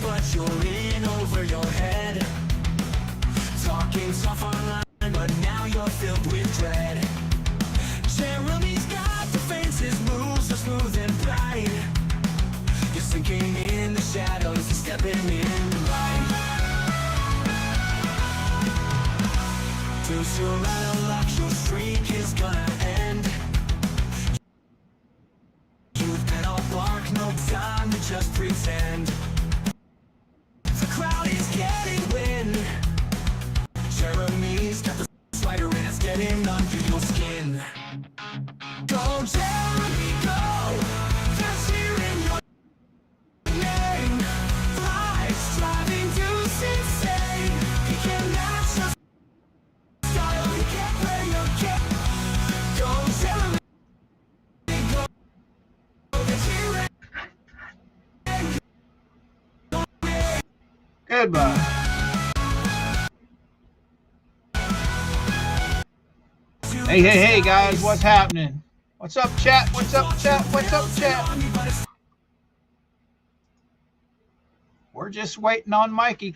but you're in over your head. Talking tough online, but now you're filled with dread. Jeremy's got defenses, moves so smooth and bright. You're sinking in the shadows, you're stepping in light. Too soon out of luck, your streak is gonna end. You've been all bark, no time to just pretend. The crowd is getting wind. Jeremy's got the slider and it's getting under your skin. Go, Jeremy, go! Just hearing your name. Life's driving you insane. He can match your style, he can't play your game. Go, Jeremy, go! Just hearing your name. Goodbye. Hey, guys, what's happening? What's up, chat? What's up, chat? What's up, chat? We're just waiting on Mikey.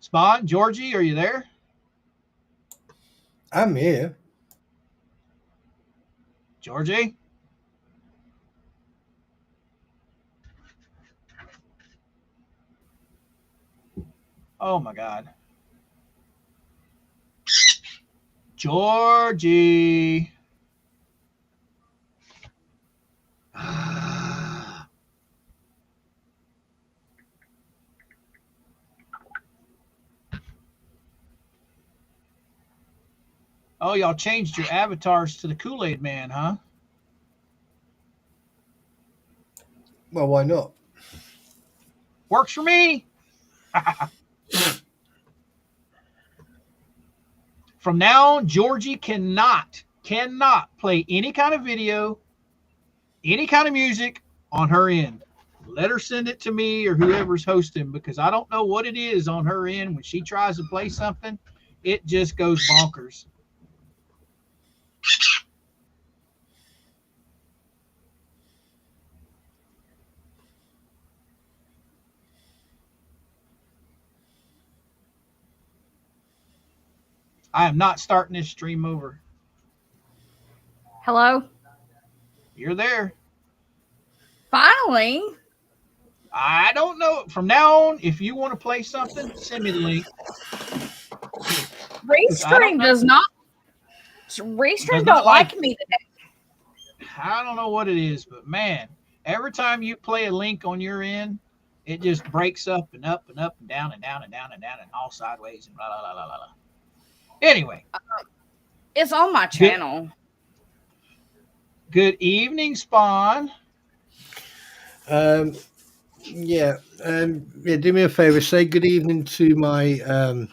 Spawn, Georgie, are you there? I'm here. Georgie? Oh, my God. Georgie. Oh, y'all changed your avatars to the Kool-Aid Man, huh? Well, why not? Works for me. From now on, Georgie cannot play any kind of video, any kind of music on her end. Let her send it to me or whoever's hosting, because I don't know what it is on her end. When she tries to play something, it just goes bonkers. I am not starting this stream over. Hello? You're there. Finally. I don't know. From now on, if you want to play something, send me the link. Restream does not. Restream don't like me today. I don't know what it is, but man, every time you play a link on your end, it just breaks up and up and up and down and down and down and down and all sideways and blah, blah, blah, blah, blah. Anyway. It's on my channel. Good evening, Spawn. Yeah, do me a favor. Say good evening to my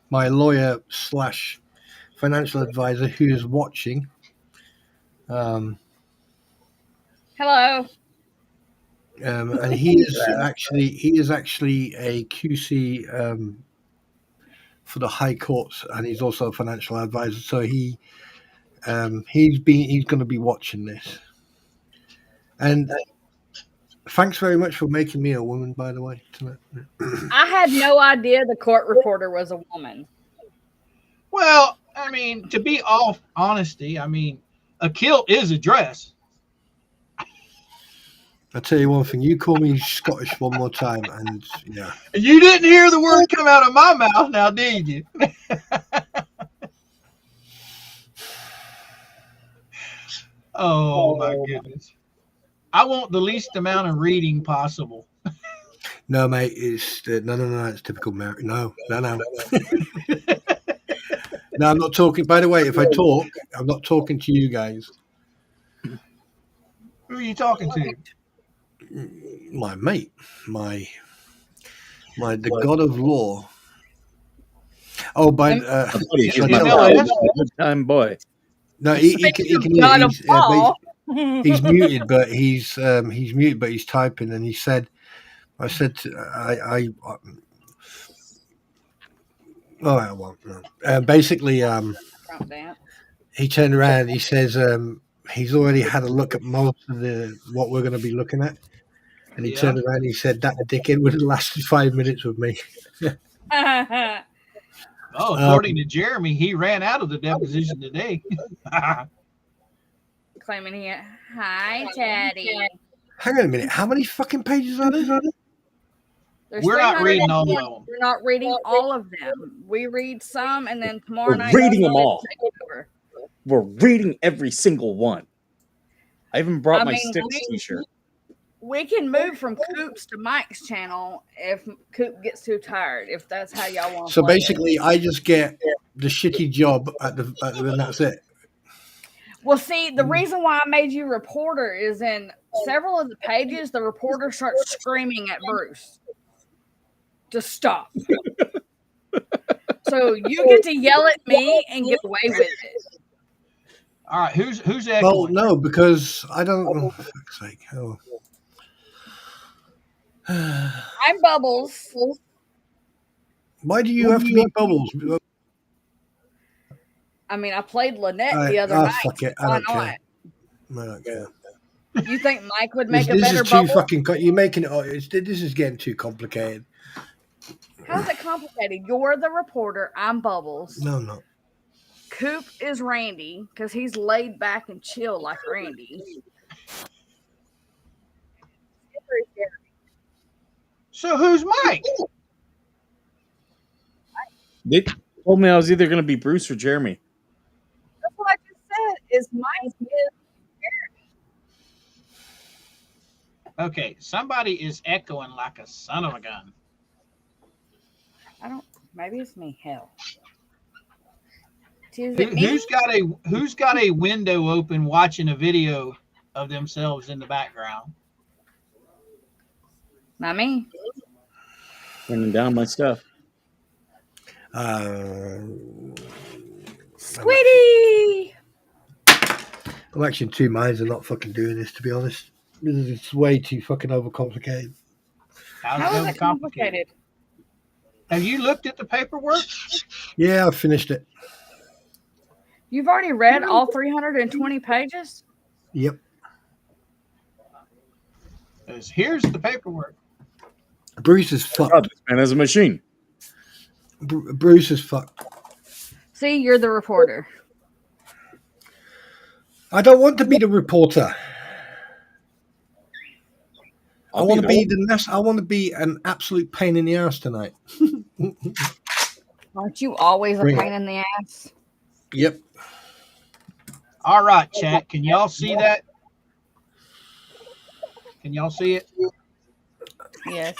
my lawyer / financial advisor who is watching. Hello. And he is actually a QC for the High Courts, and he's also a financial advisor. So he's going to be watching this. And thanks very much for making me a woman, by the way, tonight. I had no idea the court reporter was a woman. Well, I mean, to be all honesty, I mean, a kilt is a dress. I'll tell you one thing, you call me Scottish one more time, and yeah. You didn't hear the word come out of my mouth now, did you? Oh, my goodness. I want the least amount of reading possible. No, mate, it's no, it's typical Mary. No. No, I'm not talking. By the way, if I talk, I'm not talking to you guys. Who are you talking to? My mate, the god of law. Oh, by he's a good time boy. No, he's muted, but he's muted, but he's typing, and he said, I said, I won't. Basically, he turned around and he says, he's already had a look at most of what we're going to be looking at. And he turned around and he said that dickhead would have lasted 5 minutes with me. Oh, according to Jeremy, he ran out of the deposition today. Claiming he hi, Teddy. Hang on a minute. How many fucking pages are there? We're not reading all of them. We're not reading all of them. We read some, and then tomorrow night We're reading them all. Over. We're reading every single one. I even brought my Sticks t-shirt. We can move from Coop's to Mike's channel if Coop gets too tired, if that's how y'all want to So play basically, it. I just get the shitty job and that's it. Well, see, the reason why I made you reporter is in several of the pages, the reporter starts screaming at Bruce to stop. So you get to yell at me and get away with it. All right, who's echoing? Well, no, because I don't. Oh, for fuck's sake! Oh. I'm Bubbles. Why do you have to be Bubbles? I mean, I played Lynette the other night. Fuck it. Why I don't not? care. I don't care. You think Mike would make a This better is too Bubbles? fucking. You're making it. This is getting too complicated. How's it complicated? You're the reporter. I'm Bubbles. No, no. Coop is Randy because he's laid back and chill like Randy. So who's Mike? They told me I was either going to be Bruce or Jeremy. That's what I just said. Is Mike is Jeremy. Okay, somebody is echoing like a son of a gun. I don't. Maybe it's me. Hell. Who's got a window open watching a video of themselves in the background? Not me. Turning down my stuff. Squiddy! I'm actually in two minds of not fucking doing this, to be honest. It's way too fucking overcomplicated. How is it complicated? Have you looked at the paperwork? Yeah, I finished it. You've already read all 320 pages? Yep. Here's the paperwork. Bruce is fucked. Oh, this man has a machine. Bruce is fucked. See, you're the reporter. I don't want to be the reporter. I want to be I want to be an absolute pain in the ass tonight. Aren't you always Bring a pain in the ass? Yep. All right, chat. Can y'all see that? Can y'all see it? Yes.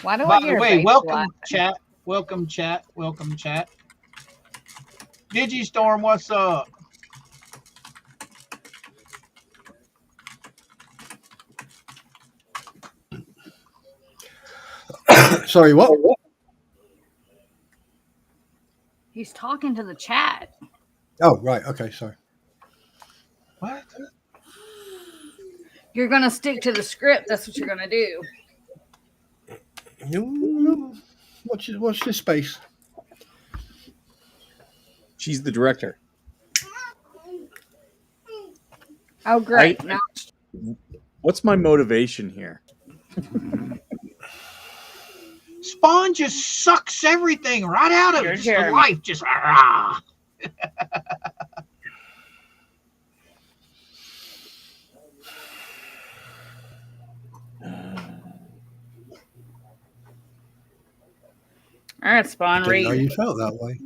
Why do I By the hear way, a welcome laugh? chat. Welcome chat. Welcome chat. Digistorm, what's up? Sorry, what? He's talking to the chat. Oh, right. Okay, sorry. What? You're going to stick to the script. That's what you're going to do. Watch this space. She's the director. Oh, great. Now, What's my motivation here? Spawn just sucks everything right out of it. Just the life just rah. all right, Spawn, I didn't know read. you felt that way.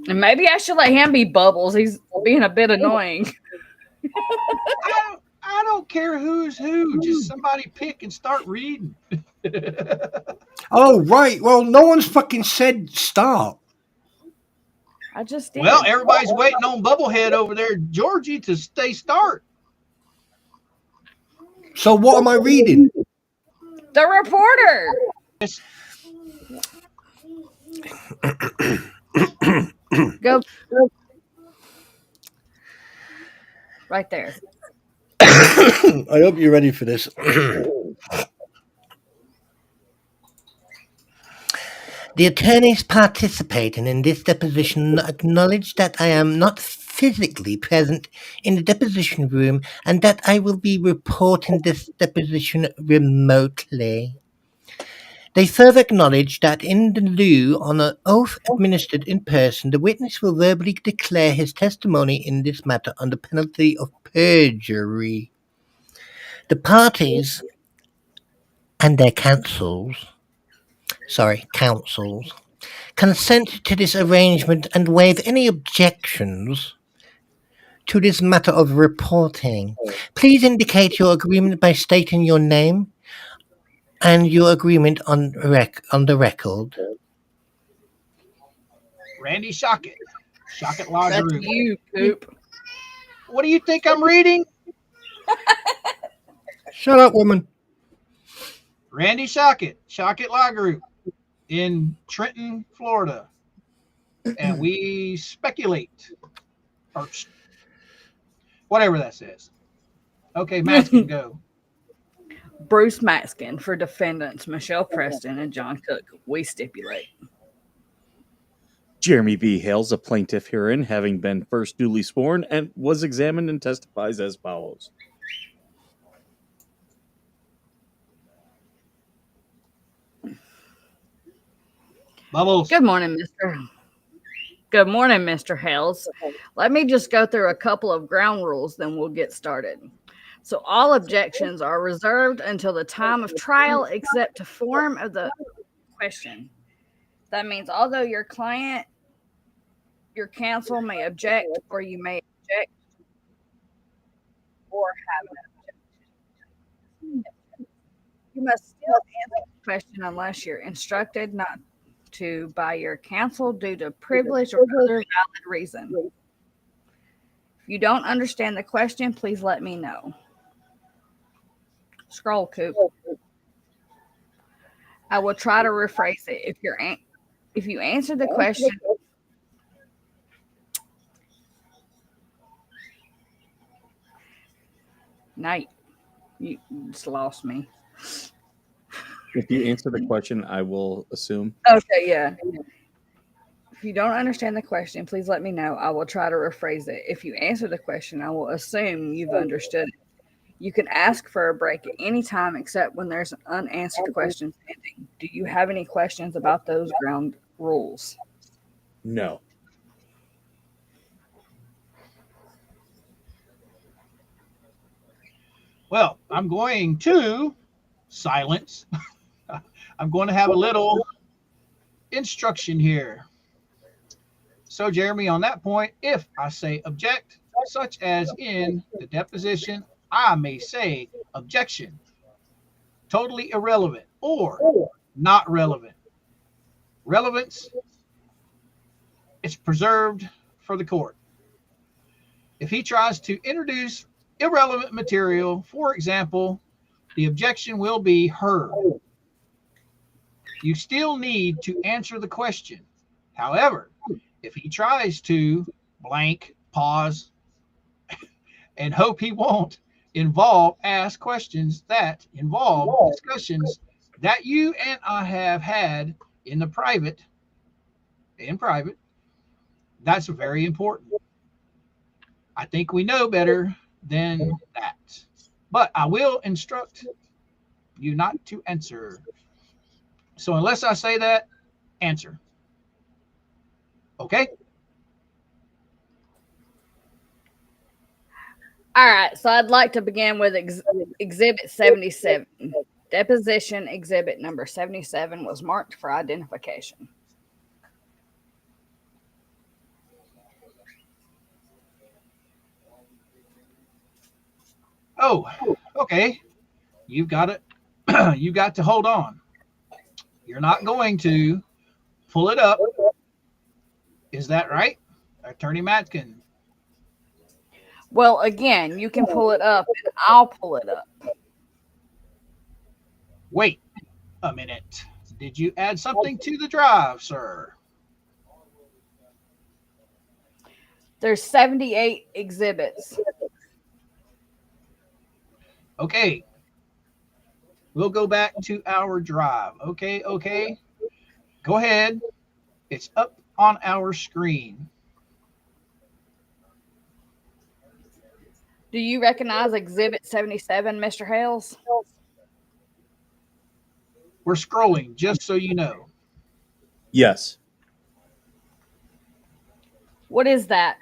And maybe I should let him be Bubbles. He's being a bit annoying. I don't care who's who. Just somebody pick and start reading. Oh, right. Well, no one's fucking said start. I just did. Well, everybody's waiting on Bubblehead over there, Georgie, to start. So what am I reading? The reporter. Go. Right there. I hope you're ready for this. The attorneys participating in this deposition acknowledge that I am not physically present in the deposition room and that I will be reporting this deposition remotely. They further acknowledge that in the lieu on an oath administered in person, the witness will verbally declare his testimony in this matter under penalty of perjury. The parties and their counsels, consent to this arrangement and waive any objections to this matter of reporting. Please indicate your agreement by stating your name and your agreement on the record. Randy Shockett, Shockett Law That's Group. you, Coop. What do you think I'm reading? Shut up, woman. Randy Shockett, Shockett Law Group in Trenton, Florida. And we speculate. Or whatever that says. Okay, Maskin, go. Bruce Maskin for defendants Michelle Preston and John Cook. We stipulate. Jeremy V. Hale's a plaintiff herein, having been first duly sworn and was examined and testifies as follows. Bubbles. Good morning, Mr. Hales. Let me just go through a couple of ground rules, then we'll get started. So all objections are reserved until the time of trial except to form of the question. That means although your counsel may object or you may object or have an objection, you must still answer the question unless you're instructed not to by your counsel due to privilege or other valid reason. If you don't understand the question, please let me know. Scroll, Coop. I will try to rephrase it. If you answer the question, Night, you just lost me. If you answer the question, I will assume. Okay, yeah. If you don't understand the question, please let me know. I will try to rephrase it. If you answer the question, I will assume you've understood it. You can ask for a break at any time except when there's an unanswered question pending. Do you have any questions about those ground rules? No. Well, I'm going to silence. I'm going to have a little instruction here. So, Jeremy, on that point, if I say object, such as in the deposition, I may say objection, totally irrelevant, or not relevant. Relevance, it's preserved for the court. If he tries to introduce irrelevant material, for example, the objection will be heard. You still need to answer the question. However, if he tries to blank, pause, and hope he won't ask questions that involve discussions that you and I have had in private, that's very important. I think we know better than that. But I will instruct you not to answer. So unless I say that, answer. Okay? All right, so I'd like to begin with Exhibit 77. Deposition exhibit number 77 was marked for identification. Oh, okay. You've got it. You got to hold on. You're not going to pull it up. Is that right, Attorney Matkin? Well, again, you can pull it up and I'll pull it up. Wait a minute. Did you add something to the drive, sir? There's 78 exhibits. Okay. We'll go back to our drive. Okay. Go ahead. It's up on our screen. Do you recognize Exhibit 77, Mr. Hales? We're scrolling, just so you know. Yes. What is that?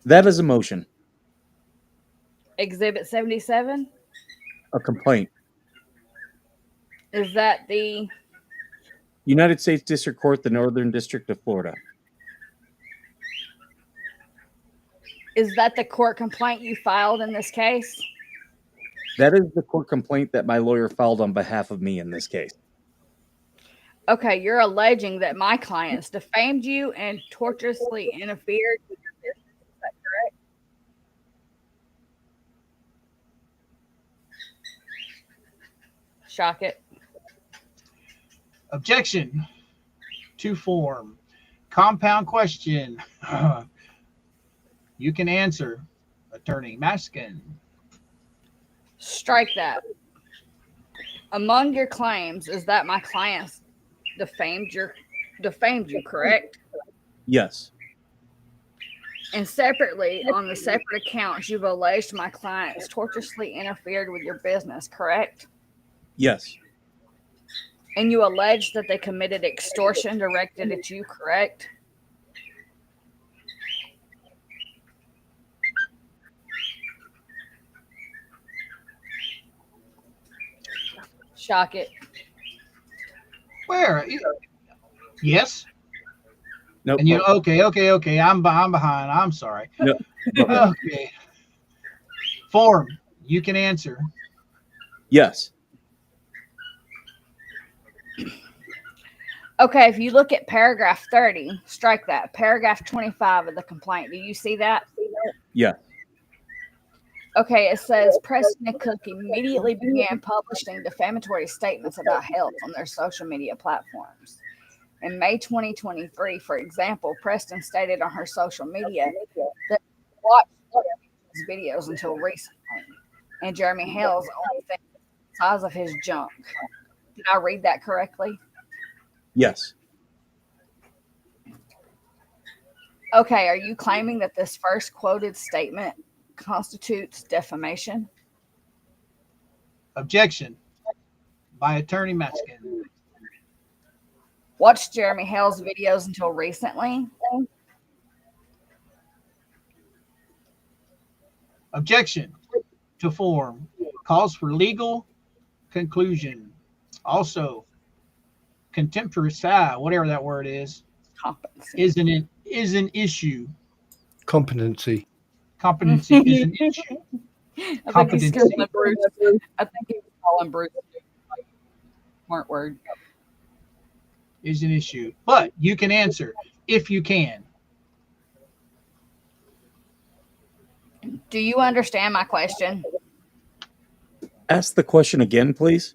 That is a motion. Exhibit 77? A complaint. Is that the United States District Court, the Northern District of Florida. court complaint you filed in this case? That is the court complaint that my lawyer filed on behalf of me in this case. Okay, you're alleging that my clients defamed you and tortuously interfered with your business. Is that correct? Shock it. Objection to form. Compound question. You can answer, Attorney Maskin. Strike that. Among your claims is that my clients defamed you, correct? Yes. And separately, on the separate accounts, you've alleged my clients tortuously interfered with your business, correct? Yes. And you allege that they committed extortion directed at you, correct? Shock it. Where? Yes. Nope. And you okay. I'm behind. I'm sorry. Nope. Okay. Form. You can answer. Yes. Okay, if you look at paragraph 30, strike that. Paragraph 25 of the complaint. Do you see that? Yeah. Okay, it says Preston and Cook immediately began publishing defamatory statements about health on their social media platforms. In May 2023, for example, Preston stated on her social media that she watched Jeremy's videos until recently, and Jeremy Hale's only thing was the size of his junk. Did I read that correctly? Yes. Okay, are you claiming that this first quoted statement constitutes defamation? Objection by Attorney Maskin. Watched Jeremy Hale's videos until recently? Objection to form. Calls for legal conclusion. Also, contemporary, whatever that word is, Competency. is an issue. Competency. Competency is an issue. I think he's calling Bruce. Smart word. Is an issue. But you can answer if you can. Do you understand my question? Ask the question again, please.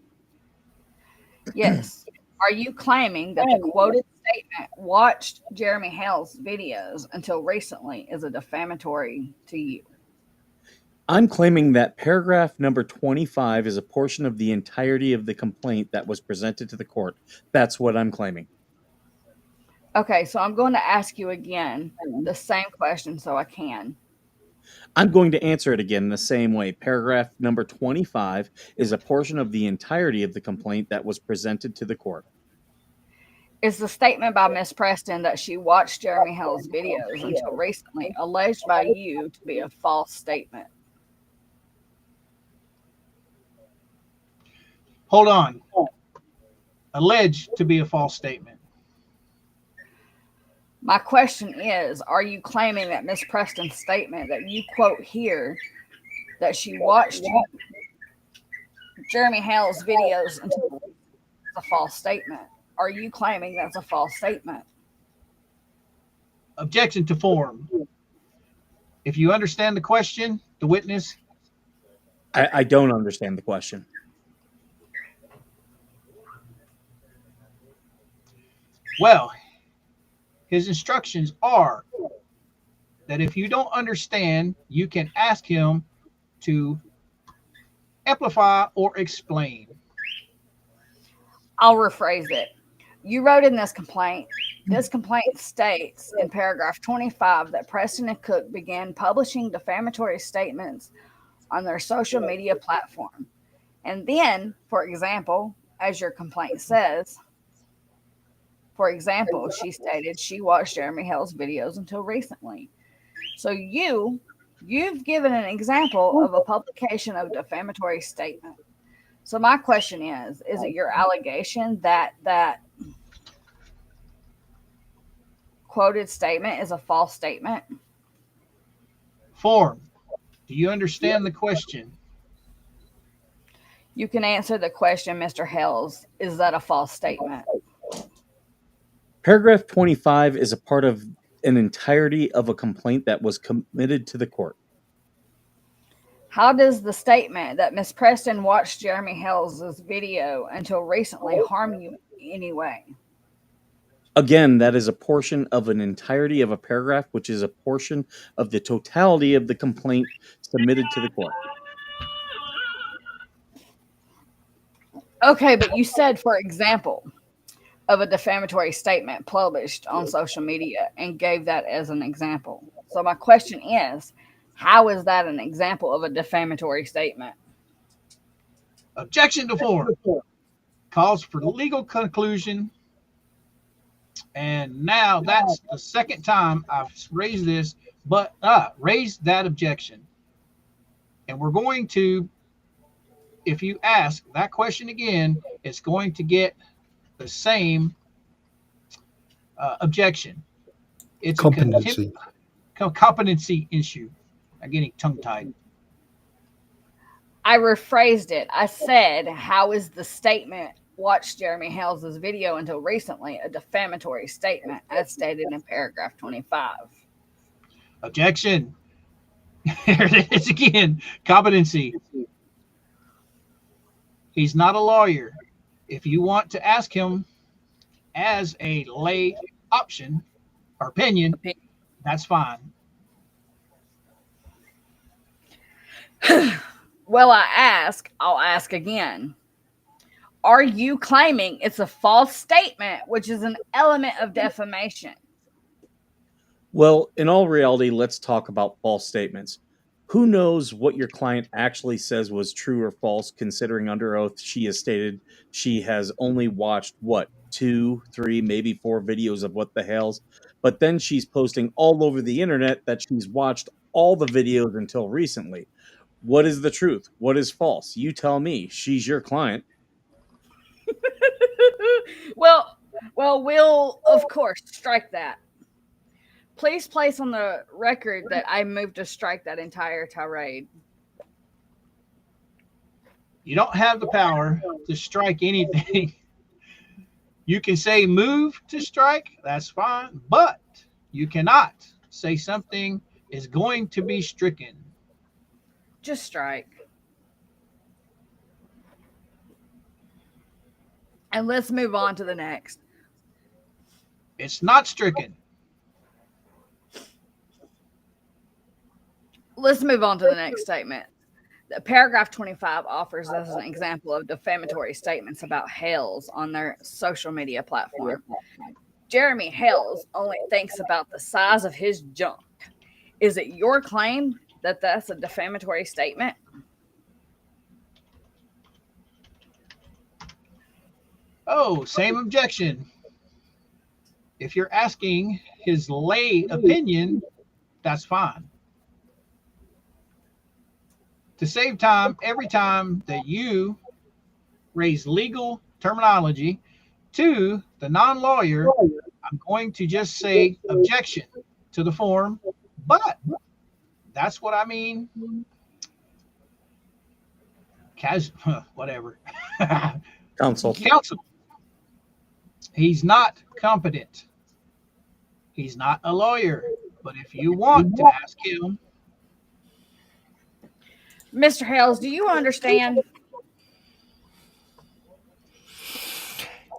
Yes. Are you claiming that the quoted statement watched Jeremy Hale's videos until recently is a defamatory to you? I'm claiming that paragraph number 25 is a portion of the entirety of the complaint that was presented to the court. That's what I'm claiming. Okay, so I'm going to ask you again the same question so I can. I'm going to answer it again the same way. Paragraph number 25 is a portion of the entirety of the complaint that was presented to the court. Is the statement by Miss Preston that she watched Jeremy Hale's videos until recently alleged by you to be a false statement? Hold on. Alleged to be a false statement. My question is, are you claiming that Miss Preston's statement that you quote here, that she watched Jeremy Hale's videos until is a false statement? Are you claiming that's a false statement? Objection to form. If you understand the question, the witness. I don't understand the question. Well, his instructions are that if you don't understand, you can ask him to amplify or explain. I'll rephrase it. You wrote in this complaint states in paragraph 25 that Preston and Cook began publishing defamatory statements on their social media platform. And then, for example, as your complaint says, for example, she stated she watched Jeremy Hale's videos until recently. So you've given an example of a publication of a defamatory statement. So my question is it your allegation that that quoted statement is a false statement? Form. Do you understand the question? You can answer the question, Mr. Hales. Is that a false statement? Paragraph 25 is a part of an entirety of a complaint that was committed to the court. How does the statement that Miss Preston watched Jeremy Hales' video until recently harm you in any way? Again, that is a portion of an entirety of a paragraph, which is a portion of the totality of the complaint submitted to the court. Okay, but you said, for example, of a defamatory statement published on social media and gave that as an example. So my question is, how is that an example of a defamatory statement? Objection to form. Calls for legal conclusion. And now that's the second time I've raised this, but raised that objection. And we're going to, if you ask that question again, it's going to get the same objection. It's Competency. a competency issue. I'm getting tongue-tied. I rephrased it. I said, how is the statement watched Jeremy Hales' video until recently a defamatory statement as stated in paragraph 25? Objection. Here it is again. Competency. He's not a lawyer. If you want to ask him as a lay option or opinion, that's fine. Well, I'll ask again. Are you claiming it's a false statement, which is an element of defamation? Well, in all reality, let's talk about false statements. Who knows what your client actually says was true or false, considering under oath she has stated she has only watched, 2, 3, maybe 4 videos of What the Hales, but then she's posting all over the internet that she's watched all the videos until recently. What is the truth? What is false? You tell me. She's your client. Well, we'll, of course, strike that. Please place on the record that I moved to strike that entire tirade. You don't have the power to strike anything. You can say move to strike, that's fine, but you cannot say something is going to be stricken. Just strike. And let's move on to the next. It's not stricken. Let's move on to the next statement. The paragraph 25 offers us an example of defamatory statements about Hales on their social media platform. Jeremy Hales only thinks about the size of his junk. Is it your claim that that's a defamatory statement? Oh, same objection. If you're asking his lay opinion, that's fine. To save time, every time that you raise legal terminology to the non-lawyer, I'm going to just say objection to the form, but that's what I mean. Whatever. Counsel. He's not competent. He's not a lawyer. But if you want to ask him, Mr. Hales, do you understand?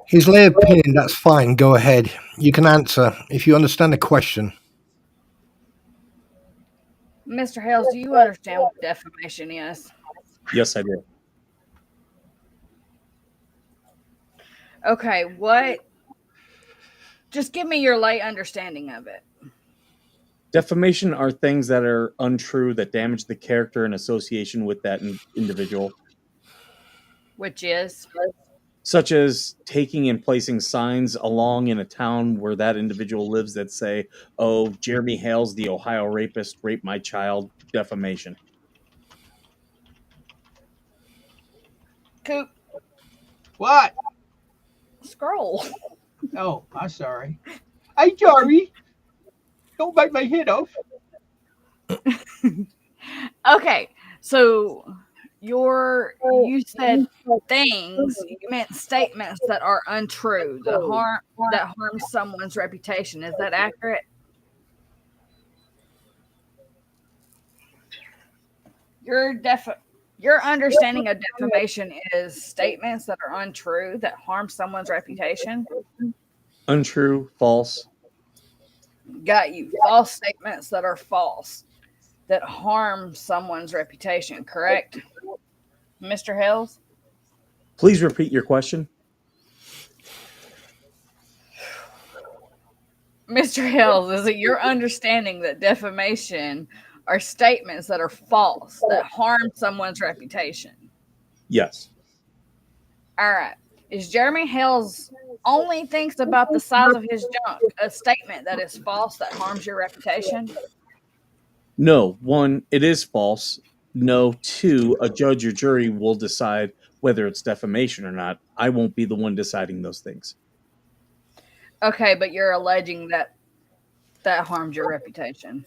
His lay opinion, that's fine. Go ahead. You can answer if you understand the question. Mr. Hales, do you understand what defamation is? Yes, I do. Okay, what Just give me your lay understanding of it. Defamation are things that are untrue that damage the character and association with that individual, Which is? such as taking and placing signs along in a town where that individual lives that say, "Oh, Jeremy Hale's the Ohio rapist, raped my child." Defamation. Coop, What? scroll. Oh, I'm sorry. Hey, Georgie, don't bite my head off. Okay, so you said things, you meant statements that are untrue, that harm someone's reputation. Is that accurate? Your understanding of defamation is statements that are untrue that harm someone's reputation. Untrue, false. Got you. False statements that are false that harm someone's reputation, correct? Mr. Hills? Please repeat your question. Mr. Hills, is it your understanding that defamation are statements that are false, that harm someone's reputation? Yes. All right. Is Jeremy Hills only thinks about the size of his junk a statement that is false that harms your reputation? No. One, it is false. No. Two, a judge or jury will decide whether it's defamation or not. I won't be the one deciding those things. Okay, but you're alleging that harmed your reputation.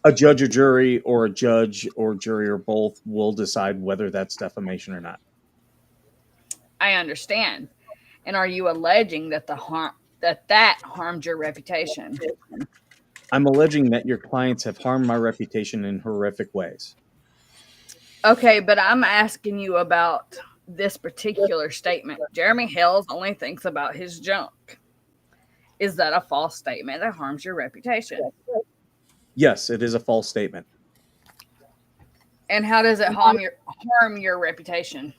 A judge or jury, or a judge or jury or both, will decide whether that's defamation or not. I understand. And are you alleging that that harmed your reputation? I'm alleging that your clients have harmed my reputation in horrific ways. Okay, but I'm asking you about this particular statement. Jeremy Hills only thinks about his junk. Is that a false statement that harms your reputation? Yes, it is a false statement. And how does it harm your reputation?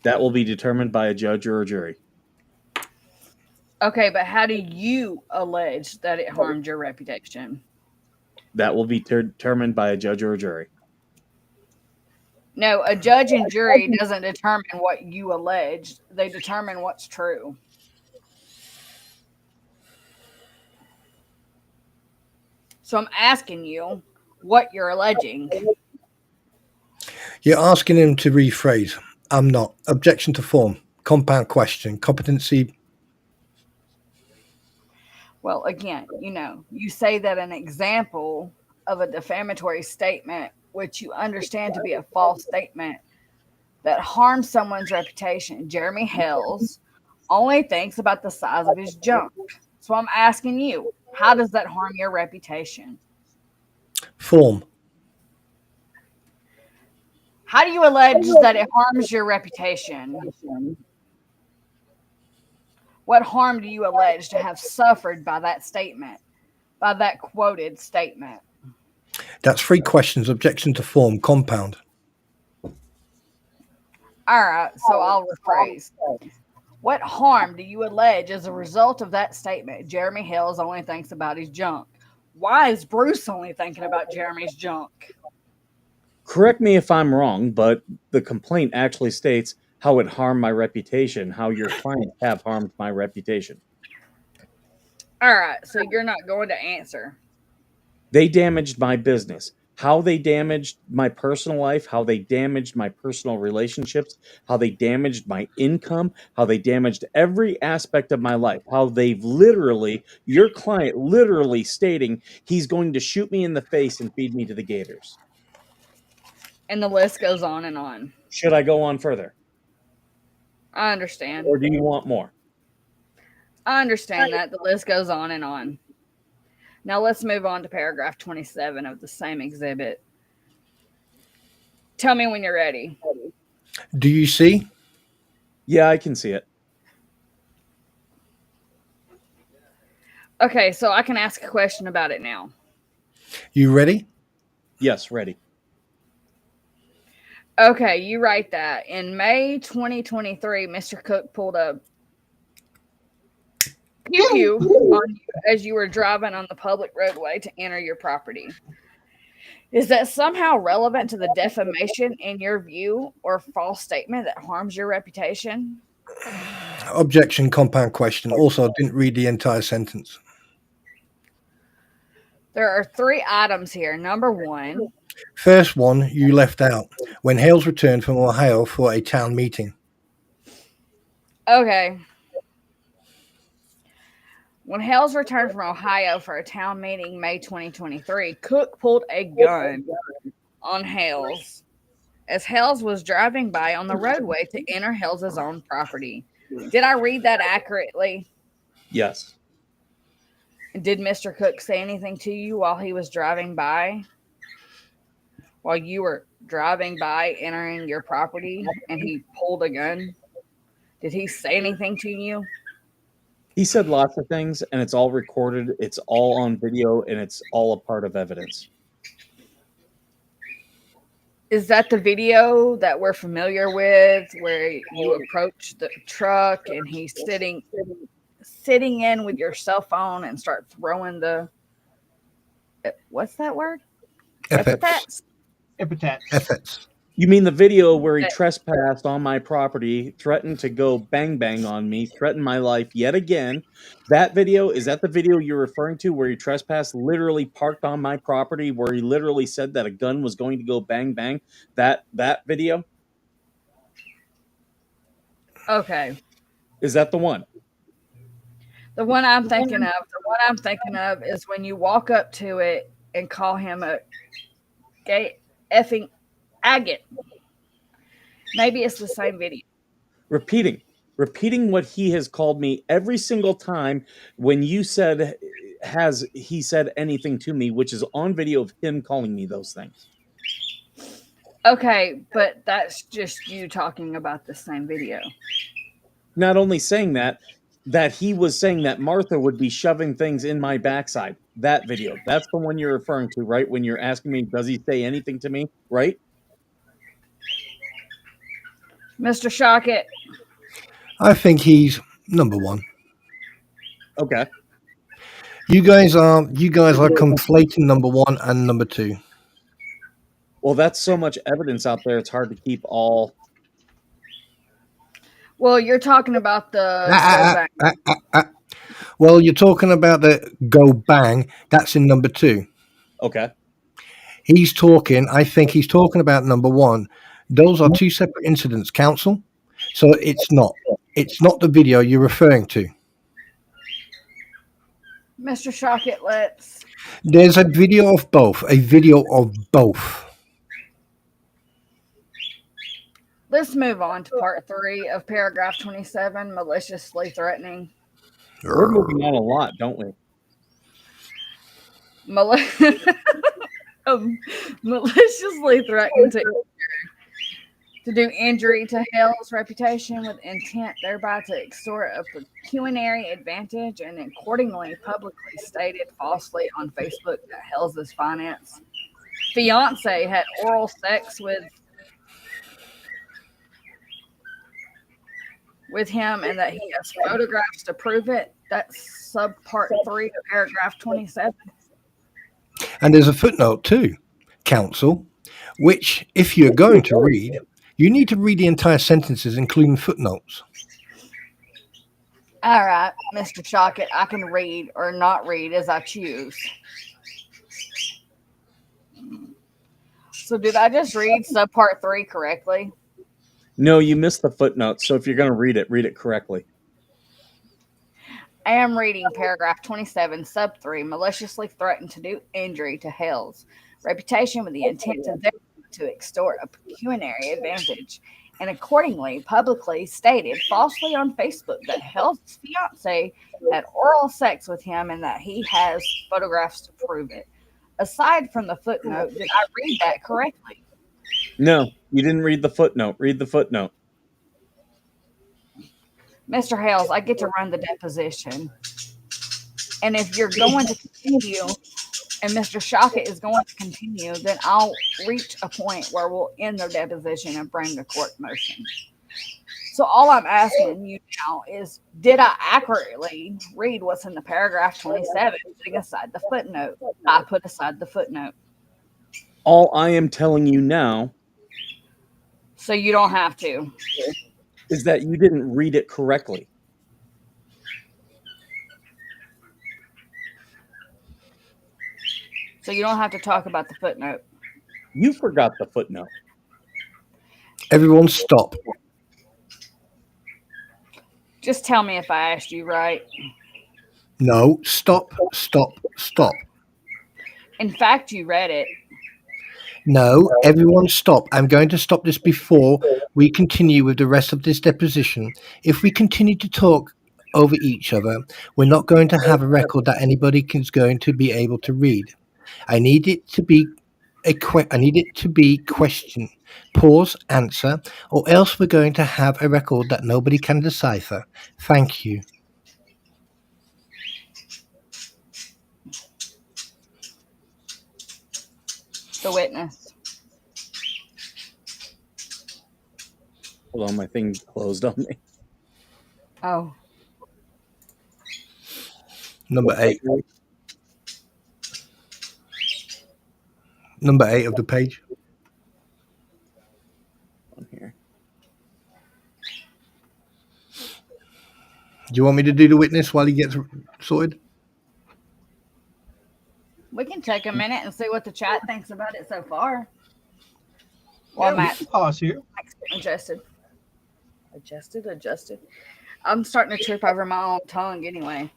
That will be determined by a judge or a jury. Okay, but how do you allege that it harmed your reputation? That will be determined by a judge or a jury. No, a judge and jury doesn't determine what you allege. They determine what's true. So I'm asking you what you're alleging. You're asking him to rephrase. I'm not. Objection to form. Compound question. Competency. Well, again, you say that an example of a defamatory statement, which you understand to be a false statement that harms someone's reputation, Jeremy Hills only thinks about the size of his junk. So I'm asking you, how does that harm your reputation? Form. How do you allege that it harms your reputation? What harm do you allege to have suffered by that statement, by that quoted statement? That's 3 questions. Objection to form. Compound. All right, so I'll rephrase. What harm do you allege as a result of that statement? Jeremy Hills only thinks about his junk. Why is Bruce only thinking about Jeremy's junk? Correct me if I'm wrong, but the complaint actually states how it harmed my reputation, how your clients have harmed my reputation. All right, so you're not going to answer. They damaged my business. How they damaged my personal life, how they damaged my personal relationships, how they damaged my income, how they damaged every aspect of my life, how they've your client literally stating he's going to shoot me in the face and feed me to the gators. And the list goes on and on. Should I go on further? I understand. Or do you want more? I understand that. The list goes on and on. Now let's move on to paragraph 27 of the same exhibit. Tell me when you're ready. Do you see? Yeah, I can see it. Okay, so I can ask a question about it now. You ready? Yes, ready. Okay, you write that. In May 2023, Mr. Cook pulled a pew pew on you as you were driving on the public roadway to enter your property. Is that somehow relevant to the defamation in your view or false statement that harms your reputation? Objection, compound question. Also, didn't read the entire sentence. There are 3 items here. Number 1, First one you left out. When Hales returned from Ohio for a town meeting. okay. When Hales returned from Ohio for a town meeting May 2023, Cook pulled a gun on Hales as Hales was driving by on the roadway to enter Hales' own property. Did I read that accurately? Yes. Did Mr. Cook say anything to you while he was driving by? While you were driving by entering your property and he pulled a gun? Did he say anything to you? He said lots of things, and it's all recorded. It's all on video, and it's all a part of evidence. Is that the video that we're familiar with where you approach the truck and he's sitting in with your cell phone and start throwing the what's that word? Epithets. Epithets. Epithets. You mean the video where he trespassed on my property, threatened to go bang bang on me, threatened my life yet again? That video, is that the video you're referring to where he trespassed, literally parked on my property, where he literally said that a gun was going to go bang bang? That video? Okay. Is that the one? The one I'm thinking of is when you walk up to it and call him a gay effing agate. Maybe it's the same video. Repeating what he has called me every single time when you said, has he said anything to me, which is on video of him calling me those things. Okay, but that's just you talking about the same video. Not only saying that he was saying that Martha would be shoving things in my backside. That video. That's the one you're referring to, right? When you're asking me, does he say anything to me, right? Mr. Shockett. I think he's number 1. Okay. You guys are conflating number 1 and number 2. Well, that's so much evidence out there. It's hard to keep all. Well, you're talking about the Well, you're talking about the go bang. That's in number 2. Okay. I think he's talking about number 1. Those are 2 separate incidents, counsel. So it's not the video you're referring to. Mr. Shockett, There's a video of both. Let's move on to part 3 of paragraph 27, maliciously threatening. We're moving on a lot, don't we? Maliciously threatened to do injury to Hale's reputation with intent thereby to extort a pecuniary advantage and accordingly publicly stated falsely on Facebook that Hale's fiance had oral sex with him and that he has photographs to prove it. That's subpart 3 of paragraph 27. And there's a footnote too, counsel, which if you're going to read, you need to read the entire sentences, including footnotes. All right, Mr. Shockett, I can read or not read as I choose. So did I just read subpart 3 correctly? No, you missed the footnote. So if you're going to read it correctly. I am reading paragraph 27, sub 3, maliciously threatened to do injury to Hale's reputation with the intent to extort a pecuniary advantage, and accordingly publicly stated falsely on Facebook that Hale's fiance had oral sex with him and that he has photographs to prove it. Aside from the footnote, did I read that correctly? No, you didn't read the footnote. Read the footnote. Mr. Hales, I get to run the deposition. And if you're going to continue, and Mr. Shockett is going to continue, then I'll reach a point where we'll end the deposition and bring the court motion. So all I'm asking you now is, did I accurately read what's in the paragraph 27, putting aside the footnote? I put aside the footnote. All I am telling you now So you don't have to. is that you didn't read it correctly. So you don't have to talk about the footnote. You forgot the footnote. Everyone stop. Just tell me if I asked you right. No, stop, stop, stop. In fact, you read it. No, everyone stop. I'm going to stop this before we continue with the rest of this deposition. If we continue to talk over each other, we're not going to have a record that anybody is going to be able to read. I need it to be question, pause, answer, or else we're going to have a record that nobody can decipher. Thank you. The witness. Hold on, my thing closed on me. Oh, Number 8. Number 8 of the page. On here. Do you want me to do the witness while he gets sorted? we can take a minute and see what the chat thinks about it so far. Yeah, Well, we Matt, can pause here. adjusted. I'm starting to trip over my own tongue anyway.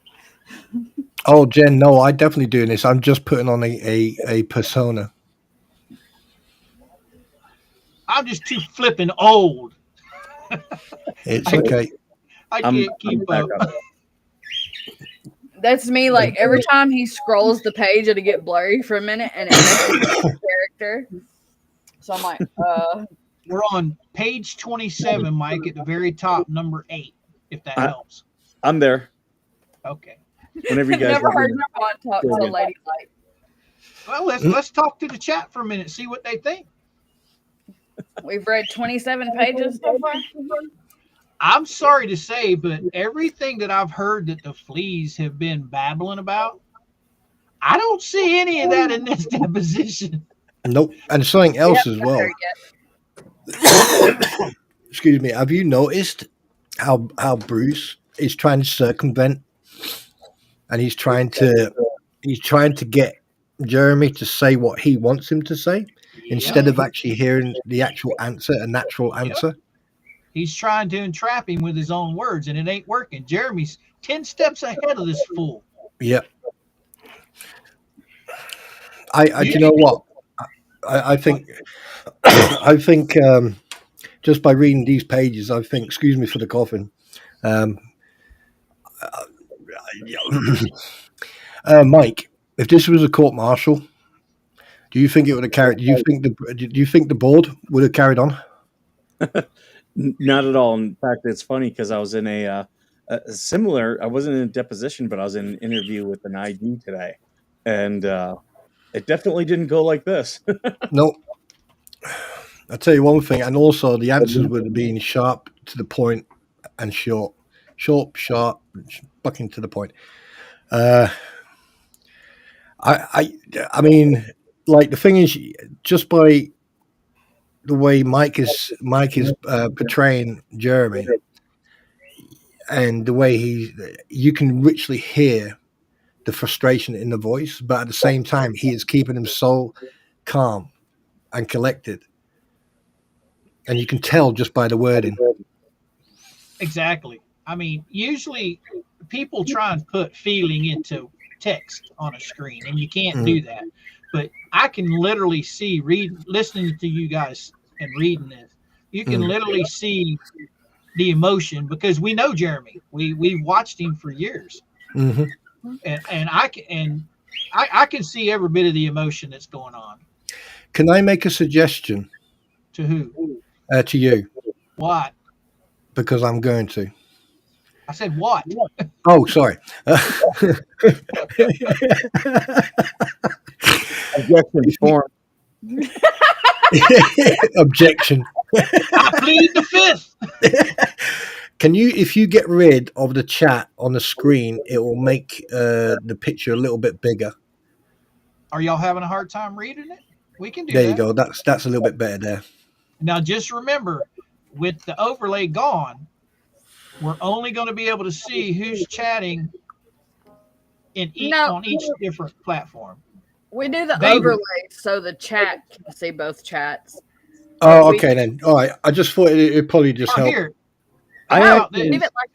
Oh, Jen, no, I'm definitely doing this. I'm just putting on a persona. I'm just too flipping old. It's okay. I I'm can't keep back up. up. That's me. Like every time he scrolls the page, it'll get blurry for a minute, and it makes a character. So I'm like, We're on page 27, Mike, at the very top, number 8, if that helps. I'm there. Okay. Whenever you guys never are heard ready. Javon talk to a lady like. Well, let's talk to the chat for a minute, see what they think. We've read 27 pages so far. I'm sorry to say, but everything that I've heard that the fleas have been babbling about, I don't see any of that in this deposition. Nope. And something else as well. Yet. Excuse me. Have you noticed how Bruce is trying to circumvent, and he's trying to get Jeremy to say what he wants him to say instead of actually hearing the actual answer, a natural answer? He's trying to entrap him with his own words, and it ain't working. Jeremy's 10 steps ahead of this fool. Yep. You know what? I think just by reading these pages, I think, excuse me for the coughing. Mike, if this was a court martial, do you think it would have carried? Do you think the board would have carried on? Not at all. In fact, it's funny because I was in a similar. I wasn't in a deposition, but I was in an interview with an ID today, and it definitely didn't go like this. No. I'll tell you one thing, and also the answers would have been sharp, to the point, and short, sharp, fucking to the point. I mean, like, the thing is, just by the way Mike is portraying Jeremy, and the way you can richly hear the frustration in the voice, but at the same time, he is keeping him so calm and collected, and you can tell just by the wording. Exactly. I mean, usually people try and put feeling into text on a screen, and you can't do that. But I can literally see, listening to you guys and reading this, you can literally see the emotion, because we know Jeremy. We've watched him for years, and I can see every bit of the emotion that's going on. Can I make a suggestion? To who? To you. What? Because I'm going to. I said what? Oh, sorry. Objection form. Objection. I plead the fifth. Can you, if you get rid of the chat on the screen, it will make the picture a little bit bigger. Are y'all having a hard time reading it? We can do There that. you go. That's a little bit better there. Now, just remember, with the overlay gone, we're only going to be able to see who's chatting on each different platform. We do the They- overlay so the chat can see both chats. Oh, okay then. All right. I just thought it'd probably just Or help. here, I how about actually- Leave it like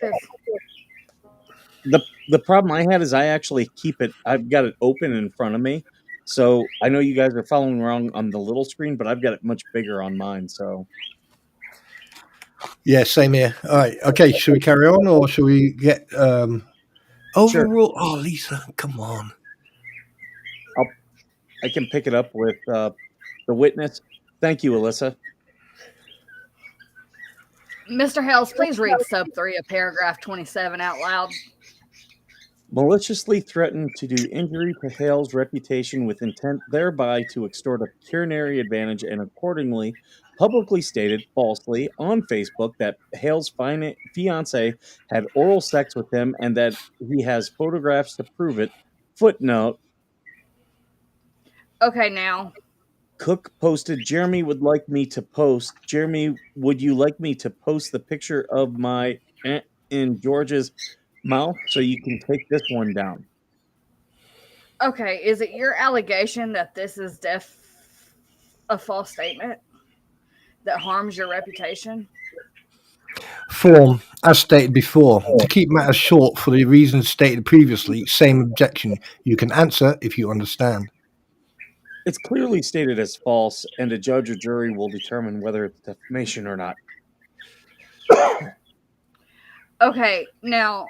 this. the problem I had is I actually keep it. I've got it open in front of me, so I know you guys are following along on the little screen, but I've got it much bigger on mine. So Yeah, same here. All right. Okay. Should we carry on, or should we get overrule? Oh, Lisa, come on. I can pick it up with the witness. Thank you, Alyssa. Mr. Hales, please read sub 3 of paragraph 27 out loud. Maliciously threatened to do injury to Hale's reputation with intent thereby to extort a pecuniary advantage, and accordingly publicly stated falsely on Facebook that Hale's fiance had oral sex with him and that he has photographs to prove it. Footnote: Okay, now. Cook posted, Jeremy would like me to post. Jeremy, would you like me to post the picture of my aunt in George's mouth so you can take this one down? Okay, is it your allegation that this is a false statement that harms your reputation? Form, as stated before, to keep matters short for the reasons stated previously, same objection. You can answer if you understand. It's clearly stated as false, and a judge or jury will determine whether it's defamation or not. Okay, now,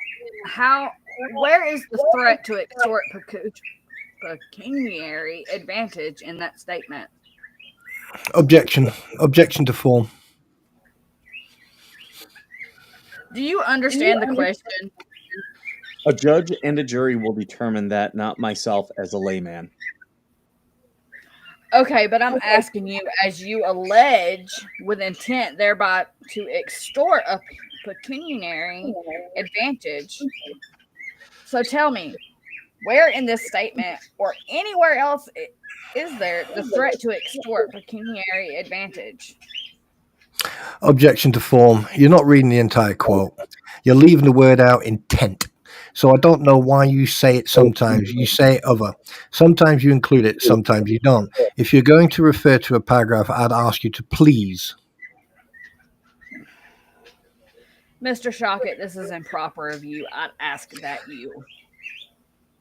where is the threat to extort pecuniary advantage in that statement? Objection to form. Do you understand the question? A judge and a jury will determine that, not myself as a layman. Okay, but I'm asking you, as you allege with intent thereby to extort a pecuniary advantage. So tell me, where in this statement or anywhere else is there the threat to extort pecuniary advantage? Objection to form. You're not reading the entire quote. You're leaving the word out, intent. So I don't know why you say it sometimes. You say it other. Sometimes you include it, sometimes you don't. If you're going to refer to a paragraph, I'd ask you to please. Mr. Shockett, this is improper of you. I'd ask that you.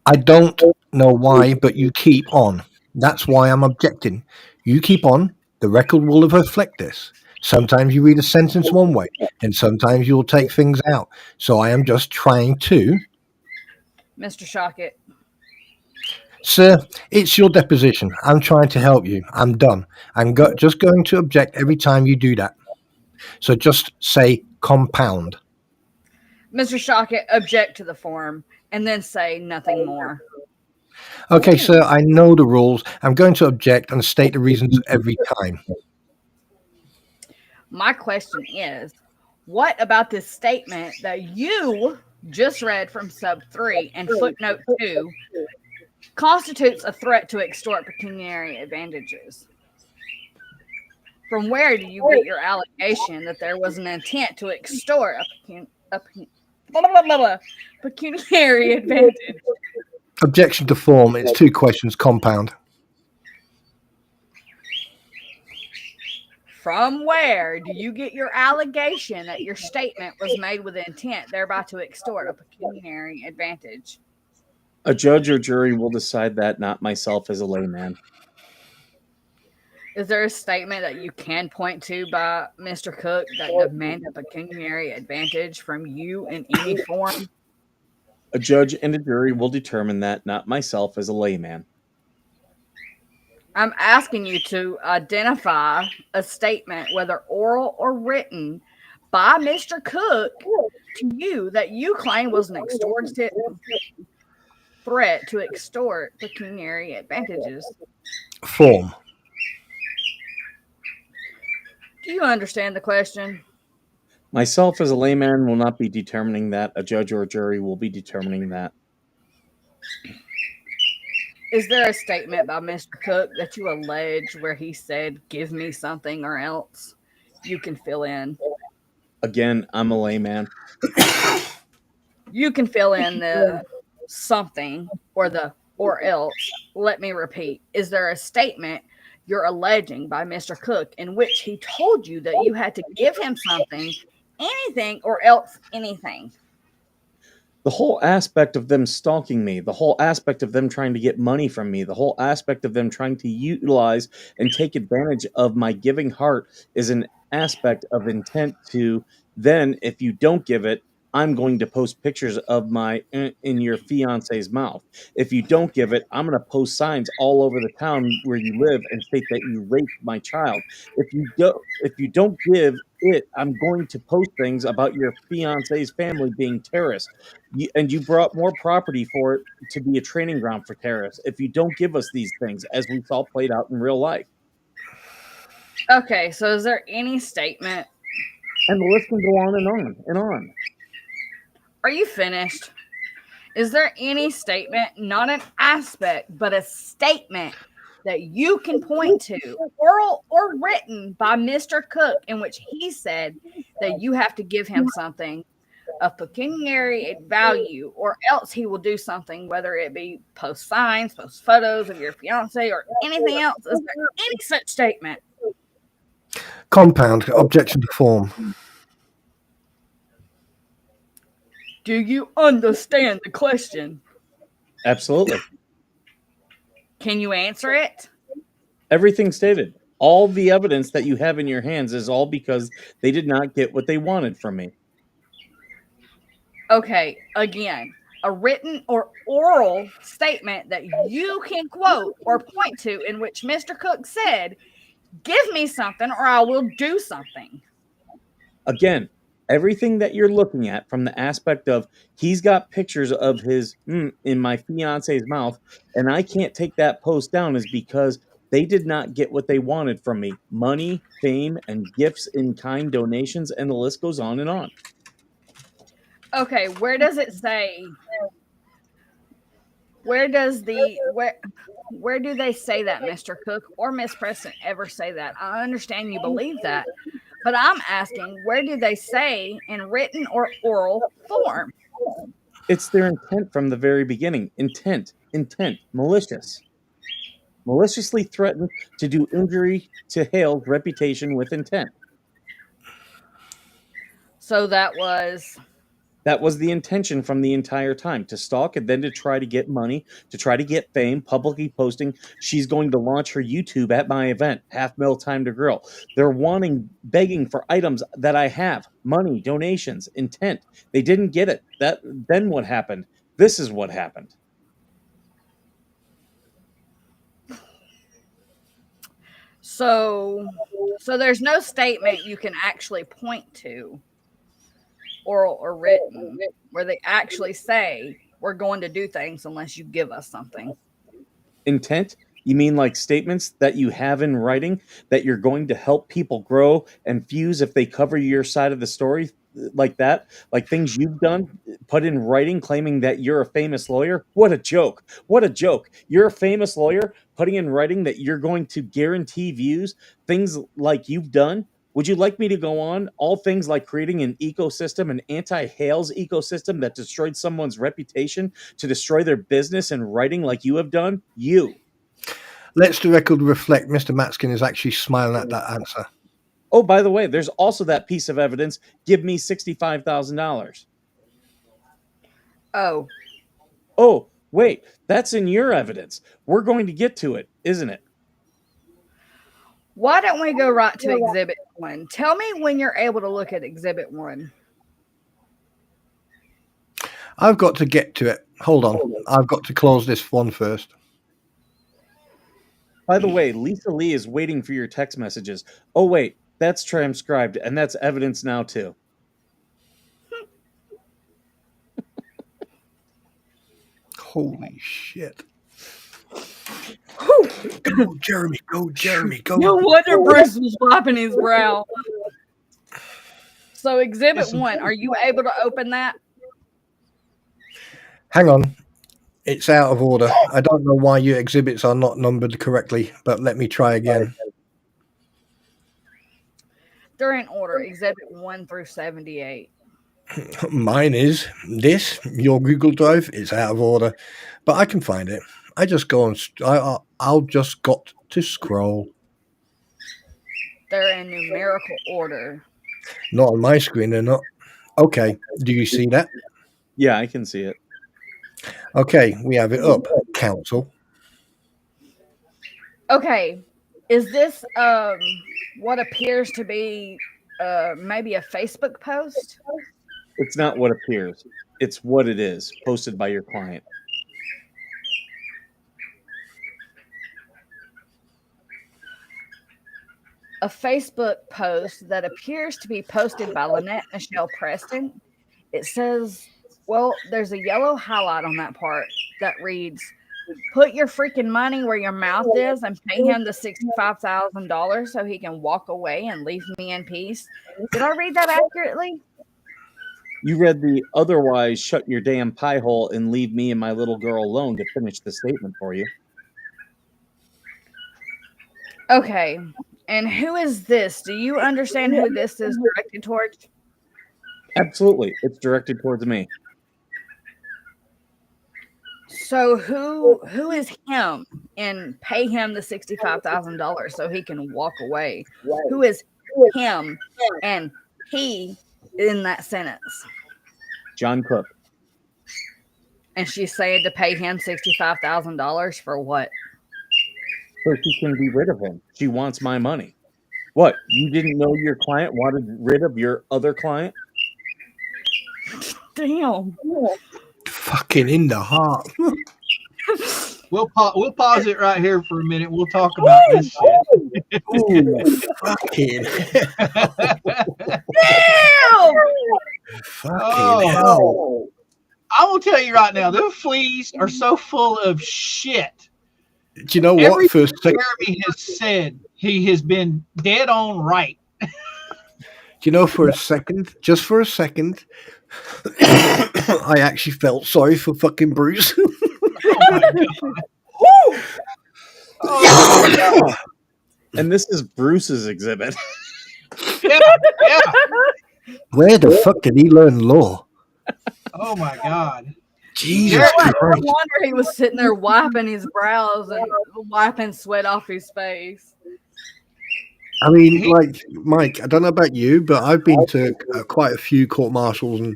I don't know why, but you keep on. That's why I'm objecting. You keep on. The record will reflect this. Sometimes you read a sentence one way, and sometimes you'll take things out. So I am just trying to... Mr. Shockett. Sir, it's your deposition. I'm trying to help you. I'm done. I'm just going to object every time you do that. So just say compound. Mr. Shockett, object to the form, and then say nothing more. Okay, sir, I know the rules. I'm going to object and state the reasons every time. My question is, what about this statement that you just read from sub 3 and footnote 2 constitutes a threat to extort pecuniary advantages? From where do you get your allegation that there was an intent to extort a pecuniary advantage? Objection to form. It's two questions. Compound. From where do you get your allegation that your statement was made with intent thereby to extort a pecuniary advantage? A judge or jury will decide that, not myself as a layman. Is there a statement that you can point to by Mr. Cook that demands a pecuniary advantage from you in any form? A judge and a jury will determine that, not myself as a layman. I'm asking you to identify a statement, whether oral or written, by Mr. Cook to you that you claim was an extortive threat to extort pecuniary advantages. Form. Do you understand the question? Myself as a layman will not be determining that. A judge or a jury will be determining that. Is there a statement by Mr. Cook that you allege where he said, "Give me something or else"? You can fill in. Again, I'm a layman. You can fill in the something or the or else. Let me repeat. Is there a statement you're alleging by Mr. Cook in which he told you that you had to give him something, anything, or else anything? The whole aspect of them stalking me, the whole aspect of them trying to get money from me, the whole aspect of them trying to utilize and take advantage of my giving heart is an aspect of intent to then, if you don't give it, I'm going to post pictures of my in your fiance's mouth. If you don't give it, I'm going to post signs all over the town where you live and state that you raped my child. If you don't give it, I'm going to post things about your fiance's family being terrorists. And you brought more property for it to be a training ground for terrorists. If you don't give us these things, as we saw played out in real life, Okay, so is there any statement? and the list can go on and on and on. Are you finished? Is there any statement, not an aspect, but a statement that you can point to, oral or written, by Mr. Cook, in which he said that you have to give him something of pecuniary value, or else he will do something, whether it be post signs, post photos of your fiance, or anything else? Is there any such statement? Compound. Objection to form. Do you understand the question? Absolutely. Can you answer it? Everything stated. All the evidence that you have in your hands is all because they did not get what they wanted from me. Okay, again, a written or oral statement that you can quote or point to in which Mr. Cook said, "Give me something or I will do something." Again, everything that you're looking at from the aspect of he's got pictures of his in my fiance's mouth, and I can't take that post down is because they did not get what they wanted from me. Money, fame, and gifts in kind donations, and the list goes on and on. Okay, where does it say? Where does the where do they say that, Mr. Cook or Miss Preston ever say that? I understand you believe that, but I'm asking, where do they say in written or oral form? It's their intent from the very beginning. Intent, malicious. Maliciously threatened to do injury to Hale's reputation with intent. So that was That was the intention from the entire time, to stalk and then to try to get money, to try to get fame, publicly posting she's going to launch her YouTube at my event, Half Mil Time to Grill. They're begging for items that I have, money, donations, intent. They didn't get it. Then what happened? This is what happened. so there's no statement you can actually point to, oral or written, where they actually say we're going to do things unless you give us something. Intent? You mean like statements that you have in writing that you're going to help people grow and fuse if they cover your side of the story like that? Like things you've done, put in writing claiming that you're a famous lawyer? What a joke. What a joke. You're a famous lawyer putting in writing that you're going to guarantee views, things like you've done. Would you like me to go on? All things like creating an ecosystem, an anti-Hales ecosystem that destroyed someone's reputation to destroy their business and writing like you have done? You. Let's the record reflect Mr. Matskin is actually smiling at that answer. Oh, by the way, there's also that piece of evidence. Give me $65,000. Oh, Oh, wait, that's in your evidence. We're going to get to it, isn't it? why don't we go right to Exhibit 1? Tell me when you're able to look at Exhibit 1. I've got to get to it. Hold on. I've got to close this one first. By the way, Lisa Lee is waiting for your text messages. Oh, wait, that's transcribed, and that's evidence now, too. Holy shit. Go, Jeremy. Go, Jeremy. Go. No wonder Bruce was wiping his brow. So Exhibit It's 1, are you able to open that? Hang on. It's out of order. I don't know why your exhibits are not numbered correctly, but let me try again. They're in order, Exhibit 1 through 78. Mine is this. Your Google Drive is out of order, but I can find it. I just go on. I'll just got to scroll. They're in numerical order. Not on my screen. They're not. Okay. Do you see that? Yeah, I can see it. Okay, we have it up. Council. Okay, is this what appears to be maybe a Facebook post? It's not what appears. It's what it is, posted by your client. A Facebook post that appears to be posted by Lynette Michelle Preston. It says, well, there's a yellow highlight on that part that reads, "Put your freaking money where your mouth is and pay him the $65,000 so he can walk away and leave me in peace." Did I read that accurately? You read the "otherwise shut your damn pie hole and leave me and my little girl alone" to finish the statement for you. Okay. And who is this? Do you understand who this is directed towards? Absolutely. It's directed towards me. So who is him and pay him the $65,000 so he can walk away? Who is him and he in that sentence? John Cook. And she's saying to pay him $65,000 for what? So she can be rid of him. She wants my money. What? You didn't know your client wanted rid of your other client? Damn. Fucking in the heart. We'll pause it right here for a minute. We'll talk about this shit. Ooh, fucking Damn! fucking hell. I will tell you right now, those fleas are so full of shit. Do you know what? Everything For a sec- Jeremy has said, he has been dead on right. Do you know, for a second, just for a second, I actually felt sorry for fucking Bruce. Oh, And this is Bruce's exhibit. yeah. Where the fuck did he learn law? Oh my God. Jesus Yeah. No Christ. wonder he was sitting there wiping his brows and wiping sweat off his face. I mean, like, Mike, I don't know about you, but I've been to quite a few court martials and,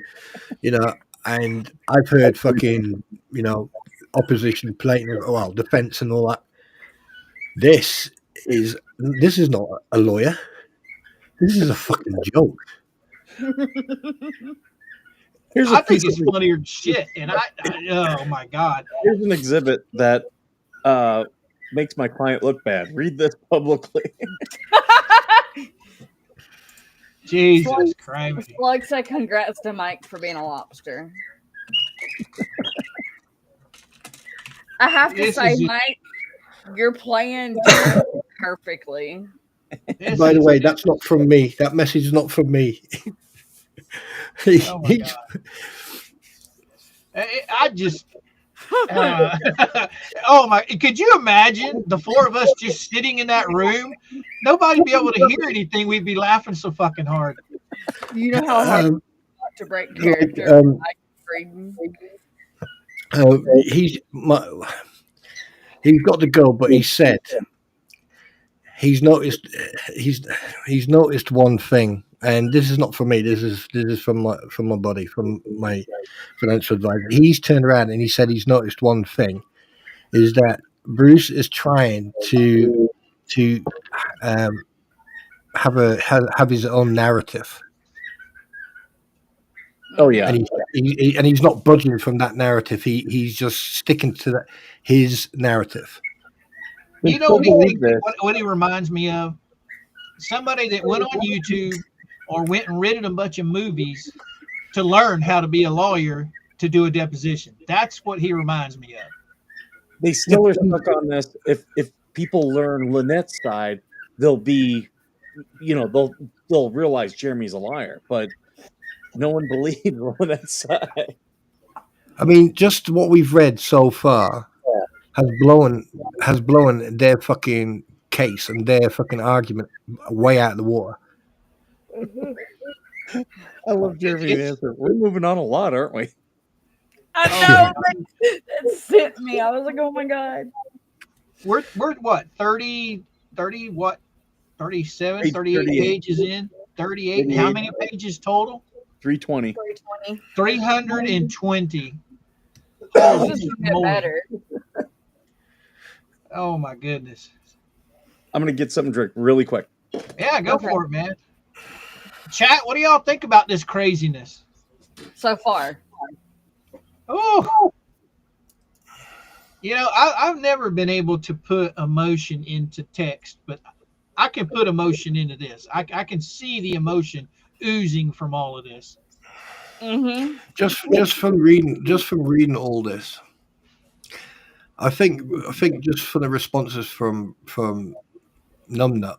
and I've heard fucking, opposition plaintiff, well, defense and all that. This is not a lawyer. This is a fucking joke. Here's a I think piece it's of funnier than shit. And oh my God. Here's an exhibit that makes my client look bad. Read this publicly. Jesus Christ. Slug said congrats to Mike for being a lobster. I have to This say, is just- Mike, you're playing perfectly. This By the is- way, that's not from me. That message is not from me. Oh my God. I just. Oh my! Could you imagine the four of us just sitting in that room? Nobody'd be able to hear anything. We'd be laughing so fucking hard. You know how hard it's to break character. He's got to go, but he said he's noticed one thing, and this is not from me. This is from my buddy, from my financial advisor. He's turned around and he said he's noticed one thing, is that Bruce is trying to have his own narrative. Oh yeah. And he's not budging from that narrative. He's just sticking to his narrative. You know what he reminds me of? Somebody that went on YouTube or went and rented a bunch of movies to learn how to be a lawyer to do a deposition. That's what he reminds me of. they still are stuck on this. If people learn Lynette's side, they'll be, they'll realize Jeremy's a liar, but no one believes Lynette's side. I mean, just what we've read so far has blown their fucking case and their fucking argument way out of the water. I love Jeremy's answer. We're moving on a lot, aren't we? I know. It sent me. I was like, oh my God. We're what, 30 what? 37, Page 38 38. pages in? 38. How many pages total? 320. 320. 320. This Holy is gonna get moly. better. Oh my goodness. I'm going to get something to drink really quick. Yeah, go Okay. for it, man. Chat, what do y'all think about this craziness? So far. Oh, I've never been able to put emotion into text, but I can put emotion into this. I can see the emotion oozing from all of this. Mm-hmm. Just from reading all this, I think just for the responses from Numbnut,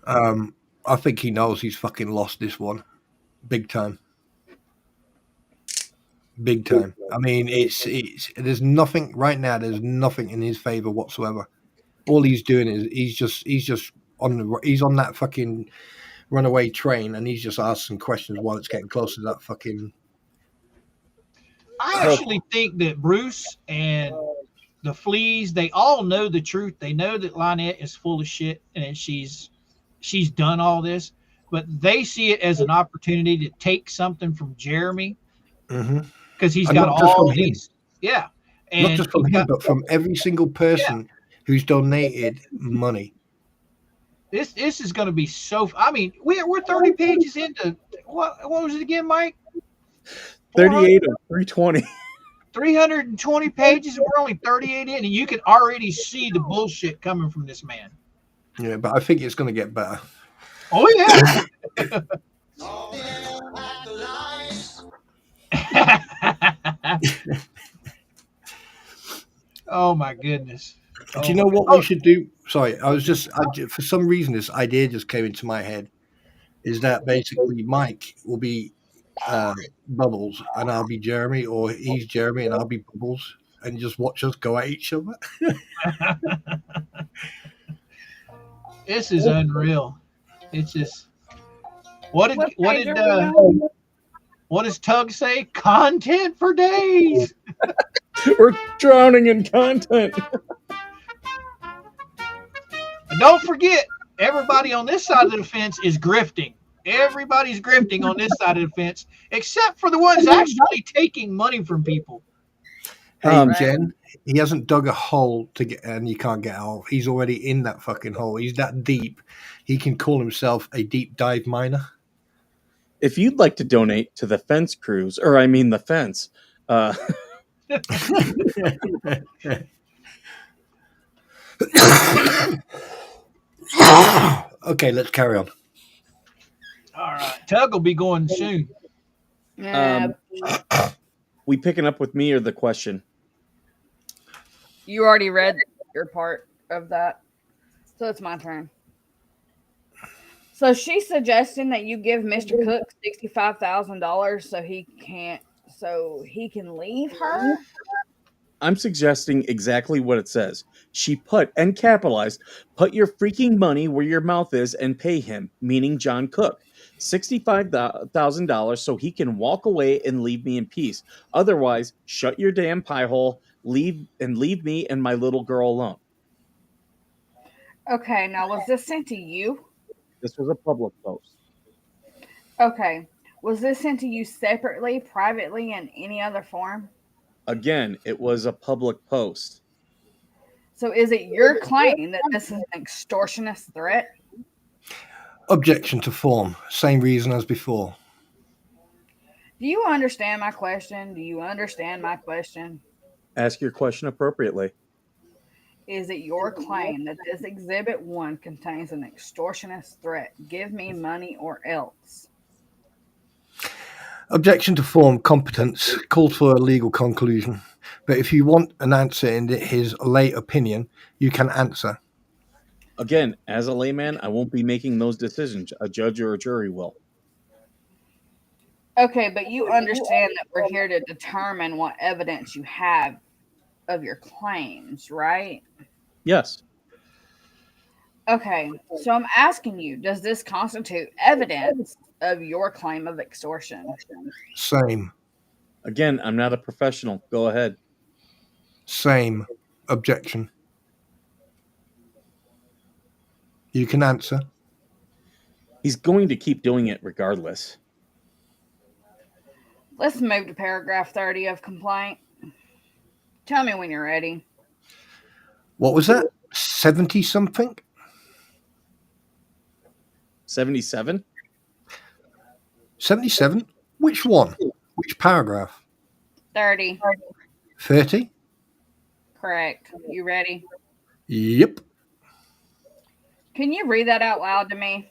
I think he knows he's fucking lost this one, big time. Big time. I mean, it's there's nothing right now. There's nothing in his favor whatsoever. All he's doing is he's on that fucking runaway train, and he's just asking questions while it's getting closer to that fucking. I actually think that Bruce and the Fleas, they all know the truth. They know that Lynette is full of shit and she's done all this, but they see it as an opportunity to take something from Jeremy because he's And got not just all from him. these. Yeah. Not And just from he's him, got- but from every single person who's donated money. this is going to be so. I mean, we're 30 pages into what was it again, Mike? 38 of 320. 320 pages. We're only 38 in, and you can already see the bullshit coming from this man. Yeah, but I think it's going to get better. Oh yeah. Oh my goodness. Do you know what we should do? Sorry, for some reason this idea just came into my head. Is that basically Mike will be Bubbles and I'll be Jeremy, or he's Jeremy and I'll be Bubbles, and just watch us go at each other? This is unreal. It's just what does Tug say? Content for days. We're drowning in content. And don't forget, everybody on this side of the fence is grifting. Everybody's grifting on this side of the fence, except for the ones actually taking money from people. Hey, Jen, he hasn't dug a hole to get, and you can't get out. He's already in that fucking hole. He's that deep. He can call himself a deep dive miner. If you'd like to donate to the fence crews, or I mean the fence, Okay, let's carry on. All right, Tug will be going soon. Yeah. we picking up with me or the question? You already read your part of that. So it's my turn. So she's suggesting that you give Mr. Cook $65,000 so he can leave her. I'm suggesting exactly what it says. She put, and capitalized, put your freaking money where your mouth is and pay him, meaning John Cook, $65,000 so he can walk away and leave me in peace. Otherwise, shut your damn pie hole, leave me and my little girl alone. Okay, now was this sent to you? This was a public post. Okay. Was this sent to you separately, privately, in any other form? Again, it was a public post. So is it your claim that this is an extortionist threat? Objection to form. Same reason as before. Do you understand my question? Do you understand my question? Ask your question appropriately. Is it your claim that this Exhibit 1 contains an extortionist threat? Give me money or else. Objection to form. Competence. Called for a legal conclusion. But if you want an answer in his lay opinion, you can answer. Again, as a layman, I won't be making those decisions. A judge or a jury will. Okay, but you understand that we're here to determine what evidence you have of your claims, right? Yes. Okay, so I'm asking you, does this constitute evidence of your claim of extortion? Same. Again, I'm not a professional. Go ahead. Same. Objection. You can answer. He's going to keep doing it regardless. Let's move to paragraph 30 of complaint. Tell me when you're ready. What was that? 70 something? 77? 77? Which one? Which paragraph? 30. 30? Correct. You ready? Yep. Can you read that out loud to me?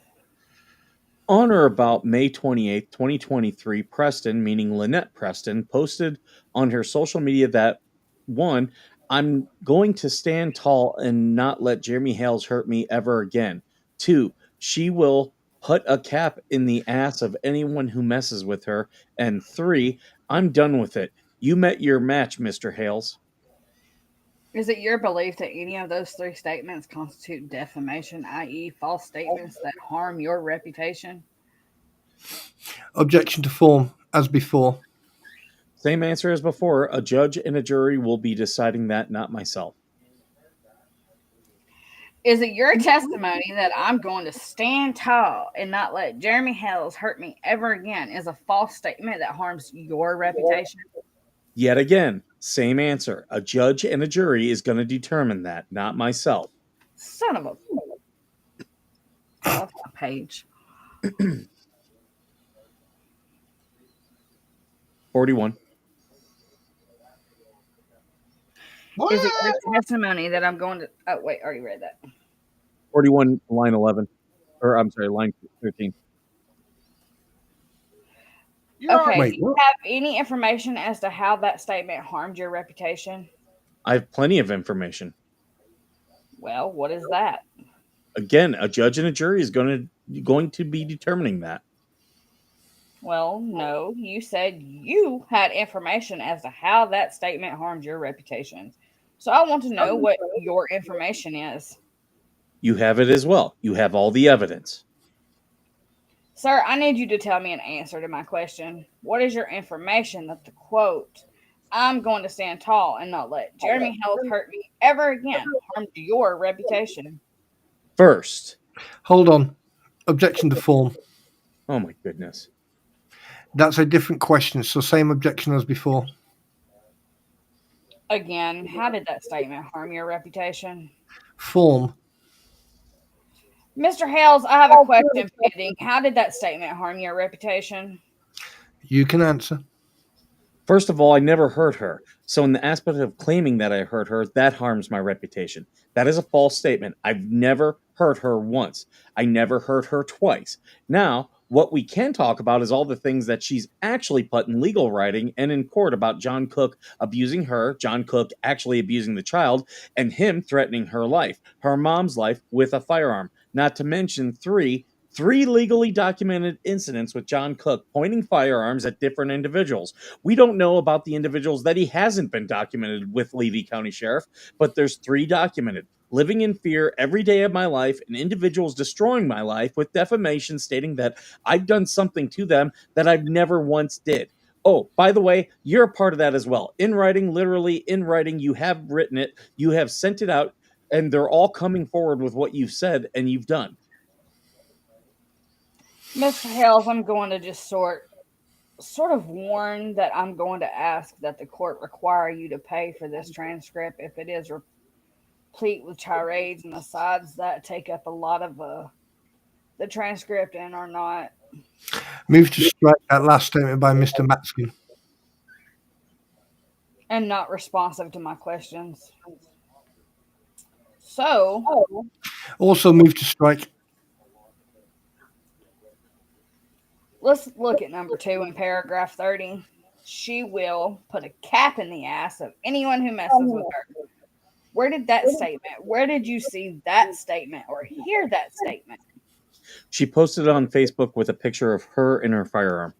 On or about May 28th, 2023, Preston, meaning Lynette Preston, posted on her social media that, 1, I'm going to stand tall and not let Jeremy Hales hurt me ever again. 2, she will put a cap in the ass of anyone who messes with her. And 3, I'm done with it. You met your match, Mr. Hales. Is it your belief that any of those three statements constitute defamation, i.e., false statements that harm your reputation? Objection to form, as before. Same answer as before. A judge and a jury will be deciding that, not myself. Is it your testimony that I'm going to stand tall and not let Jeremy Hales hurt me ever again is a false statement that harms your reputation? Yet again, same answer. A judge and a jury is going to determine that, not myself. Son of a... Off my page. 41. Is it your testimony that I'm going to... Oh, wait, I already read that. 41, line 11. Or, I'm sorry, line 13. Okay, Wait, do you what? have any information as to how that statement harmed your reputation? I have plenty of information. Well, what is that? Again, a judge and a jury is going to be determining that. Well, no, you said you had information as to how that statement harmed your reputation. So I want to know what your information is. You have it as well. You have all the evidence. Sir, I need you to tell me an answer to my question. What is your information that the quote, I'm going to stand tall and not let Jeremy Hales hurt me ever again, harmed your reputation? First. Hold on. Objection to form. Oh my goodness. That's a different question, so same objection as before. Again, how did that statement harm your reputation? Form. Mr. Hales, I have a question pending. How did that statement harm your reputation? You can answer. First of all, I never hurt her. So in the aspect of claiming that I hurt her, that harms my reputation. That is a false statement. I've never hurt her once. I never hurt her twice. Now, what we can talk about is all the things that she's actually put in legal writing and in court about John Cook abusing her, John Cook actually abusing the child, and him threatening her life, her mom's life, with a firearm. Not to mention three legally documented incidents with John Cook pointing firearms at different individuals. We don't know about the individuals that he hasn't been documented with Levy County Sheriff, but there's 3 documented. Living in fear every day of my life, and individuals destroying my life with defamation stating that I've done something to them that I've never once did. Oh, by the way, you're a part of that as well. In writing, literally in writing, you have written it, you have sent it out, and they're all coming forward with what you've said and you've done. Mr. Hales, I'm going to just sort of warn that I'm going to ask that the court require you to pay for this transcript if it is replete with tirades and asides that take up a lot of the transcript and are not. Move to strike that last statement by Mr. Matskin. And not responsive to my questions. So. Also move to strike. Let's look at number 2 in paragraph 30. she will put a cap in the ass of anyone who messes with her. Where did that statement? Where did you see that statement or hear that statement? She posted it on Facebook with a picture of her and her firearm.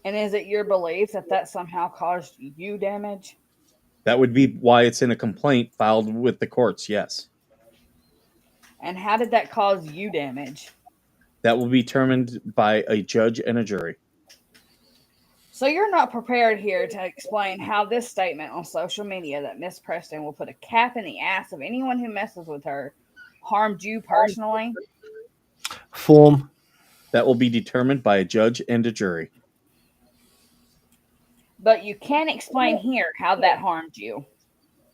And is it your belief that that somehow caused you damage? That would be why it's in a complaint filed with the courts, yes. And how did that cause you damage? That will be determined by a judge and a jury. So you're not prepared here to explain how this statement on social media that Miss Preston will put a cap in the ass of anyone who messes with her harmed you personally? Form. That will be determined by a judge and a jury. But you can't explain here how that harmed you.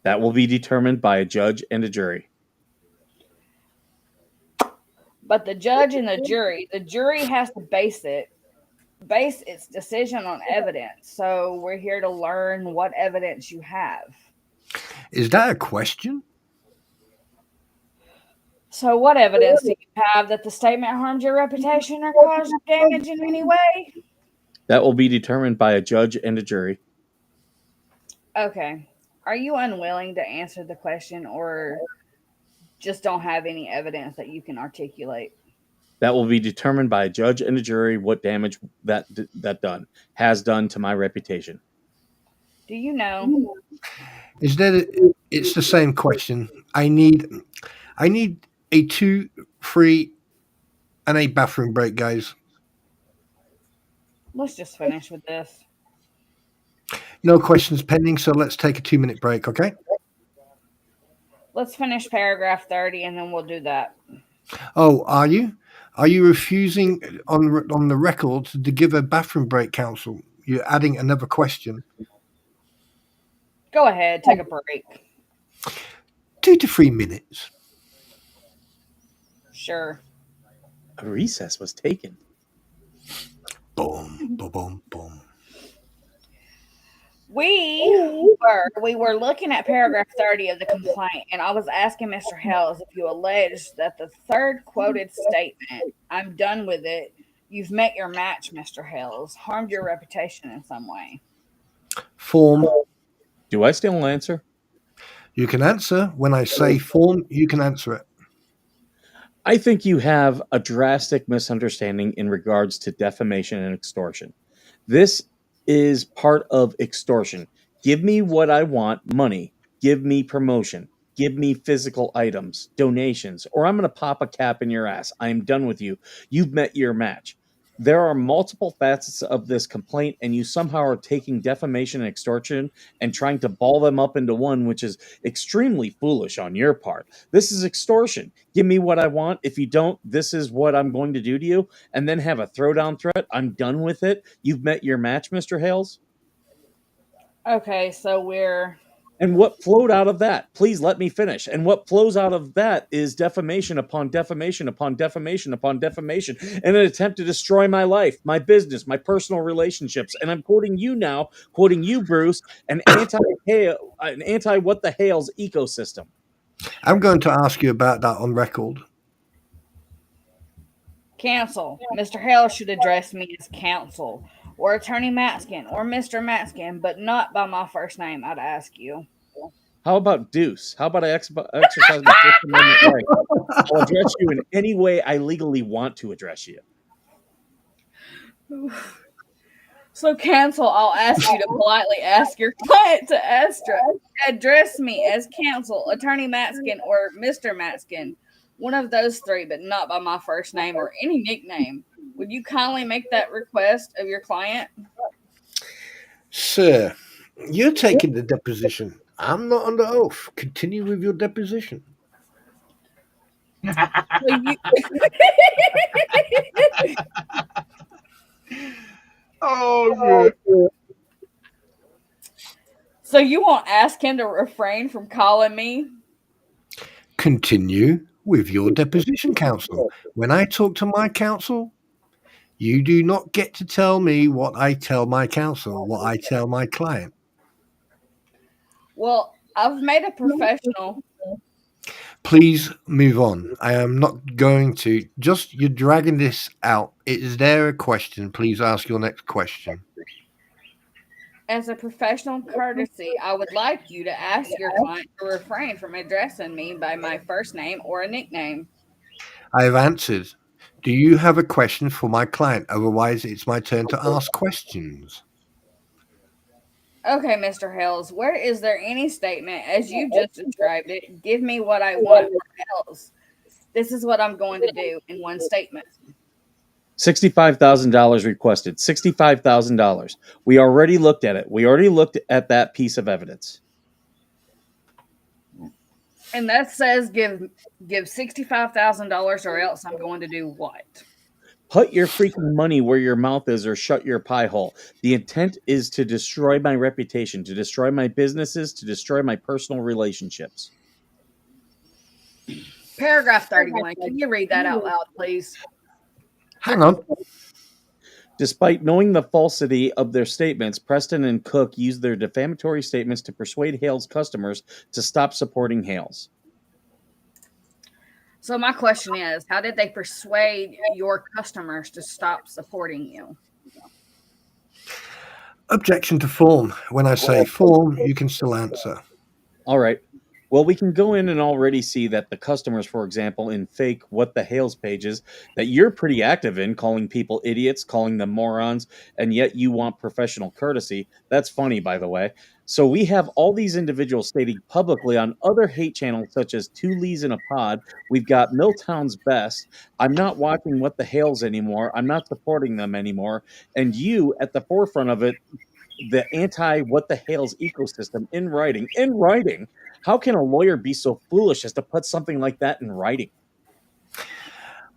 That will be determined by a judge and a jury. But the judge and the jury has to base its decision on evidence. So we're here to learn what evidence you have. Is that a question? So what evidence do you have that the statement harmed your reputation or caused you damage in any way? That will be determined by a judge and a jury. Okay. Are you unwilling to answer the question or just don't have any evidence that you can articulate? That will be determined by a judge and a jury what damage that has done to my reputation. Do you know? Is that it's the same question. I need a 2, 3, and a bathroom break, guys. Let's just finish with this. No questions pending, so let's take a 2-minute break, okay? Let's finish paragraph 30 and then we'll do that. Oh, are you? Are you refusing on the record to give a bathroom break, counsel? You're adding another question. Go ahead, take a break. 2 to 3 minutes. Sure. A recess was taken. Boom, boom, boom, boom. We were looking at paragraph 30 of the complaint, and I was asking Mr. Hales if you alleged that the third quoted statement, "I'm done with it, you've met your match, Mr. Hales," harmed your reputation in some way. Form. Do I still answer? You can answer. When I say form, you can answer it. I think you have a drastic misunderstanding in regards to defamation and extortion. This is part of extortion. Give me what I want, money. Give me promotion. Give me physical items, donations, or I'm going to pop a cap in your ass. I am done with you. You've met your match. There are multiple facets of this complaint, and you somehow are taking defamation and extortion and trying to ball them up into one, which is extremely foolish on your part. This is extortion. Give me what I want. If you don't, this is what I'm going to do to you, and then have a throwdown threat. I'm done with it. You've met your match, Mr. Hales. Okay, so we're... And what flowed out of that? Please let me finish. And what flows out of that is defamation upon defamation upon defamation upon defamation, and an attempt to destroy my life, my business, my personal relationships. And I'm quoting you now, quoting you, Bruce, an anti what the Hales ecosystem. I'm going to ask you about that on record. Cancel. Mr. Hale should address me as counsel, or Attorney Matskin, or Mr. Matskin, but not by my first name, I'd ask you. How about Deuce? How about I exercise my First Amendment right? I'll address you in any way I legally want to address you. So, counsel, I'll ask you to politely ask your client to address me as counsel, Attorney Matskin, or Mr. Matskin. One of those three, but not by my first name or any nickname. Would you kindly make that request of your client? Sir, you're taking the deposition. I'm not under oath. Continue with your deposition. Oh, good. So you won't ask him to refrain from calling me? Continue with your deposition, counsel. When I talk to my counsel, you do not get to tell me what I tell my counsel, what I tell my client. Well, I've made a professional. Please move on. I am not going to. You're dragging this out. Is there a question? Please ask your next question. As a professional courtesy, I would like you to ask your client to refrain from addressing me by my first name or a nickname. I have answered. Do you have a question for my client? Otherwise, it's my turn to ask questions. Okay, Mr. Hales, where is there any statement as you just described it? Give me what I want or else. This is what I'm going to do in one statement. $65,000 requested. $65,000. We already looked at it. We already looked at that piece of evidence. And that says give $65,000 or else I'm going to do what? Put your freaking money where your mouth is or shut your pie hole. The intent is to destroy my reputation, to destroy my businesses, to destroy my personal relationships. Paragraph 31. Can you read that out loud, please? Hang on. Despite knowing the falsity of their statements, Preston and Cook used their defamatory statements to persuade Hale's customers to stop supporting Hale's. So my question is, how did they persuade your customers to stop supporting you? Objection to form. When I say form, you can still answer. All right. Well, we can go in and already see that the customers, for example, in fake What the Hales pages that you're pretty active in, calling people idiots, calling them morons, and yet you want professional courtesy. That's funny, by the way. So we have all these individuals stating publicly on other hate channels such as Two Lees in a Pod. We've got Milltown's Best. I'm not watching What the Hales anymore. I'm not supporting them anymore. And you, at the forefront of it, the anti-What the Hales ecosystem in writing. How can a lawyer be so foolish as to put something like that in writing?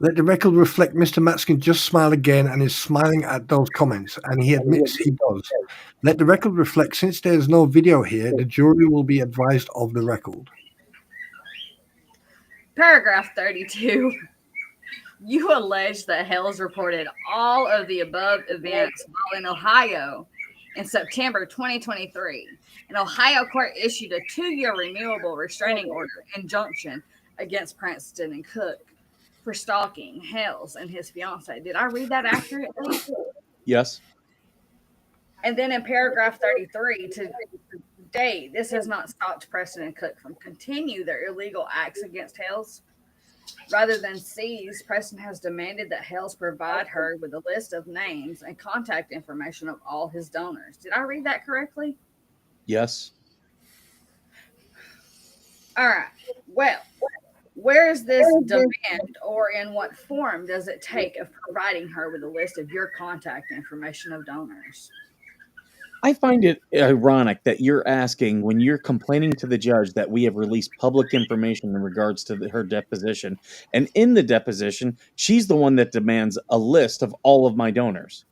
Let the record reflect Mr. Matskin just smiled again and is smiling at those comments, and he admits he does. Let the record reflect, since there is no video here, the jury will be advised of the record. Paragraph 32. You allege that Hales reported all of the above events while in Ohio in September 2023. An Ohio court issued a 2-year renewable restraining order injunction against Preston and Cook for stalking Hales and his fiancee. Did I read that accurately? Yes. And then in paragraph 33, to date, this has not stopped Preston and Cook from continue their illegal acts against Hales. Rather than cease, Preston has demanded that Hales provide her with a list of names and contact information of all his donors. Did I read that correctly? Yes. All right. Well, where is this demand, or in what form does it take of providing her with a list of your contact information of donors? I find it ironic that you're asking, when you're complaining to the judge, that we have released public information in regards to her deposition. And in the deposition, she's the one that demands a list of all of my donors.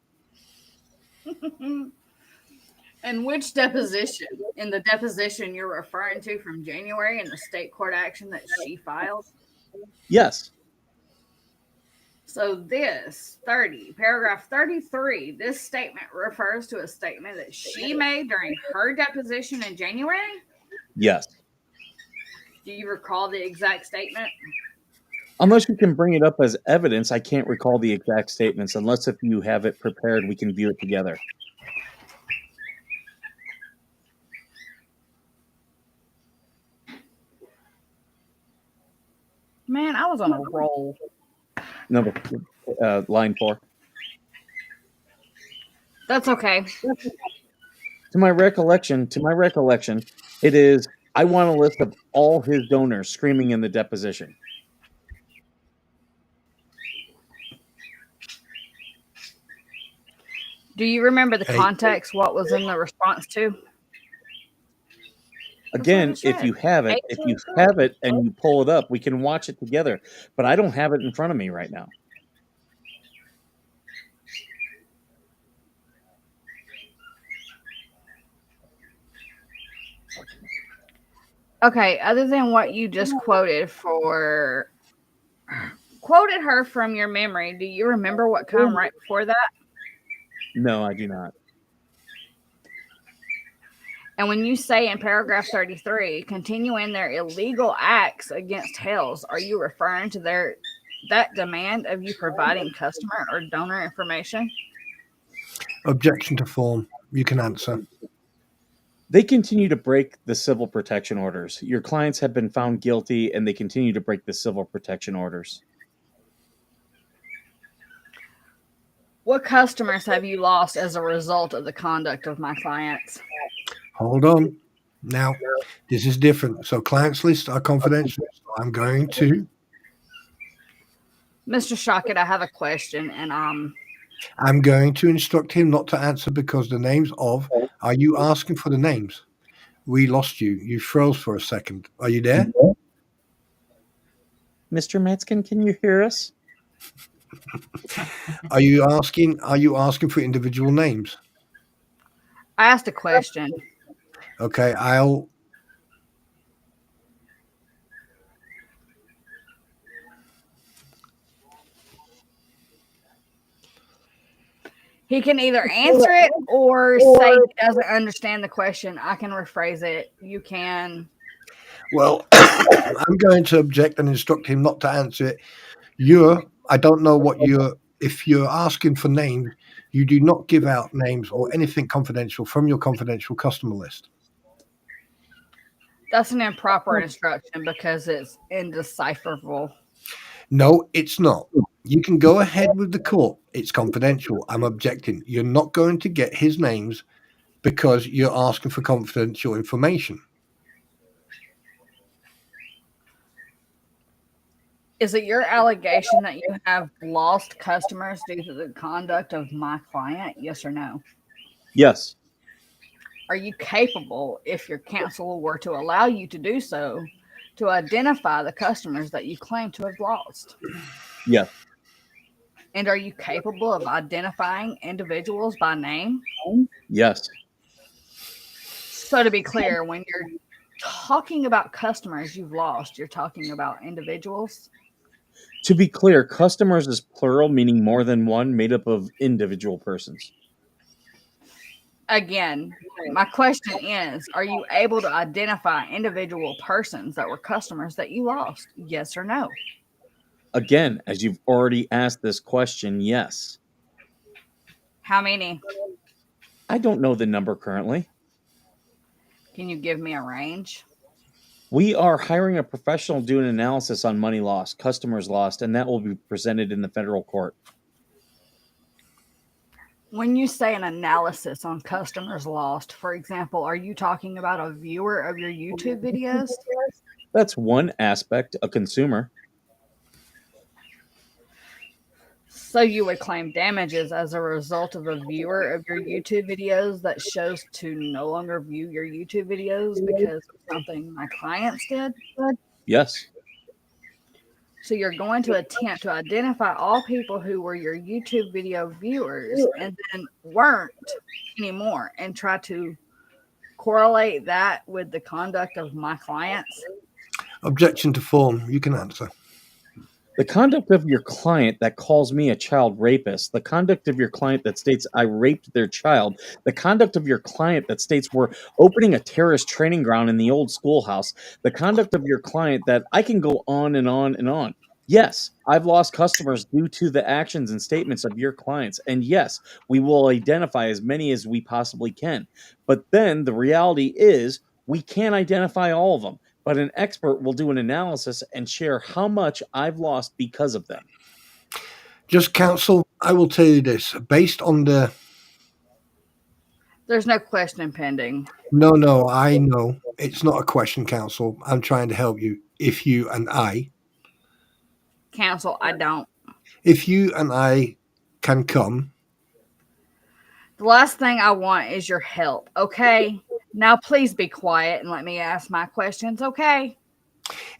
And which deposition? In the deposition you're referring to from January in the state court action that she filed? Yes. So this paragraph 33, this statement refers to a statement that she made during her deposition in January? Yes. Do you recall the exact statement? Unless you can bring it up as evidence, I can't recall the exact statements. Unless if you have it prepared, we can view it together. Man, I was on a roll. Number line 4. That's okay. To my recollection, it is, I want a list of all his donors, screaming in the deposition. Do you remember the context? What was in the response to? Again, if you have it and you pull it up, we can watch it together. But I don't have it in front of me right now. Okay, other than what you just quoted her from your memory, do you remember what came right before that? No, I do not. And when you say in paragraph 33, continuing their illegal acts against Hales, are you referring to that demand of you providing customer or donor information? Objection to form. You can answer. They continue to break the civil protection orders. Your clients have been found guilty and they continue to break the civil protection orders. What customers have you lost as a result of the conduct of my clients? Hold on. Now, this is different. So clients lists are confidential. So I'm going to Mr. Shockett, I have a question, and I'm going to instruct him not to answer because the names of are you asking for the names? We lost you. You froze for a second. Are you there? Mr. Metzkin, can you hear us? Are you asking for individual names? I asked a question. Okay, He can either answer it or say he doesn't understand the question. I can rephrase it. You can. Well, I'm going to object and instruct him not to answer it. I don't know if you're asking for names, you do not give out names or anything confidential from your confidential customer list. That's an improper instruction because it's indecipherable. No, it's not. You can go ahead with the court. It's confidential. I'm objecting. You're not going to get his names because you're asking for confidential information. Is it your allegation that you have lost customers due to the conduct of my client? Yes or no? Yes. Are you capable, if your counsel were to allow you to do so, to identify the customers that you claim to have lost? Yes. And are you capable of identifying individuals by name? Yes. So to be clear, when you're talking about customers you've lost, you're talking about individuals? To be clear, customers is plural, meaning more than one, made up of individual persons. Again, my question is, are you able to identify individual persons that were customers that you lost? Yes or no? Again, as you've already asked this question, yes. How many? I don't know the number currently. Can you give me a range? We are hiring a professional to do an analysis on money lost, customers lost, and that will be presented in the federal court. When you say an analysis on customers lost, for example, are you talking about a viewer of your YouTube videos? That's one aspect, a consumer. So you would claim damages as a result of a viewer of your YouTube videos that chose to no longer view your YouTube videos because of something my clients did? Yes. So you're going to attempt to identify all people who were your YouTube video viewers and then weren't anymore and try to correlate that with the conduct of my clients? Objection to form. You can answer. The conduct of your client that calls me a child rapist, the conduct of your client that states I raped their child, the conduct of your client that states we're opening a terrorist training ground in the old schoolhouse, the conduct of your client that I can go on and on and on. Yes, I've lost customers due to the actions and statements of your clients. And yes, we will identify as many as we possibly can. But then the reality is we can't identify all of them. But an expert will do an analysis and share how much I've lost because of them. Just counsel, I will tell you this. Based on the... There's no question pending. No, I know. It's not a question, counsel. I'm trying to help you. If you and I Counsel, if you and I can come... The last thing I want is your help, okay? Now please be quiet and let me ask my questions, okay?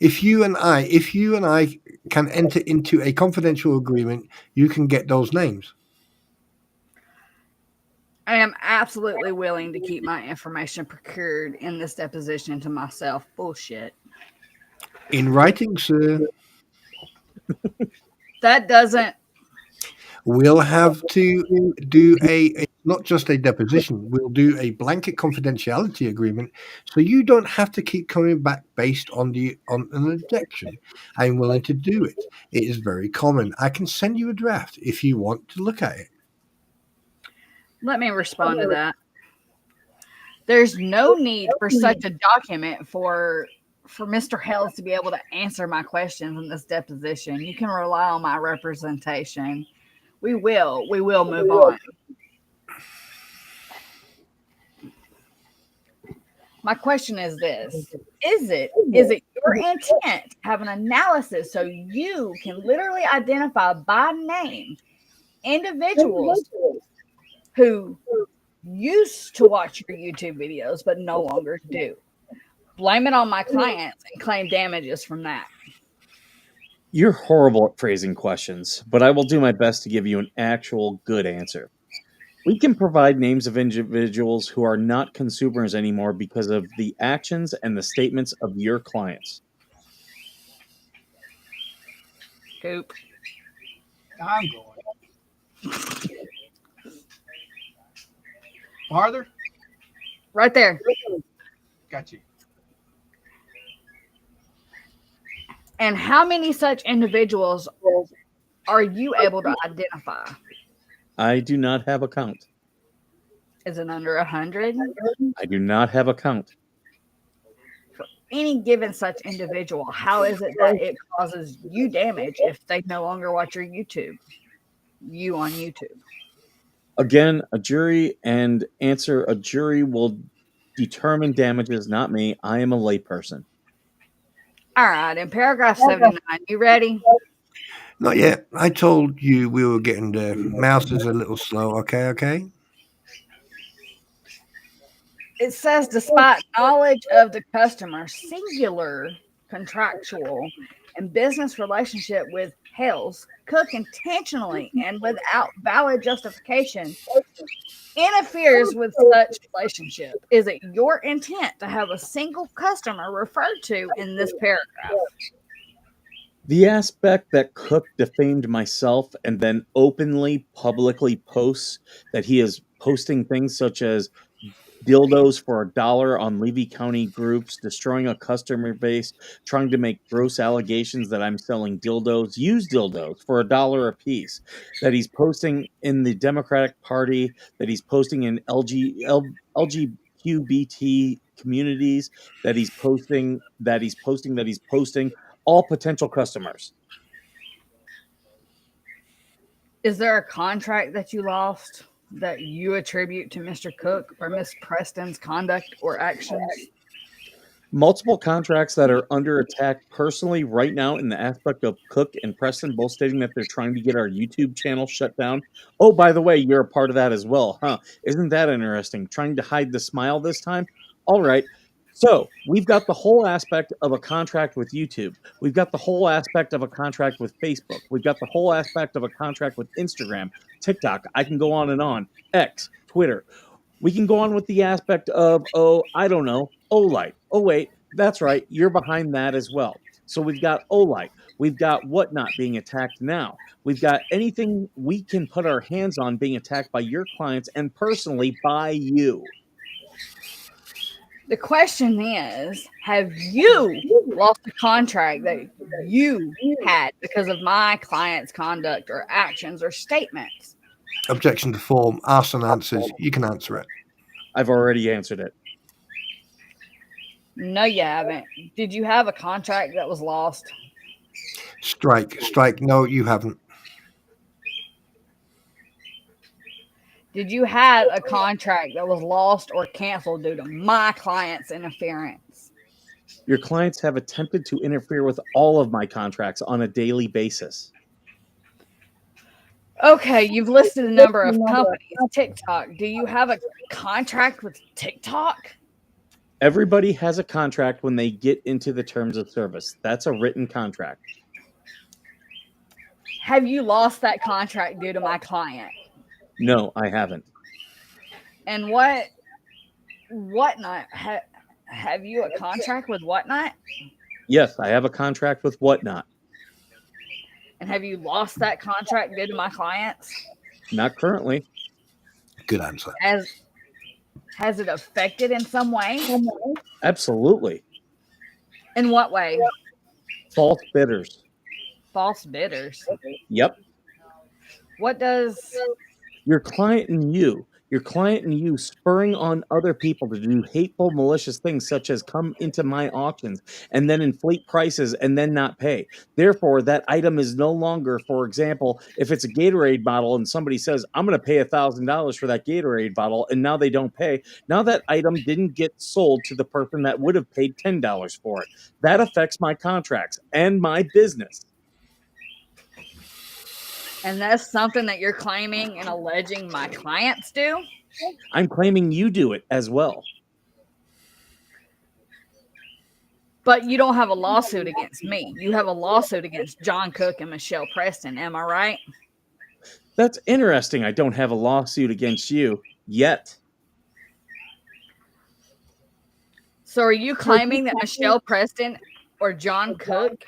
If you and I can enter into a confidential agreement, you can get those names. I am absolutely willing to keep my information procured in this deposition to myself. Bullshit. In writing, sir. That doesn't... We'll have to do not just a deposition, we'll do a blanket confidentiality agreement, so you don't have to keep coming back based on an objection. I'm willing to do it. It is very common. I can send you a draft if you want to look at it. Let me respond to that. There's no need for such a document for Mr. Hales to be able to answer my questions in this deposition. You can rely on my representation. We will move on. My question is this. Is it your intent to have an analysis so you can literally identify by name individuals who used to watch your YouTube videos but no longer do? Blame it on my clients and claim damages from that. You're horrible at phrasing questions, but I will do my best to give you an actual good answer. We can provide names of individuals who are not consumers anymore because of the actions and the statements of your clients. Coop. I'm going. Farther? Right there. Got you. And how many such individuals are you able to identify? I do not have a count. Is it under 100? I do not have a count. For any given such individual, how is it that it causes you damage if they no longer watch your YouTube? You on YouTube. Again, a jury will determine damages, not me. I am a layperson. All right, in paragraph 79, you ready? Not yet. I told you we were getting there. Mouse is a little slow. Okay. It says, despite knowledge of the customer, singular, contractual, and business relationship with Hales, Cook intentionally and without valid justification interferes with such relationship. Is it your intent to have a single customer referred to in this paragraph? The aspect that Cook defamed myself and then openly, publicly posts that he is posting things such as dildos for $1 on Levy County groups, destroying a customer base, trying to make gross allegations that I'm selling dildos, used dildos for $1 a piece, that he's posting in the Democratic Party, that he's posting in LGBTQ communities, that he's posting all potential customers. Is there a contract that you lost that you attribute to Mr. Cook or Miss Preston's conduct or actions? Multiple contracts that are under attack personally right now in the aspect of Cook and Preston both stating that they're trying to get our YouTube channel shut down. Oh, by the way, you're a part of that as well, huh? Isn't that interesting? Trying to hide the smile this time? All right. So we've got the whole aspect of a contract with YouTube. We've got the whole aspect of a contract with Facebook. We've got the whole aspect of a contract with Instagram, TikTok. I can go on, X, Twitter. We can go on with the aspect of, I don't know, Olight. Oh, wait, that's right. You're behind that as well. So we've got Olight. We've got Whatnot being attacked now. We've got anything we can put our hands on being attacked by your clients and personally by you. The question is, have you lost a contract that you had because of my client's conduct or actions or statements? Objection to form. Asked and answers. You can answer it. I've already answered it. No, you haven't. Did you have a contract that was lost? Strike. No, you haven't. Did you have a contract that was lost or canceled due to my client's interference? Your clients have attempted to interfere with all of my contracts on a daily basis. Okay, you've listed a number of companies. TikTok. Do you have a contract with TikTok? Everybody has a contract when they get into the terms of service. That's a written contract. Have you lost that contract due to my client? No, I haven't. And Whatnot? Have you a contract with Whatnot? Yes, I have a contract with Whatnot. And have you lost that contract due to my clients? Not currently. Good answer. Has it affected in some way? Absolutely. In what way? False bidders. False bidders. Yep. What does... Your client and you Your client and you spurring on other people to do hateful, malicious things such as come into my auctions and then inflate prices and then not pay. Therefore, that item is no longer, for example, if it's a Gatorade bottle and somebody says, I'm going to pay $1,000 for that Gatorade bottle, and now they don't pay. Now that item didn't get sold to the person that would have paid $10 for it. That affects my contracts and my business. And that's something that you're claiming and alleging my clients do? I'm claiming you do it as well. But you don't have a lawsuit against me. You have a lawsuit against John Cook and Michelle Preston. Am I right? That's interesting. I don't have a lawsuit against you yet. So are you claiming that Michelle Preston or John Cook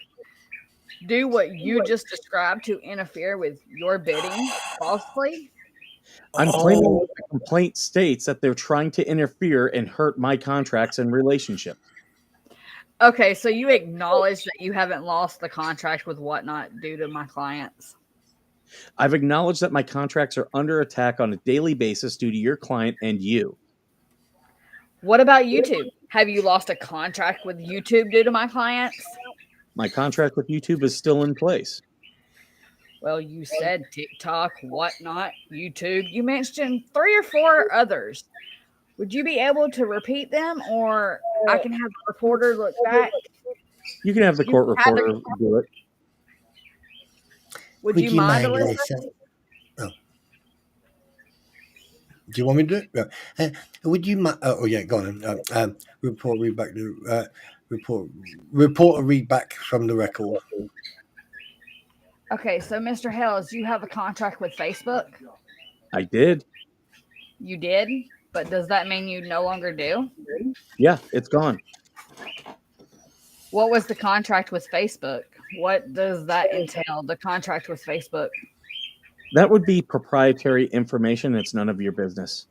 do what you just described to interfere with your bidding falsely? I'm claiming that the complaint states that they're trying to interfere and hurt my contracts and relationships. Okay, so you acknowledge that you haven't lost the contract with Whatnot due to my clients. I've acknowledged that my contracts are under attack on a daily basis due to your client and you. What about YouTube? Have you lost a contract with YouTube due to my clients? My contract with YouTube is still in place. Well, you said TikTok, Whatnot, YouTube. You mentioned 3 or 4 others. Would you be able to repeat them, or I can have the reporter look back? You can have the court reporter do it. Would you mind, Alyssa? Alyssa? Oh. Do you want me to do it? Yeah. Would you mind? Oh, yeah, go on. Report, read back the report, read back from the record. Okay, so Mr. Hales, you have a contract with Facebook? I did. You did? But does that mean you no longer do? Yeah, it's gone. What was the contract with Facebook? What does that entail, the contract with Facebook? That would be proprietary information. It's none of your business.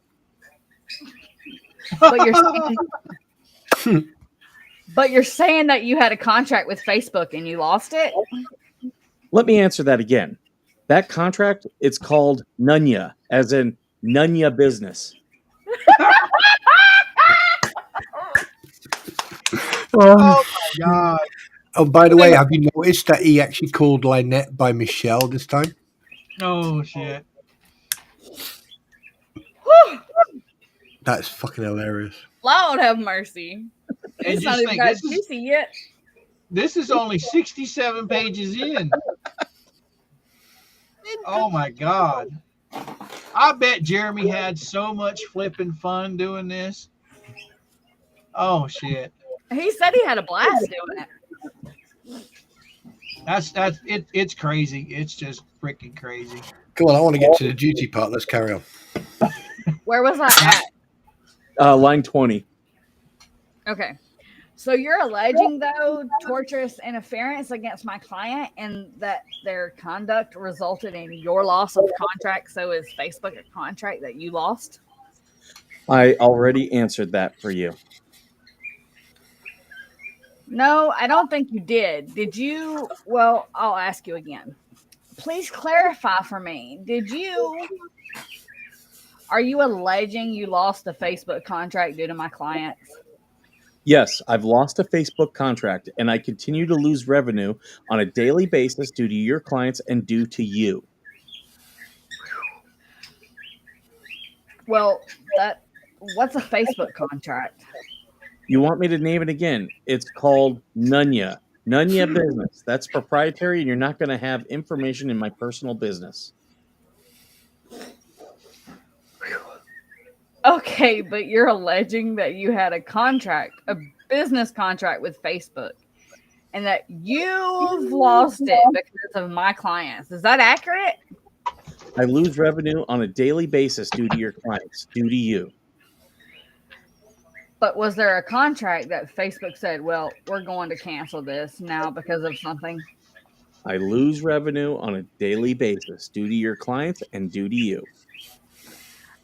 But you're saying that you had a contract with Facebook and you lost it? Let me answer that again. That contract, it's called Nunya, as in Nunya business. Oh my God. Oh, by the way, have you noticed that he actually called Lynette by Michelle this time? Oh shit. That's fucking hilarious. Lord have mercy. And It's not just even think, got juicy yet. this is only 67 pages in. Oh my God. I bet Jeremy had so much flipping fun doing this. Oh shit. He said he had a blast doing it. It's crazy. It's just freaking crazy. Come on, I want to get to the duty part. Let's carry on. Where was I at? Line 20. Okay. So you're alleging, though, torturous interference against my client and that their conduct resulted in your loss of contract. So is Facebook a contract that you lost? I already answered that for you. No, I don't think you did. Did you? Well, I'll ask you again. Please clarify for me. Are you alleging you lost the Facebook contract due to my clients? Yes, I've lost a Facebook contract, and I continue to lose revenue on a daily basis due to your clients and due to you. Well, what's a Facebook contract? You want me to name it again? It's called Nunya. Nunya business. That's proprietary, and you're not going to have information in my personal business. Okay, but you're alleging that you had a business contract with Facebook, and that you've lost it because of my clients. Is that accurate? I lose revenue on a daily basis due to your clients, due to you. But was there a contract that Facebook said, well, we're going to cancel this now because of something? I lose revenue on a daily basis due to your clients and due to you.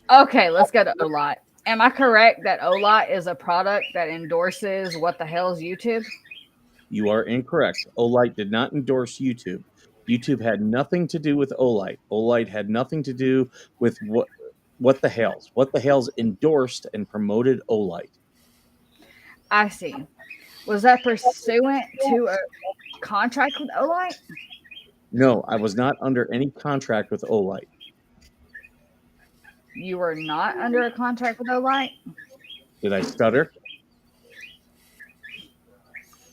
Okay, let's go to Olite. Am I correct that Olite is a product that endorses What the Hell's YouTube? You are incorrect. Olite did not endorse YouTube. YouTube had nothing to do with Olite. Olite had nothing to do with What the Hales? What the Hales endorsed and promoted Olight. I see. Was that pursuant to a contract with Olight? No, I was not under any contract with Olight. You were not under a contract with Olight? Did I stutter?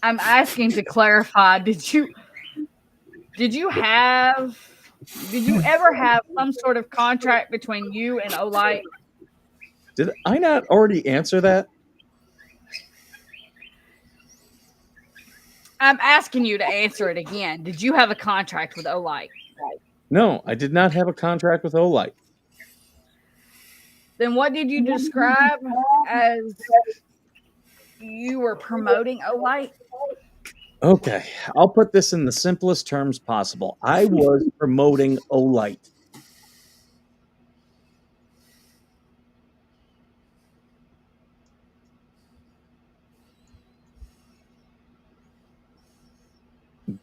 I'm asking to clarify. Did you ever have some sort of contract between you and Olight? Did I not already answer that? I'm asking you to answer it again. Did you have a contract with Olight? No, I did not have a contract with Olight. Then what did you describe as you were promoting Olight? Okay, I'll put this in the simplest terms possible. I was promoting Olight.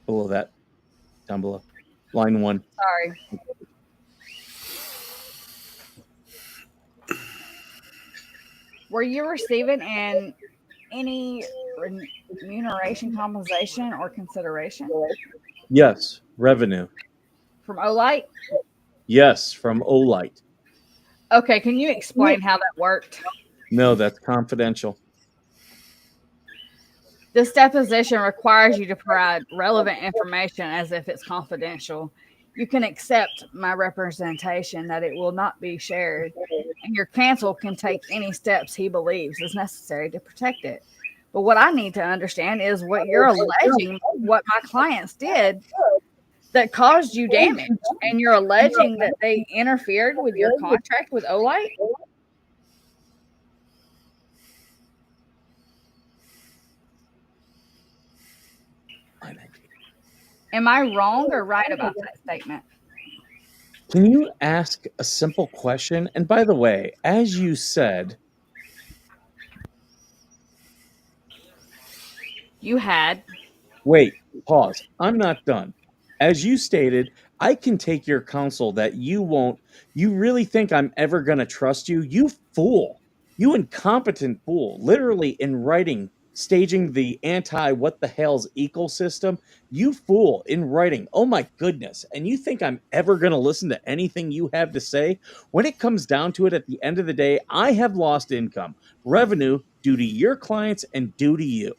Below that, down below, line 1. Sorry. Were you receiving any remuneration, compensation, or consideration Yes, revenue. from Olight? Yes, from Olight. Okay, can you explain how that worked? No, that's confidential. This deposition requires you to provide relevant information as if it's confidential. You can accept my representation that it will not be shared, and your counsel can take any steps he believes is necessary to protect it. But what I need to understand is what you're alleging, what my clients did that caused you damage, and you're alleging that they interfered with your contract with Olight? Am I wrong or right about that statement? Can you ask a simple question? And by the way, as you said, You had. wait, pause. I'm not done. As you stated, I can take your counsel that you really think I'm ever going to trust you? You fool. You incompetent fool. Literally in writing, staging the what the hell's ecosystem. You fool in writing. Oh my goodness. And you think I'm ever going to listen to anything you have to say? When it comes down to it, at the end of the day, I have lost income, revenue due to your clients and due to you.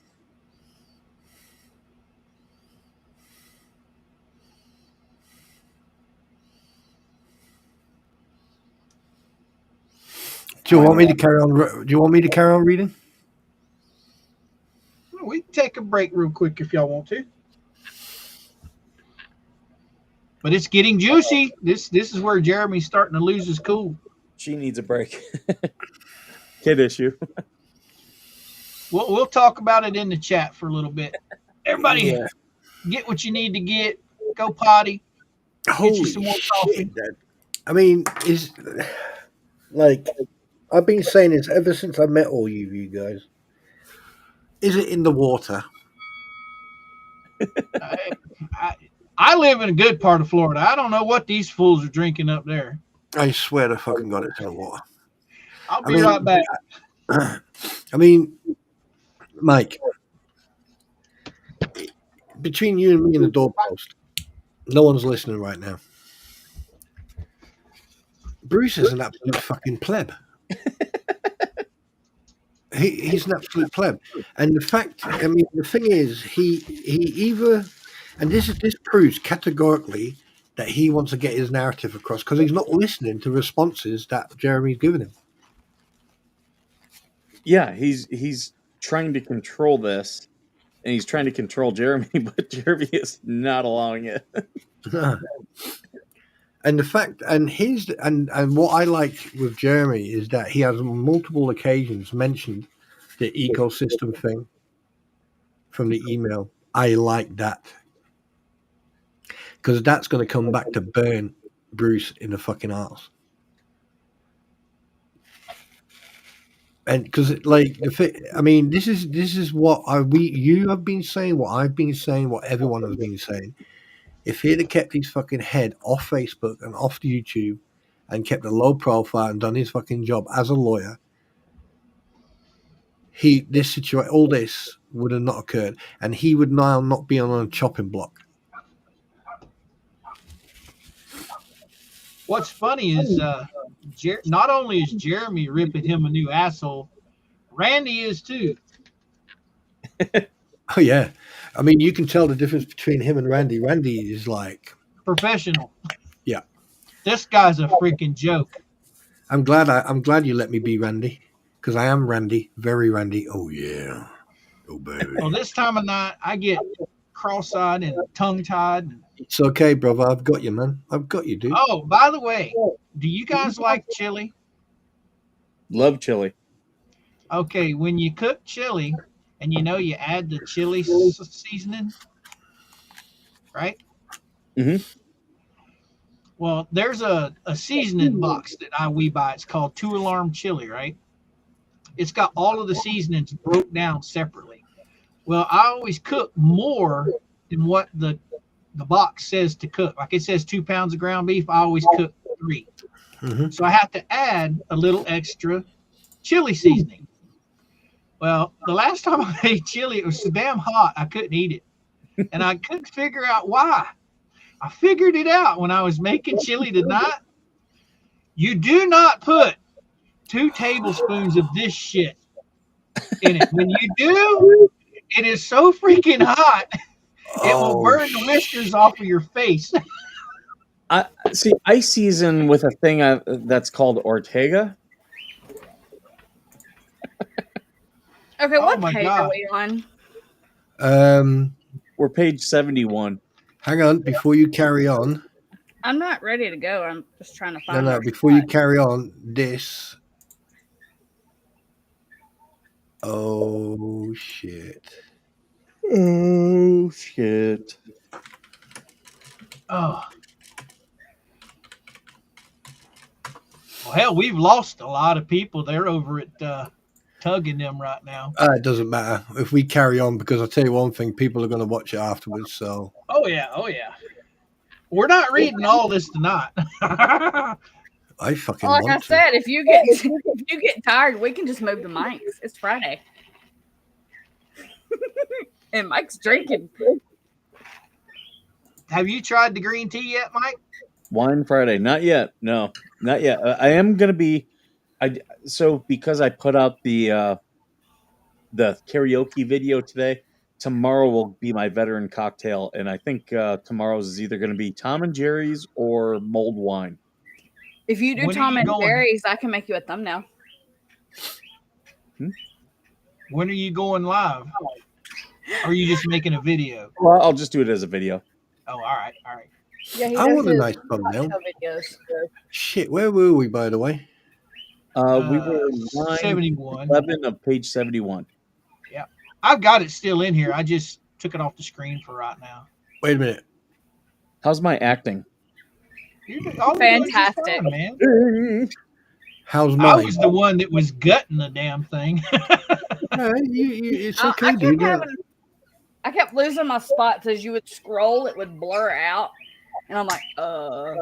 Do you want me to carry on? Do you want me to carry on reading? We can take a break real quick if y'all want to. But it's getting juicy. This is where Jeremy's starting to lose his cool. She needs a break. Kid issue. We'll talk about it in the chat for a little bit. Everybody, get what you need to get. Go potty. Get you some more coffee. I mean, is like I've been saying this ever since I met all you guys. Is it in the water? I live in a good part of Florida. I don't know what these fools are drinking up there. I swear to fucking God, it's in the water. I'll be right back. I mean, Mike, between you and me and the doorpost, no one's listening right now. Bruce is an absolute fucking pleb. He's an absolute pleb. And the thing is, he either, and this proves categorically that he wants to get his narrative across because he's not listening to responses that Jeremy's giving him. Yeah, he's trying to control this, and he's trying to control Jeremy, but Jeremy is not allowing it. And the fact, and what I like with Jeremy is that he has on multiple occasions mentioned the ecosystem thing from the email. I like that because that's going to come back to burn Bruce in the fucking arse. And because this is what you have been saying, what I've been saying, what everyone has been saying. If he'd have kept his fucking head off Facebook and off YouTube and kept a low profile and done his fucking job as a lawyer, all this would have not occurred, and he would now not be on a chopping block. What's funny is not only is Jeremy ripping him a new asshole, Randy is too. Oh yeah, I mean you can tell the difference between him and Randy. Randy is like Professional. Yeah. This guy's a freaking joke. I'm glad you let me be Randy, because I am Randy, very Randy. Oh yeah, oh baby. Well, this time of night I get cross-eyed and tongue-tied. It's okay, brother. I've got you, man. I've got you, dude. Oh, by the way, do you guys like chili? Love chili. Okay, when you cook chili and you add the chili seasoning, right? Mm-hmm. Well, there's a seasoning box that we buy. It's called 2 Alarm Chili, right? It's got all of the seasonings broke down separately. Well, I always cook more than what the box says to cook. Like it says 2 pounds of ground beef, I always cook 3. Mm-hmm. So I have to add a little extra chili seasoning. Well, the last time I made chili, it was so damn hot I couldn't eat it. And I couldn't figure out why. I figured it out when I was making chili tonight. You do not put 2 tablespoons of this shit in it. When you do, it is so freaking hot, it will burn the whiskers off of your face. I season with a thing that's called Ortega. Okay, what my page God. are we on? We're page 71. Hang on, before you carry on. I'm not ready to go. I'm just trying to find. No, before you carry on, this. Oh shit! Oh shit! Oh. Well, hell, we've lost a lot of people. They're over at tugging them right now. It doesn't matter if we carry on, because I'll tell you one thing: people are going to watch it afterwards. So. Oh yeah. We're not reading all this tonight. I fucking Like want I to. said, if you get tired, we can just move the mics. It's Friday, and Mike's drinking. Have you tried the green tea yet, Mike? Wine Friday? Not yet. No, not yet. I am gonna be. Because I put out the karaoke video today. Tomorrow will be my veteran cocktail, and I think tomorrow's is either going to be Tom and Jerry's or mulled wine. If you do When are Tom you and going? Jerry's, I can make you a thumbnail. When are you going live? Or are you just making a video? Well, I'll just do it as a video. Oh, all right. Yeah, he I does want a his nice thumbnail. cocktail videos. Shit, where were we, by the way? We were line 71. 11 of page 71. I've got it still in here. I just took it off the screen for right now. Wait a minute. How's my acting? Fantastic. Fine, man. How's I mine? was the one that was gutting the damn thing. No, it's I okay, kept dude. I kept losing my spots as you would scroll. It would blur out, and I'm like, A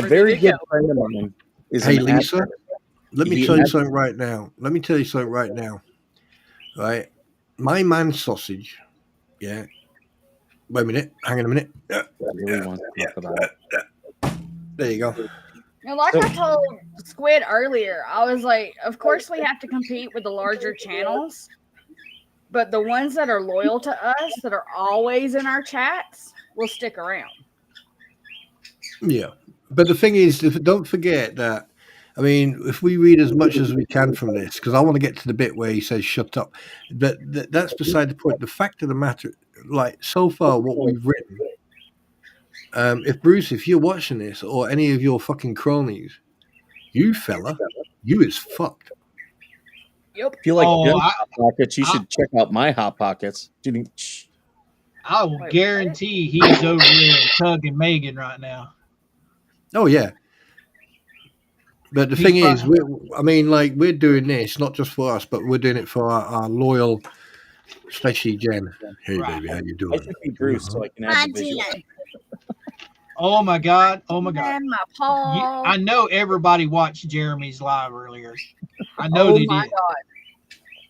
very good friend of mine is Hey, an Lisa, actor. let me He tell you has- something right now. Right? My man sausage, yeah. Wait a minute. Hang on a minute. I really want to talk about it. There you go. Like I told Squid earlier, I was like, of course we have to compete with the larger channels, but the ones that are loyal to us, that are always in our chats, will stick around. Yeah. But the thing is, don't forget that, I mean, if we read as much as we can from this, because I want to get to the bit where he says, shut up. But that's beside the point. The fact of the matter, like, so far, what we've written, if Bruce, if you're watching this, or any of your fucking cronies, you fella, you is fucked. Yep. If you like Oh, Hot Pockets, you should check out my Hot Pockets. I will guarantee he's over there tugging Megan right now. Oh, yeah. But the thing is, we're doing this not just for us, but we're doing it for our loyal, especially Jen. Hey, Right. baby, how you I doing? should be Bruce so I can have the visual. Oh my God. Oh my God. And my paw. I know everybody watched Jeremy's live earlier. I know Oh they my did. God.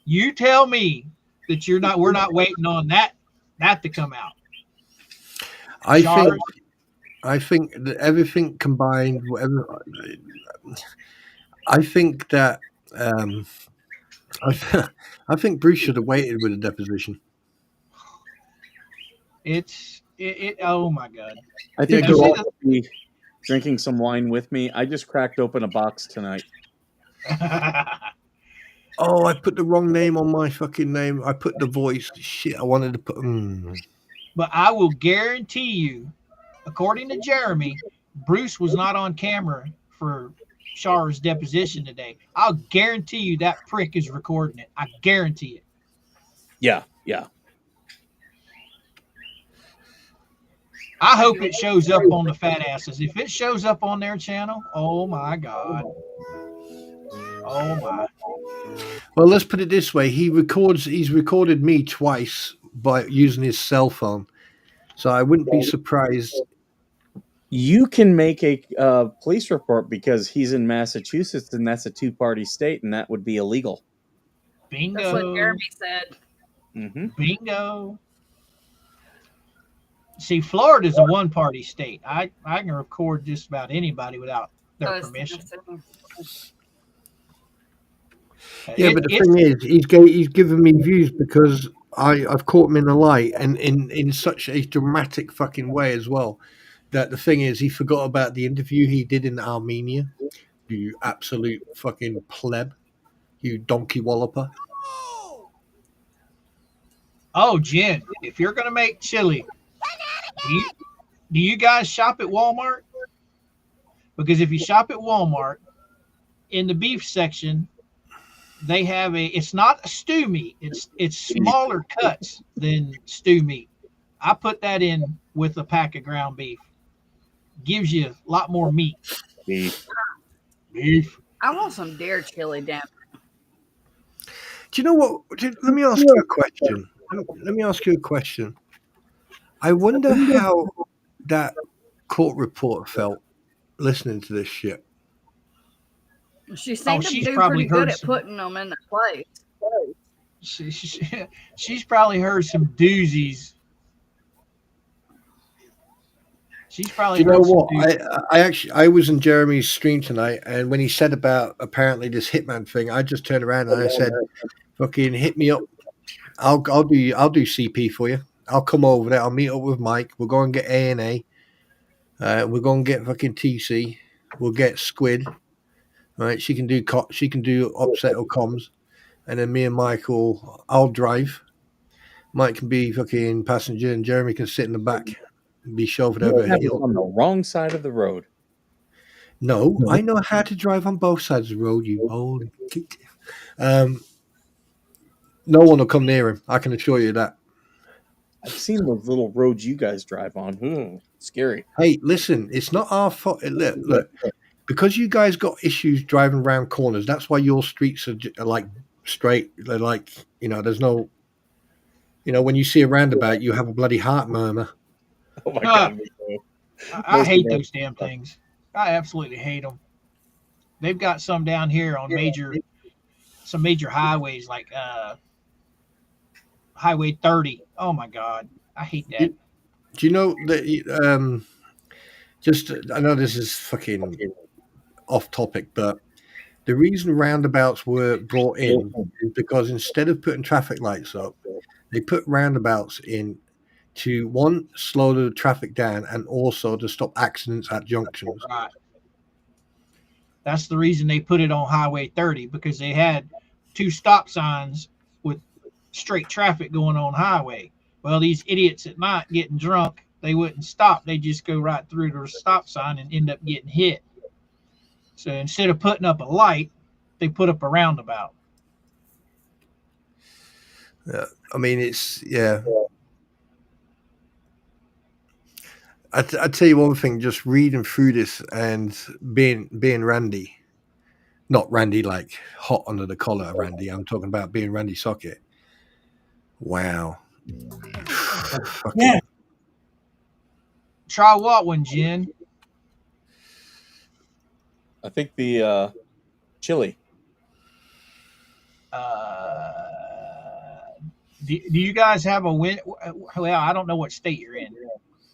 You tell me that we're not waiting on that to come out. I think that everything combined, whatever. I think that I think Bruce should have waited with the deposition. Oh my God. I think Yeah, you'll go all be drinking some wine with me. I just cracked open a box tonight. Oh, I put the wrong name on my fucking name. I put the voice. Shit, I wanted to put. But I will guarantee you, according to Jeremy, Bruce was not on camera for Char's deposition today. I'll guarantee you that prick is recording it. I guarantee it. Yeah. I hope it shows up on the fat asses. If it shows up on their channel, oh my God. Oh my. Well, let's put it this way: he's recorded me twice by using his cell phone, so I wouldn't be surprised. You can make a police report because he's in Massachusetts and that's a two-party state, and that would be illegal. Bingo. That's what Jeremy said. Mm-hmm. Bingo. See, Florida's a one-party state. I can record just about anybody without their permission. Yeah, but the thing is, he's given me views because I've caught him in the light, and in such a dramatic fucking way as well. That the thing is, he forgot about the interview he did in Armenia. You absolute fucking pleb, you donkey walloper. Oh, Jen, if you're gonna make chili, do you guys shop at Walmart? Because if you shop at Walmart, in the beef section, they have it's not a stew meat. It's smaller cuts than stew meat. I put that in with a pack of ground beef. Gives you a lot more meat. Beef. I want some dare chili down. Do you know what? Let me ask you a question. Let me ask you a question. I wonder how that court reporter felt listening to this shit. She seemed to do pretty good at putting them in their place. She's probably heard some doozies. She's probably. Do you know what? I was in Jeremy's stream tonight, and when he said about apparently this hitman thing, I just turned around and I said, "Fucking hit me up. I'll do CP for you. I'll come over there. I'll meet up with Mike. We'll go and get A&A. We're going to get fucking TC. We'll get Squid. Right? She can do upset or comms, and then me and I'll drive. Mike can be fucking passenger, and Jeremy can sit in the back and be shoved over a hill on the wrong side of the road. No, I know how to drive on both sides of the road. You bold. No one will come near him. I can assure you that. I've seen those little roads you guys drive on. Scary. Hey, listen, it's not our fault. Look, because you guys got issues driving around corners. That's why your streets are like straight. They're like, there's no, when you see a roundabout, you have a bloody heart murmur. Oh my God. I hate those damn things. I absolutely hate them. They've got some down here on some major highways like Highway 30. Oh my God, I hate that. Do you know that? I know this is fucking off topic, but the reason roundabouts were brought in is because instead of putting traffic lights up, they put roundabouts in to, one, slow the traffic down, and also to stop accidents at junctions. Right. That's the reason they put it on Highway 30, because they had 2 stop signs with straight traffic going on highway. Well, these idiots at night getting drunk, they wouldn't stop. They just go right through the stop sign and end up getting hit. So instead of putting up a light, they put up a roundabout. Yeah, I mean, I tell you one thing, just reading through this and being Randy, not Randy like hot under the collar Randy, I'm talking about being Randy Socket. Wow. Yeah. Try what one, Jen? I think the chili. Do you guys have a win? Well, I don't know what state you're in.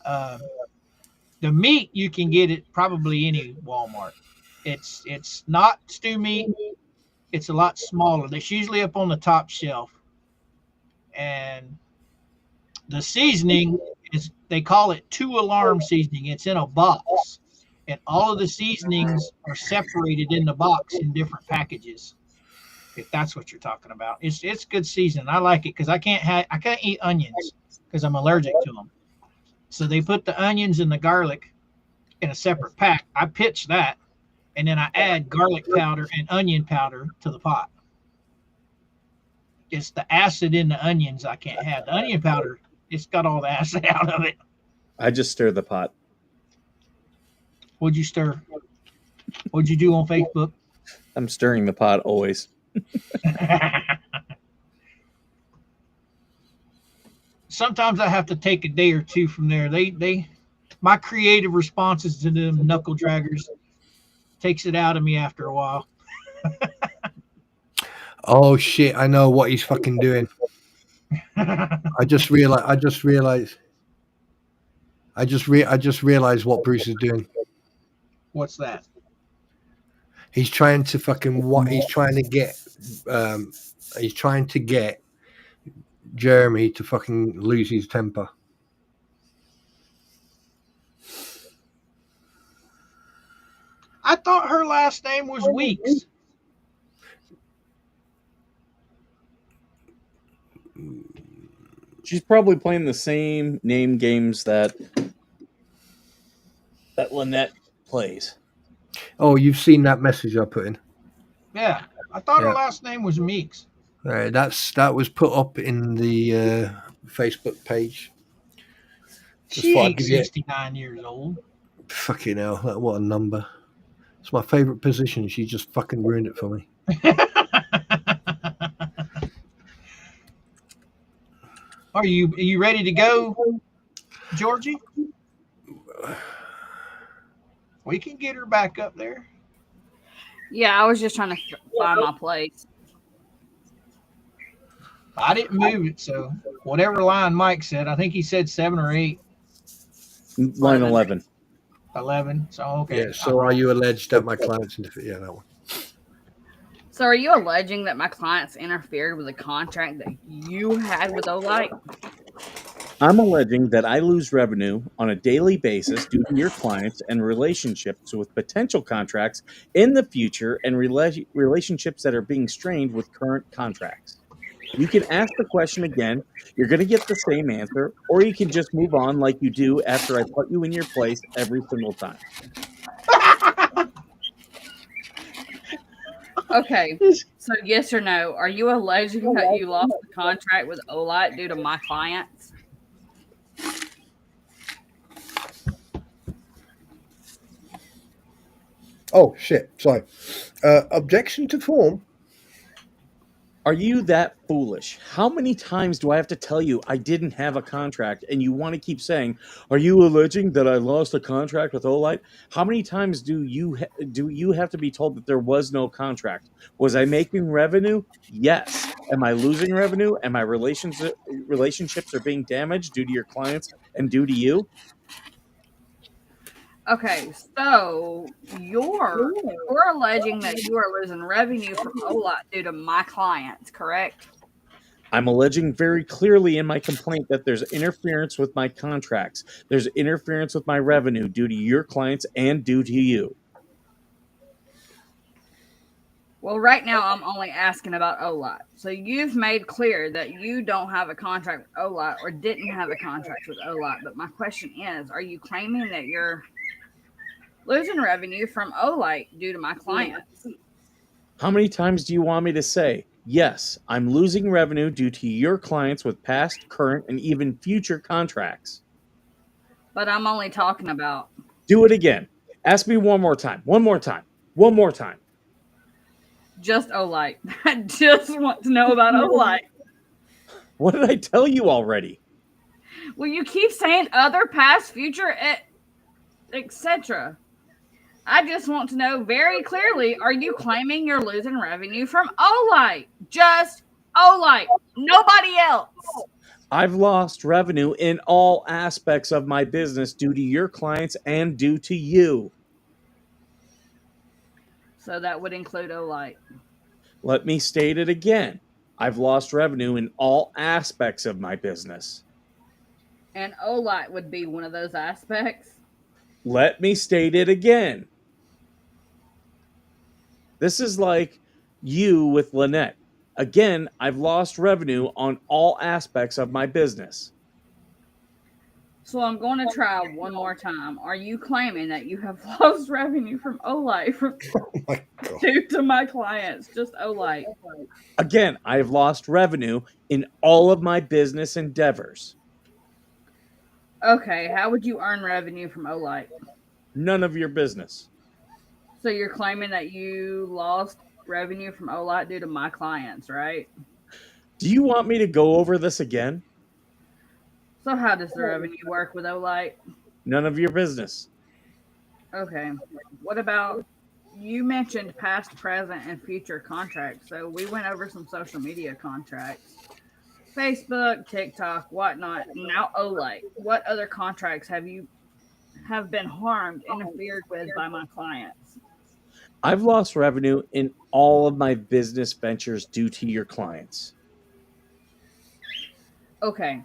The meat you can get at probably any Walmart. It's not stew meat. It's a lot smaller. It's usually up on the top shelf. And the seasoning is, they call it 2-alarm seasoning. It's in a box, and all of the seasonings are separated in the box in different packages. If that's what you're talking about, it's good seasoning. I like it because I can't eat onions because I'm allergic to them. So they put the onions and the garlic in a separate pack. I pitch that, and then I add garlic powder and onion powder to the pot. It's the acid in the onions I can't have. The onion powder, it's got all the acid out of it. I just stir the pot. What'd you stir? What'd you do on Facebook? I'm stirring the pot always. Sometimes I have to take a day or two from there. My creative responses to them knuckle draggers takes it out of me after a while. Oh shit! I know what he's fucking doing. I just realized what Bruce is doing. What's that? He's trying to fucking he's trying to get Jeremy to fucking lose his temper. I thought her last name was Weeks. She's probably playing the same name games that Lynette plays. Oh, you've seen that message I put in? Yeah, I thought her last name was Meeks. That was put up in the Facebook page. She ain't 69 years old. Fucking hell, what a number. It's my favorite position. She just fucking ruined it for me. Are you ready to go, Georgie? We can get her back up there. Yeah, I was just trying to find my place. I didn't move it, so whatever line Mike said, I think he said 7 or 8. Line 11. 11. So okay. Yeah. So are you alleged that my clients interfered? Yeah, that one. So are you alleging that my clients interfered with a contract that you had with Olight? I'm alleging that I lose revenue on a daily basis due to your clients and relationships with potential contracts in the future and relationships that are being strained with current contracts. You can ask the question again. You're going to get the same answer, or you can just move on like you do after I put you in your place every single time. Okay, so yes or no, are you alleging that you lost the contract with Olight due to my clients? Oh shit! Sorry. Objection to form. Are you that foolish? How many times do I have to tell you I didn't have a contract and you want to keep saying, are you alleging that I lost a contract with Olight? How many times do you have to be told that there was no contract? Was I making revenue? Yes. Am I losing revenue? And my relationships are being damaged due to your clients and due to you? Okay, so you're alleging that you are losing revenue from Olight due to my clients, correct? I'm alleging very clearly in my complaint that there's interference with my contracts. There's interference with my revenue due to your clients and due to you. Well, right now I'm only asking about Olight. So you've made clear that you don't have a contract with Olight or didn't have a contract with Olight. But my question is, are you claiming that you're losing revenue from Olight due to my clients? How many times do you want me to say, yes, I'm losing revenue due to your clients with past, current, and even future contracts? But I'm only talking about... Do it again. Ask me one more time. One more time. One more time. Just Olight. I just want to know about Olight. What did I tell you already? Well, you keep saying other, past, future. etc. I just want to know very clearly, are you claiming you're losing revenue from Olight? Just Olight, nobody else. I've lost revenue in all aspects of my business due to your clients and due to you. So that would include Olight. Let me state it again. I've lost revenue in all aspects of my business. And Olight would be one of those aspects. Let me state it again. This is like you with Lynette. Again, I've lost revenue on all aspects of my business. So I'm going to try one more time. Are you claiming that you have lost revenue from Olight Oh my God. due to my clients? Just Olight. Again, I have lost revenue in all of my business endeavors. Okay, how would you earn revenue from Olight? None of your business. So you're claiming that you lost revenue from Olight due to my clients, right? Do you want me to go over this again? So how does the revenue work with Olight? None of your business. Okay. What about you mentioned past, present, and future contracts? So we went over some social media contracts. Facebook, TikTok, whatnot. Now Olight. What other contracts have been harmed, interfered with by my clients? I've lost revenue in all of my business ventures due to your clients. Okay.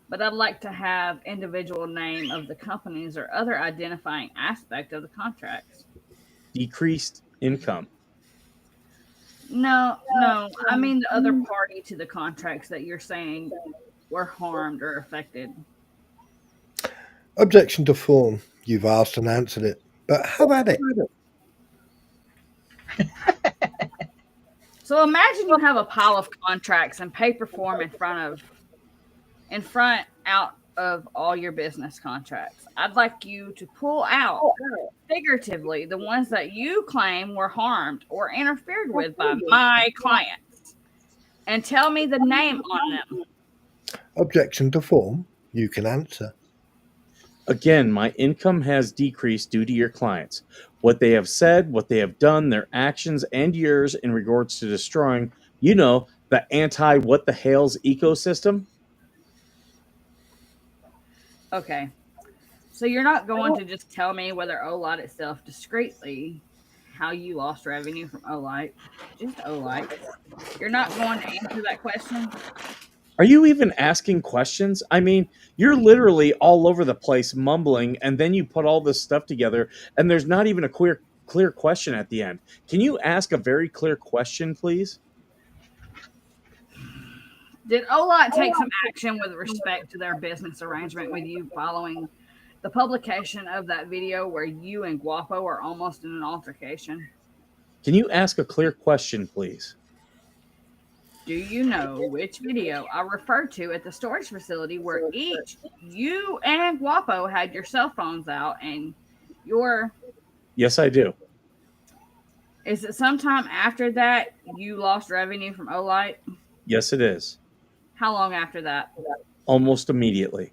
But I'd like to have individual name of the companies or other identifying aspect of the contracts. Decreased income. No, I mean the other party to the contracts that you're saying were harmed or affected. Objection to form. You've asked and answered it. But how about it? So imagine you have a pile of contracts in paper form in front out of all your business contracts. I'd like you to pull out figuratively the ones that you claim were harmed or interfered with by my clients and tell me the name on them. Objection to form. You can answer. Again, my income has decreased due to your clients. What they have said, what they have done, their actions, and yours in regards to destroying, the anti what the Hales ecosystem. Okay. So you're not going to just tell me whether Olight itself discreetly how you lost revenue from Olight. Just Olight. You're not going to answer that question? Are you even asking questions? I mean, you're literally all over the place mumbling, and then you put all this stuff together, and there's not even a clear question at the end. Can you ask a very clear question, please? Did Olight take some action with respect to their business arrangement with you following the publication of that video where you and Guapo are almost in an altercation? Can you ask a clear question, please? Do you know which video I referred to at the storage facility where each you and Guapo had your cell phones out and your... Yes, I do. Is it sometime after that you lost revenue from Olight? Yes, it is. How long after that? Almost immediately.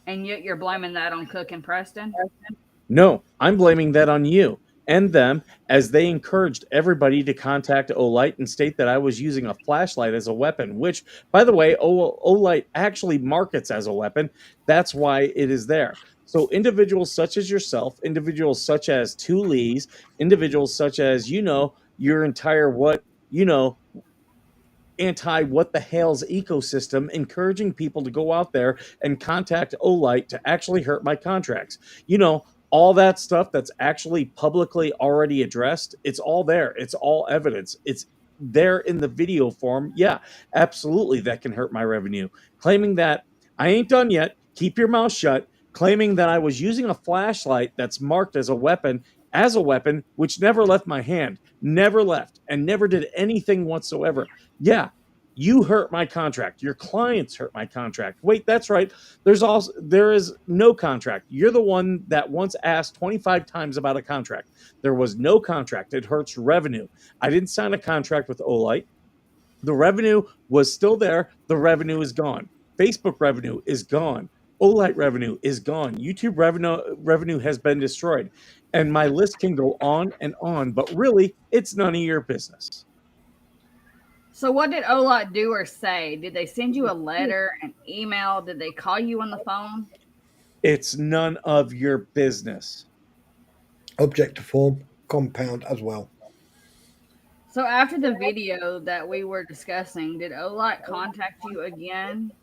And yet you're blaming that on Cook and Preston? No, I'm blaming that on you and them, as they encouraged everybody to contact Olight and state that I was using a flashlight as a weapon, which, by the way, Olight actually markets as a weapon. That's why it is there. So individuals such as yourself, individuals such as Two Lees, individuals such as, your entire anti what the hell's ecosystem, encouraging people to go out there and contact Olight to actually hurt my contracts. All that stuff that's actually publicly already addressed, it's all there. It's all evidence. It's there in the video form. Yeah, absolutely, that can hurt my revenue. Claiming that I ain't done yet, keep your mouth shut. Claiming that I was using a flashlight that's marked as a weapon, which never left my hand, never left, and never did anything whatsoever. Yeah, you hurt my contract. Your clients hurt my contract. Wait, that's right. There is no contract. You're the one that once asked 25 times about a contract. There was no contract. It hurts revenue. I didn't sign a contract with Olight. The revenue was still there. The revenue is gone. Facebook revenue is gone. Olight revenue is gone. YouTube revenue has been destroyed. And my list can go on and on, but really, it's none of your business. So what did Olot do or say? Did they send you a letter, an email? Did they call you on the phone? It's none of your business. Object to form, compound as well. So after the video that we were discussing, did Olot contact you again?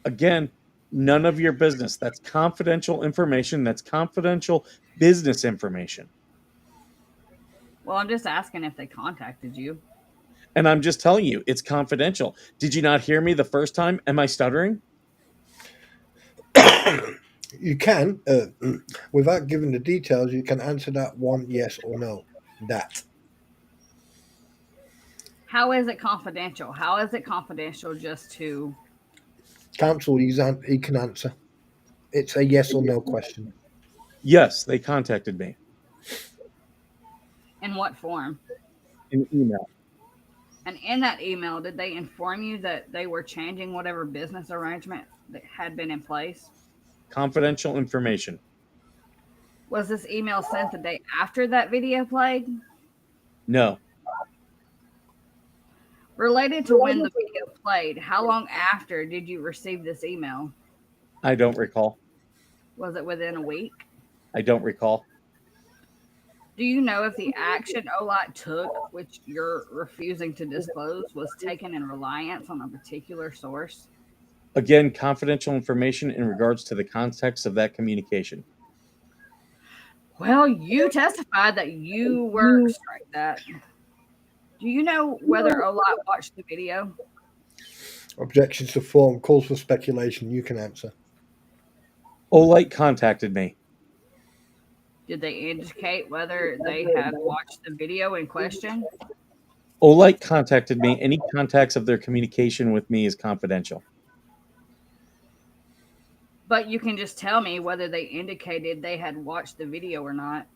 Again, none of your business. That's confidential information. That's confidential business information. Well, I'm just asking if they contacted you. And I'm just telling you, it's confidential. Did you not hear me the first time? Am I stuttering? You can, without giving the details, you can answer that one yes or no. That. How is it confidential? How is it confidential just to... Counsel, he can answer. It's a yes or no question. Yes, they contacted me. In what form? In email. And in that email, did they inform you that they were changing whatever business arrangement that had been in place? Confidential information. Was this email sent the day after that video played? No. Related to when the video played, how long after did you receive this email? I don't recall. Was it within a week? I don't recall. Do you know if the action Olot took, which you're refusing to disclose, was taken in reliance on a particular source? Again, confidential information in regards to the context of that communication. Well, you testified that you were strike that. Do you know whether Olot watched the video? Objections to form, calls for speculation. You can answer. Olight contacted me. Did they indicate whether they had watched the video in question? Olight contacted me. Any contacts of their communication with me is confidential. But you can just tell me whether they indicated they had watched the video or not.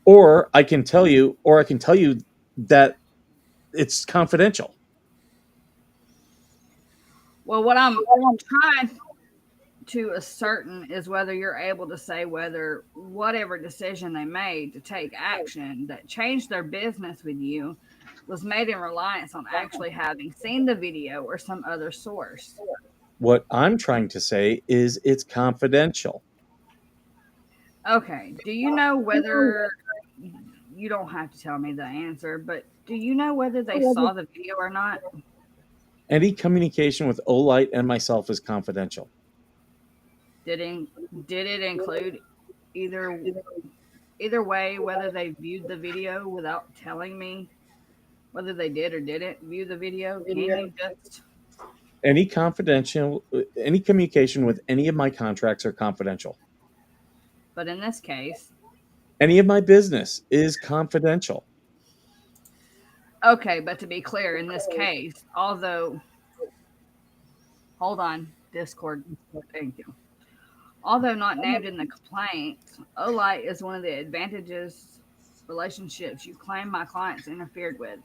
Or I can tell you that it's confidential. Well, what I'm trying to ascertain is whether you're able to say whether whatever decision they made to take action that changed their business with you was made in reliance on actually having seen the video or some other source. What I'm trying to say is it's confidential. Okay. Do you know whether, you don't have to tell me the answer, but do you know whether they saw the video or not? Any communication with Olight and myself is confidential. Did it include either way whether they viewed the video without telling me whether they did or didn't view the video? Can you just... Any communication with any of my contracts are confidential. But in this case... Any of my business is confidential. Okay, but to be clear, in this case, although... Hold on, Discord. Thank you. Although not named in the complaint, Olight is one of the advantages relationships you claim my clients interfered with.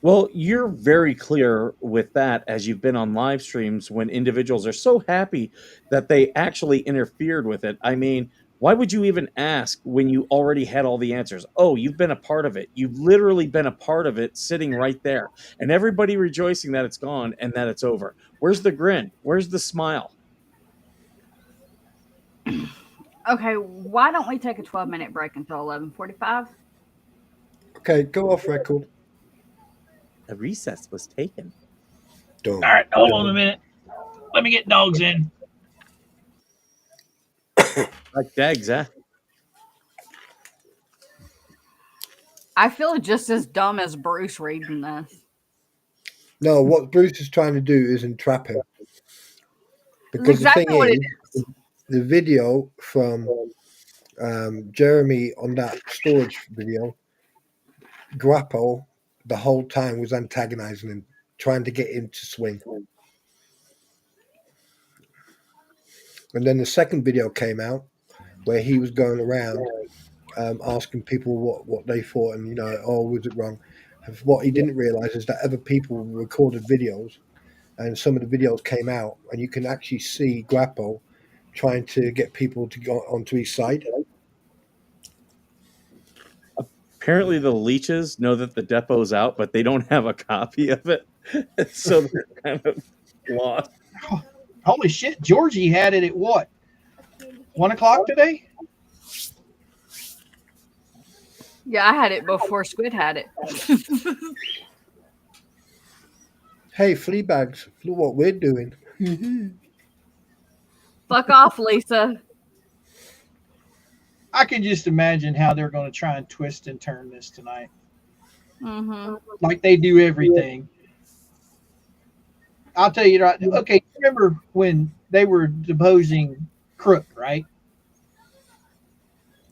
Well, you're very clear with that as you've been on live streams when individuals are so happy that they actually interfered with it. I mean, why would you even ask when you already had all the answers? Oh, you've been a part of it. You've literally been a part of it sitting right there. And everybody rejoicing that it's gone and that it's over. Where's the grin? Where's the smile? Okay, why don't we take a 12-minute break until 11:45? Okay, go off record. A recess was taken. Done. All right, hold on a minute. Let me get dogs in. Like dags, huh? I feel just as dumb as Bruce reading this. No, what Bruce is trying to do is entrap him. Because exactly the thing what is, it is. the video from Jeremy on that storage video, Guapo, the whole time was antagonizing him, trying to get him to swing. And then the second video came out where he was going around asking people what they thought and, oh, was it wrong? What he didn't realize is that other people recorded videos and some of the videos came out, and you can actually see Guapo trying to get people to go onto his side. Apparently, the leeches know that the depo's out, but they don't have a copy of it, so they're kind of lost. Holy shit, Georgie had it at what? 1 o'clock today? Yeah, I had it before Squid had it. Hey, flea bags, look what we're doing. Fuck off, Lisa. I can just imagine how they're going to try and twist and turn this tonight. Mm-hmm. Like they do everything. I'll tell you right. Okay, remember when they were deposing Crook, right?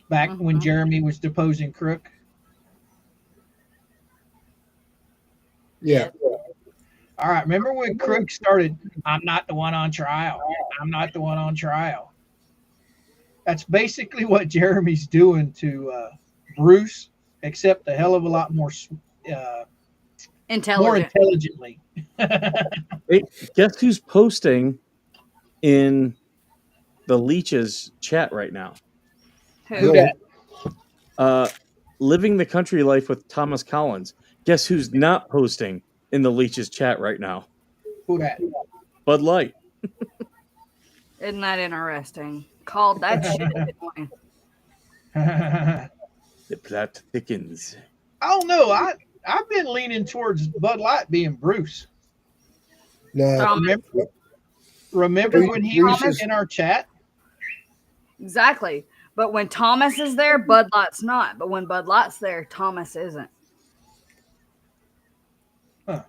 Back when Jeremy was deposing Crook. Yeah. All right. Remember when Crook started, I'm not the one on trial. I'm not the one on trial. That's basically what Jeremy's doing to Bruce, except a hell of a lot more intelligently. Hey, guess who's posting in the Leech's chat right now? Who that? Living the Country Life with Thomas Collins. Guess who's not posting in the Leech's chat right now? Who that? Bud Light. Isn't that interesting? Called that shit. The plot thickens. I don't know. I've been leaning towards Bud Light being Bruce. No, remember when he was in our chat? Exactly. But when Thomas is there, Bud Light's not. But when Bud Light's there, Thomas isn't. Huh.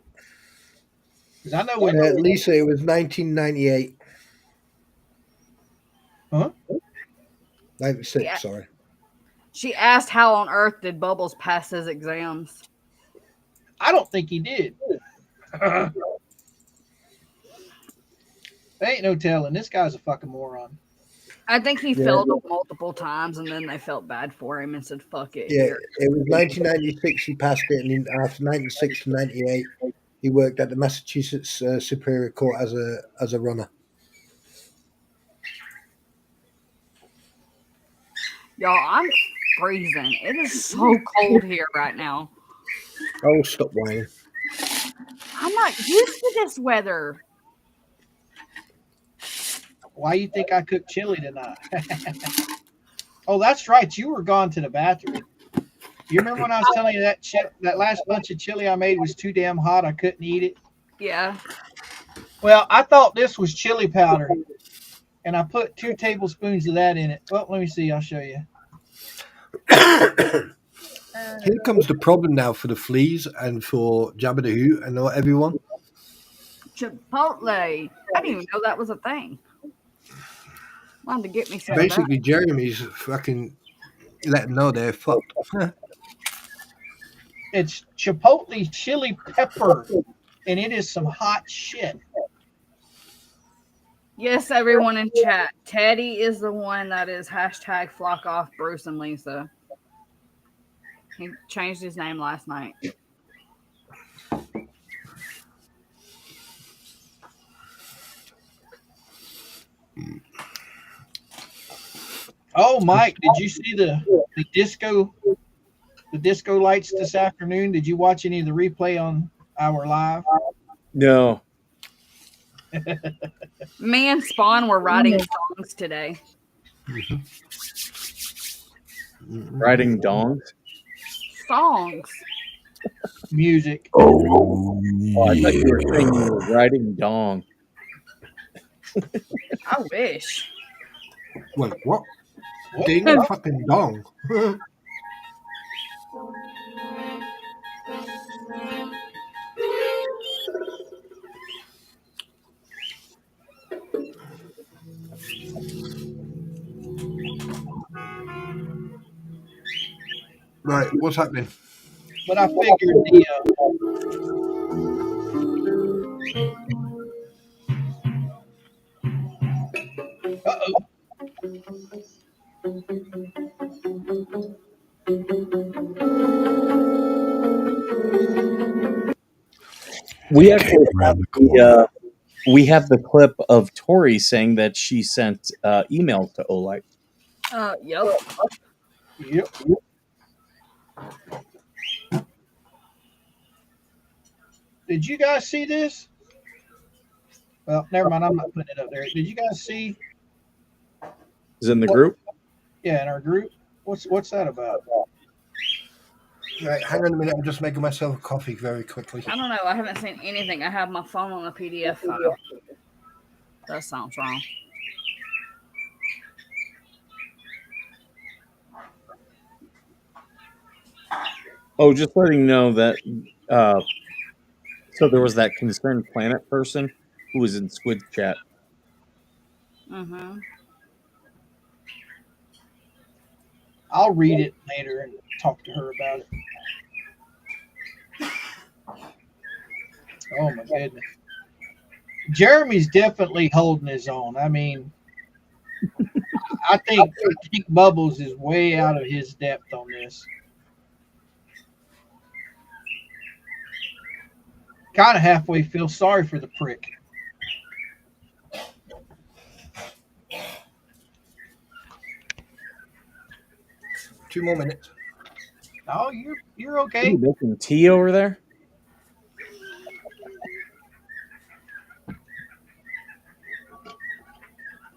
Because I know when Lisa, it was 1998. Huh? 96, Yeah. sorry. She asked how on earth did Bubbles pass his exams? I don't think he did. There ain't no telling. This guy's a fucking moron. I think he failed multiple times, and then they felt bad for him and said, fuck it. Yeah, here. it was 1996 he passed it, and then after 96 to 98, he worked at the Massachusetts Superior Court as a runner. Y'all, I'm freezing. It is so cold here right now. Oh, stop whining. I'm not used to this weather. Why you think I cooked chili tonight? Oh, that's right. You were gone to the bathroom. You remember when I was telling you that last bunch of chili I made was too damn hot, I couldn't eat it? Yeah. Well, I thought this was chili powder, and I put 2 tablespoons of that in it. Well, let me see. I'll show you. Here comes the problem now for the fleas and for Jabba the Hutt and everyone. Chipotle. I didn't even know that was a thing. Wanted to get me some Basically, of that. Jeremy's fucking let them know they're fucked. It's chipotle chili pepper, and it is some hot shit. Yes, everyone in chat. Teddy is the one that is hashtag flock off Bruce and Lisa. He changed his name last night. Oh, Mike, did you see the disco lights this afternoon? Did you watch any of the replay on our live? No. Me and Spawn were writing songs today. Riding dongs? Songs. Music. Oh, I thought you were saying you were riding dong. I wish. Wait, what? Ding fucking dong. Right, what's happening? But I figured the uh-oh. We actually have We have the clip of Tori saying that she sent emails to Olight. Yep. Yep. Did you guys see this? Well, never mind. I'm not putting it up there. Did you guys see? Is it in the group? Yeah, in our group. What's that about? Right, hang on a minute. I'm just making myself a coffee very quickly. I don't know. I haven't seen anything. I have my phone on a PDF file. That sounds wrong. Oh, just letting you know that. So there was that Concerned Planet person who was in Squid Chat. Mm-hmm. I'll read it later and talk to her about it. Oh my goodness. Jeremy's definitely holding his own. I mean, I think Bubbles is way out of his depth on this. Kind of halfway feel sorry for the prick. Two more minutes. Oh, you're Are okay. you making tea over there?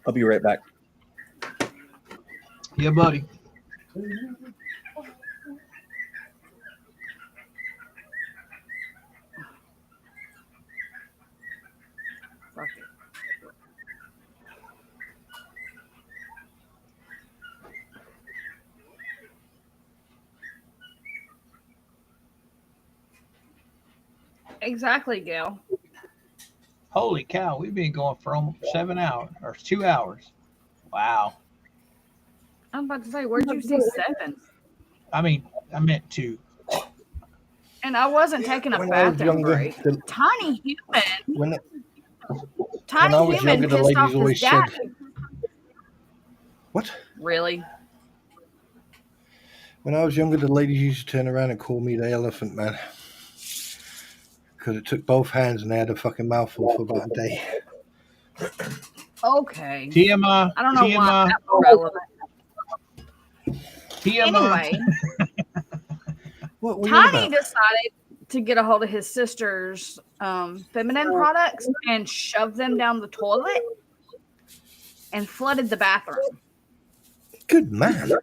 I'll be right back. Yeah, buddy. Fuck it. Exactly, Gail. Holy cow, we've been going for almost 7 hours or 2 hours. Wow. I'm about to say, where'd you see 7? I mean, I meant 2. And I wasn't taking a When I was bathroom younger, break. the- Tiny human. when I Tiny was human younger, the pissed off ladies always his dad. said, "What?" Really? When I was younger, the ladies used to turn around and call me the Elephant Man because it took both hands and they had a fucking mouthful for about a day. Okay. TMI. I don't know why TMI. that's relevant. TMI. Anyway, What were you on Tiny about? decided to get a hold of his sister's feminine products and shove them down the toilet and flooded the bathroom. Good man.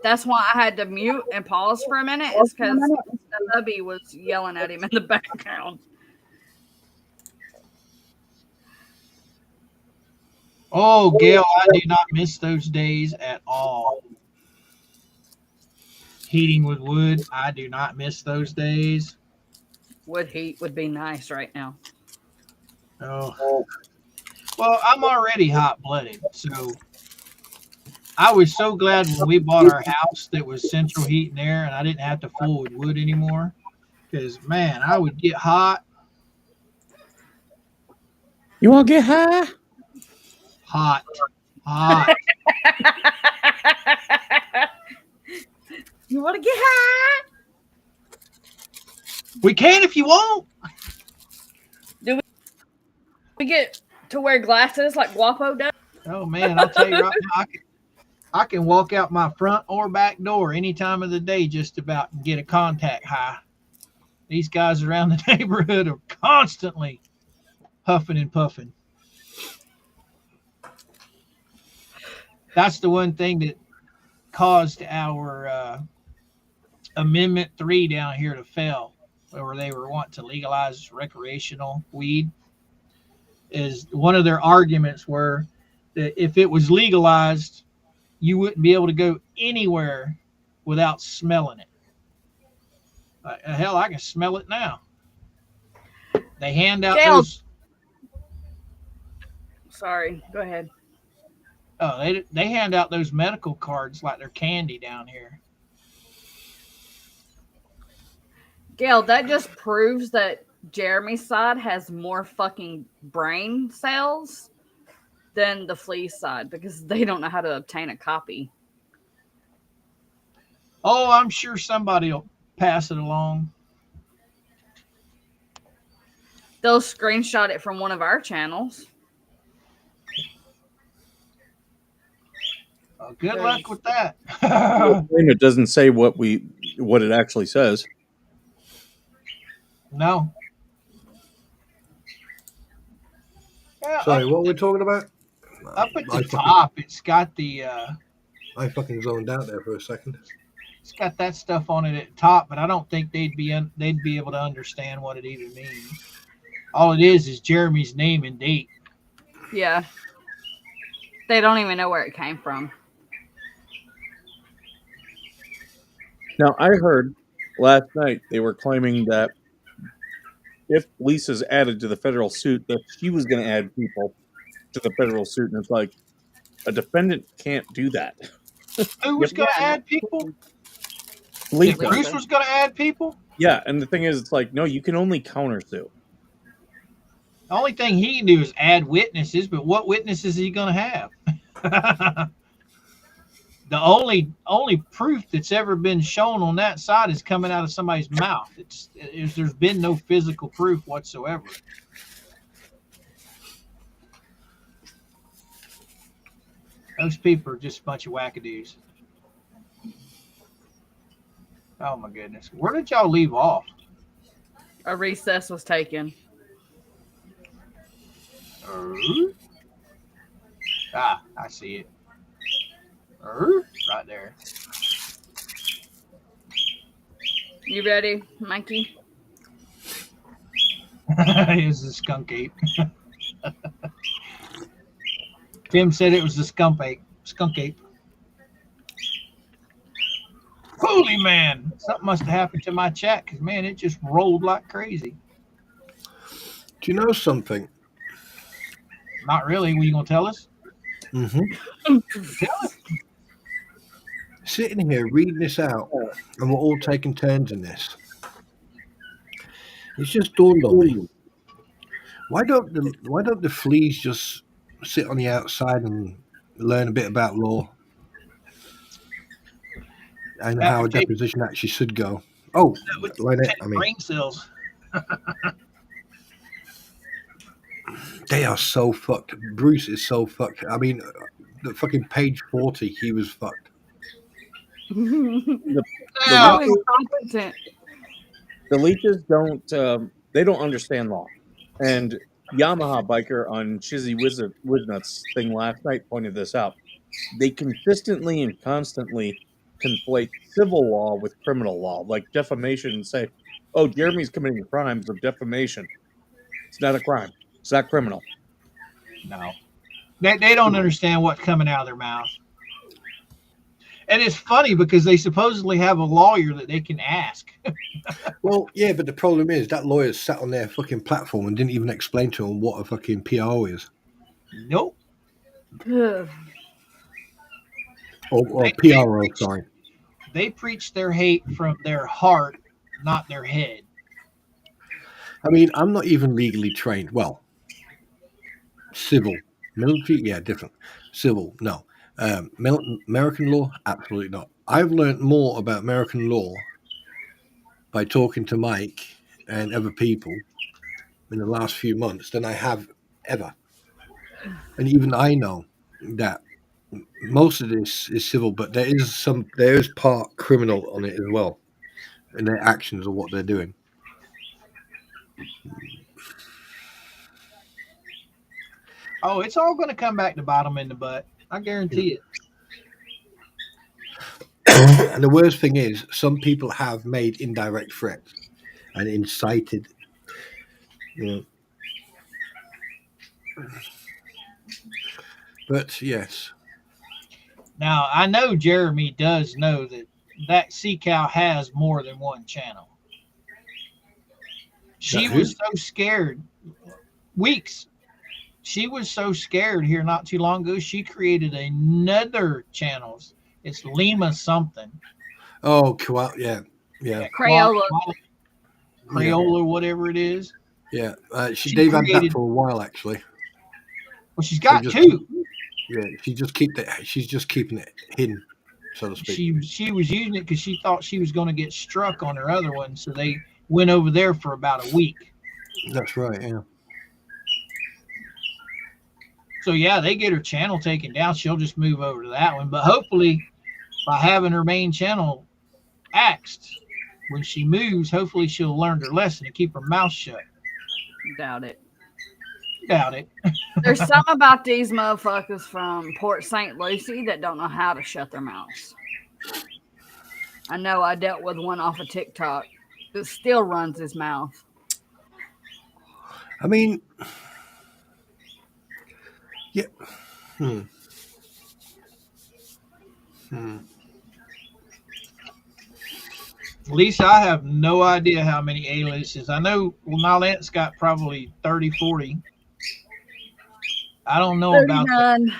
That's why I had to mute and pause for a minute. Is because the hubby was yelling at him in the background. Oh, Gail, I do not miss those days at all. Heating with wood, I do not miss those days. Wood heat would be nice right now. Oh. Well, I'm already hot-blooded, so I was so glad when we bought our house that was central heat and air and I didn't have to fool with wood anymore. Because, man, I would get hot. You want to get high? Hot. You want to get high? We can if you want. We get to wear glasses like Guapo does. Oh, man, I'll tell you right now, I can walk out my front or back door any time of the day just about and get a contact high. These guys around the neighborhood are constantly huffing and puffing. That's the one thing that caused our Amendment 3 down here to fail, where they were wanting to legalize recreational weed. Is one of their arguments were that if it was legalized, you wouldn't be able to go anywhere without smelling it. Hell, I can smell it now. They hand out Gail. those. Sorry, go ahead. Oh, they hand out those medical cards like they're candy down here. Gail, that just proves that Jeremy's side has more fucking brain cells than the flea side because they don't know how to obtain a copy. Oh, I'm sure somebody will pass it along. They'll screenshot it from one of our channels. Well, good luck with that. It doesn't say what it actually says. No. Yeah, Sorry, what were we talking about? up at the top, it's got the I fucking zoned out there for a second. it's got that stuff on it at the top, but I don't think they'd be able to understand what it even means. All it is Jeremy's name and date. Yeah. They don't even know where it came from. Now, I heard last night they were claiming that if Lisa's added to the federal suit, that she was going to add people to the federal suit. And it's like, a defendant can't do that. Who was going to add people? Lisa. Bruce was going to add people? Yeah, and the thing is, it's like, no, you can only countersue. The only thing he can do is add witnesses, but what witnesses is he going to have? The only proof that's ever been shown on that side is coming out of somebody's mouth. There's been no physical proof whatsoever. Those people are just a bunch of wackadoos. Oh my goodness. Where did y'all leave off? A recess was taken. Ah, I see it. Right there. You ready, Mikey? It was the skunk ape. Tim said it was the skunk ape. Skunk ape. Holy man, something must have happened to my chat because man, it just rolled like crazy. Do you know something? Not really. Were you gonna tell us? Mm-hmm. Tell us. Sitting here reading this out, and we're all taking turns in this. It's just dawned on me. Why don't the fleas just sit on the outside and learn a bit about law and how a deposition actually should go? Oh, Lynette, I mean, brain cells. They are so fucked. Bruce is so fucked. I mean, the fucking page 40, he was fucked. The leeches don't understand law. And Yamaha Biker on Shizzy Wiznut's thing last night pointed this out. They consistently and constantly conflate civil law with criminal law, like defamation, and say, oh, Jeremy's committing crimes of defamation. It's not a crime. It's not criminal. No. They don't understand what's coming out of their mouth. And it's funny because they supposedly have a lawyer that they can ask. Well, yeah, but the problem is that lawyer sat on their fucking platform and didn't even explain to them what a fucking PRO is. Nope. Or PRO, sorry. They preach their hate from their heart, not their head. I mean, I'm not even legally trained. Well, civil. Military, yeah, different. Civil, no. American law, absolutely not. I've learned more about American law by talking to Mike and other people in the last few months than I have ever. And even I know that most of this is civil, but there is part criminal on it as well, in their actions or what they're doing. Oh, it's all going to come back to bite them in the butt. I guarantee it. And the worst thing is, some people have made indirect threats and incited. But yes. Now, I know Jeremy does know that Sea Cow has more than one channel. She was so scared. Weeks. She was so scared here not too long ago. She created another channel. It's Lima something. Oh, yeah. Crayola. Crayola, whatever it is. Yeah. They've had that for a while, actually. Well, she's got two. Yeah, she's just keeping it hidden, so to speak. She was using it because she thought she was going to get struck on her other one, so they went over there for about a week. That's right. Yeah. So yeah, they get her channel taken down. She'll just move over to that one. But hopefully, by having her main channel axed, when she moves, hopefully she'll learn her lesson and keep her mouth shut. Doubt it. Doubt it. There's something about these motherfuckers from Port St. Lucie that don't know how to shut their mouths. I know I dealt with one off of TikTok that still runs his mouth. I mean, yeah. Lisa, I have no idea how many aliases. I know Nolant's got probably 30, 40. I don't know about the,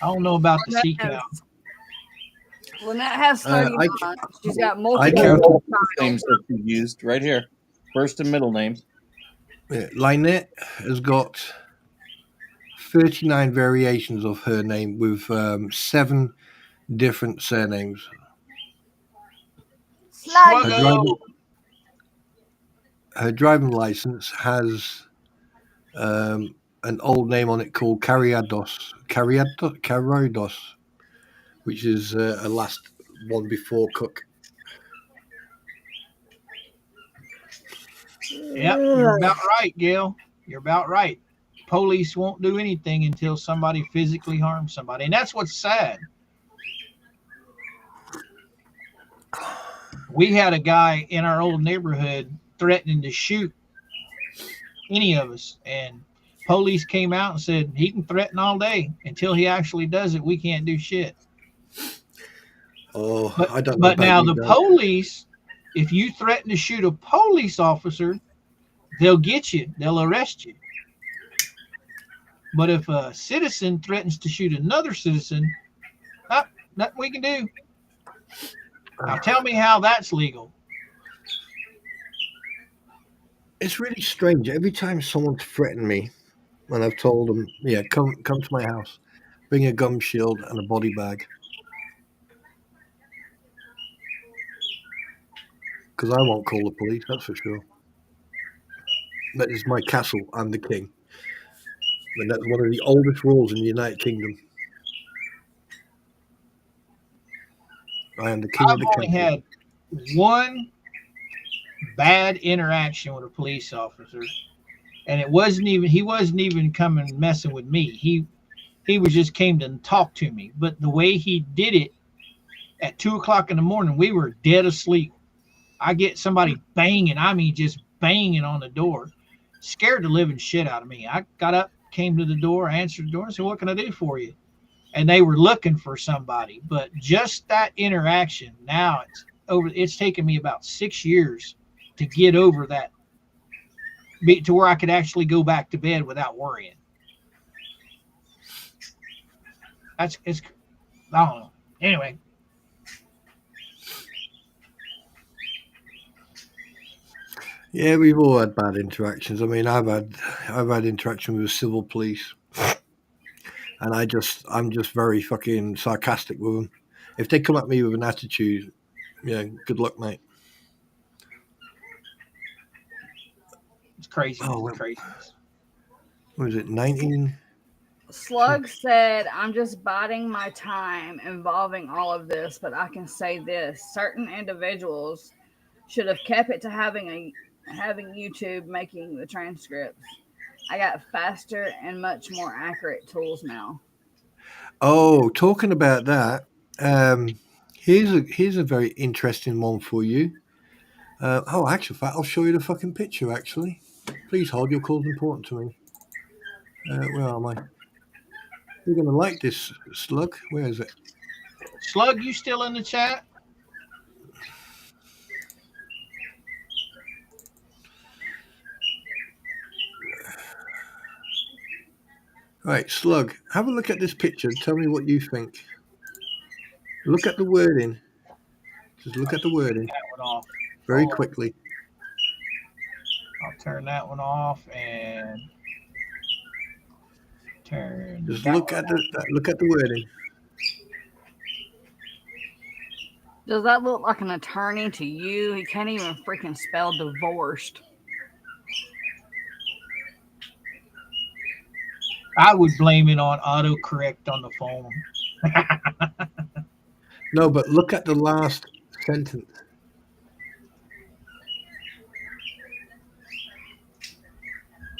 I don't know about the C count. Lynette has 39. She's got I multiple counted names that you used right here. First and middle names. Yeah, Lynette has got 39 variations of her name with 7 different surnames. Her driving license has an old name on it called Cariados, which is a last one before Cook. Yep, you're about right, Gail. You're about right. Police won't do anything until somebody physically harms somebody. And that's what's sad. We had a guy in our old neighborhood threatening to shoot any of us. And police came out and said he can threaten all day. Until he actually does it, we can't do shit. Oh, I don't know. But now the police, if you threaten to shoot a police officer, they'll get you. They'll arrest you. But if a citizen threatens to shoot another citizen, nothing we can do. Now tell me how that's legal. It's really strange. Every time someone's threatened me, and I've told them, yeah, come to my house, bring a gum shield and a body bag. Because I won't call the police, that's for sure. That is my castle. I'm the king. And that's one of the oldest rules in the United Kingdom. I am the king of the country. I've only had one bad interaction with a police officer, and he wasn't even coming messing with me. He was just came to talk to me. But the way he did it at 2:00 in the morning, we were dead asleep. I get somebody banging, I mean just banging on the door, scared the living shit out of me. I got up, came to the door, answered the door, and said, "What can I do for you?" And they were looking for somebody. But just that interaction, now it's taken me about 6 years to get over that, to where I could actually go back to bed without worrying. It's I don't know. Anyway. Yeah, we've all had bad interactions. I mean, I've had interaction with civil police, and I'm just very fucking sarcastic with them. If they come at me with an attitude, yeah, good luck, mate. It's crazy. Oh, It's crazy. What was it, 19? Slug said, "I'm just biding my time involving all of this, but I can say this: certain individuals should have kept it to having YouTube making the transcripts. I got faster and much more accurate tools now." Oh, talking about that, here's a very interesting one for you. Actually, I'll show you the fucking picture. Actually, please hold. Your call's important to me. Where am I? You're gonna like this, Slug. Where is it? Slug, you still in the chat? Right, Slug, have a look at this picture and tell me what you think. Look at the wording. Just look at the wording. That one off. Very quickly. I'll turn that one off and turn. Just look at the wording. Does that look like an attorney to you? He can't even freaking spell divorced. I would blame it on autocorrect on the phone. No, but look at the last sentence.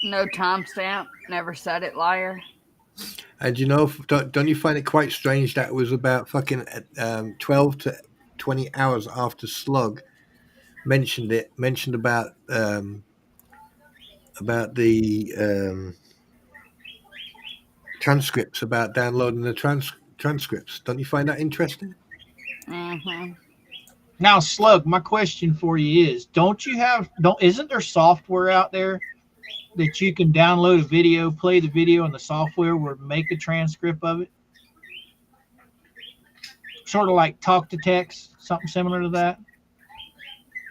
No timestamp. Never said it, liar. And don't you find it quite strange that it was about fucking 12 to 20 hours after Slug mentioned about the transcripts, about downloading the transcripts. Don't you find that interesting? Mm-hmm. Now, Slug, my question for you is: isn't there software out there that you can download a video, play the video, and the software will make a transcript of it? Sort of like talk to text, something similar to that.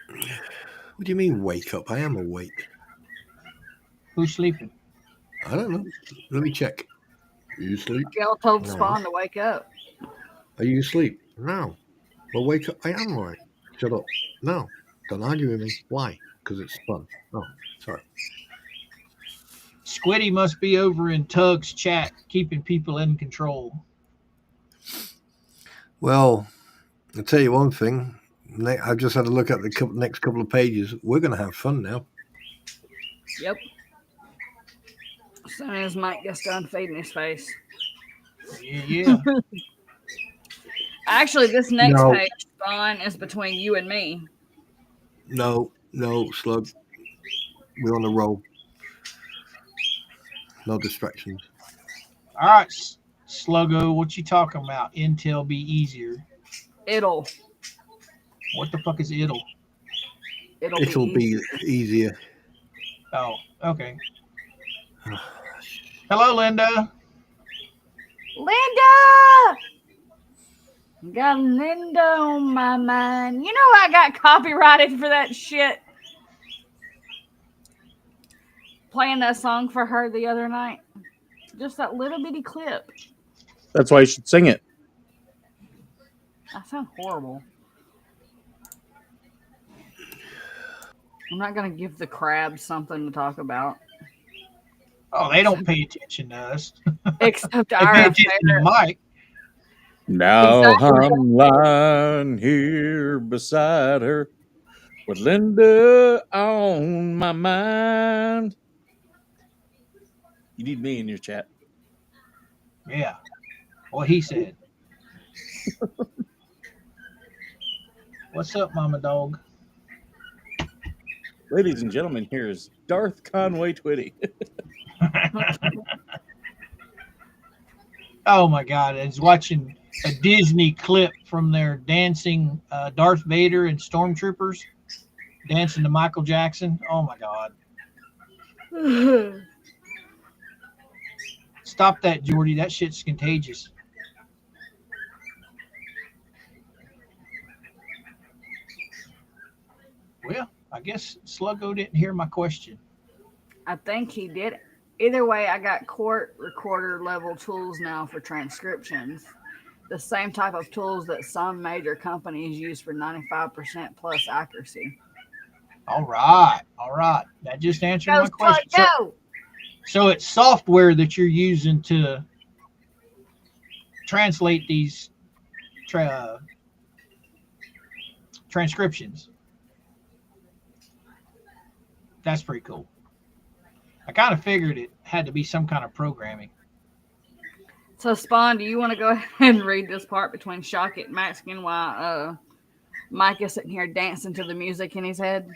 What do you mean wake up? I am awake. Who's sleeping? I don't know. Let me check. Are you asleep? Gail told No. Spawn to wake up. Are you asleep? No. Well, wake up. I am awake. Shut up. No. Don't argue with me. Why? Because it's fun. Oh, sorry. Squiddy must be over in Tug's chat, keeping people in control. Well, I'll tell you one thing. I've just had a look at the next couple of pages. We're going to have fun now. Yep. As soon as Mike gets done feeding his face. Yeah. Actually, this next No. page, Spawn, is between you and me. No, Slug. We're on a roll. No distractions. All right, Sluggo, what you talking about? Intel be easier. It'll What the fuck is it'll? It'll be easier. Oh, okay. Hello, Linda. Linda! Got Linda on my mind. You know I got copyrighted for that shit. Playing that song for her the other night. Just that little bitty clip. That's why you should sing it. That sounds horrible. I'm not going to give the crabs something to talk about. Oh, they don't pay attention to us. Except They our pay attention to affair. Mike. Now Exactly. I'm lying here beside her with Linda on my mind. You need me in your chat. Yeah. What he said. What's up, Mama Dog? Ladies and gentlemen, here is Darth Conway Twitty. Oh my God! I was watching a Disney clip from their dancing Darth Vader and Stormtroopers dancing to Michael Jackson. Oh my God! Stop that, Georgie. That shit's contagious. Well, I guess Sluggo didn't hear my question. I think he did. Either way, I got court recorder level tools now for transcriptions. The same type of tools that some major companies use for 95% plus accuracy. All right. That just answered my question. Go! So it's software that you're using to translate these transcriptions. That's pretty cool. I kind of figured it had to be some kind of programming. So, Spawn, do you want to go ahead and read this part between Shockett and Mexican while Mike is sitting here dancing to the music in his head?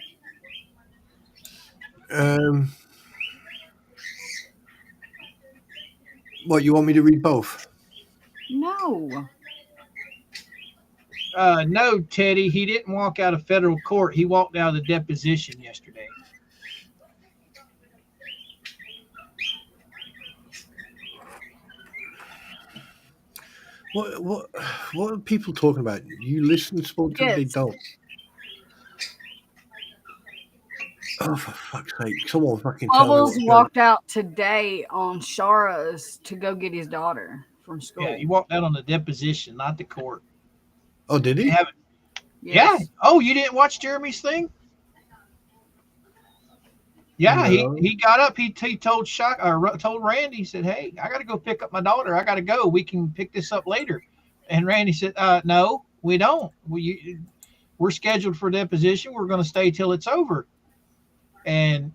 What, you want me to read both? No. No, Teddy, he didn't walk out of federal court. He walked out of the deposition yesterday. What are people talking about? You listen to sports and they Yes. don't. Oh, for fuck's sake. Someone fucking tell me Bubbles what's going walked out today on Shara's to go get his daughter from school. Yeah, he walked out on the deposition, not the court. Oh, did he? They haven't- Yes. Yeah. Oh, you didn't watch Jeremy's thing? Yeah, No. he got up. He told told Randy. He said, "Hey, I got to go pick up my daughter. I got to go. We can pick this up later." And Randy said, "No, we don't. We're scheduled for deposition. We're going to stay till it's over." And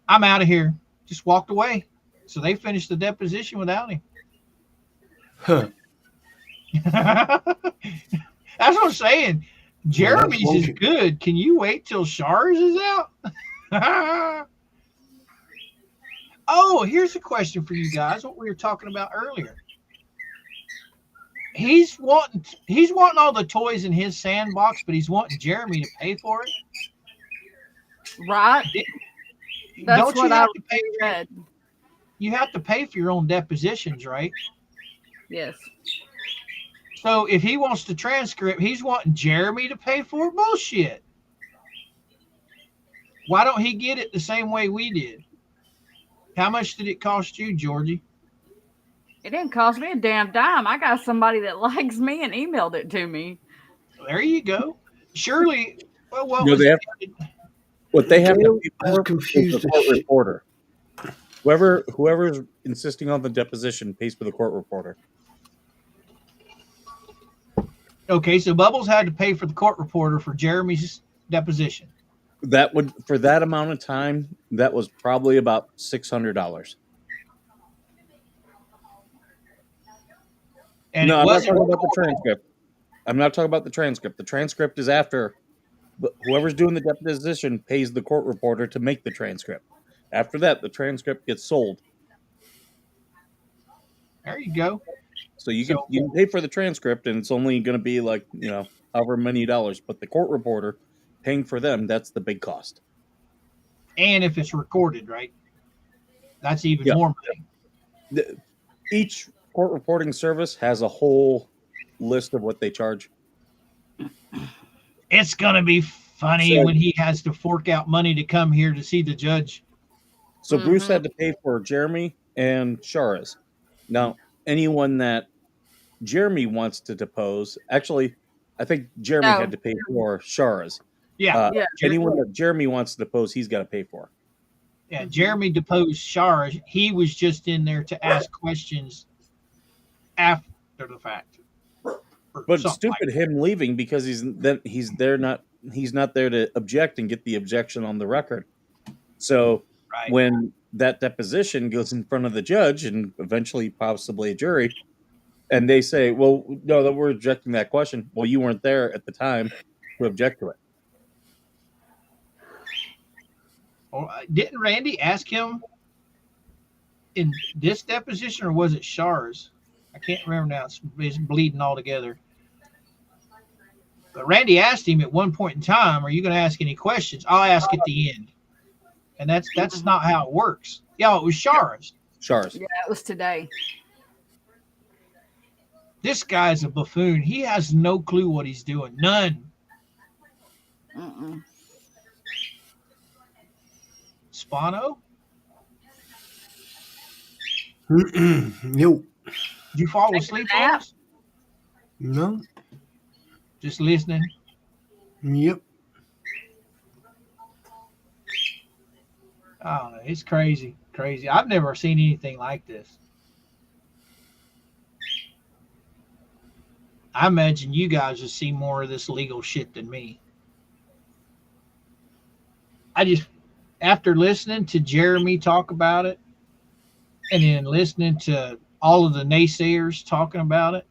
I'm out of here. Just walked away. So they finished the deposition without him. Huh. That's what I'm saying. Jeremy's is wonky. good. Can you wait till Shars is out? Oh, here's a question for you guys. What we were talking about earlier. He's wanting all the toys in his sandbox, but he's wanting Jeremy to pay for it. Right? That's Don't what you I have to pay? read. You have to pay for your own depositions, right? Yes. So if he wants the transcript, he's wanting Jeremy to pay for it. Bullshit. Why don't he get it the same way we did? How much did it cost you, Georgie? It didn't cost me a damn dime. I got somebody that likes me and emailed it to me. There you go. Surely, well, what No, was they have, what they have to pay That's for is confused the as court shit. reporter. Whoever's insisting on the deposition pays for the court reporter. Okay, so Bubbles had to pay for the court reporter for Jeremy's deposition. That would, for that amount of time, that was probably about $600. And No, it I'm not wasn't talking about the transcript. I'm not talking about the transcript. The transcript is after. But whoever's doing the deposition pays the court reporter to make the transcript. After that, the transcript gets sold. There you go. So you can pay for the transcript, and it's only going to be like, however many dollars. But the court reporter, paying for them, that's the big cost. And if it's recorded, right? That's even more money. Each court reporting service has a whole list of what they charge. It's going to be funny when he has to fork out money to come here to see the judge. So Bruce had to pay for Jeremy and Shara's. Now, anyone that Jeremy wants to depose, actually, I think Jeremy had to pay for Shara's. Yeah. Anyone that Jeremy wants to depose, he's got to pay for. Yeah, Jeremy deposed Shar. He was just in there to ask questions after the fact. But it's stupid him leaving because he's not there to object and get the objection on the record. So when that deposition goes in front of the judge and eventually possibly a jury, and they say, "Well, no, that we're rejecting that question." Well, you weren't there at the time to object to it. Well, didn't Randy ask him in this deposition, or was it Shar's? I can't remember now. It's bleeding all together. But Randy asked him at one point in time, "Are you going to ask any questions?" "I'll ask at the end." And that's not how it works. Yeah, it was Shar's. Shar's. Yeah, it was today. This guy's a buffoon. He has no clue what he's doing. None. Spano? Yo. Did you fall asleep on us? No. Just listening? Yep. Oh, it's crazy. Crazy. I've never seen anything like this. I imagine you guys will see more of this legal shit than me. After listening to Jeremy talk about it, and then listening to all of the naysayers talking about it,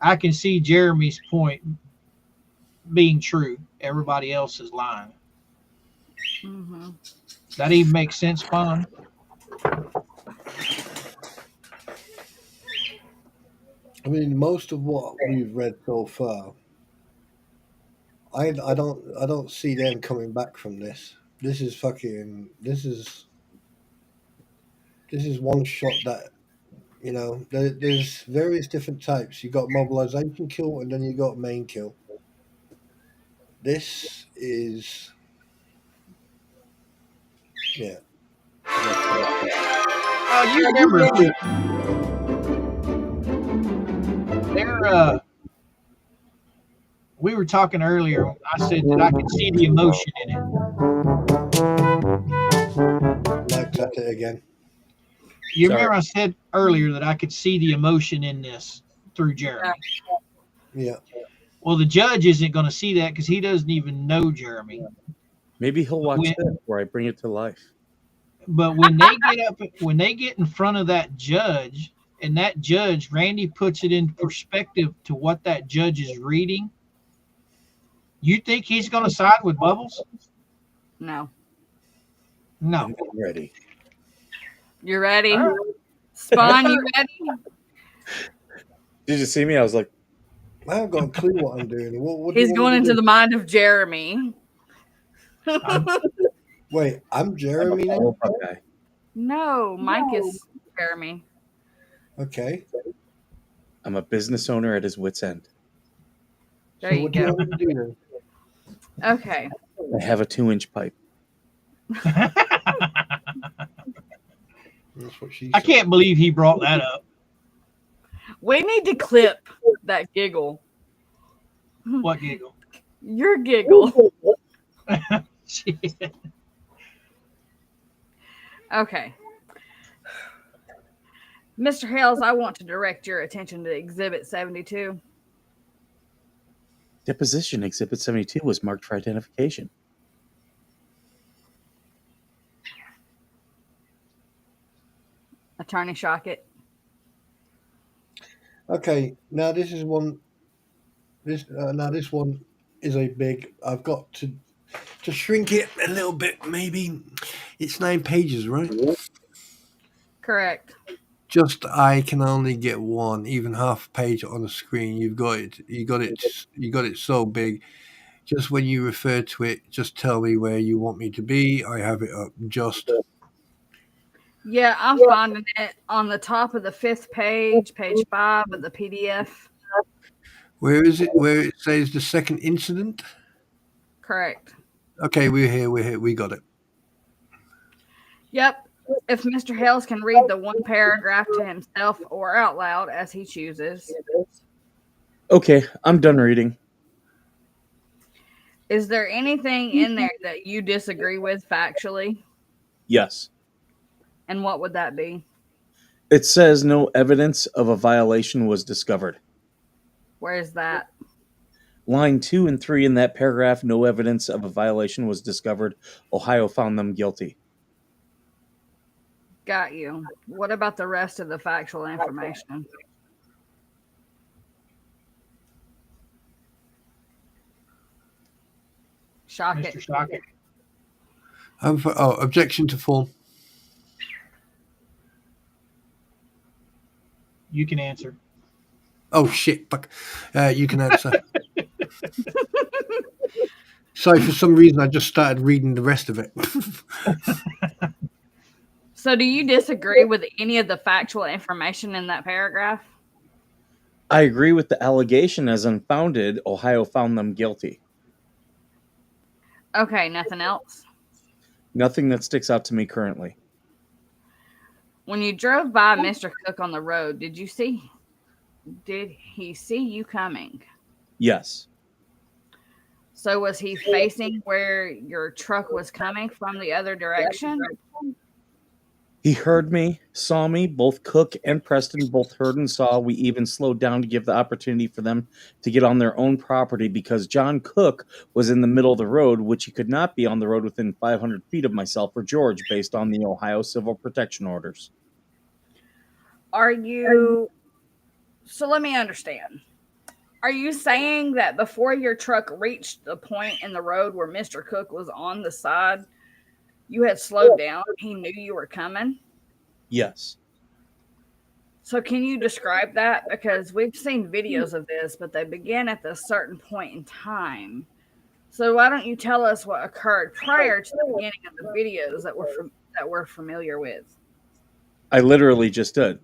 I can see Jeremy's point being true. Everybody else is lying. Does that even make sense, Spawn? I mean, most of what we've read so far, I don't see them coming back from this. This is one shot that, there's various different types. You got mobilization kill, and then you got main kill. This is, yeah. Oh, you remember? We were talking earlier. I said that I could see the emotion in it. at it again. You Sorry. remember I said earlier that I could see the emotion in this through Jeremy. Yeah. Well, the judge isn't going to see that because he doesn't even know Jeremy. Maybe he'll watch When- this where I bring it to life. But when they get in front of that judge, and that judge, Randy puts it in perspective to what that judge is reading, you think he's going to side with Bubbles? No. No. I'm ready. You ready? Spawn, you ready? Did you see me? I was like, I haven't got a clue what I'm doing. What do He's you want going me to into do? the mind of Jeremy. Wait, I'm I'm a Jeremy now? follow-up guy. No, Mike is Jeremy. Okay. I'm a business owner at his wit's end. There So you what do you go. want me to do then? Okay. I have a 2-inch pipe. That's what she said. I can't believe he brought that up. We need to clip that giggle. What giggle? Your giggle. Shit. Okay. Mr. Hales, I want to direct your attention to Exhibit 72. Deposition Exhibit 72 was marked for identification. Attorney Shockett. Okay, now this is one. This one is a big. I've got to shrink it a little bit. Maybe it's 9 pages, right? Correct. Just I can only get one, even half a page on the screen. You've got it. You got it. You got it so big. Just when you refer to it, just tell me where you want me to be. I have it up. Just Yeah, I'm finding it on the top of the 5th page, page 5 of the PDF. where is it? Where it says the second incident? Correct. Okay, we're here. We're here. We got it. Yep. If Mr. Hales can read the one paragraph to himself or out loud as he chooses. Okay, I'm done reading. Is there anything in there that you disagree with factually? Yes. And what would that be? It says no evidence of a violation was discovered. Where is that? Line 2 and 3 in that paragraph, no evidence of a violation was discovered. Ohio found them guilty. Got you. What about the rest of the factual information? Shock Mr. it. Shockett. Objection to form. You can answer. Oh shit! Fuck. You can answer. Sorry, for some reason I just started reading the rest of it. So do you disagree with any of the factual information in that paragraph? I agree with the allegation as unfounded. Ohio found them guilty. Okay, nothing else. Nothing that sticks out to me currently. When you drove by Mr. Cook on the road, did he see you coming? Yes. So was he facing where your truck was coming from the other direction? He heard me, saw me. Both Cook and Preston both heard and saw. We even slowed down to give the opportunity for them to get on their own property because John Cook was in the middle of the road, which he could not be on the road within 500 feet of myself or George based on the Ohio Civil Protection Orders. So let me understand. Are you saying that before your truck reached the point in the road where Mr. Cook was on the side, you had slowed down? He knew you were coming? Yes. So can you describe that? Because we've seen videos of this, but they begin at a certain point in time. So why don't you tell us what occurred prior to the beginning of the videos that we're familiar with? I literally just did.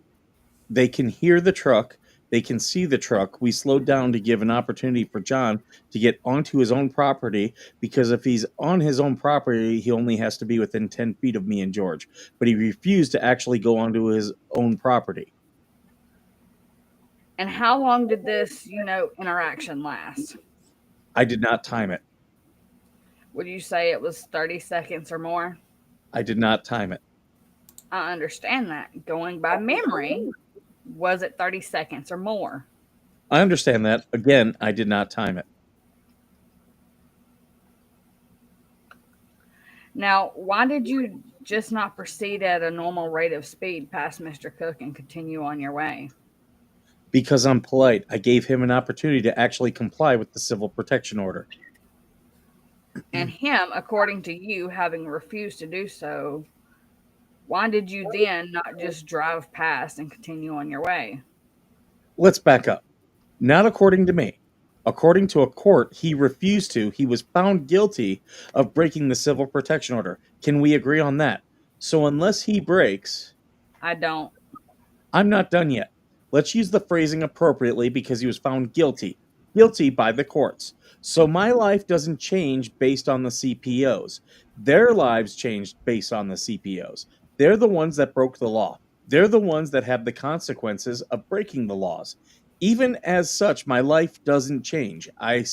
They can hear the truck. They can see the truck. We slowed down to give an opportunity for John to get onto his own property because if he's on his own property, he only has to be within 10 feet of me and George. But he refused to actually go onto his own property. And how long did this, interaction last? I did not time it. Would you say it was 30 seconds or more? I did not time it. I understand that. Going by memory, was it 30 seconds or more? I understand that. Again, I did not time it. Now, why did you just not proceed at a normal rate of speed past Mr. Cook and continue on your way? Because I'm polite, I gave him an opportunity to actually comply with the civil protection order. And him, according to you, having refused to do so, why did you then not just drive past and continue on your way? Let's back up. Not according to me. According to a court, he refused to. He was found guilty of breaking the civil protection order. Can we agree on that? So unless he breaks, I don't. I'm not done yet. Let's use the phrasing appropriately because he was found guilty. Guilty by the courts. So my life doesn't change based on the CPOs. Their lives changed based on the CPOs. They're the ones that broke the law. They're the ones that have the consequences of breaking the laws. Even as such, my life doesn't change. I've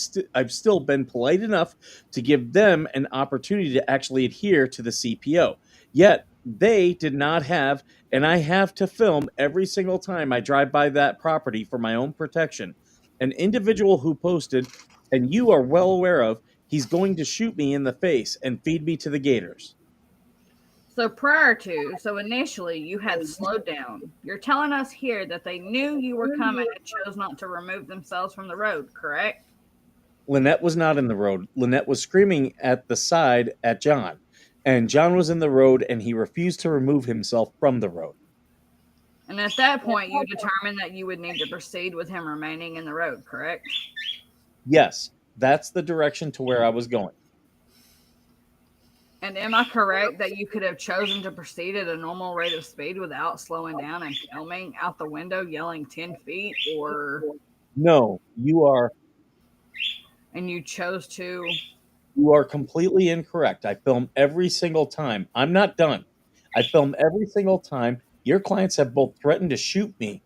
still been polite enough to give them an opportunity to actually adhere to the CPO. Yet, they did not have, and I have to film every single time I drive by that property for my own protection. An individual who posted, and you are well aware of, he's going to shoot me in the face and feed me to the gators. So initially, you had slowed down. You're telling us here that they knew you were coming and chose not to remove themselves from the road, correct? Lynette was not in the road. Lynette was screaming at the side at John. And John was in the road and he refused to remove himself from the road. And at that point, you determined that you would need to proceed with him remaining in the road, correct? Yes, that's the direction to where I was going. And am I correct that you could have chosen to proceed at a normal rate of speed without slowing down and filming out the window, yelling 10 feet, No, and you chose to? you are completely incorrect. I film every single time. I'm not done. I film every single time. Your clients have both threatened to shoot me.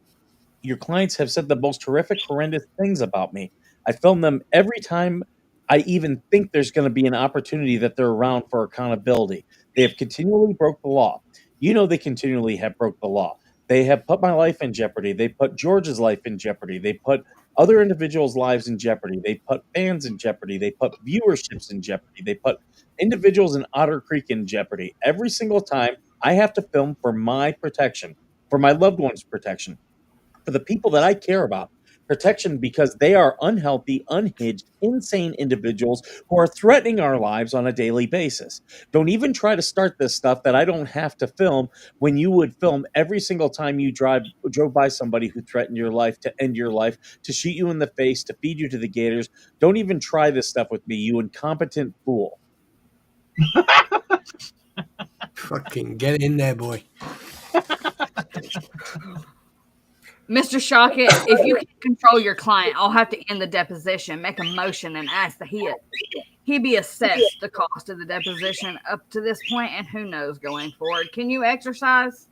Your clients have said the most horrific, horrendous things about me. I film them every time I even think there's going to be an opportunity that they're around for accountability. They have continually broke the law. You know they continually have broke the law. They have put my life in jeopardy. They put George's life in jeopardy. They put other individuals' lives in jeopardy. They put fans in jeopardy. They put viewerships in jeopardy. They put individuals in Otter Creek in jeopardy. Every single time I have to film for my protection, for my loved ones' protection, for the people that I care about. Protection because they are unhealthy, unhinged, insane individuals who are threatening our lives on a daily basis. Don't even try to start this stuff that I don't have to film when you would film every single time you drove by somebody who threatened your life, to end your life, to shoot you in the face, to feed you to the gators. Don't even try this stuff with me, you incompetent fool. Fucking get in there, boy. Mr. Shockett, if you can control your client, I'll have to end the deposition, make a motion, and ask that he be assessed the cost of the deposition up to this point, and who knows going forward. Can you exercise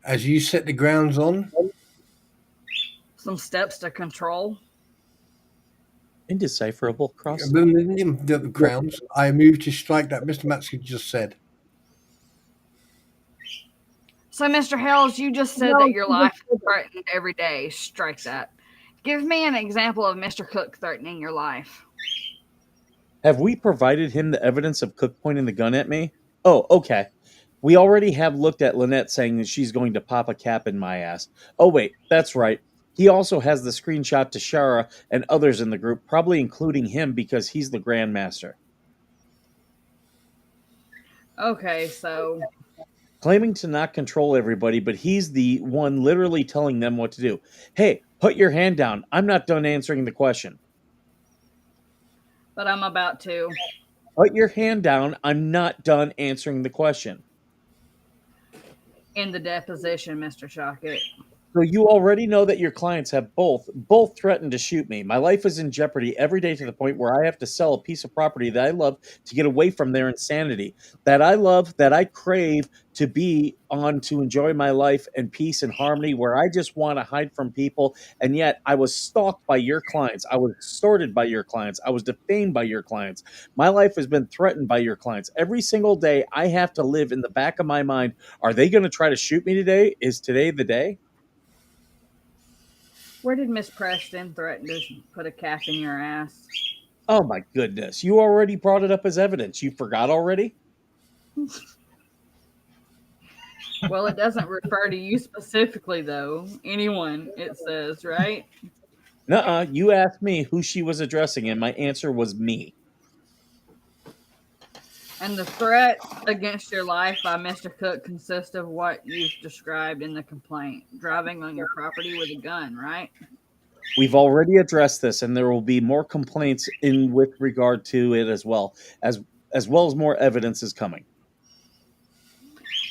As you set the grounds on, some steps to control? Indecipherable cross. the grounds, I move to strike that Mr. Matsky just said. So, Mr. Hales, you just said that your life is threatened every day. Strike that. Give me an example of Mr. Cook threatening your life. Have we provided him the evidence of Cook pointing the gun at me? Oh, okay. We already have looked at Lynette saying that she's going to pop a cap in my ass. Oh, wait, that's right. He also has the screenshot to Shara and others in the group, probably including him because he's the Grandmaster. Okay, so Claiming to not control everybody, but he's the one literally telling them what to do. Hey, put your hand down. I'm not done answering the question. but I'm about to. Put your hand down. I'm not done answering the question. In the deposition, Mr. Shockett. So you already know that your clients have both threatened to shoot me. My life is in jeopardy every day to the point where I have to sell a piece of property that I love to get away from their insanity, that I love, that I crave to be on, to enjoy my life in peace and harmony, where I just want to hide from people. And yet I was stalked by your clients. I was extorted by your clients. I was defamed by your clients. My life has been threatened by your clients. Every single day I have to live in the back of my mind. Are they going to try to shoot me today? Is today the day? Where did Miss Preston threaten to put a cap in your ass? Oh my goodness. You already brought it up as evidence. You forgot already? Well, it doesn't refer to you specifically, though. Anyone, it says, right? Nuh-uh. You asked me who she was addressing, and my answer was me. And the threat against your life by Mr. Cook consists of what you've described in the complaint, driving on your property with a gun, right? We've already addressed this, and there will be more complaints in with regard to it as well as more evidence is coming.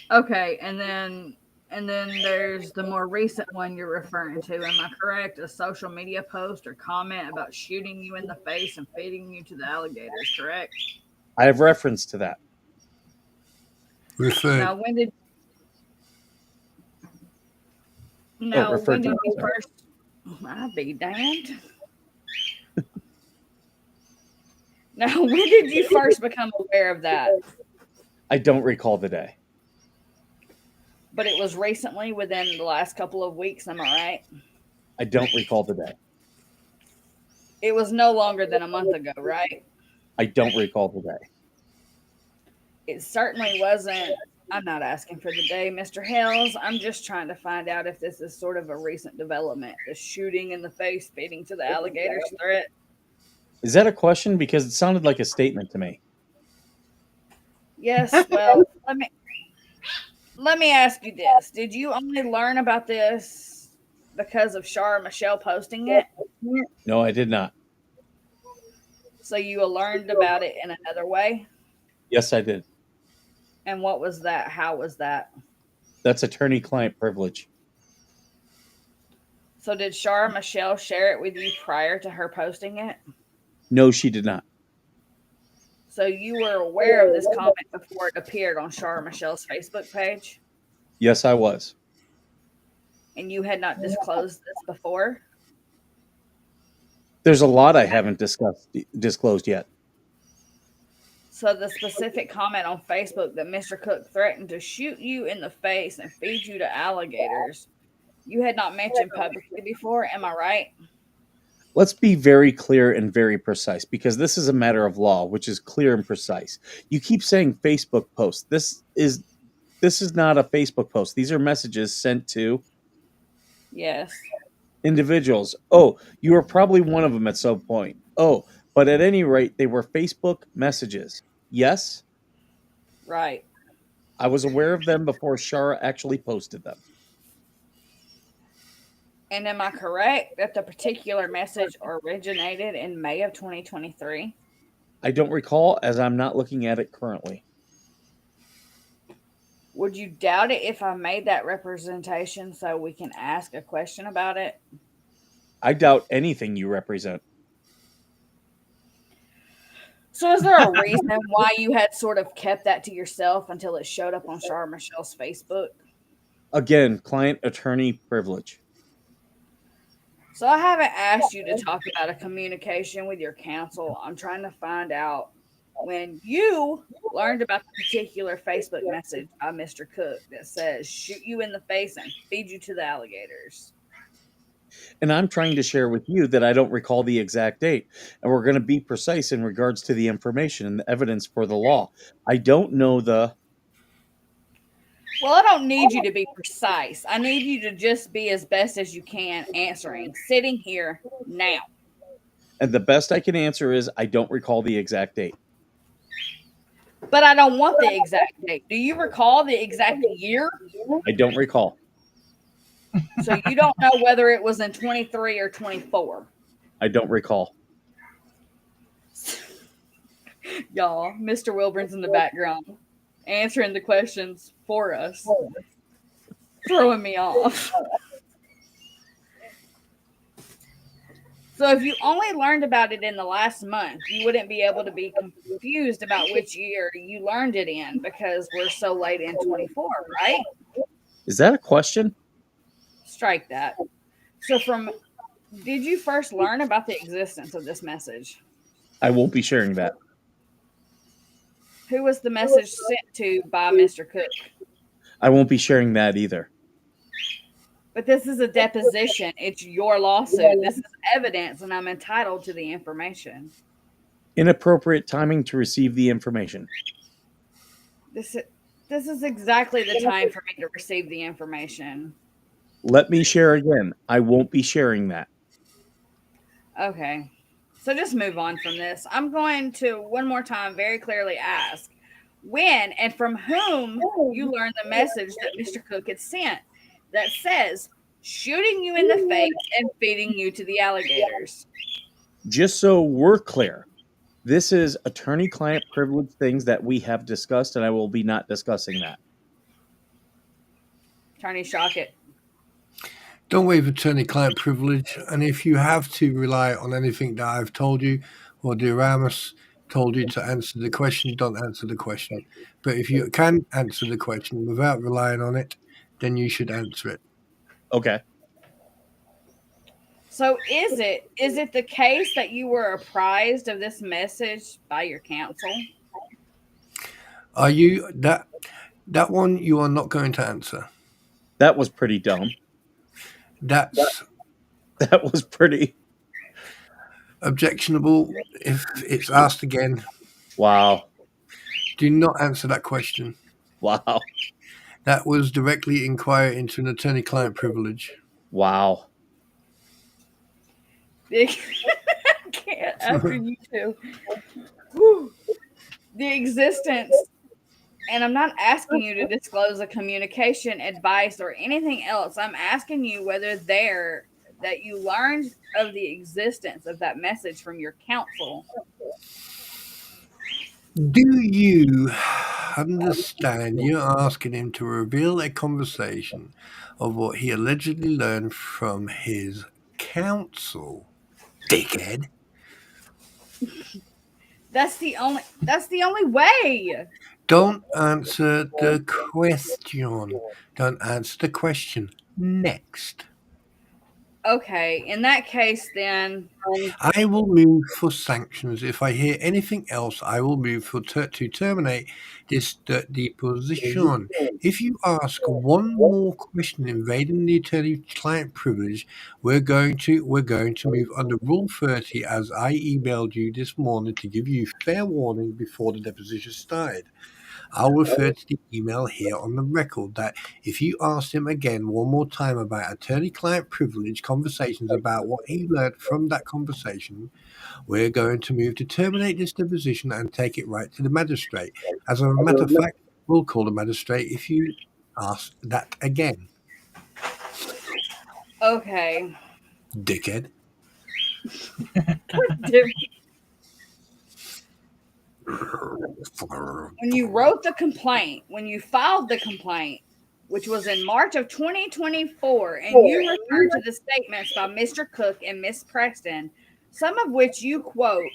Okay, and then there's the more recent one you're referring to. Am I correct? A social media post or comment about shooting you in the face and feeding you to the alligators, correct? I have reference to that. Now, when did you first? I'll be damned. Now, when did you first become aware of that? I don't recall the day. But it was recently, within the last couple of weeks, am I right? I don't recall the day. It was no longer than a month ago, right? I don't recall the day. It certainly wasn't. I'm not asking for the day, Mr. Hales. I'm just trying to find out if this is sort of a recent development. The shooting in the face, feeding to the alligators threat. Is that a question? Because it sounded like a statement to me. Yes, well, let me ask you this. Did you only learn about this because of Shara Michelle posting it? No, I did not. So you learned about it in another way? Yes, I did. And what was that? How was that? That's attorney-client privilege. So did Shara Michelle share it with you prior to her posting it? No, she did not. So you were aware of this comment before it appeared on Shara Michelle's Facebook page? Yes, I was. And you had not disclosed this before? There's a lot I haven't disclosed yet. So the specific comment on Facebook that Mr. Cook threatened to shoot you in the face and feed you to alligators, you had not mentioned publicly before, am I right? Let's be very clear and very precise, because this is a matter of law, which is clear and precise. You keep saying Facebook post. This is not a Facebook post. These are messages sent to Yes. individuals. Oh, you were probably one of them at some point. Oh, but at any rate, they were Facebook messages. Yes? Right. I was aware of them before Shara actually posted them. And am I correct that the particular message originated in May of 2023? I don't recall, as I'm not looking at it currently. Would you doubt it if I made that representation so we can ask a question about it? I doubt anything you represent. So is there a reason why you had sort of kept that to yourself until it showed up on Shara Michelle's Facebook? Again, client-attorney privilege. So I haven't asked you to talk about a communication with your counsel. I'm trying to find out when you learned about the particular Facebook message by Mr. Cook that says, shoot you in the face and feed you to the alligators. And I'm trying to share with you that I don't recall the exact date. And we're going to be precise in regards to the information and the evidence for the law. I don't know the... Well, I don't need you to be precise. I need you to just be as best as you can answering, sitting here now. And the best I can answer is I don't recall the exact date. But I don't want the exact date. Do you recall the exact year? I don't recall. So you don't know whether it was in 23 or 24. I don't recall. Y'all, Mr. Wilburn's in the background answering the questions for us. Throwing me off. So if you only learned about it in the last month, you wouldn't be able to be confused about which year you learned it in because we're so late in 24, right? Is that a question? Strike that. So did you first learn about the existence of this message? I won't be sharing that. Who was the message sent to by Mr. Cook? I won't be sharing that either. But this is a deposition. It's your lawsuit. This is evidence, and I'm entitled to the information. Inappropriate timing to receive the information. This is exactly the time for me to receive the information. Let me share again. I won't be sharing that. Okay. So just move on from this. I'm going to one more time very clearly ask when and from whom you learned the message that Mr. Cook had sent that says shooting you in the face and feeding you to the alligators. Just so we're clear, this is attorney-client privilege things that we have discussed, and I will be not discussing that. Attorney Shockett. Don't waive attorney-client privilege, and if you have to rely on anything that I've told you or Diramus told you to answer the question, don't answer the question. But if you can answer the question without relying on it, then you should answer it. Okay. So is it the case that you were apprised of this message by your counsel? Are you that one you are not going to answer? That was pretty dumb. That was pretty objectionable if it's asked again. Wow. Do not answer that question. Wow. That was directly inquire into an attorney-client privilege. Wow. I can't after you two. Whew. The existence, and I'm not asking you to disclose a communication, advice, or anything else. I'm asking you whether that you learned of the existence of that message from your counsel. Do you understand you're asking him to reveal a conversation of what he allegedly learned from his counsel? Dickhead. That's the only way. Don't answer the question. Don't answer the question. Next. Okay, in that case, then I will move for sanctions. If I hear anything else, I will move to terminate this deposition. If you ask one more question invading the attorney-client privilege, we're going to move under Rule 30, as I emailed you this morning to give you fair warning before the deposition started. I'll refer to the email here on the record that if you ask him again one more time about attorney-client privilege conversations about what he learned from that conversation, we're going to move to terminate this deposition and take it right to the magistrate. As a matter of fact, we'll call the magistrate if you ask that again. okay. Dickhead. When you wrote the complaint, when you filed the complaint, which was in March of 2024, and you referred to the statements by Mr. Cook and Miss Preston, some of which you quote,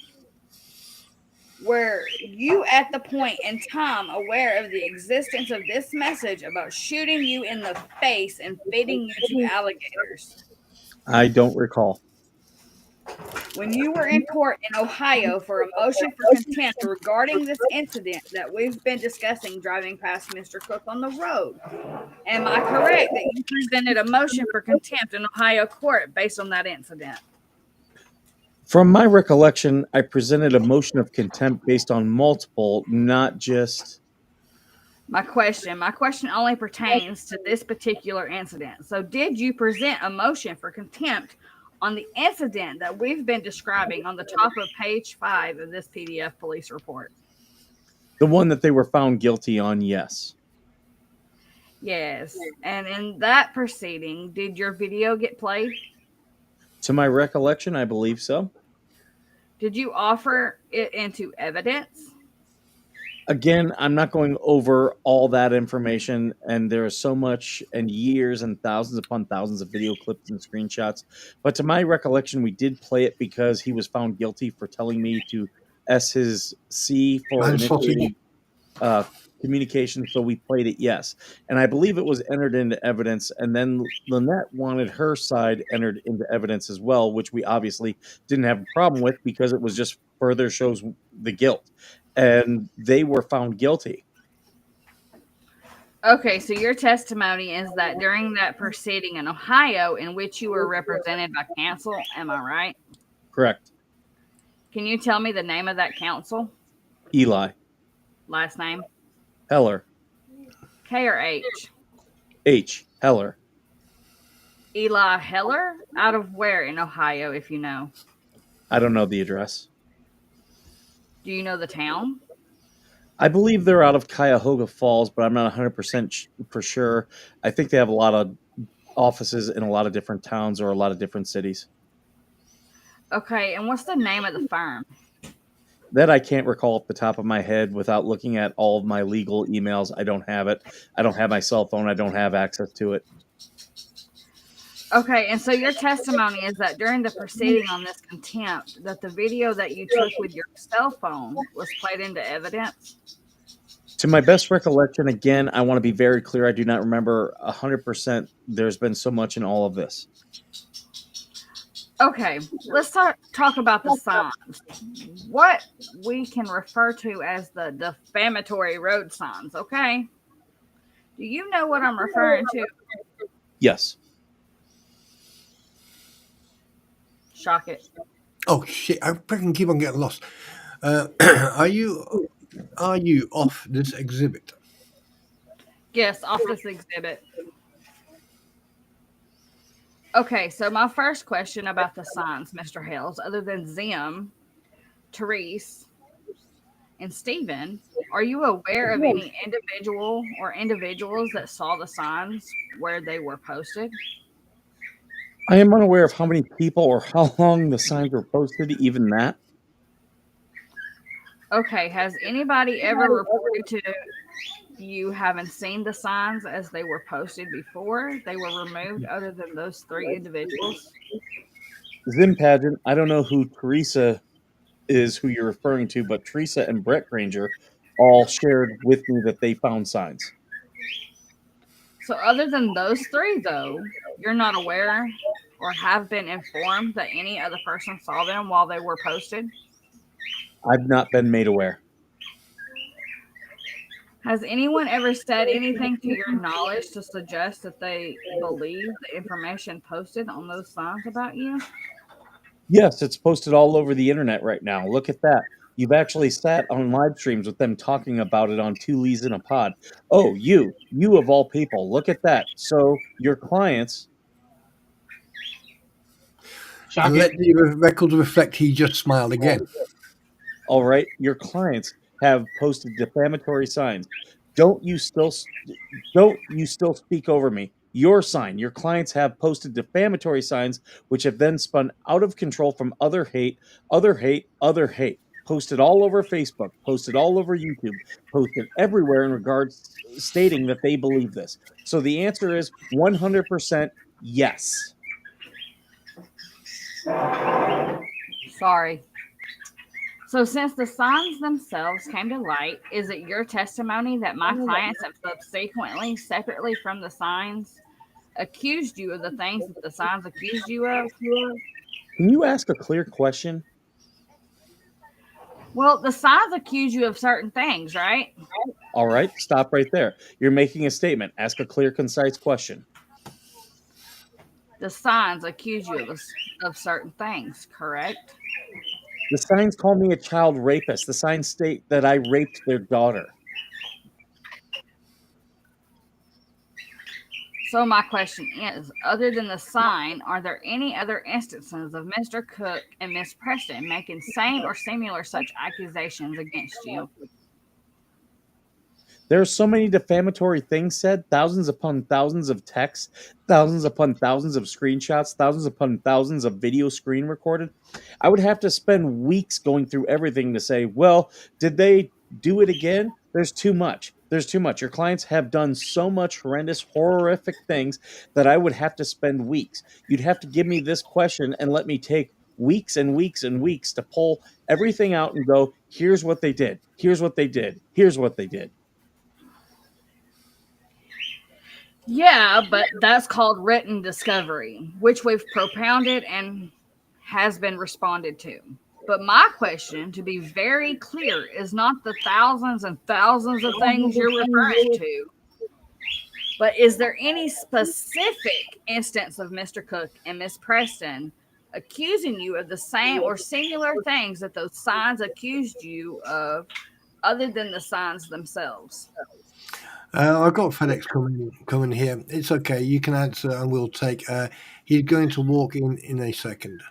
were you at the point in time aware of the existence of this message about shooting you in the face and feeding you to alligators? I don't recall. When you were in court in Ohio for a motion for contempt regarding this incident that we've been discussing driving past Mr. Cook on the road, am I correct that you presented a motion for contempt in Ohio court based on that incident? From my recollection, I presented a motion of contempt based on multiple, not just... My question only pertains to this particular incident. So did you present a motion for contempt on the incident that we've been describing on the top of page 5 of this PDF police report? The one that they were found guilty on, yes. Yes. And in that proceeding, did your video get played? To my recollection, I believe so. Did you offer it into evidence? Again, I'm not going over all that information, and there is so much and years and thousands upon thousands of video clips and screenshots. But to my recollection, we did play it because he was found guilty for telling me to S his C for And sausage. initiating communication. So we played it, yes. And I believe it was entered into evidence. And then Lynette wanted her side entered into evidence as well, which we obviously didn't have a problem with because it was just further shows the guilt. And they were found guilty. Okay, so your testimony is that during that proceeding in Ohio in which you were represented by counsel, am I right? Correct. Can you tell me the name of that counsel? Eli. Last name? Heller. K or H? H. Heller. Eli Heller? Out of where in Ohio, if you know? I don't know the address. Do you know the town? I believe they're out of Cuyahoga Falls, but I'm not 100% for sure. I think they have a lot of offices in a lot of different towns or a lot of different cities. Okay, and what's the name of the firm? That I can't recall off the top of my head without looking at all of my legal emails. I don't have it. I don't have my cell phone. I don't have access to it. Okay, and so your testimony is that during the proceeding on this contempt, that the video that you took with your cell phone was played into evidence? To my best recollection, again, I want to be very clear. I do not remember 100%. There's been so much in all of this. Okay, let's talk about the signs. What we can refer to as the defamatory road signs, okay? Do you know what I'm referring to? Yes. Shock it. Oh shit! I freaking keep on getting lost. Are you off this exhibit? Yes, off this exhibit. Okay, so my first question about the signs, Mr. Hales, other than Zim, Therese, and Stephen, are you aware of any individual or individuals that saw the signs where they were posted? I am unaware of how many people or how long the signs were posted, even that. Okay, has anybody ever reported to you having seen the signs as they were posted before they were removed other than those three individuals? Zim Pageant, I don't know who Teresa is, who you're referring to, but Teresa and Brett Granger all shared with me that they found signs. So other than those three, though, you're not aware or have been informed that any other person saw them while they were posted? I've not been made aware. Has anyone ever said anything to your knowledge to suggest that they believe the information posted on those signs about you? Yes, it's posted all over the internet right now. Look at that. You've actually sat on live streams with them talking about it on Two Leaves in a Pod. Oh, you of all people, look at that. So your clients... And let the record reflect he just smiled again. All right, your clients have posted defamatory signs. Don't you still speak over me? Your clients have posted defamatory signs, which have then spun out of control from other hate, posted all over Facebook, posted all over YouTube, posted everywhere in regards stating that they believe this. So the answer is 100% yes. Sorry. So since the signs themselves came to light, is it your testimony that my clients have subsequently, separately from the signs, accused you of the things that the signs accused you of? Can you ask a clear question? Well, the signs accuse you of certain things, right? All right, stop right there. You're making a statement. Ask a clear, concise question. The signs accuse you of certain things, correct? The signs call me a child rapist. The signs state that I raped their daughter. So my question is, other than the sign, are there any other instances of Mr. Cook and Miss Preston making same or similar such accusations against you? There are so many defamatory things said, thousands upon thousands of texts, thousands upon thousands of screenshots, thousands upon thousands of video screen recorded. I would have to spend weeks going through everything to say, well, did they do it again, there's too much. There's too much. Your clients have done so much horrendous, horrific things that I would have to spend weeks. You'd have to give me this question and let me take weeks and weeks and weeks to pull everything out and go, here's what they did. Here's what they did. Here's what they did. Yeah, but that's called written discovery, which we've propounded and has been responded to. But my question, to be very clear, is not the thousands and thousands of things you're referring to, but is there any specific instance of Mr. Cook and Miss Preston accusing you of the same or singular things that those signs accused you of, other than the signs themselves? I've got FedEx coming here. It's okay. You can answer, and we'll take. He's going to walk in a second.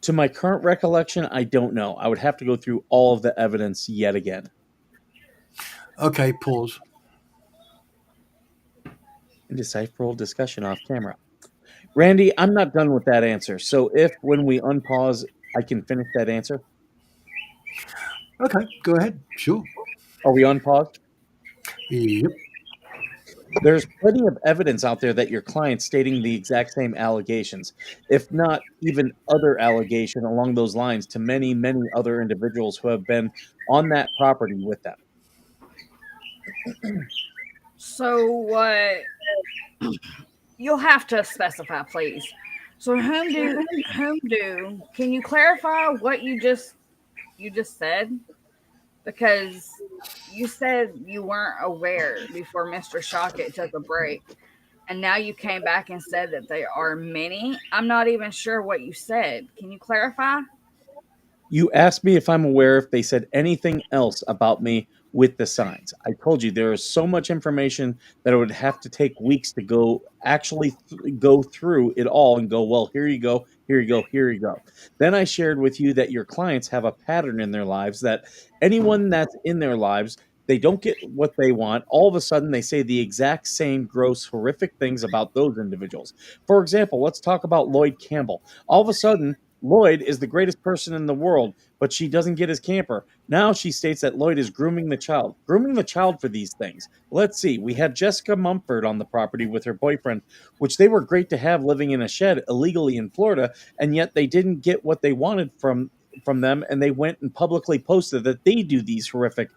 To my current recollection, I don't know. I would have to go through all of the evidence yet again. Okay, pause. Indecipherable discussion off camera. Randy, I'm not done with that answer. So if when we unpause, I can finish that answer. Okay, go ahead. Sure. Are we unpaused? Yep. There's plenty of evidence out there that your client's stating the exact same allegations, if not even other allegation along those lines, to many, many other individuals who have been on that property with them. So you'll have to specify, please. So whom do can you clarify what you just said? Because you said you weren't aware before Mr. Shockett took a break, and now you came back and said that there are many. I'm not even sure what you said. Can you clarify? You asked me if I'm aware if they said anything else about me with the signs. I told you there is so much information that it would have to take weeks to go go through it all and go, well, here you go, here you go, here you go. Then I shared with you that your clients have a pattern in their lives, that anyone that's in their lives, they don't get what they want. All of a sudden, they say the exact same gross, horrific things about those individuals. For example, let's talk about Lloyd Campbell. All of a sudden, Lloyd is the greatest person in the world, but she doesn't get his camper. Now she states that Lloyd is grooming the child for these things. Let's see. We had Jessica Mumford on the property with her boyfriend, which they were great to have living in a shed illegally in Florida, and yet they didn't get what they wanted from them, and they went and publicly posted that they do these horrific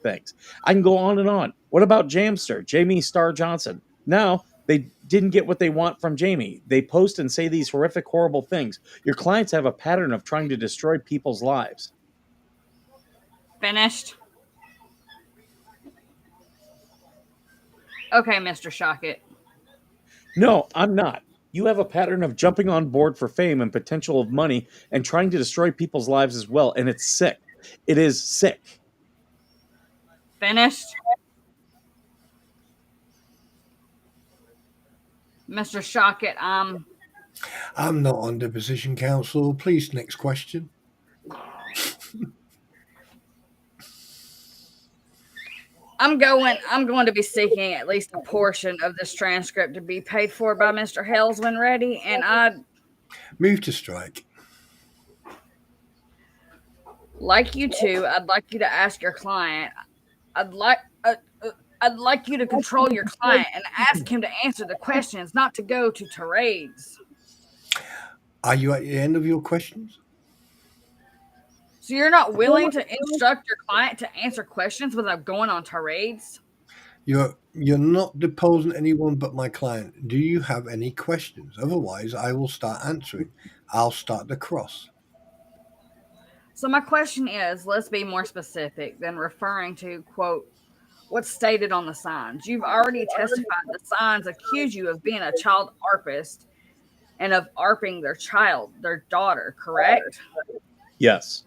things. I can go on and on. What about Jamster, Jamie Starr Johnson? Now they didn't get what they want from Jamie. They post and say these horrific, horrible things. Your clients have a pattern of trying to destroy people's lives. Finished? Okay, Mr. Shockett. No, I'm not. You have a pattern of jumping on board for fame and potential of money and trying to destroy people's lives as well, and it's sick. It is sick. Finished? Mr. Shockett, I'm not on deposition, counsel. Please, next question. I'm going to be seeking at least a portion of this transcript to be paid for by Mr. Hales when ready, and I'd Move to strike. like you to ask your client. I'd like you to control your client and ask him to answer the questions, not to go to tirades. Are you at the end of your questions? So you're not willing to instruct your client to answer questions without going on tirades? You're not deposing anyone but my client. Do you have any questions? Otherwise, I will start answering. I'll start the cross. So my question is, let's be more specific than referring to, quote, what's stated on the signs. You've already testified the signs accuse you of being a child arpist and of arping their daughter, correct? Yes.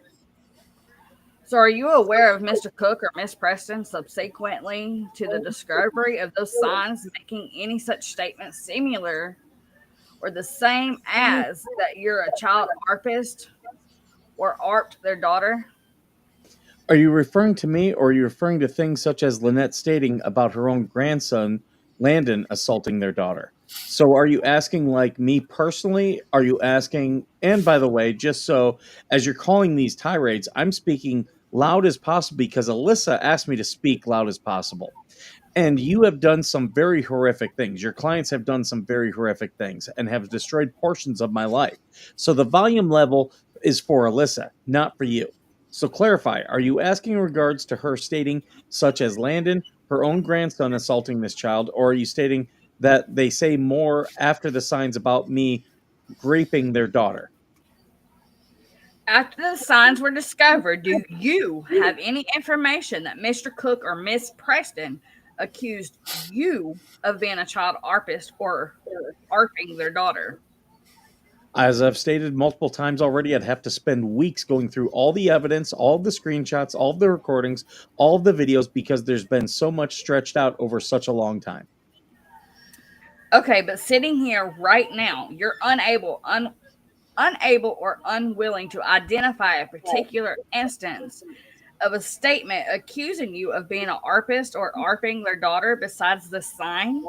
So are you aware of Mr. Cook or Miss Preston subsequently to the discovery of those signs making any such statement similar or the same as that you're a child arpist or arped their daughter? Are you referring to me, or are you referring to things such as Lynette stating about her own grandson, Landon, assaulting their daughter? So are you asking like me personally? Are you asking, and by the way, just so as you're calling these tirades, I'm speaking loud as possible because Alyssa asked me to speak loud as possible. And you have done some very horrific things. Your clients have done some very horrific things and have destroyed portions of my life. So the volume level is for Alyssa, not for you. So clarify, are you asking in regards to her stating, such as Landon, her own grandson assaulting this child, or are you stating that they say more after the signs about me raping their daughter? After the signs were discovered, do you have any information that Mr. Cook or Miss Preston accused you of being a child rapist or raping their daughter? As I've stated multiple times already, I'd have to spend weeks going through all the evidence, all the screenshots, all the recordings, all the videos, because there's been so much stretched out over such a long time. Okay, but sitting here right now, you're unable or unwilling to identify a particular instance of a statement accusing you of being an rapist or raping their daughter besides the sign?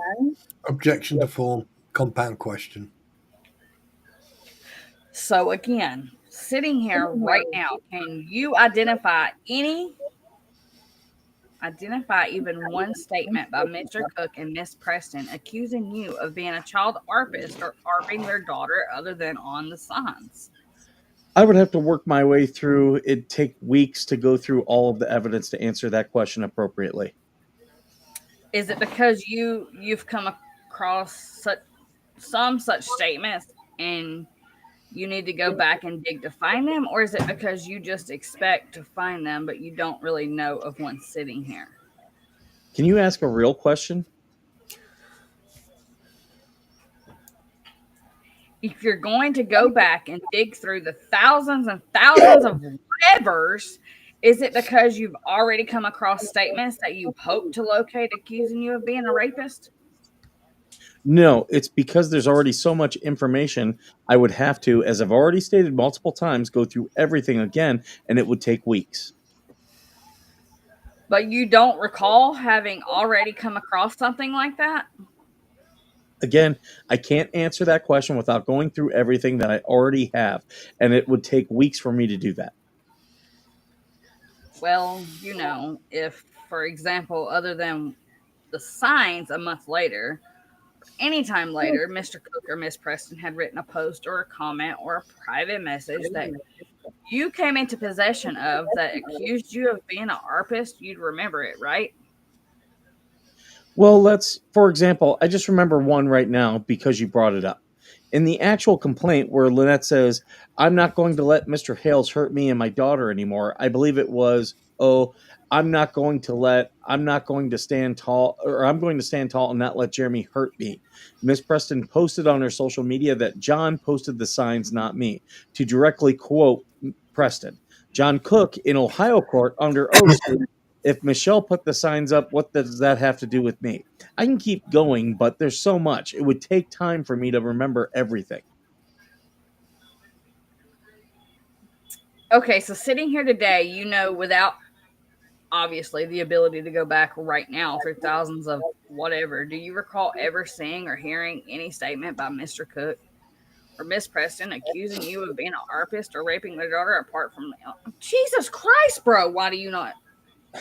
Objection to form. Compound question. So again, sitting here right now, can you identify even one statement by Mr. Cook and Miss Preston accusing you of being a child rapist or raping their daughter other than on the signs? I would have to work my way through. It'd take weeks to go through all of the evidence to answer that question appropriately. Is it because you've come across some such statements and you need to go back and dig to find them, or is it because you just expect to find them but you don't really know of one sitting here? Can you ask a real question? If you're going to go back and dig through the thousands and thousands of whatevers, is it because you've already come across statements that you hope to locate accusing you of being a rapist? No, it's because there's already so much information. I would have to, as I've already stated multiple times, go through everything again, and it would take weeks. But you don't recall having already come across something like that? Again, I can't answer that question without going through everything that I already have, and it would take weeks for me to do that. Well, if, for example, other than the signs a month later, anytime later, Mr. Cook or Miss Preston had written a post or a comment or a private message that you came into possession of that accused you of being an rapist, you'd remember it, right? Well, for example, I just remember one right now because you brought it up. In the actual complaint where Lynette says, I'm not going to let Mr. Hales hurt me and my daughter anymore, I believe it was, I'm going to stand tall, or I'm going to stand tall and not let Jeremy hurt me. Miss Preston posted on her social media that John posted the signs, not me, to directly quote Preston. John Cook in Ohio court under oath, if Michelle put the signs up, what does that have to do with me? I can keep going, but there's so much. It would take time for me to remember everything. Okay, so sitting here today, without obviously the ability to go back right now through thousands of whatever, do you recall ever seeing or hearing any statement by Mr. Cook or Miss Preston accusing you of being a rapist or raping their daughter apart from Jesus Christ, bro? Why do you not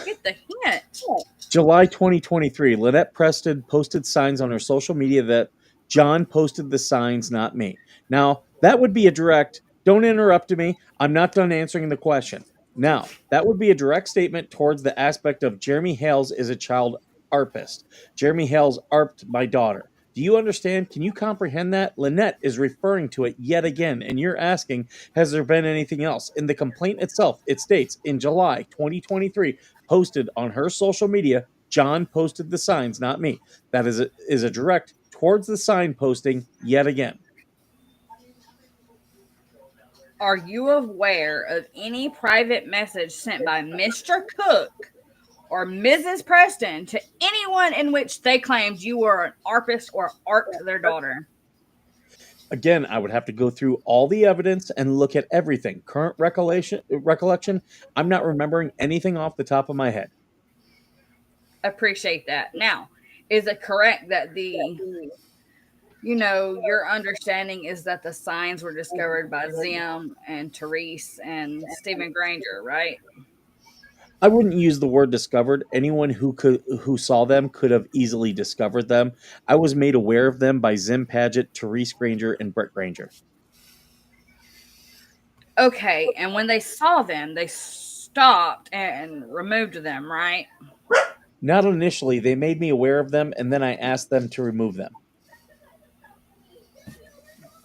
get the hint? July 2023, Lynette Preston posted signs on her social media that John posted the signs, not me. Now, that would be a direct, don't interrupt me. I'm not done answering the question. Now, that would be a direct statement towards the aspect of Jeremy Hales is a child arpist. Jeremy Hales arped my daughter. Do you understand? Can you comprehend that? Lynette is referring to it yet again, and you're asking, has there been anything else? In the complaint itself, it states, in July 2023, posted on her social media, John posted the signs, not me. That is a direct towards the sign posting yet again. Are you aware of any private message sent by Mr. Cook or Mrs. Preston to anyone in which they claimed you were an arpist or arped their daughter? Again, I would have to go through all the evidence and look at everything. Current recollection, I'm not remembering anything off the top of my head. Appreciate that. Now, is it correct that your understanding is that the signs were discovered by Zim and Therese and Stephen Granger, right? I wouldn't use the word discovered. Anyone who saw them could have easily discovered them. I was made aware of them by Zim Paget, Therese Granger, and Brett Granger. Okay, and when they saw them, they stopped and removed them, right? Not initially. They made me aware of them, and then I asked them to remove them.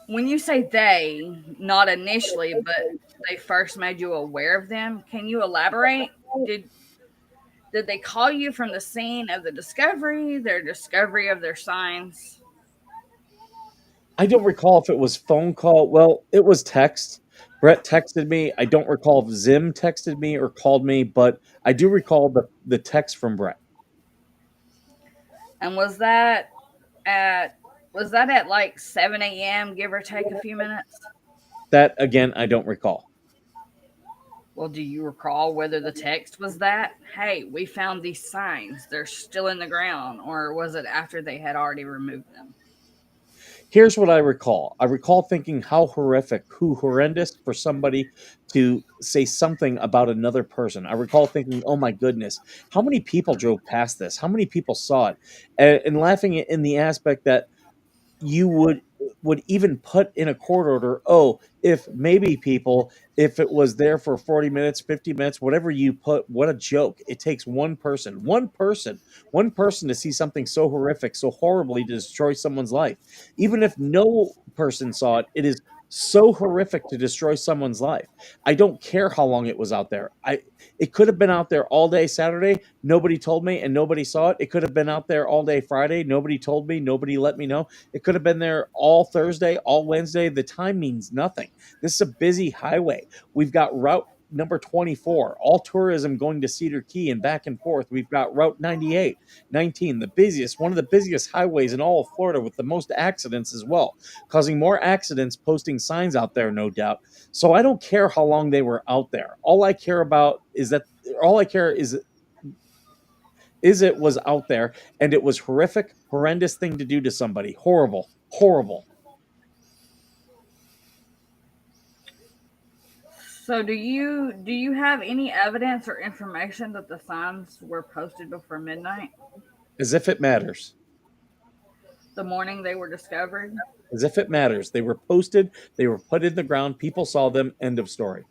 When you say they, not initially, but they first made you aware of them, can you elaborate? Did they call you from the scene of the discovery, their discovery of their signs? I don't recall if it was phone call. Well, it was text. Brett texted me. I don't recall if Zim texted me or called me, but I do recall the text from Brett. And was that at like 7 a.m., give or take a few minutes? That, again, I don't recall. Well, do you recall whether the text was that, hey, we found these signs, they're still in the ground, or was it after they had already removed them? Here's what I recall. I recall thinking how horrendous for somebody to say something about another person. I recall thinking, oh my goodness, how many people drove past this? How many people saw it? And laughing in the aspect that you would even put in a court order, oh, if it was there for 40 minutes, 50 minutes, whatever you put, what a joke. It takes one person to see something so horrific, so horribly to destroy someone's life. Even if no person saw it, it is so horrific to destroy someone's life. I don't care how long it was out there. It could have been out there all day Saturday, nobody told me and nobody saw it. It could have been out there all day Friday, nobody told me, nobody let me know. It could have been there all Thursday, all Wednesday. The time means nothing. This is a busy highway. We've got Route number 24, all tourism going to Cedar Key and back and forth. We've got Route 98, 19, one of the busiest highways in all of Florida with the most accidents as well, causing more accidents posting signs out there, no doubt. So I don't care how long they were out there. All I care is it was out there, and it was horrific, horrendous thing to do to somebody. Horrible, horrible. So do you have any evidence or information that the signs were posted before midnight, As if it matters. the morning they were discovered? As if it matters. They were posted, they were put in the ground, people saw them, end of story.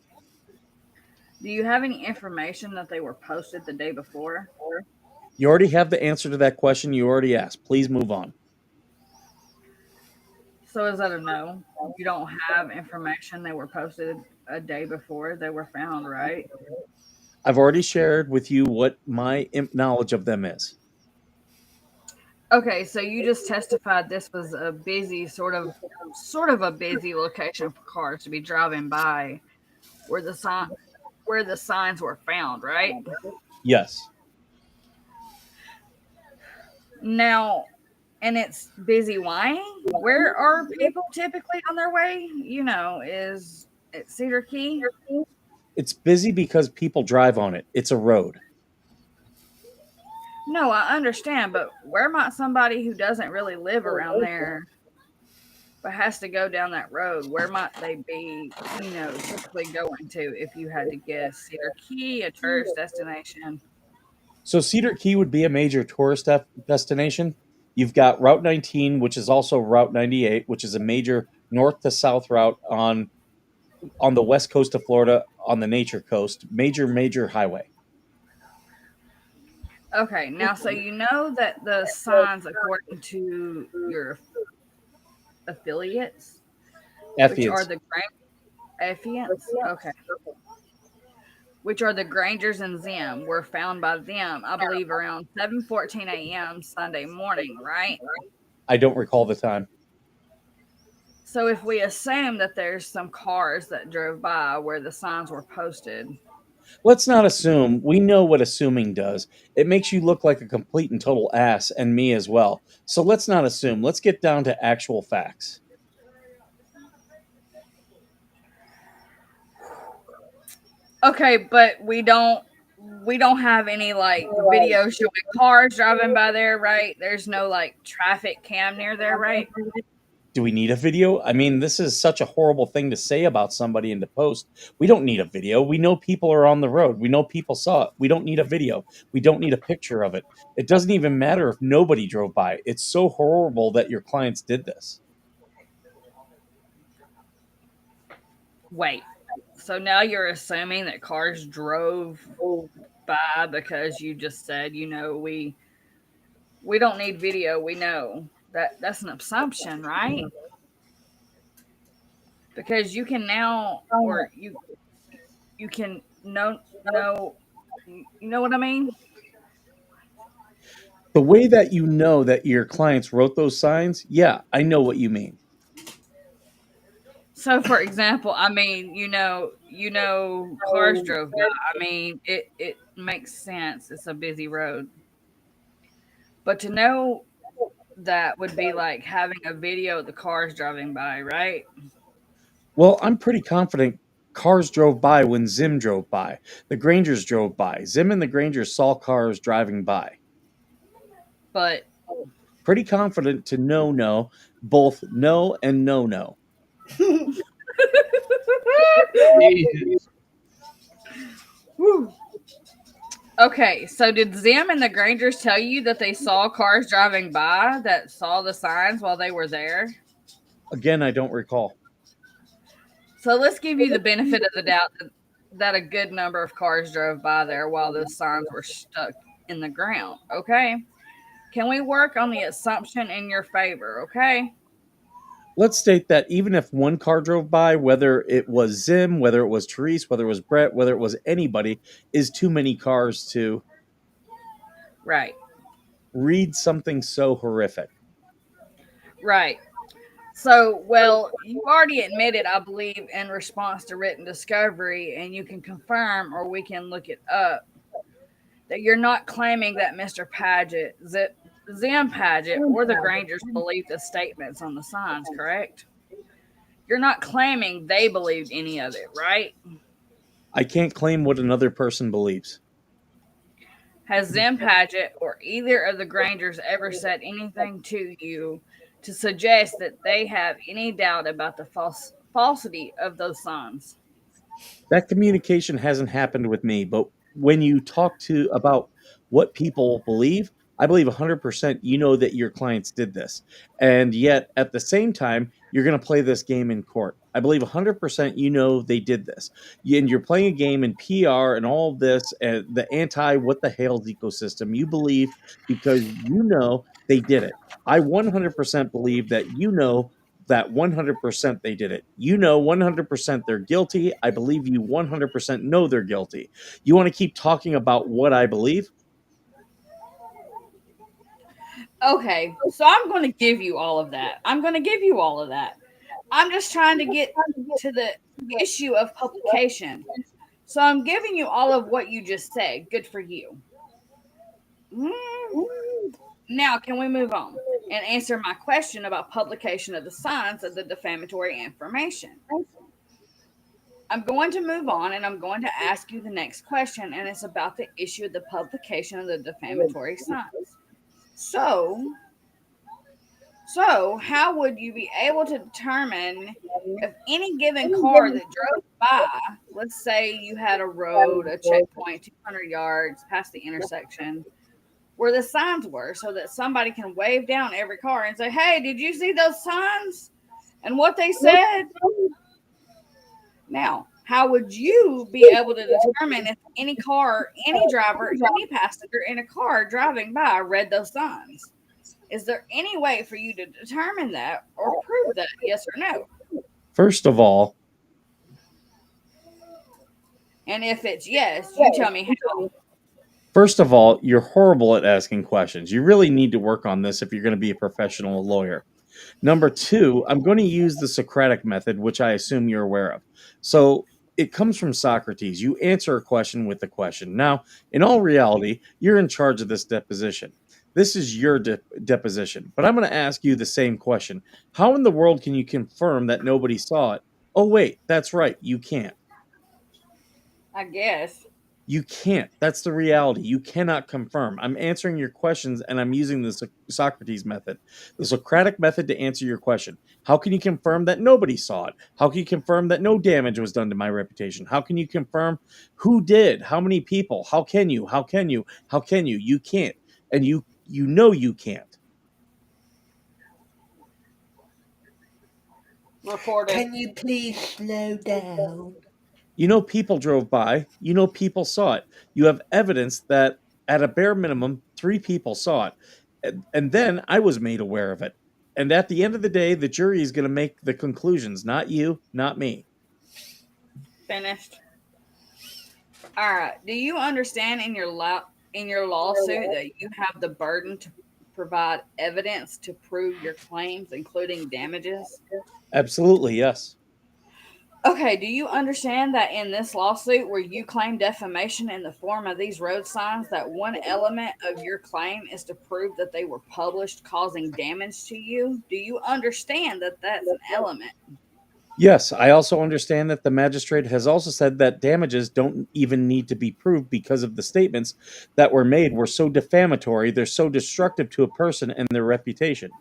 Do you have any information that they were posted the day before? You already have the answer to that question you already asked. Please move on. So is that a no? You don't have information they were posted a day before they were found, right? I've already shared with you what my knowledge of them is. Okay, so you just testified this was a busy sort of a busy location for cars to be driving by where the signs were found, right? Yes. Now, and it's busy why? Where are people typically on their way? Is it Cedar Key? It's busy because people drive on it. It's a road. No, I understand, but where might somebody who doesn't really live around there but has to go down that road, where might they be, typically going to, if you had to guess? Cedar Key, a tourist destination? So Cedar Key would be a major tourist destination. You've got Route 19, which is also Route 98, which is a major north to south route on the west coast of Florida, on the Nature Coast. Major highway. Okay, now so you know that the signs, according to your affiliates, which are the affiliates, okay, which are the Grangers and Zim, were found by them, I believe, around 7:14 a.m. Sunday morning, right? I don't recall the time. So if we assume that there's some cars that drove by where the signs were posted. Let's not assume. We know what assuming does. It makes you look like a complete and total ass, and me as well. So let's not assume. Let's get down to actual facts. Okay, but we don't have any like video showing cars driving by there, right? There's no like traffic cam near there, right? Do we need a video? I mean, this is such a horrible thing to say about somebody in the post. We don't need a video. We know people are on the road. We know people saw it. We don't need a video. We don't need a picture of it. It doesn't even matter if nobody drove by. It's so horrible that your clients did this. Wait. So now you're assuming that cars drove by because you just said, we don't need video. We know that's an assumption, right? Because you can now, or you can know, you know what I mean? The way that you know that your clients wrote those signs, yeah, I know what you mean. So, for example, I mean, cars drove by. I mean, it makes sense. It's a busy road, but to know that would be like having a video of the cars driving by, right? Well, I'm pretty confident cars drove by when Zim drove by. The Grangers drove by. Zim and the Grangers saw cars driving by. But Pretty confident to no, both no and no. Jesus. Whew. Okay, so did Zim and the Grangers tell you that they saw cars driving by that saw the signs while they were there? Again, I don't recall. So let's give you the benefit of the doubt that a good number of cars drove by there while those signs were stuck in the ground, okay? Can we work on the assumption in your favor, okay? Let's state that even if one car drove by, whether it was Zim, whether it was Therese, whether it was Brett, whether it was anybody, is too many cars to Right, read something so horrific. right. So, well, you already admitted, I believe, in response to written discovery, and you can confirm or we can look it up, that you're not claiming that Mr. Paget, Zim Paget, or the Grangers believed the statements on the signs, correct? You're not claiming they believed any of it, right? I can't claim what another person believes. Has Zim Paget or either of the Grangers ever said anything to you to suggest that they have any doubt about the falsity of those signs? That communication hasn't happened with me, but when you talk to about what people believe, I believe 100% you know that your clients did this. And yet at the same time, you're going to play this game in court. I believe 100% you know they did this. And you're playing a game in PR and all of this, and the anti what the hell's ecosystem. You believe because you know they did it. I 100% believe that you know that 100% they did it. You know 100% they're guilty. I believe you 100% know they're guilty. You want to keep talking about what I believe? Okay, so I'm going to give you all of that. I'm just trying to get to the issue of publication. So I'm giving you all of what you just said. Good for you. Now, can we move on and answer my question about publication of the signs of the defamatory information? I'm going to move on and I'm going to ask you the next question, and it's about the issue of the publication of the defamatory signs. So how would you be able to determine if any given car that drove by, let's say you had a road, a checkpoint, 200 yards past the intersection, where the signs were, so that somebody can wave down every car and say, hey, did you see those signs and what they said? Now, how would you be able to determine if any car, any driver, any passenger in a car driving by read those signs? Is there any way for you to determine that or prove that, yes or no? First of all, And if it's yes, you tell me how. you're horrible at asking questions. You really need to work on this if you're going to be a professional lawyer. Number two, I'm going to use the Socratic method, which I assume you're aware of. So it comes from Socrates. You answer a question with a question. Now, in all reality, you're in charge of this deposition. This is your deposition, but I'm going to ask you the same question. How in the world can you confirm that nobody saw it? Oh, wait, that's right. You can't. I guess. You can't. That's the reality. You cannot confirm. I'm answering your questions and I'm using the Socrates method, the Socratic method to answer your question. How can you confirm that nobody saw it? How can you confirm that no damage was done to my reputation? How can you confirm who did? How many people? How can you? How can you? How can you? You can't. And you know you can't. Recorded. Can you please slow down? You know people drove by. You know people saw it. You have evidence that at a bare minimum, 3 people saw it. And then I was made aware of it. And at the end of the day, the jury is going to make the conclusions, not you, not me. Finished. All right. Do you understand in your lawsuit that you have the burden to provide evidence to prove your claims, including damages? Absolutely, yes. Okay, do you understand that in this lawsuit where you claim defamation in the form of these road signs, that one element of your claim is to prove that they were published causing damage to you? Do you understand that that's an element? Yes, I also understand that the magistrate has also said that damages don't even need to be proved because of the statements that were made were so defamatory, they're so destructive to a person and their reputation.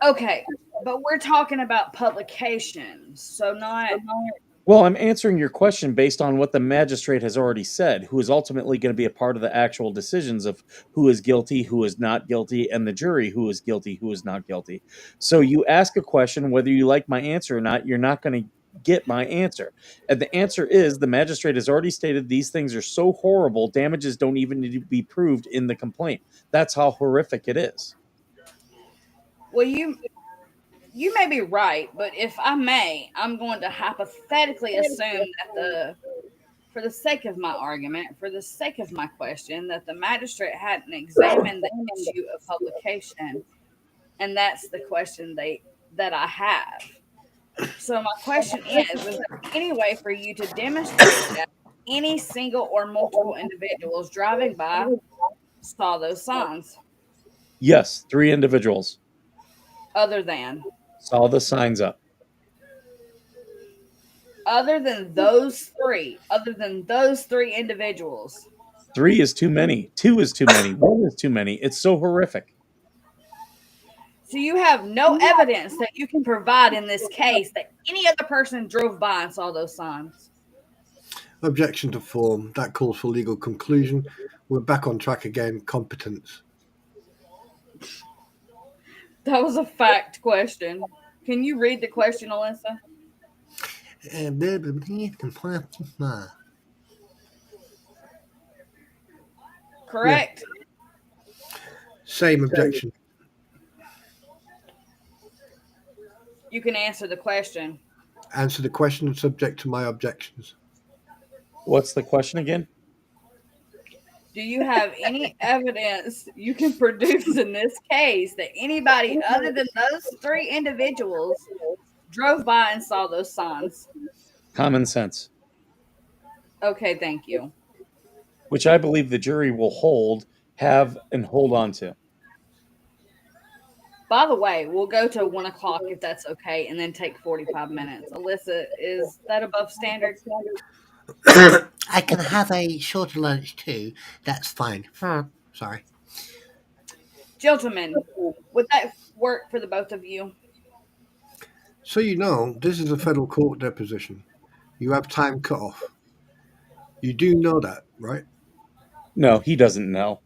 Okay, but we're talking about publications, so not. Well, I'm answering your question based on what the magistrate has already said, who is ultimately going to be a part of the actual decisions of who is guilty, who is not guilty, and the jury who is guilty, who is not guilty. So you ask a question, whether you like my answer or not, you're not going to get my answer. And the answer is the magistrate has already stated these things are so horrible, damages don't even need to be proved in the complaint. That's how horrific it is. Well, you may be right, but if I may, I'm going to hypothetically assume that for the sake of my argument, for the sake of my question, that the magistrate hadn't examined the issue of publication, and that's the question that I have. So my question is there any way for you to demonstrate that any single or multiple individuals driving by saw those signs? Yes, 3 individuals Other than signs up. Other than those three individuals. 3 is too many. 2 is too many. 1 is too many. It's so horrific. So you have no evidence that you can provide in this case that any other person drove by and saw those signs. Objection to form. That calls for legal conclusion. We're back on track again. Competence. That was a fact question. Can you read the question, Alyssa? Correct. Same objection. You can answer the question. Answer the question subject to my objections. What's the question again? Do you have any evidence you can produce in this case that anybody other than those 3 individuals drove by and saw those signs? Common sense. Okay, thank you. Which I believe the jury will hold on to. By the way, we'll go to 1 o'clock if that's okay, and then take 45 minutes. Alyssa, is that above standard? I can have a shorter lunch too. That's fine. Sorry. Gentlemen, would that work for the both of you? So you know, this is a federal court deposition. You have time cut off. You do know that, right? No, he doesn't know.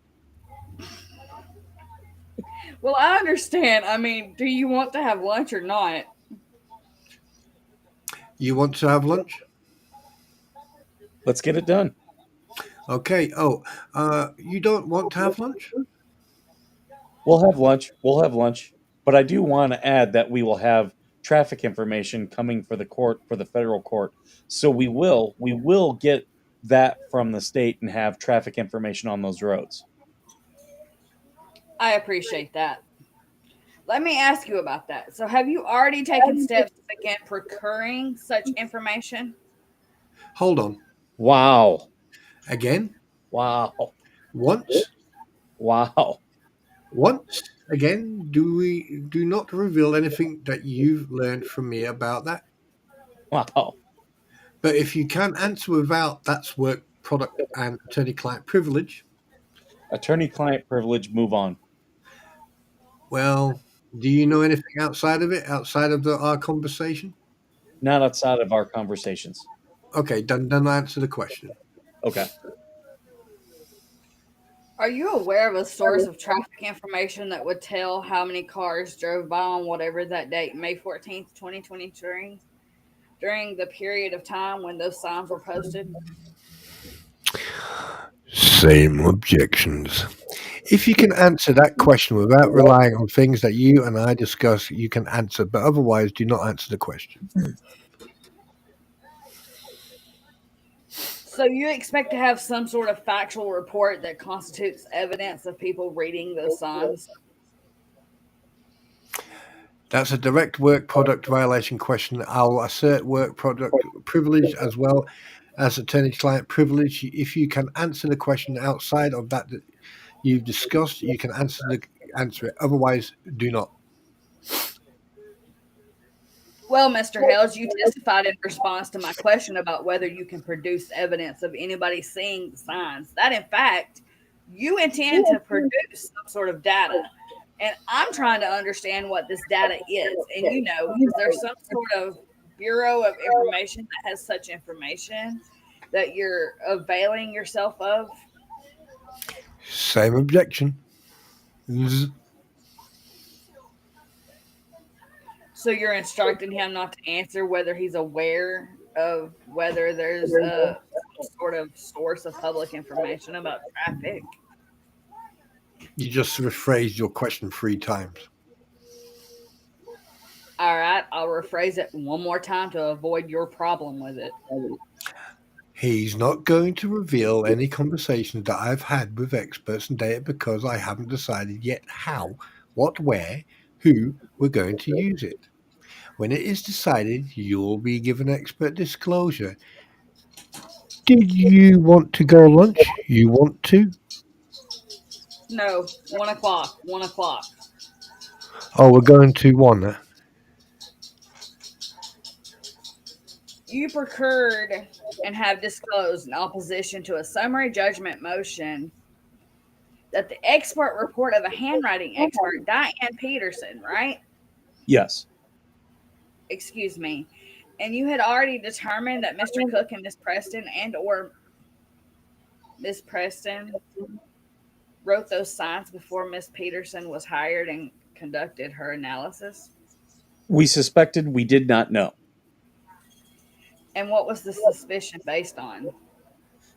Well, I understand. I mean, do you want to have lunch or not? You want to have lunch? Let's get it done. Okay. You don't want to have lunch? We'll have lunch. But I do want to add that we will have traffic information coming for the federal court. So we will get that from the state and have traffic information on those roads. I appreciate that. Let me ask you about that. So have you already taken steps to begin procuring such information? Hold on. Wow. Again? Wow. Once? Wow. Once? Again? Do not reveal anything that you've learned from me about that? Wow. But if you can answer without, that's work product and attorney-client privilege. Attorney-client privilege, move on. Well, do you know anything outside of it, outside of our conversation? Not outside of our conversations. Okay, then answer the question. Okay. Are you aware of a source of traffic information that would tell how many cars drove by on whatever that date, May 14th, 2023, during the period of time when those signs were posted? Same objections. If you can answer that question without relying on things that you and I discuss, you can answer, but otherwise, do not answer the question. So you expect to have some sort of factual report that constitutes evidence of people reading those signs? That's a direct work product violation question. I'll assert work product privilege as well as attorney-client privilege. If you can answer the question outside of that you've discussed, you can answer it. Otherwise, do not. Well, Mr. Hales, you testified in response to my question about whether you can produce evidence of anybody seeing the signs. That, in fact, you intend to produce some sort of data. And I'm trying to understand what this data is. And is there some sort of Bureau of Information that has such information that you're availing yourself of? Same objection. So you're instructing him not to answer whether he's aware of whether there's a sort of source of public information about traffic? You just rephrased your question 3 times. All right, I'll rephrase it one more time to avoid your problem with it. He's not going to reveal any conversations that I've had with experts and data because I haven't decided yet how, what, where, who we're going to use it. When it is decided, you'll be given expert disclosure. Did you want to go lunch? You want to? No, 1 o'clock, 1 o'clock. Oh, we're going to one. You procured and have disclosed in opposition to a summary judgment motion that the expert report of a handwriting expert, Diane Peterson, right? Yes. Excuse me. And you had already determined that Mr. Cook and Miss Preston or Miss Preston wrote those signs before Miss Peterson was hired and conducted her analysis? We suspected, we did not know. And what was the suspicion based on?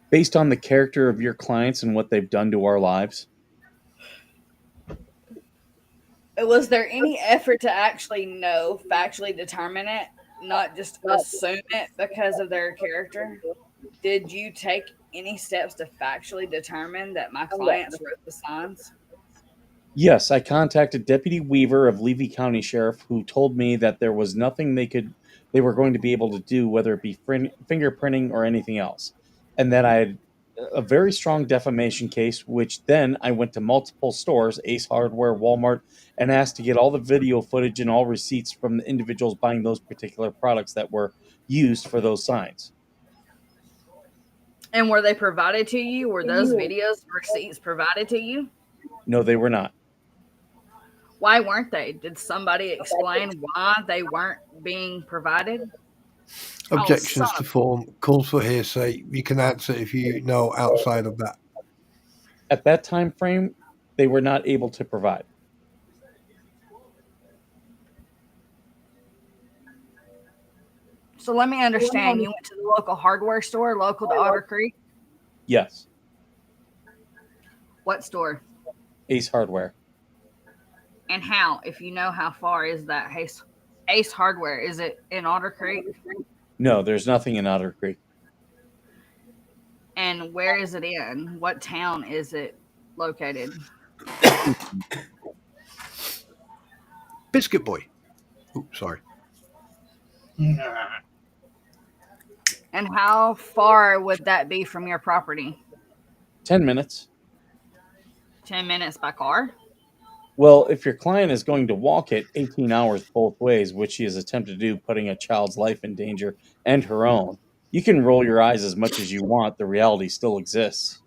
Based on the character of your clients and what they've done to our lives. Was there any effort to actually know, factually determine it, not just assume it because of their character? Did you take any steps to factually determine that my clients wrote the signs? Yes, I contacted Deputy Weaver of Levy County Sheriff, who told me that there was nothing they were going to be able to do, whether it be fingerprinting or anything else, and that I had a very strong defamation case, which then I went to multiple stores, Ace Hardware, Walmart, and asked to get all the video footage and all receipts from the individuals buying those particular products that were used for those signs. And were they provided to you? Were those videos receipts provided to you? No, they were not. Why weren't they? Did somebody explain why they weren't being provided? Objections to form, calls for hearsay. You can answer if you know outside of that. At that time frame, they were not able to provide. So let me understand. You went to the local hardware store, local to Otter Creek? Yes. What store? Ace Hardware. And how? If you know how far is that Ace Hardware? Is it in Otter Creek? No, there's nothing in Otter Creek. And where is it in? What town is it located? Biscuit Boy. Oops, sorry. And how far would that be from your property? 10 minutes. 10 minutes by car? Well, if your client is going to walk it 18 hours both ways, which she has attempted to do, putting a child's life in danger and her own, You can roll your eyes as much as you want. The reality still exists.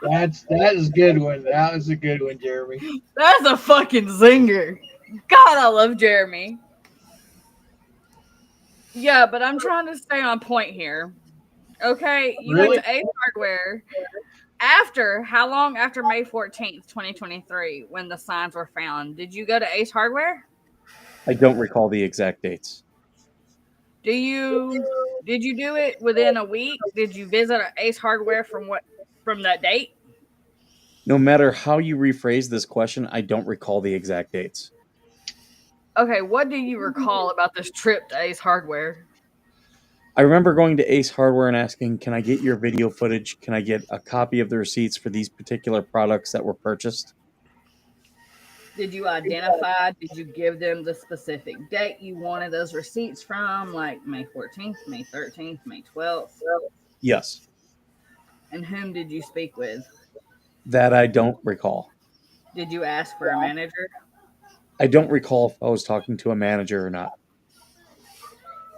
That is a good one. That was a good one, Jeremy. That's a fucking zinger. God, I love Jeremy. Yeah, but I'm trying to stay on point here. Okay, you Really? went to Ace Hardware after how long after May 14th, 2023, when the signs were found? Did you go to Ace Hardware? I don't recall the exact dates. Did you do it within a week? Did you visit Ace Hardware from that date? No matter how you rephrase this question, I don't recall the exact dates. Okay, what do you recall about this trip to Ace Hardware? I remember going to Ace Hardware and asking, can I get your video footage? Can I get a copy of the receipts for these particular products that were purchased? Did you identify? Did you give them the specific date you wanted those receipts from, like May 14th, May 13th, May 12th? Yes. And whom did you speak with? That I don't recall. Did you ask for a manager? I don't recall if I was talking to a manager or not.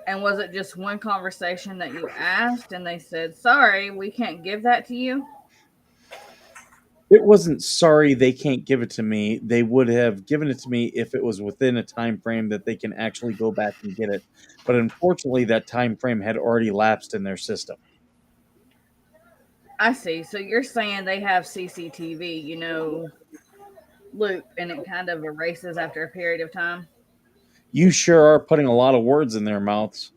And was it just one conversation that you asked and they said, sorry, we can't give that to you? It wasn't sorry they can't give it to me. They would have given it to me if it was within a time frame that they can actually go back and get it. But unfortunately, that time frame had already lapsed in their system. I see. So you're saying they have CCTV, loop, and it kind of erases after a period of time? You sure are putting a lot of words in their mouths.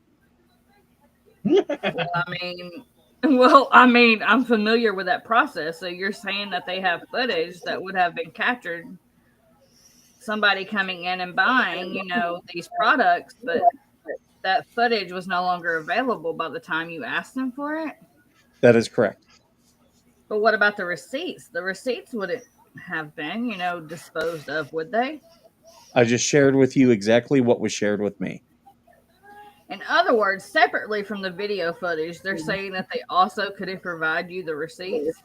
I mean, I'm familiar with that process. So you're saying that they have footage that would have been captured, somebody coming in and buying, these products, but that footage was no longer available by the time you asked them for it? That is correct. But what about the receipts? The receipts wouldn't have been, disposed of, would they? I just shared with you exactly what was shared with me. In other words, separately from the video footage, they're saying that they also couldn't provide you the receipts.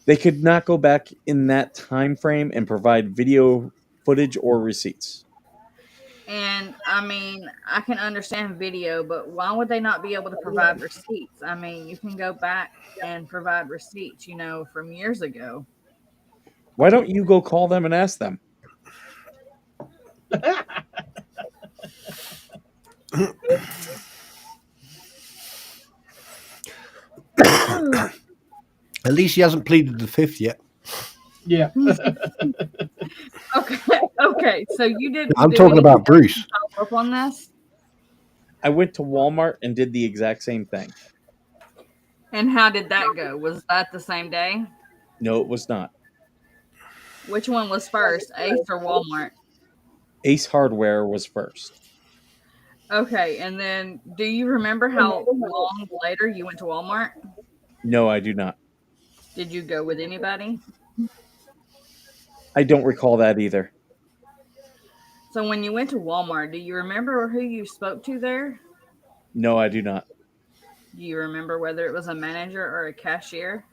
They could not go back in that time frame and provide video footage or receipts. And I can understand video, but why would they not be able to provide receipts? You can go back and provide receipts, from years ago. Why don't you go call them and ask them? At least he hasn't pleaded the fifth yet. Yeah. Okay. So you did. I'm talking about Bruce. Follow up on this. I went to Walmart and did the exact same thing. And how did that go? Was that the same day? No, it was not. Which one was first, Ace or Walmart? Ace Hardware was first. Okay, and then do you remember how long later you went to Walmart? No, I do not. Did you go with anybody? I don't recall that either. So when you went to Walmart, do you remember who you spoke to there? No, I do not. Do you remember whether it was a manager or a cashier?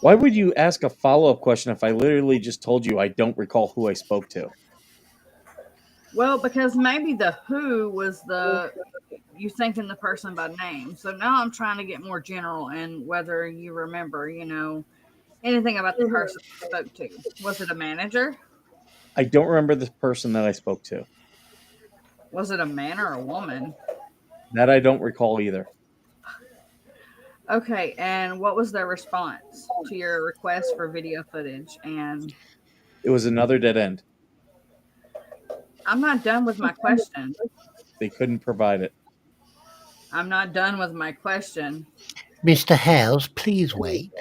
Why would you ask a follow-up question if I literally just told you I don't recall who I spoke to? Well, because maybe the who was you thinking the person by name. So now I'm trying to get more general and whether you remember, anything about the person you spoke to. Was it a manager? I don't remember the person that I spoke to. Was it a man or a woman? That I don't recall either. Okay, and what was their response to your request for video footage? And It was another dead end. I'm not done with my question. They couldn't provide it. I'm not done with my question. Mr. Hales, please wait.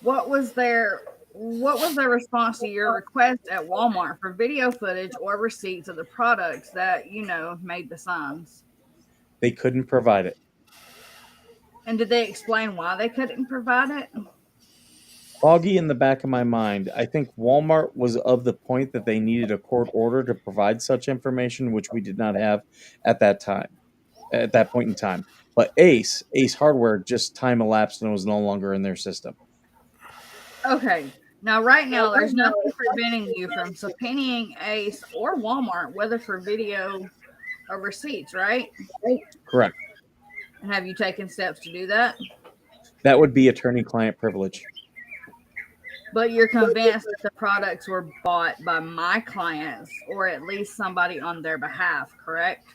What was their response to your request at Walmart for video footage or receipts of the products that, made the signs? They couldn't provide it. And did they explain why they couldn't provide it? Foggy in the back of my mind, I think Walmart was of the point that they needed a court order to provide such information, which we did not have at that point in time. But Ace Hardware, just time elapsed and was no longer in their system. Okay. Now, right now, there's nothing preventing you from subpoenaing Ace or Walmart, whether for video of receipts, right? Correct. And have you taken steps to do that? That would be attorney-client privilege. But you're convinced that the products were bought by my clients or at least somebody on their behalf, correct?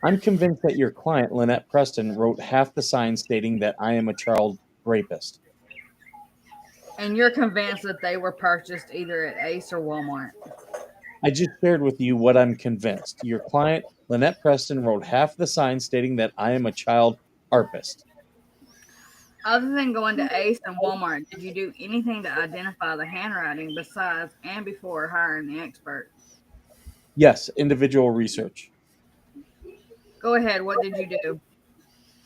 I'm convinced that your client, Lynette Preston, wrote half the sign stating that I am a child rapist. And you're convinced that they were purchased either at Ace or Walmart. I just shared with you what I'm convinced. Your client, Lynette Preston, wrote half the sign stating that I am a child harpist. Other than going to Ace and Walmart, did you do anything to identify the handwriting besides and before hiring the expert? Yes, individual research. Go ahead. What did you do?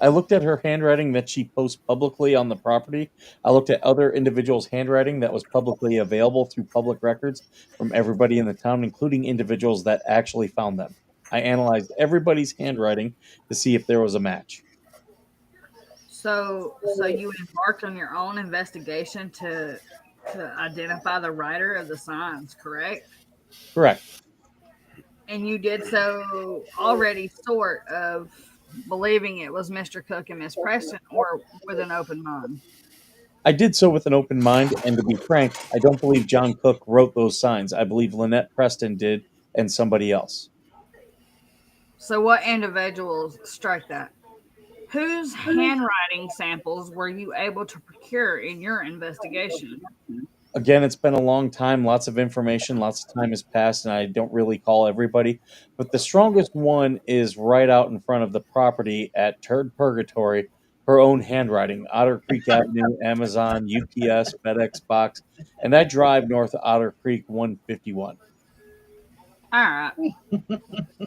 I looked at her handwriting that she posts publicly on the property. I looked at other individuals' handwriting that was publicly available through public records from everybody in the town, including individuals that actually found them. I analyzed everybody's handwriting to see if there was a match. So you embarked on your own investigation to identify the writer of the signs, correct? Correct. And you did so already sort of believing it was Mr. Cook and Miss Preston, or with an open mind? I did so with an open mind, and to be frank, I don't believe John Cook wrote those signs. I believe Lynette Preston did and somebody else. So what individuals strike that? Whose handwriting samples were you able to procure in your investigation? Again, it's been a long time, lots of information, lots of time has passed, and I don't really call everybody. But the strongest one is right out in front of the property at Turd Purgatory, her own handwriting, Otter Creek Avenue, Amazon, UPS, FedEx box, and I drive north of Otter Creek 151. All right.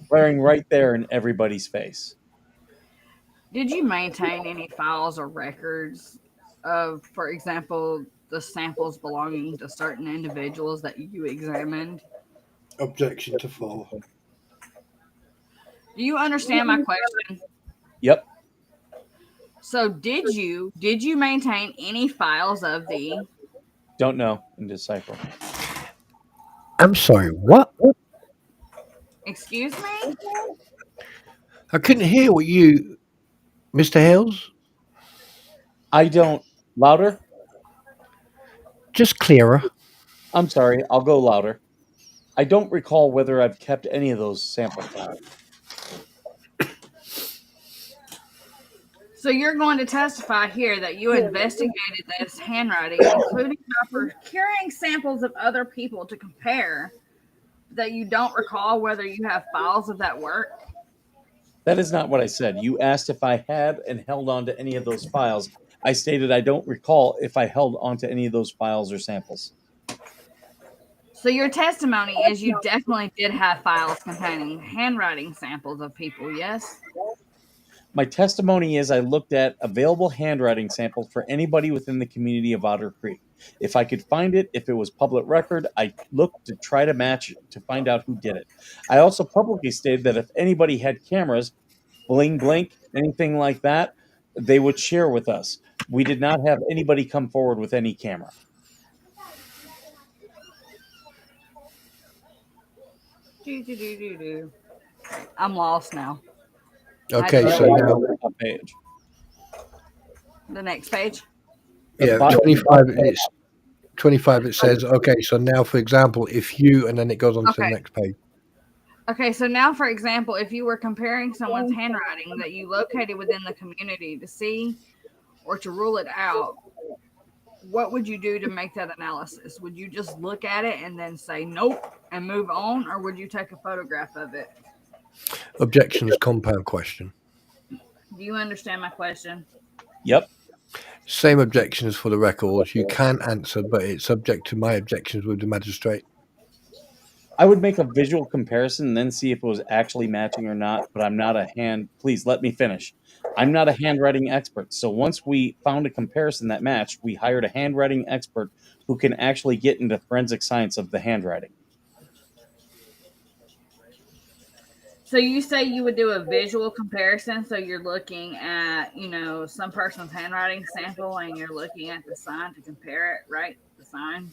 Glaring right there in everybody's face. Did you maintain any files or records of, for example, the samples belonging to certain individuals that you examined? Objection to follow. Do you understand my question? Yep. So did you maintain any files of the... Don't know and decipher. I'm sorry, what? Excuse me? I couldn't hear what you, Mr. Hales. I don't. Louder? Just clearer. I'm sorry, I'll go louder. I don't recall whether I've kept any of those sample files. So you're going to testify here that you investigated this handwriting, including by procuring samples of other people to compare, that you don't recall whether you have files of that work? That is not what I said. You asked if I had and held on to any of those files. I stated I don't recall if I held on to any of those files or samples. So your testimony is you definitely did have files containing handwriting samples of people, yes? My testimony is I looked at available handwriting samples for anybody within the community of Otter Creek. If I could find it, if it was public record, I looked to try to match it to find out who did it. I also publicly stated that if anybody had cameras, bling blink, anything like that, they would share with us. We did not have anybody come forward with any camera. I'm lost now. Okay, so now, Page. The next page. yeah, 25. It's 25. It says, okay, so now, for example, if you, and then it goes on to the Okay. next page. Okay, so now, for example, if you were comparing someone's handwriting that you located within the community to see or to rule it out, what would you do to make that analysis? Would you just look at it and then say nope and move on, or would you take a photograph of it? Objections, compound question. Do you understand my question? Yep. Same objections for the record. You can answer, but it's subject to my objections with the magistrate. I would make a visual comparison and then see if it was actually matching or not, but I'm not a please let me finish. I'm not a handwriting expert. So once we found a comparison that matched, we hired a handwriting expert who can actually get into forensic science of the handwriting. So you say you would do a visual comparison. So you're looking at, some person's handwriting sample and you're looking at the sign to compare it, right? The sign.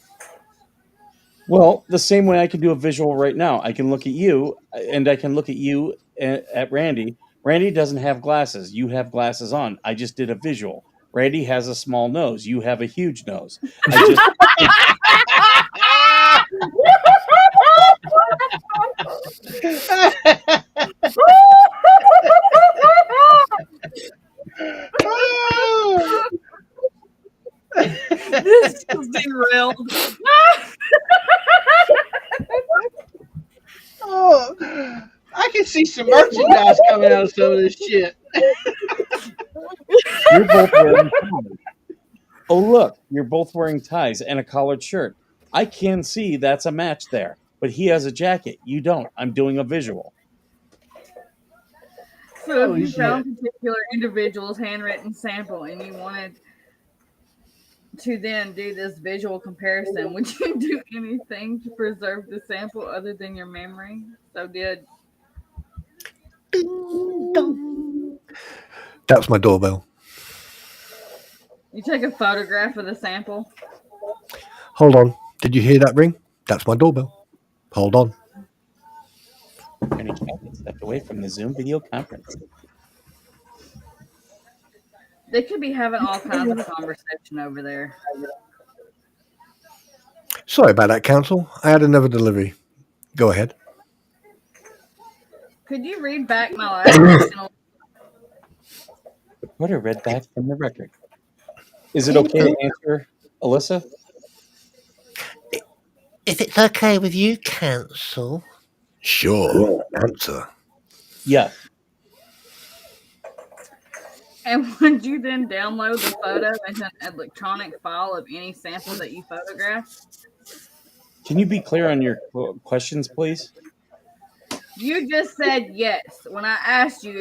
Well, the same way I can do a visual right now. I can look at you and I can look at you at Randy. Randy doesn't have glasses. You have glasses on. I just did a visual. Randy has a small nose. You have a huge nose. I just This is derailed. Oh, I can see some merchandise coming out of some of this shit. You're both wearing ties. Oh, look, you're both wearing ties and a collared shirt. I can see that's a match there, but he has a jacket. You don't. I'm doing a visual. So if Holy you shit. found a particular individual's handwritten sample and you wanted to then do this visual comparison, would you do anything to preserve the sample other than your memory? So did Ding dong. That's my doorbell. you take a photograph of the sample? Hold on. Did you hear that ring? That's my doorbell. Hold on. Attorney Chapman stepped away from the Zoom video conference. They could be having all kinds of conversation over there. Sorry about that, counsel. I had another delivery. Go ahead. Could you read back my last question? Reporter read back from the record. Is it okay to answer, Alyssa? If it's okay with you, counsel. Sure. Answer. Yeah. And would you then download the photo into an electronic file of any sample that you photographed? Can you be clear on your questions, please? You just said yes when I asked you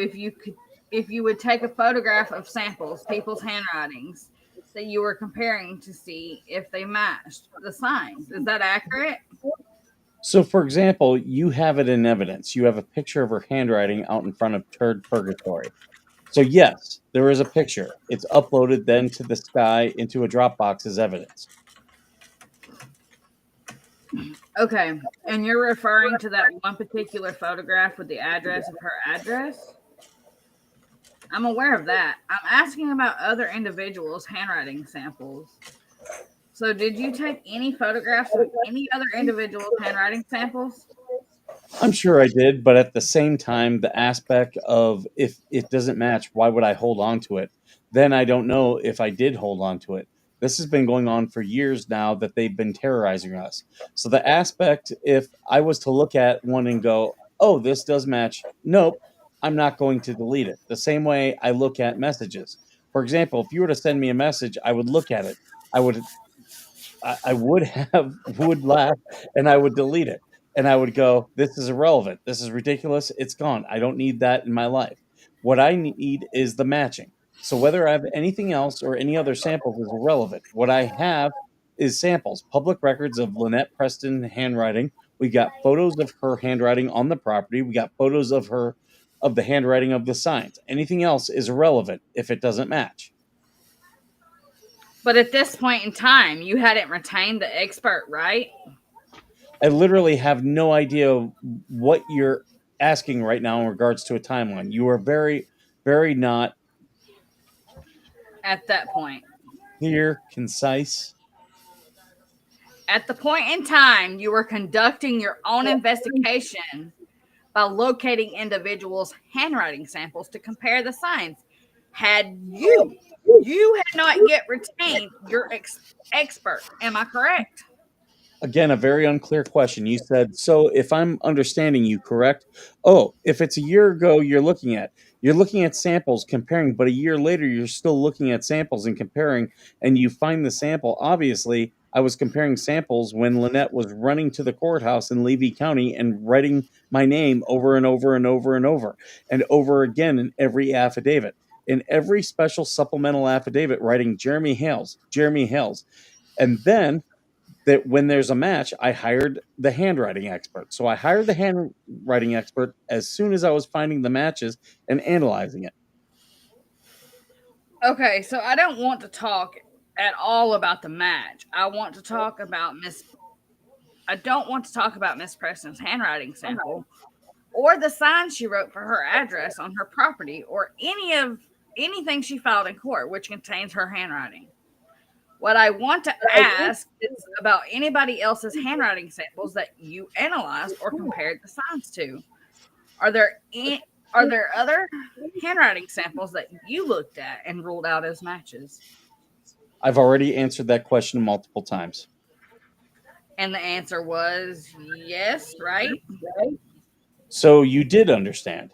if you would take a photograph of samples, people's handwritings that you were comparing to see if they matched the signs. Is that accurate? So, for example, you have it in evidence. You have a picture of her handwriting out in front of Turd Purgatory. So, yes, there is a picture. It's uploaded then to the sky into a Dropbox as evidence. Okay. And you're referring to that one particular photograph with the address of her address? I'm aware of that. I'm asking about other individuals' handwriting samples. So did you take any photographs of any other individual's handwriting samples? I'm sure I did, but at the same time, the aspect of if it doesn't match, why would I hold on to it? Then I don't know if I did hold on to it. This has been going on for years now that they've been terrorizing us. So the aspect, if I was to look at one and go, oh, this does match, nope, I'm not going to delete it. The same way I look at messages. For example, if you were to send me a message, I would look at it. I would laugh and I would delete it. And I would go, this is irrelevant. This is ridiculous. It's gone. I don't need that in my life. What I need is the matching. So whether I have anything else or any other samples is irrelevant. What I have is samples, public records of Lynette Preston handwriting. We got photos of her handwriting on the property. We got photos of the handwriting of the signs. Anything else is irrelevant if it doesn't match. But at this point in time, you hadn't retained the expert, right? I literally have no idea what you're asking right now in regards to a timeline. You are very, very not At that point. clear, concise. At the point in time, you were conducting your own investigation by locating individuals' handwriting samples to compare the signs. Had you had not yet retained your expert. Am I correct? Again, a very unclear question. You said, so if I'm understanding you correct, oh, if it's a year ago you're looking at samples comparing, but a year later you're still looking at samples and comparing, and you find the sample. Obviously, I was comparing samples when Lynette was running to the courthouse in Levy County and writing my name over and over and over and over and over again in every affidavit. In every special supplemental affidavit, writing Jeremy Hales. And then that when there's a match, I hired the handwriting expert. So I hired the handwriting expert as soon as I was finding the matches and analyzing it. Okay, so I don't want to talk at all about the match. I don't want to talk about Miss Preston's handwriting sample. or the sign she wrote for her address on her property, or anything she filed in court which contains her handwriting. What I want to ask is about anybody else's handwriting samples that you analyzed or compared the signs to. Are there other handwriting samples that you looked at and ruled out as matches? I've already answered that question multiple times. And the answer was yes, right? So you did understand.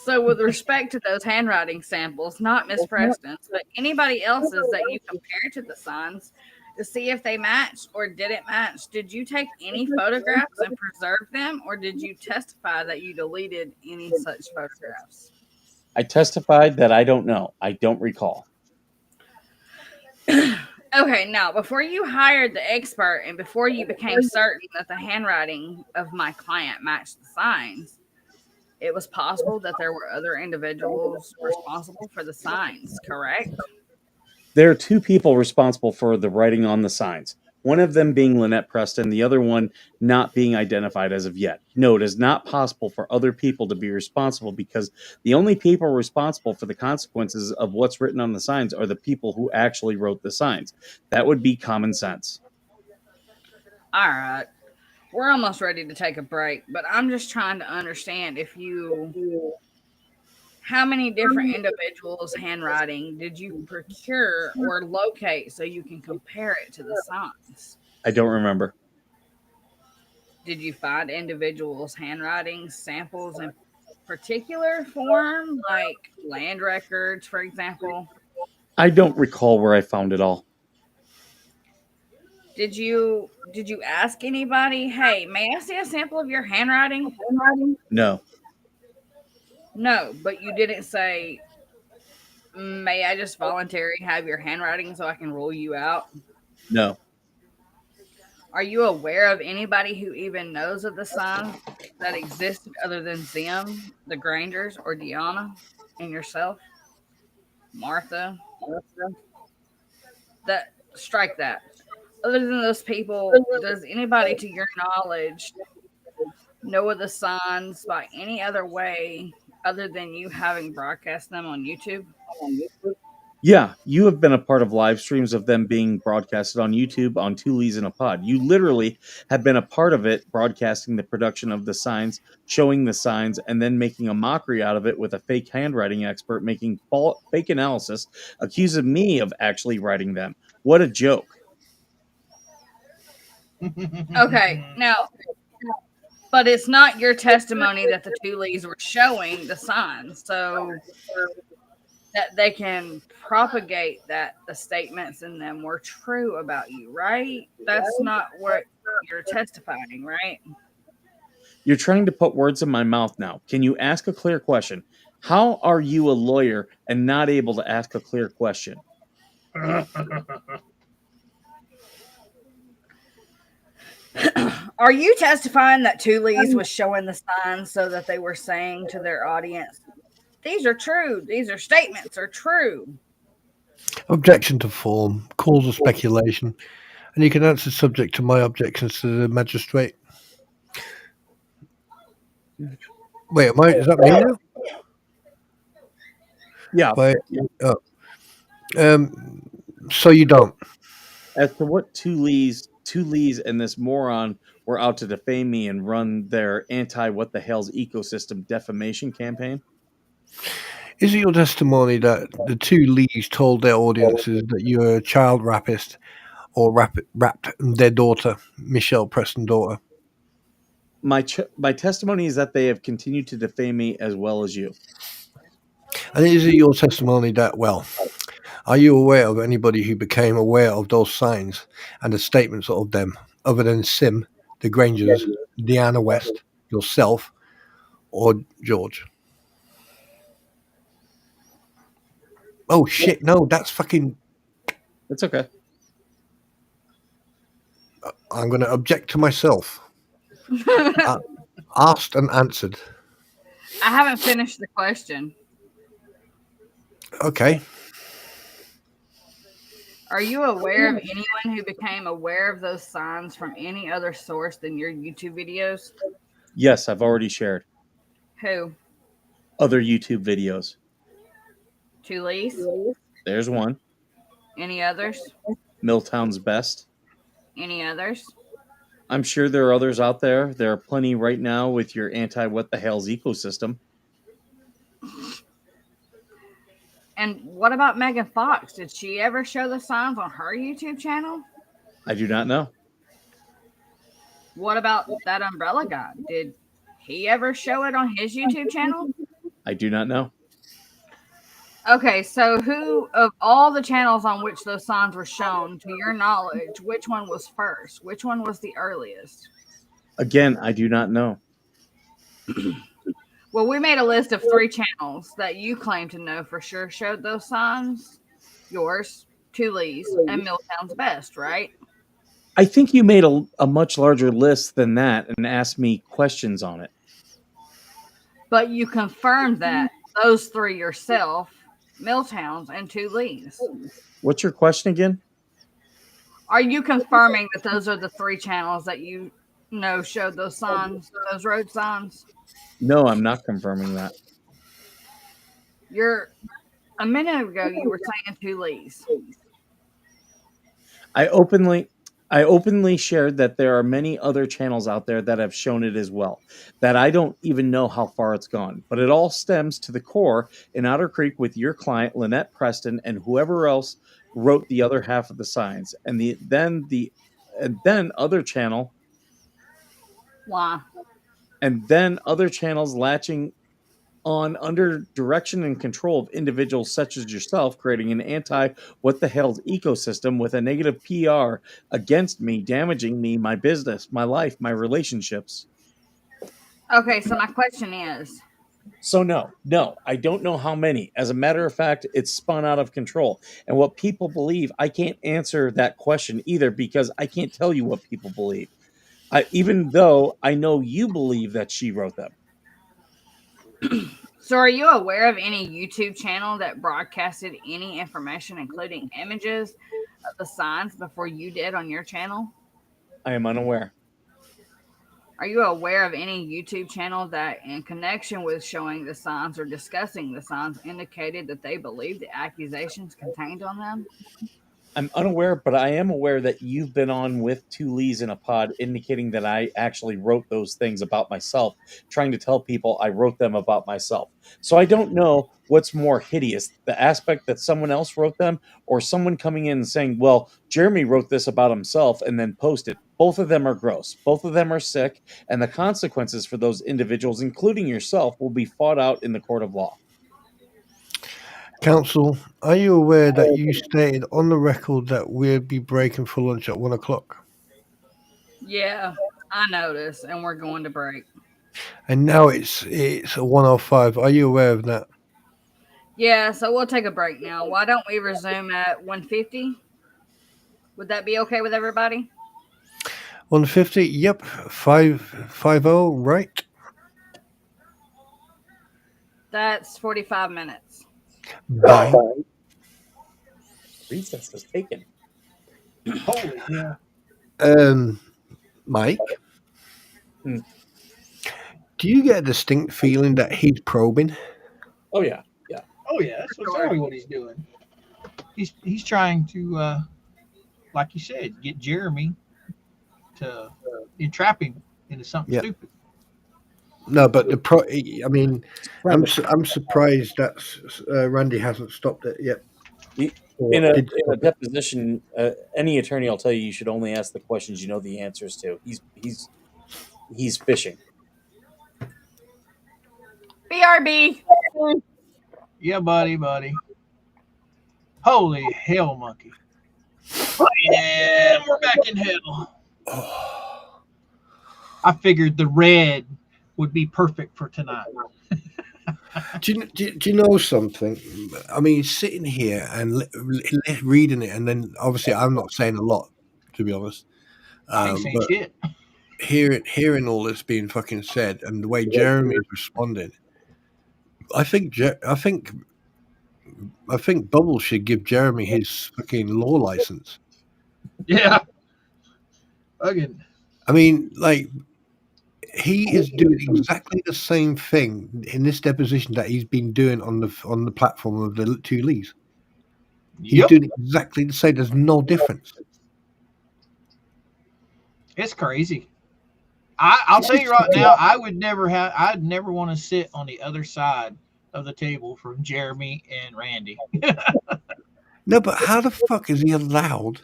So with respect to those handwriting samples, not Miss Preston's, but anybody else's that you compared to the signs to see if they matched or didn't match, did you take any photographs and preserve them, or did you testify that you deleted any such photographs? I testified that I don't know. I don't recall. Okay, now, before you hired the expert and before you became certain that the handwriting of my client matched the signs, it was possible that there were other individuals responsible for the signs, correct? There are two people responsible for the writing on the signs. One of them being Lynette Preston, the other one not being identified as of yet. No, it is not possible for other people to be responsible because the only people responsible for the consequences of what's written on the signs are the people who actually wrote the signs. That would be common sense. All right. We're almost ready to take a break, but I'm just trying to understand how many different individuals' handwriting did you procure or locate so you can compare it to the signs? I don't remember. Did you find individuals' handwriting samples in particular form, like land records, for example? I don't recall where I found it all. Did you ask anybody, hey, may I see a sample of your handwriting? No. No, but you didn't say, may I just voluntarily have your handwriting so I can rule you out? No. Are you aware of anybody who even knows of the signs that exist other than them, the Grangers, or Deanna and yourself? Martha? That strike that. Other than those people, does anybody to your knowledge know of the signs by any other way other than you having broadcast them on YouTube? Yeah, you have been a part of live streams of them being broadcasted on YouTube on Two Lees in a Pod. You literally have been a part of it, broadcasting the production of the signs, showing the signs, and then making a mockery out of it with a fake handwriting expert making fake analysis, accusing me of actually writing them. What a joke. Okay, now, but it's not your testimony that the two Lees were showing the signs, so that they can propagate that the statements in them were true about you, right? That's not what you're testifying, right? You're trying to put words in my mouth now. Can you ask a clear question? How are you a lawyer and not able to ask a clear question? Are you testifying that Two Lees was showing the signs so that they were saying to their audience, these are true, these are statements are true? Objection to form, cause of speculation, and you can answer subject to my objections to the magistrate. Wait, is that me now? Yeah. Wait, so you don't. As to what two Lees and this moron were out to defame me and run their what the hell's ecosystem defamation campaign? Is it your testimony that the two Lees told their audiences that you were a child rapist or rapped their daughter, Michelle Preston's daughter? My testimony is that they have continued to defame me as well as you. And is it your testimony that, are you aware of anybody who became aware of those signs and the statements of them, other than Sim, the Grangers, Deanna West, yourself, or George? Oh, shit, no, that's fucking... It's okay. I'm going to object to myself. Asked and answered. I haven't finished the question. Okay. Are you aware of anyone who became aware of those signs from any other source than your YouTube videos? Yes, I've already shared Who? other YouTube videos. Tulise? There's one. Any others? Milltown's Best. Any others? I'm sure there are others out there. There are plenty right now with your anti-what the hell's ecosystem. And what about Megan Fox? Did she ever show the signs on her YouTube channel? I do not know. What about that umbrella guy? Did he ever show it on his YouTube channel? I do not know. Okay, so who of all the channels on which those signs were shown, to your knowledge, which one was first? Which one was the earliest? Again, I do not know. Well, we made a list of 3 channels that you claim to know for sure showed those signs. Yours, Tulise, and Milltown's Best, right? I think you made a much larger list than that and asked me questions on it. But you confirmed that those 3 yourself, Milltown's and Tulise. What's your question again? Are you confirming that those are the 3 channels that you know showed those signs, those road signs? No, I'm not confirming that. A minute ago you were saying Tulise. I openly shared that there are many other channels out there that have shown it as well, that I don't even know how far it's gone. But it all stems to the core in Otter Creek with your client, Lynette Preston, and whoever else wrote the other half of the signs. And then other channel. Why? And then other channels latching on under direction and control of individuals such as yourself, creating an anti-what the hell's ecosystem with a negative PR against me, damaging me, my business, my life, my relationships. Okay, so my question is... So no, I don't know how many. As a matter of fact, it's spun out of control. And what people believe, I can't answer that question either because I can't tell you what people believe. Even though I know you believe that she wrote them. So are you aware of any YouTube channel that broadcasted any information, including images of the signs, before you did on your channel? I am unaware. Are you aware of any YouTube channel that, in connection with showing the signs or discussing the signs, indicated that they believe the accusations contained on them? I'm unaware, but I am aware that you've been on with Tulise in a pod, indicating that I actually wrote those things about myself, trying to tell people I wrote them about myself. So I don't know what's more hideous, the aspect that someone else wrote them, or someone coming in and saying, well, Jeremy wrote this about himself and then posted. Both of them are gross. Both of them are sick, and the consequences for those individuals, including yourself, will be fought out in the court of law. Counsel, are you aware that you stated on the record that we'll be breaking for lunch at 1 o'clock? Yeah, I noticed, and we're going to break. And now it's a 1:05. Are you aware of that? Yeah, so we'll take a break now. Why don't we resume at 1:50? Would that be okay with everybody? 1:50? Yep. 5:50, right? That's 45 minutes. Bye. Recess is taken. Holy yeah. Mike? Hmm. Do you get a distinct feeling that he's probing? Oh, yeah. Oh yeah, that's exactly what he's doing. He's trying to, like you said, get Jeremy to entrap him into something stupid. No, but I'm surprised that Randy hasn't stopped it yet. In a deposition, any attorney will tell you should only ask the questions you know the answers to. He's fishing. BRB. Yeah, buddy. Holy hell, monkey. And we're back in hell. Oh. I figured the red would be perfect for tonight. Do you know something? I mean, sitting here and reading it, and then obviously I'm not saying a lot, to be honest. Ain't saying But shit. hearing all this being fucking said, and the way Jeremy is responding, I think Bubble should give Jeremy his fucking law license. Yeah. Again. I mean, like, he is doing exactly the same thing in this deposition that he's been doing on the platform of the two Lees. He's Yep. doing exactly the same. There's no difference. It's crazy. I'll tell you right now, I'd never want to sit on the other side of the table from Jeremy and Randy. No, but how the fuck is he allowed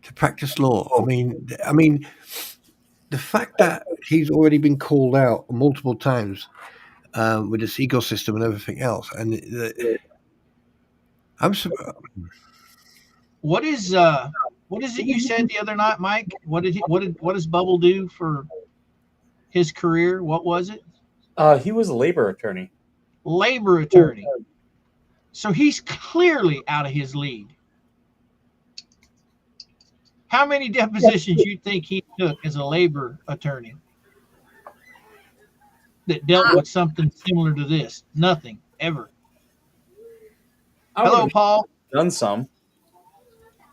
to practice law? I mean, the fact that he's already been called out multiple times with this ecosystem and everything else, and I'm surprised. What is it you said the other night, Mike? What does Bubble do for his career? What was it? He was a labor attorney. Labor attorney. So he's clearly out of his league. How many depositions you think he took as a labor attorney that dealt with something similar to this? Nothing, ever. Hello, Paul. Done some.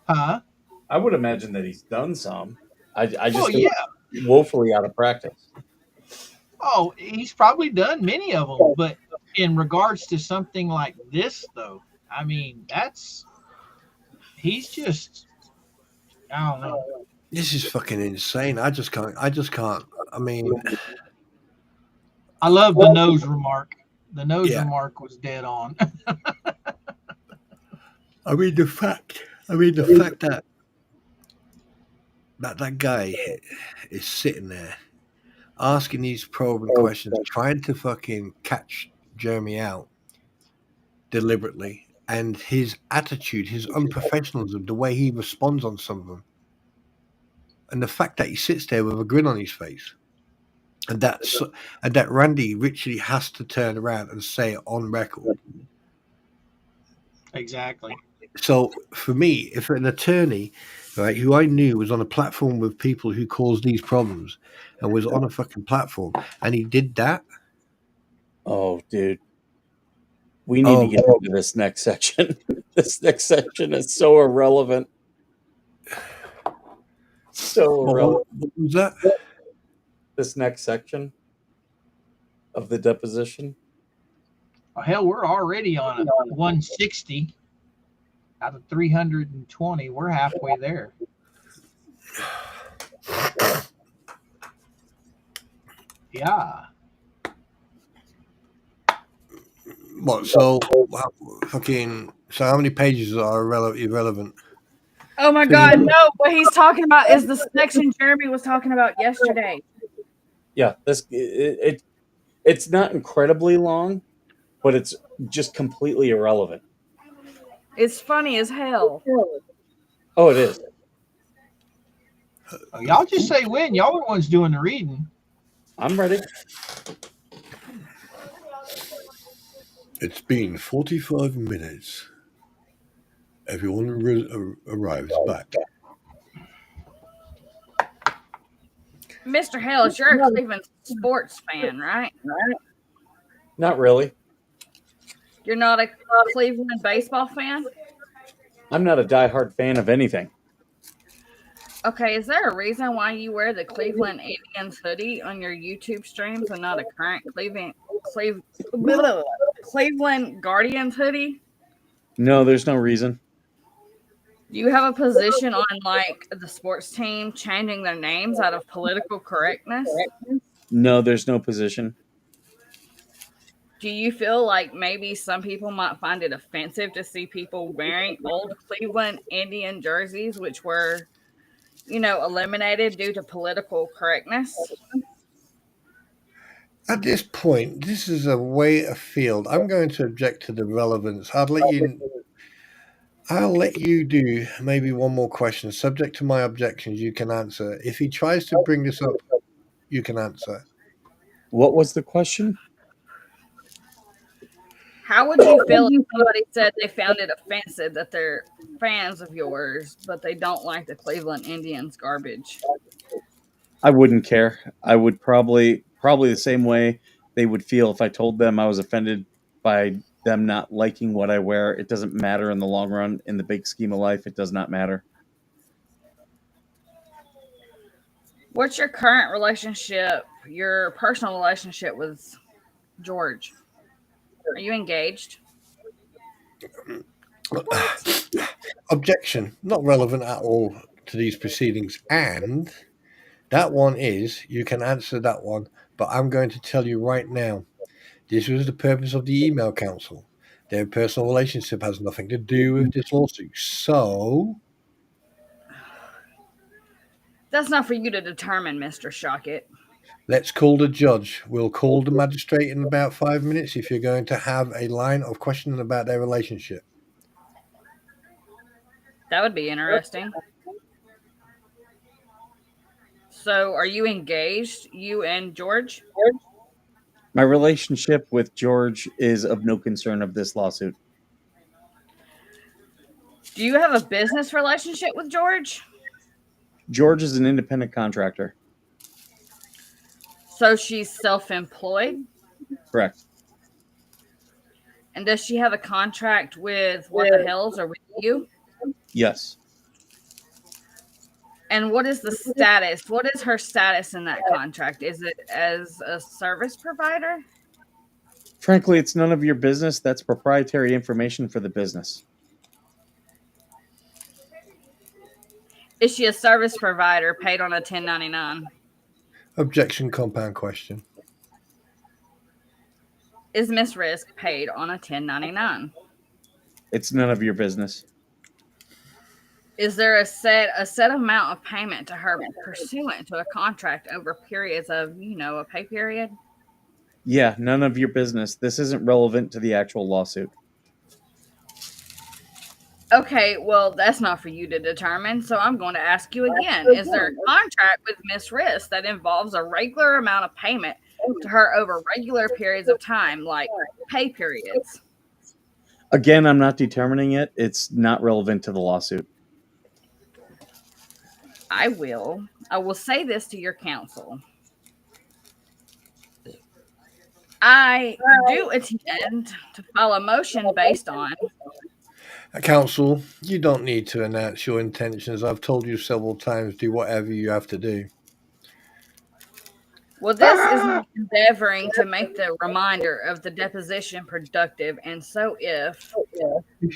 Huh? I would imagine that he's done some. I just yeah. woefully out of practice. Oh, he's probably done many of them, but in regards to something like this, though, I mean, he's just, I don't know. This is fucking insane. I just can't. I mean, I love the nose remark. The nose remark was dead on. I mean, the fact that that guy is sitting there asking these probing questions, trying to fucking catch Jeremy out deliberately, and his attitude, his unprofessionalism, the way he responds on some of them, and the fact that he sits there with a grin on his face, and that Randy literally has to turn around and say it on record. Exactly. So for me, if an attorney, right, who I knew was on a platform with people who cause these problems and was on a fucking platform, and he did that. Oh, dude. We need to get into this next section. This next section is so irrelevant. So irrelevant. What was that? This next section of the deposition. Oh, hell, we're already on a 160 out of 320. We're halfway there. Yeah. What? So fucking. So how many pages are irrelevant? Oh my God, no! What he's talking about is the section Jeremy was talking about yesterday. Yeah, it's not incredibly long, but it's just completely irrelevant. It's funny as hell. Oh, it is. Y'all just say when. Y'all are the ones doing the reading. I'm ready. It's been 45 minutes. Everyone arrives back. Mr. Hales, you're a Cleveland sports fan, right? Not really. You're not a Cleveland baseball fan? I'm not a diehard fan of anything. Okay, is there a reason why you wear the Cleveland Indians hoodie on your YouTube streams and not a current Cleveland Guardians hoodie? No, there's no reason. Do you have a position on, like, the sports team changing their names out of political correctness? No, there's no position. Do you feel like maybe some people might find it offensive to see people wearing old Cleveland Indian jerseys, which were, eliminated due to political correctness? At this point, this is a way afield. I'm going to object to the relevance. I'll let you do maybe one more question. Subject to my objections, you can answer. If he tries to bring this up, you can answer. What was the question? How would you feel if somebody said they found it offensive that they're fans of yours, but they don't like the Cleveland Indians garbage? I wouldn't care. I would probably the same way they would feel if I told them I was offended by them not liking what I wear. It doesn't matter in the long run. In the big scheme of life, it does not matter. What's your current relationship, your personal relationship with George? Are you engaged? Objection. Not relevant at all to these proceedings. And that one is, you can answer that one, but I'm going to tell you right now, this was the purpose of the email council. Their personal relationship has nothing to do with this lawsuit. So, That's not for you to determine, Mr. Shockett. let's call the judge. We'll call the magistrate in about 5 minutes if you're going to have a line of questioning about their relationship. That would be interesting. So, are you engaged, you and George? My relationship with George is of no concern of this lawsuit. Do you have a business relationship with George? George is an independent contractor. So she's self-employed? Correct. And does she have a contract with What the Hells or with you? Yes. And what is the status? What is her status in that contract? Is it as a service provider? Frankly, it's none of your business. That's proprietary information for the business. Is she a service provider paid on a 1099? Objection, compound question. Is Miss Risk paid on a 1099? It's none of your business. Is there a set amount of payment to her pursuant to a contract over periods of, a pay period? Yeah, none of your business. This isn't relevant to the actual lawsuit. Okay, well, that's not for you to determine, so I'm going to ask you again. Is there a contract with Miss Risk that involves a regular amount of payment to her over regular periods of time, like pay periods? Again, I'm not determining it. It's not relevant to the lawsuit. I will say this to your counsel. I do intend to file a motion based on... Counsel, you don't need to announce your intentions. I've told you several times, do whatever you have to do. Well, this is me endeavoring to make the reminder of the deposition productive, and so if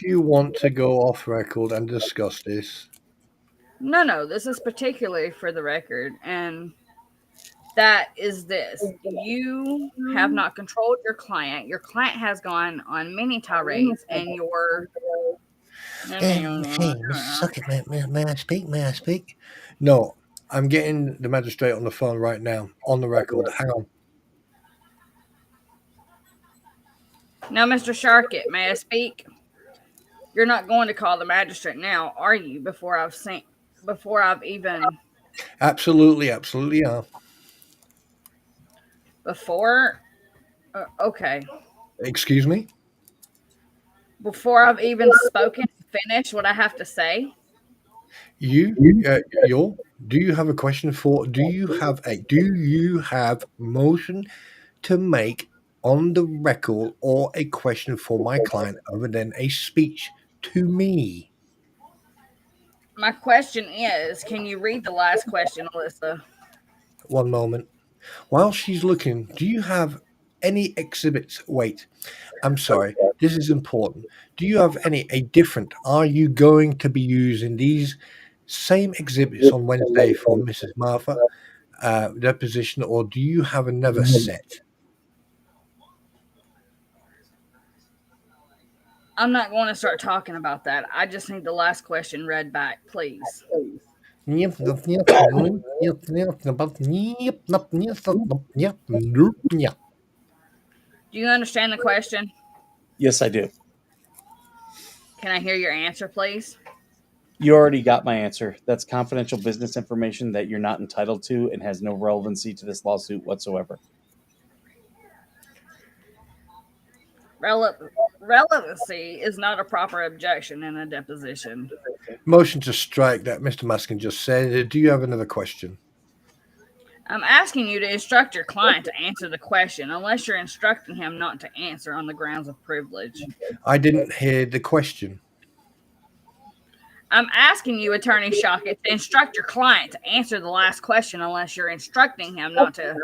you want to go off record and discuss this... No, this is particularly for the record, and that is this. You have not controlled your client. Your client has gone on many tirades, and your... Hey, Mr. Suckett, may I speak? May I speak? No, I'm getting the magistrate on the phone right now, on the record. Hang on. Now, Mr. Sharkett, may I speak? You're not going to call the magistrate now, are you? Before I've even... Absolutely, yeah. Before? Okay. Excuse me? Before I've even spoken and finished what I have to say? Do you have a question for... Do you have motion to make on the record or a question for my client other than a speech to me? My question is, can you read the last question, Alyssa? One moment. While she's looking, do you have any exhibits? Wait, I'm sorry. This is important. Do you have are you going to be using these same exhibits on Wednesday for Mrs. Martha deposition, or do you have another set? I'm not going to start talking about that. I just need the last question read back, please. Do you understand the question? Yes, I do. Can I hear your answer, please? You already got my answer. That's confidential business information that you're not entitled to and has no relevancy to this lawsuit whatsoever. Relevancy is not a proper objection in a deposition. Motion to strike that Mr. Muskin just said. Do you have another question? I'm asking you to instruct your client to answer the question, unless you're instructing him not to answer on the grounds of privilege. I didn't hear the question. I'm asking you, Attorney Shockett, to instruct your client to answer the last question, unless you're instructing him not to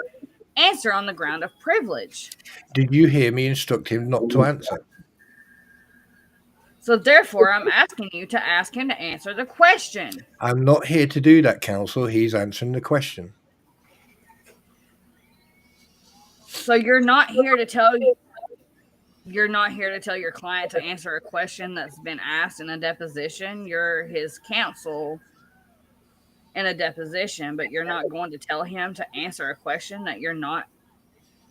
answer on the ground of privilege. Did you hear me instruct him not to answer? So therefore, I'm asking you to ask him to answer the question. I'm not here to do that, counsel. He's answering the question. So you're not here to tell your client to answer a question that's been asked in a deposition. You're his counsel in a deposition, but you're not going to tell him to answer a question that you're not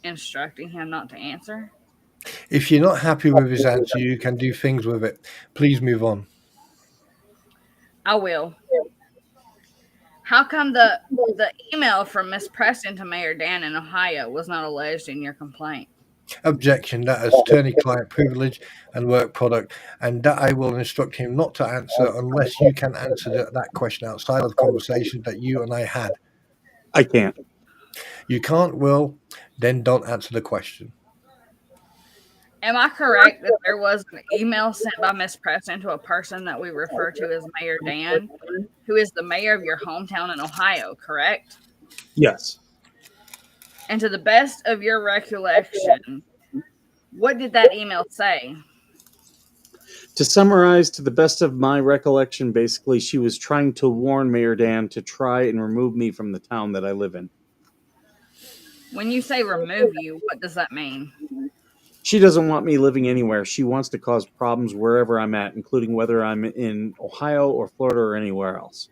instructing him not to answer. If you're not happy with his answer, you can do things with it. Please move on. I will. How come the email from Miss Preston to Mayor Dan in Ohio was not alleged in your complaint? Objection. That is attorney-client privilege and work product, and that I will instruct him not to answer unless you can answer that question outside of the conversation that you and I had. I can't. You can't, Will. Then don't answer the question. Am I correct that there was an email sent by Miss Preston to a person that we refer to as Mayor Dan, who is the mayor of your hometown in Ohio, correct? Yes. And to the best of your recollection, what did that email say? To summarize, to the best of my recollection, basically, she was trying to warn Mayor Dan to try and remove me from the town that I live in. When you say remove you, what does that mean? She doesn't want me living anywhere. She wants to cause problems wherever I'm at, including whether I'm in Ohio or Florida or anywhere else.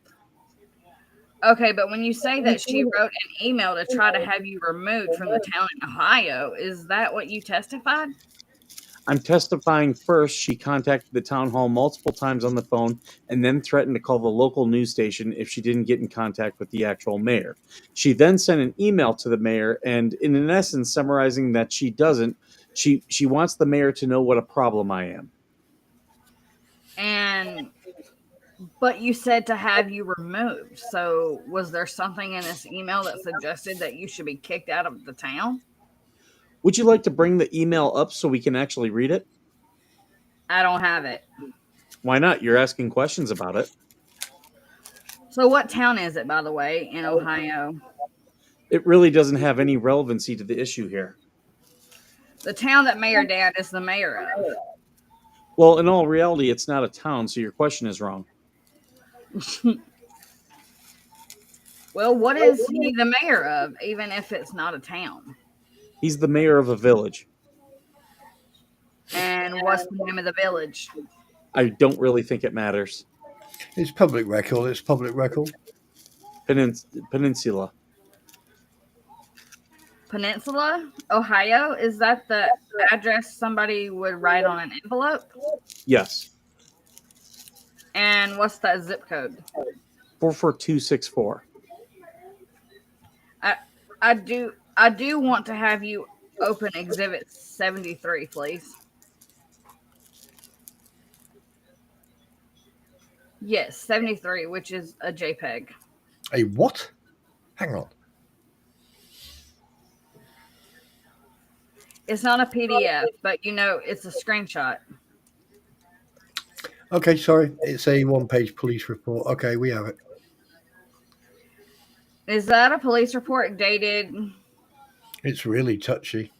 Okay, but when you say that she wrote an email to try to have you removed from the town in Ohio, is that what you testified? I'm testifying first. She contacted the town hall multiple times on the phone and then threatened to call the local news station if she didn't get in contact with the actual mayor. She then sent an email to the mayor and, in essence, summarizing that she doesn't. She wants the mayor to know what a problem I am. But you said to have you removed. So was there something in this email that suggested that you should be kicked out of the town? Would you like to bring the email up so we can actually read it? I don't have it. Why not? You're asking questions about it. So what town is it, by the way, in Ohio? It really doesn't have any relevancy to the issue here. The town that Mayor Dan is the mayor of. Well, in all reality, it's not a town, so your question is wrong. Well, what is he the mayor of, even if it's not a town? He's the mayor of a village. And what's the name of the village? I don't really think it matters. It's public record. It's public record. Peninsula. Peninsula, Ohio? Is that the address somebody would write on an envelope? Yes. And what's that zip code? 44264. I do want to have you open Exhibit 73, please. Yes, 73, which is a JPEG. A what? Hang on. It's not a PDF, but it's a screenshot. Okay, sorry. It's a one-page police report. Okay, we have it. Is that a police report dated? It's really touchy.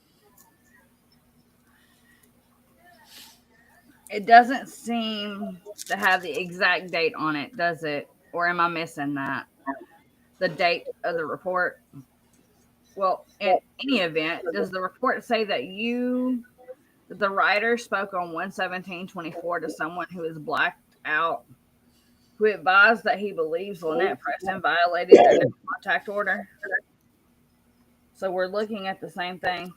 It doesn't seem to have the exact date on it, does it? Or am I missing that? The date of the report? Well, in any event, does the report say that the writer spoke on 1/17/24 to someone who is blacked out, who advised that he believes Lynette Preston violated their no contact order? So we're looking at the same thing.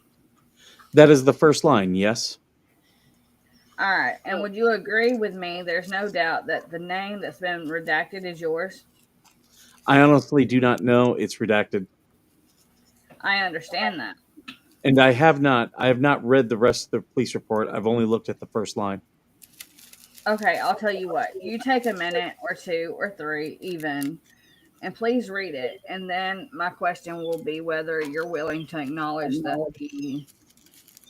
That is the first line, yes. All right. And would you agree with me? There's no doubt that the name that's been redacted is yours. I honestly do not know. It's redacted. I understand that. And I have not read the rest of the police report. I've only looked at the first line. Okay, I'll tell you what. You take a minute or two or three even and please read it. And then my question will be whether you're willing to acknowledge that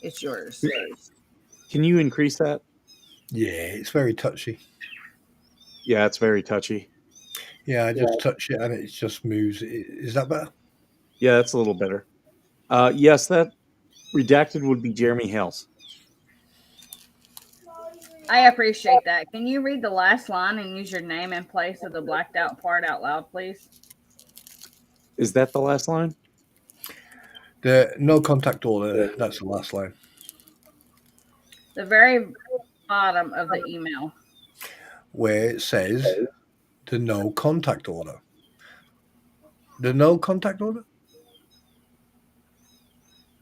it's yours. Can you increase that? Yeah, it's very touchy. Yeah, it's very touchy. Yeah, I just touch it and it just moves. Is that better? Yeah, that's a little better. Yes, that redacted would be Jeremy Hale's. I appreciate that. Can you read the last line and use your name in place of the blacked out part out loud, please? Is that the last line? The no contact order, that's the last line. The very bottom of the email. Where it says the no contact order. The no contact order?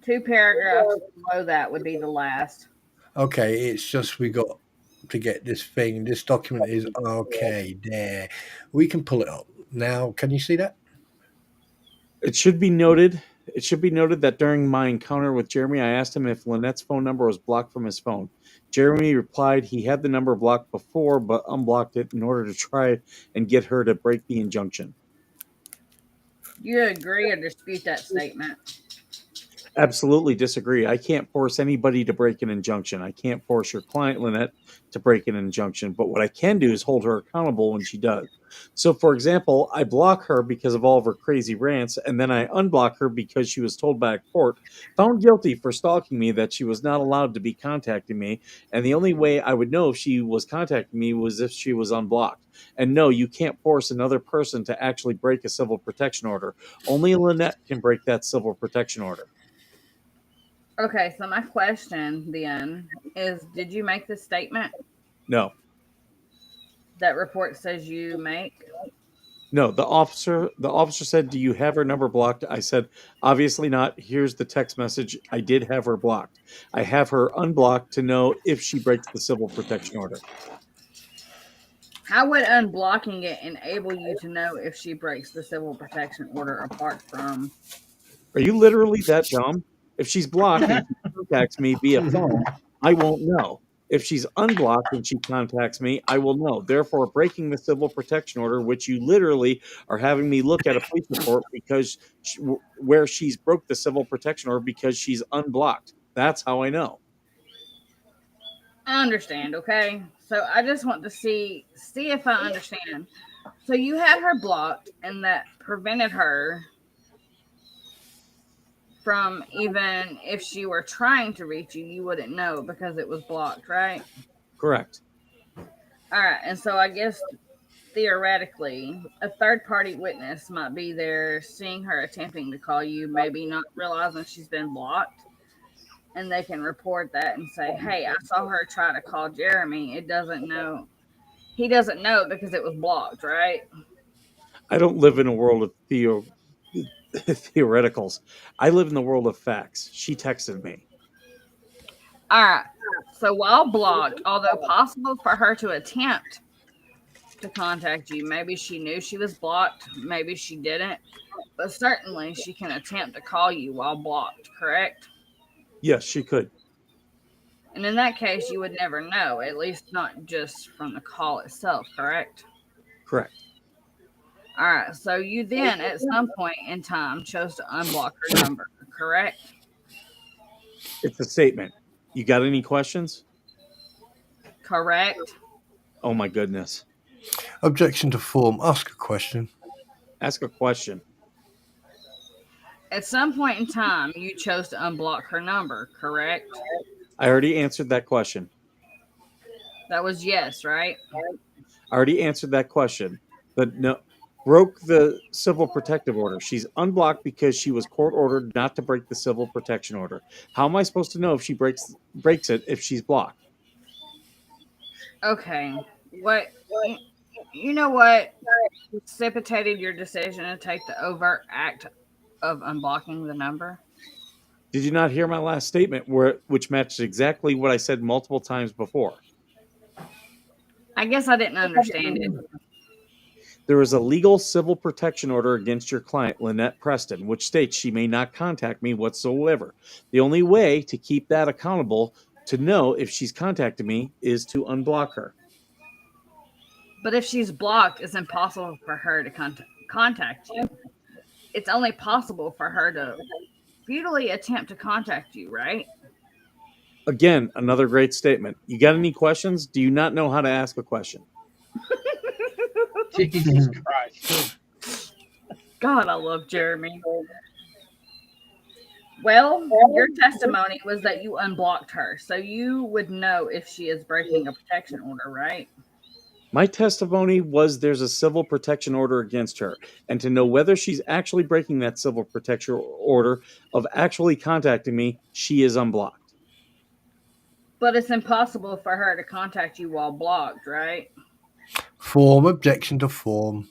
2 paragraphs below that would be the last. Okay, it's just we got to get this thing. This document is okay there. We can pull it up. Now, can you see that? It should be noted. It should be noted that during my encounter with Jeremy, I asked him if Lynette's phone number was blocked from his phone. Jeremy replied he had the number blocked before, but unblocked it in order to try and get her to break the injunction. Do you agree or dispute that statement? Absolutely disagree. I can't force anybody to break an injunction. I can't force your client, Lynette, to break an injunction. But what I can do is hold her accountable when she does. So, for example, I block her because of all of her crazy rants, and then I unblock her because she was told by a court, found guilty for stalking me, that she was not allowed to be contacting me. And the only way I would know if she was contacting me was if she was unblocked. And no, you can't force another person to actually break a civil protection order. Only Lynette can break that civil protection order. Okay, so my question then is, did you make this statement No. that report says you make? No, the officer said, "Do you have her number blocked?" I said, "Obviously not. Here's the text message. I did have her blocked. I have her unblocked to know if she breaks the civil protection order." How would unblocking it enable you to know if she breaks the civil protection order apart from? Are you literally that dumb? If she's blocked and she contacts me via phone, I won't know. If she's unblocked and she contacts me, I will know. Therefore, breaking the civil protection order, which you literally are having me look at a police report because where she's broke the civil protection order because she's unblocked. That's how I know. I understand, okay? So I just want to see if I understand. So you had her blocked, and that prevented her from, even if she were trying to reach you, you wouldn't know because it was blocked, right? Correct. All right, and so I guess theoretically, a third-party witness might be there seeing her attempting to call you, maybe not realizing she's been blocked, and they can report that and say, hey, I saw her try to call Jeremy. He doesn't know because it was blocked, right? I don't live in a world of theoreticals. I live in the world of facts. She texted me. All right. So while blocked, although possible for her to attempt to contact you, maybe she knew she was blocked, maybe she didn't, but certainly she can attempt to call you while blocked, correct? Yes, she could. And in that case, you would never know, at least not just from the call itself, correct? Correct. All right. So you then, at some point in time, chose to unblock her number, correct? It's a statement. You got any questions? Correct. Oh my goodness. Objection to form. Ask a question. Ask a question. At some point in time, you chose to unblock her number, correct? I already answered that question. That was yes, right? I already answered that question. But no, broke the civil protective order. She's unblocked because she was court ordered not to break the civil protection order. How am I supposed to know if she breaks it if she's blocked? Okay. What you know what precipitated your decision to take the overt act of unblocking the number? Did you not hear my last statement which matched exactly what I said multiple times before? I guess I didn't understand it. There is a legal civil protection order against your client, Lynette Preston, which states she may not contact me whatsoever. The only way to keep that accountable to know if she's contacted me is to unblock her. But if she's blocked, it's impossible for her to contact you. It's only possible for her to futilely attempt to contact you, right? Again, another great statement. You got any questions? Do you not know how to ask a question? Jesus Christ. God, I love Jeremy. Well, your testimony was that you unblocked her, so you would know if she is breaking a protection order, right? My testimony was there's a civil protection order against her, and to know whether she's actually breaking that civil protection order of actually contacting me, she is unblocked. But it's impossible for her to contact you while blocked, right? Form, objection to form.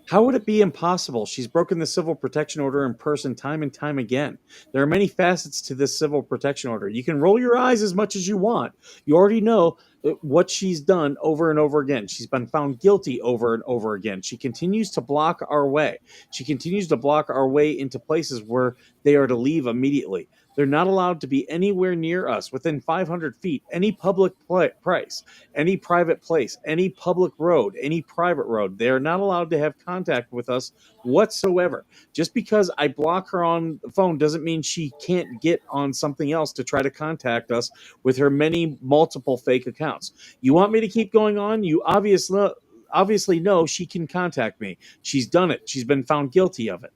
How would it be impossible? She's broken the civil protection order in person time and time again. There are many facets to this civil protection order. You can roll your eyes as much as you want. You already know what she's done over and over again. She's been found guilty over and over again. She continues to block our way. She continues to block our way into places where they are to leave immediately. They're not allowed to be anywhere near us within 500 feet, any public place, any private place, any public road, any private road. They are not allowed to have contact with us whatsoever. Just because I block her on the phone doesn't mean she can't get on something else to try to contact us with her multiple fake accounts. You want me to keep going on? You obviously know she can contact me. She's done it. She's been found guilty of it.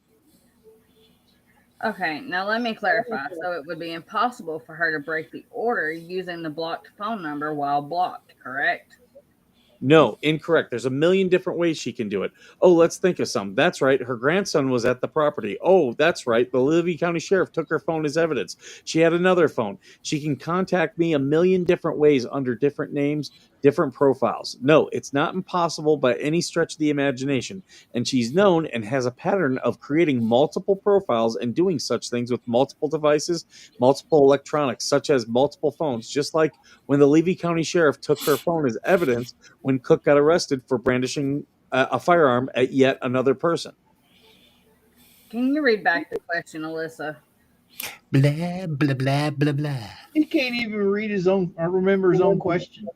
Okay, now let me clarify. So it would be impossible for her to break the order using the blocked phone number while blocked, correct? No, incorrect. There's a million different ways she can do it. Oh, let's think of some. That's right. Her grandson was at the property. Oh, that's right. The Levy County Sheriff took her phone as evidence. She had another phone. She can contact me a million different ways under different names, different profiles. No, it's not impossible by any stretch of the imagination. And she's known and has a pattern of creating multiple profiles and doing such things with multiple devices, multiple electronics, such as multiple phones, just like when the Levy County Sheriff took her phone as evidence when Cook got arrested for brandishing a firearm at yet another person. Can you read back the question, Alyssa? Blah, blah, blah, blah, blah. He can't even read his own or remember his own question.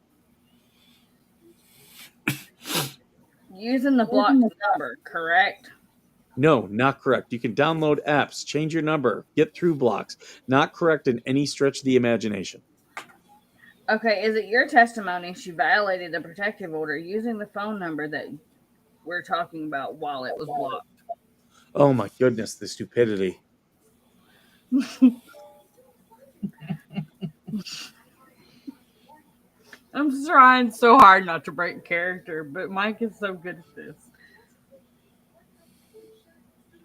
Using the blocked number, correct? No, not correct. You can download apps, change your number, get through blocks. Not correct in any stretch of the imagination. Okay, is it your testimony she violated the protective order using the phone number that we're talking about while it was blocked? Oh my goodness, the stupidity. I'm trying so hard not to break character, but Mike is so good at this.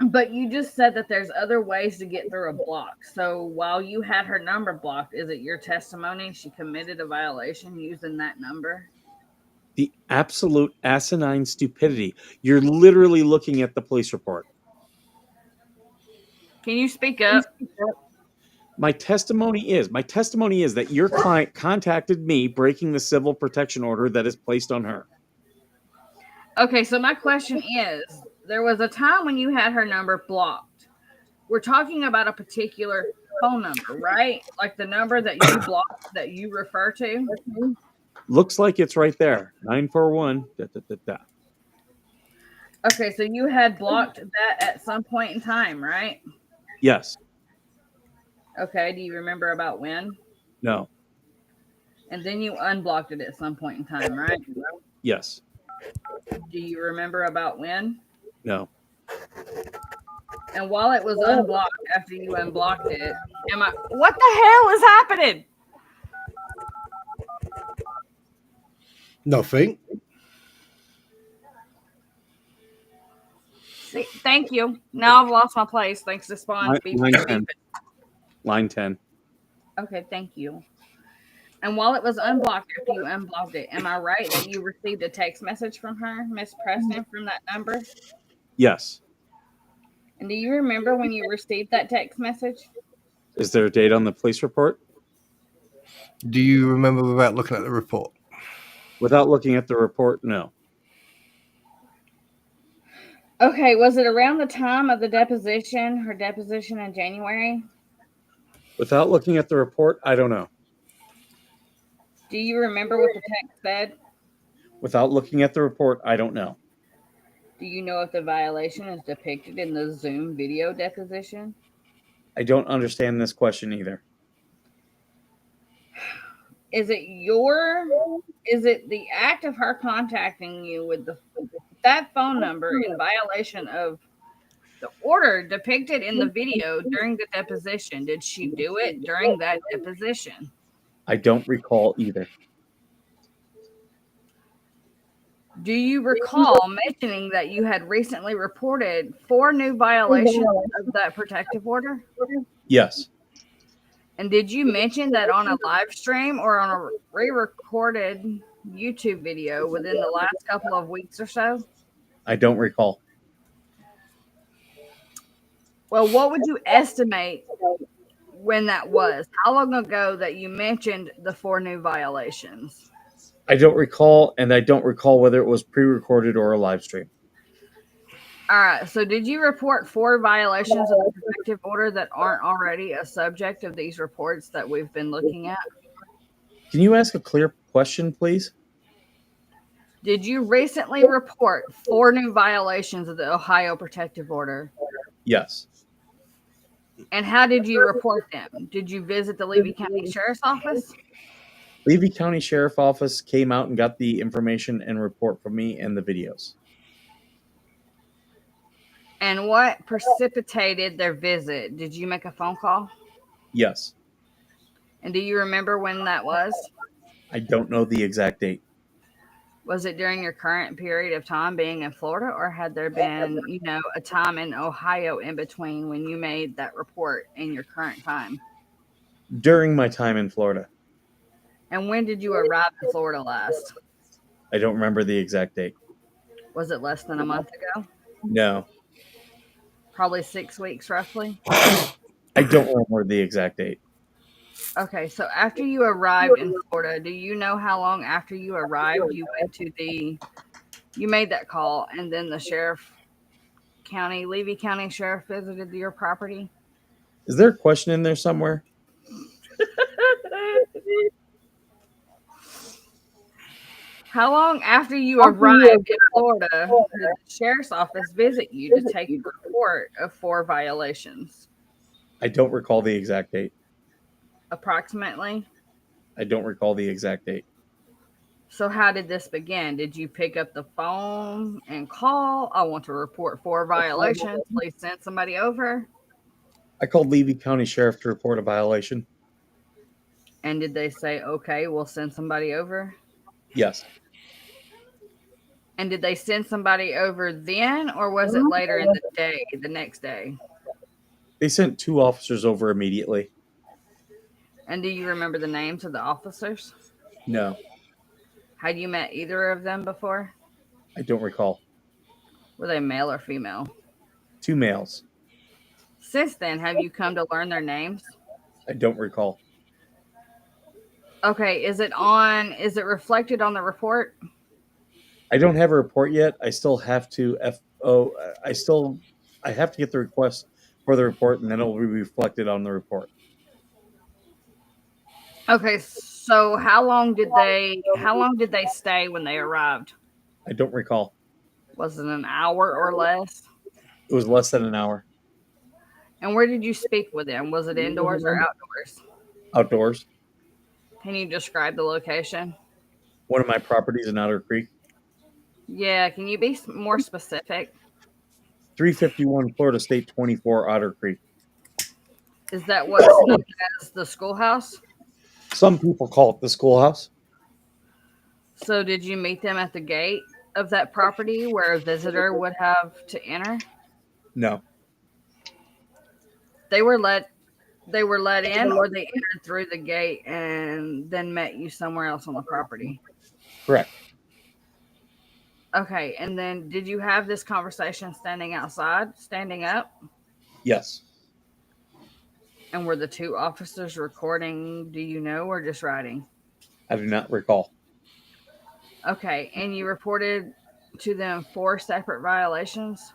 But you just said that there's other ways to get through a block. So while you had her number blocked, is it your testimony she committed a violation using that number? The absolute asinine stupidity. You're literally looking at the police report. Can you speak up? My testimony is that your client contacted me breaking the civil protection order that is placed on her. Okay, so my question is, there was a time when you had her number blocked. We're talking about a particular phone number, right? Like the number that you blocked that you refer to? Looks like it's right there. 941. Okay, so you had blocked that at some point in time, right? Yes. Okay, do you remember about when? No. And then you unblocked it at some point in time, right? Yes. Do you remember about when? No. And while it was unblocked, after you unblocked it, what the hell is happening? Nothing. See, thank you. Now I've lost my place thanks to Spawn. Line 10. Line 10. Okay, thank you. And while it was unblocked, after you unblocked it, am I right that you received a text message from her, Miss Preston, from that number? Yes. And do you remember when you received that text message? Is there a date on the police report? Do you remember without looking at the report? Without looking at the report, no. Okay, was it around the time of the deposition, her deposition in January? Without looking at the report, I don't know. Do you remember what the text said? Without looking at the report, I don't know. Do you know if the violation is depicted in the Zoom video deposition? I don't understand this question either. Is it the act of her contacting you with that phone number in violation of the order depicted in the video during the deposition? Did she do it during that deposition? I don't recall either. Do you recall mentioning that you had recently reported 4 new violations of that protective order? Yes. And did you mention that on a live stream or on a re-recorded YouTube video within the last couple of weeks or so? I don't recall. Well, what would you estimate when that was? How long ago that you mentioned the 4 new violations? I don't recall, and I don't recall whether it was pre-recorded or a live stream. All right. So did you report 4 violations of the protective order that aren't already a subject of these reports that we've been looking at? Can you ask a clear question, please? Did you recently report 4 new violations of the Ohio protective order? Yes. And how did you report them? Did you visit the Levy County Sheriff's Office? Levy County Sheriff Office came out and got the information and report from me and the videos. And what precipitated their visit? Did you make a phone call? Yes. And do you remember when that was? I don't know the exact date. Was it during your current period of time being in Florida, or had there been, a time in Ohio in between when you made that report in your current time? During my time in Florida. And when did you arrive in Florida last? I don't remember the exact date. Was it less than a month ago? No. Probably 6 weeks, roughly? I don't remember the exact date. Okay, so after you arrived in Florida, do you know how long after you arrived you went to you made that call, and then the Levy County Sheriff visited your property? Is there a question in there somewhere? How long after you arrived in Florida did the Sheriff's Office visit you to take a report of 4 violations? I don't recall the exact date. Approximately? I don't recall the exact date. So how did this begin? Did you pick up the phone and call? I want to report 4 violations. Please send somebody over. I called Levy County Sheriff to report a violation. And did they say, okay, we'll send somebody over? Yes. And did they send somebody over then, or was it later in the day, the next day? They sent 2 officers over immediately. And do you remember the names of the officers? No. Had you met either of them before? I don't recall. Were they male or female? 2 males. Since then, have you come to learn their names? I don't recall. Okay, is it reflected on the report? I don't have a report yet. I still have to I have to get the request for the report, and then it will be reflected on the report. Okay, so how long did they stay when they arrived? I don't recall. Was it an hour or less? It was less than an hour. And where did you speak with them? Was it indoors or outdoors? Outdoors. Can you describe the location? One of my properties in Otter Creek. Yeah, can you be more specific? 351 Florida State 24 Otter Creek. Is that what's known as the schoolhouse? Some people call it the schoolhouse. So did you meet them at the gate of that property where a visitor would have to enter? No. They were let in, or they entered through the gate and then met you somewhere else on the property? Correct. Okay, and then did you have this conversation standing up? Yes. And were the 2 officers recording, do you know, or just writing? I do not recall. Okay, and you reported to them 4 separate violations?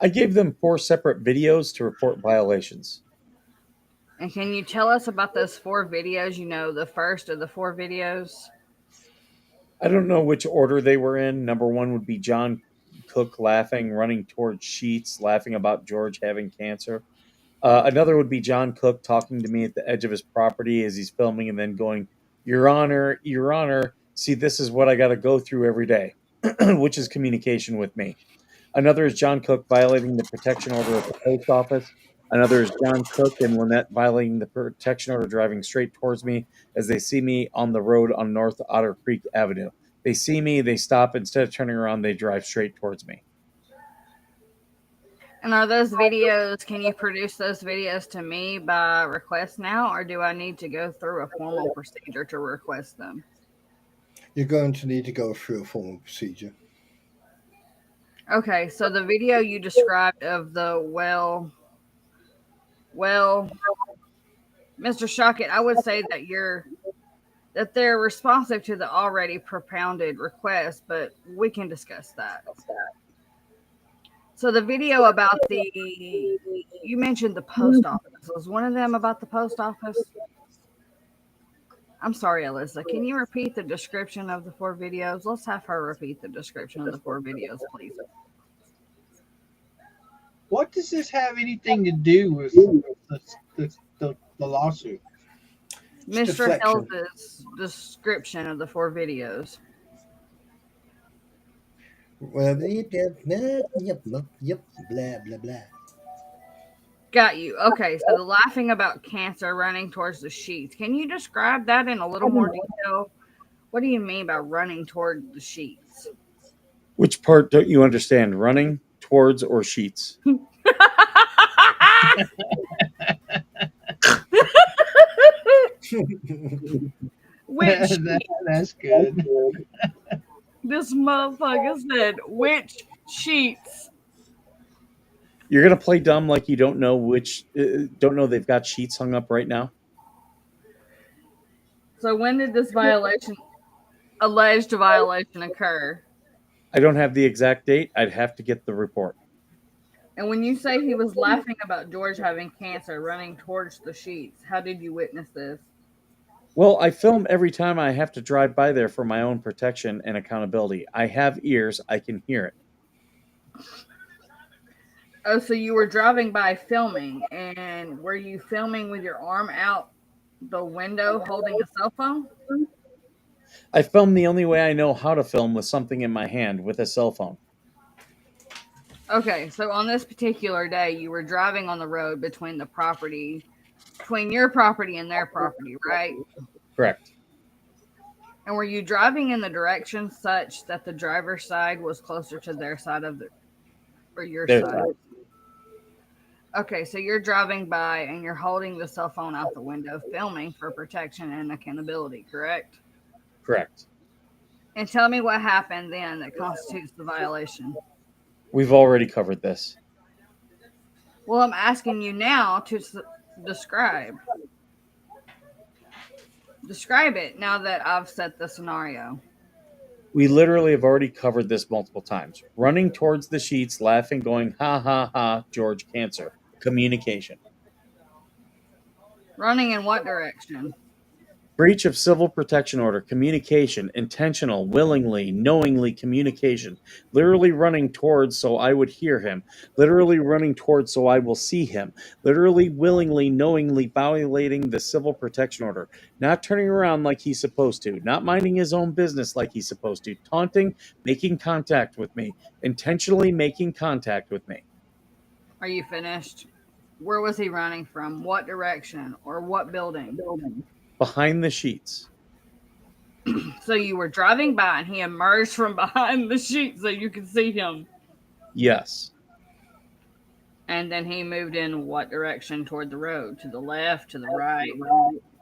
I gave them 4 separate videos to report violations. And can you tell us about those 4 videos? The first of the 4 videos? I don't know which order they were in. Number 1 would be John Cook laughing, running towards sheets, laughing about George having cancer. Another would be John Cook talking to me at the edge of his property as he's filming and then going, Your Honor, see, this is what I got to go through every day, which is communication with me. Another is John Cook violating the protection order at the post office. Another is John Cook and Lynette violating the protection order driving straight towards me as they see me on the road on North Otter Creek Avenue. They see me, they stop. Instead of turning around, they drive straight towards me. And are those videos, can you produce those videos to me by request now, or do I need to go through a formal procedure to request them? You're going to need to go through a formal procedure. Okay, so the video you described of the well, Mr. Shockett, I would say that they're responsive to the already propounded request, but we can discuss that. So the video about you mentioned the post office. Was one of them about the post office? I'm sorry, Alyssa. Can you repeat the description of the 4 videos? Let's have her repeat the description of the 4 videos, please. What does this have anything to do with the lawsuit? Mr. Hale's description of the 4 videos. Well, yep, blah, blah, blah. Got you. Okay, so the laughing about cancer running towards the sheets. Can you describe that in a little more detail? What do you mean by running toward the sheets? Which part don't you understand? Running towards or sheets? Which That's good. this motherfucker said, which sheets? You're gonna play dumb like you don't know don't know they've got sheets hung up right now. So when did this alleged violation occur? I don't have the exact date. I'd have to get the report. And when you say he was laughing about George having cancer running towards the sheets, how did you witness this? Well, I film every time I have to drive by there for my own protection and accountability. I have ears. I can hear it. Oh, so you were driving by filming, and were you filming with your arm out the window holding a cell phone? I film the only way I know how to film, with something in my hand with a cell phone. Okay, so on this particular day, you were driving on the road between your property and their property, right? Correct. And were you driving in the direction such that the driver's side was closer to their side or your side? Okay, so you're driving by and you're holding the cell phone out the window, filming for protection and accountability, correct? Correct. And tell me what happened then that constitutes the violation. We've already covered this. Well, I'm asking you now to describe. Describe it now that I've set the scenario. We literally have already covered this multiple times. Running towards the sheets, laughing, going, ha, ha, ha, George, cancer. Communication. Running in what direction? Breach of civil protection order, communication, intentional, willingly, knowingly communication. Literally running towards so I would hear him. Literally running towards so I will see him. Literally, willingly, knowingly violating the civil protection order. Not turning around like he's supposed to. Not minding his own business like he's supposed to. Taunting, making contact with me. Intentionally making contact with me. Are you finished? Where was he running from? What direction? Or what building? Behind the sheets. So you were driving by and he emerged from behind the sheet so you could see him. Yes. And then he moved in what direction toward the road? To the left, to the right?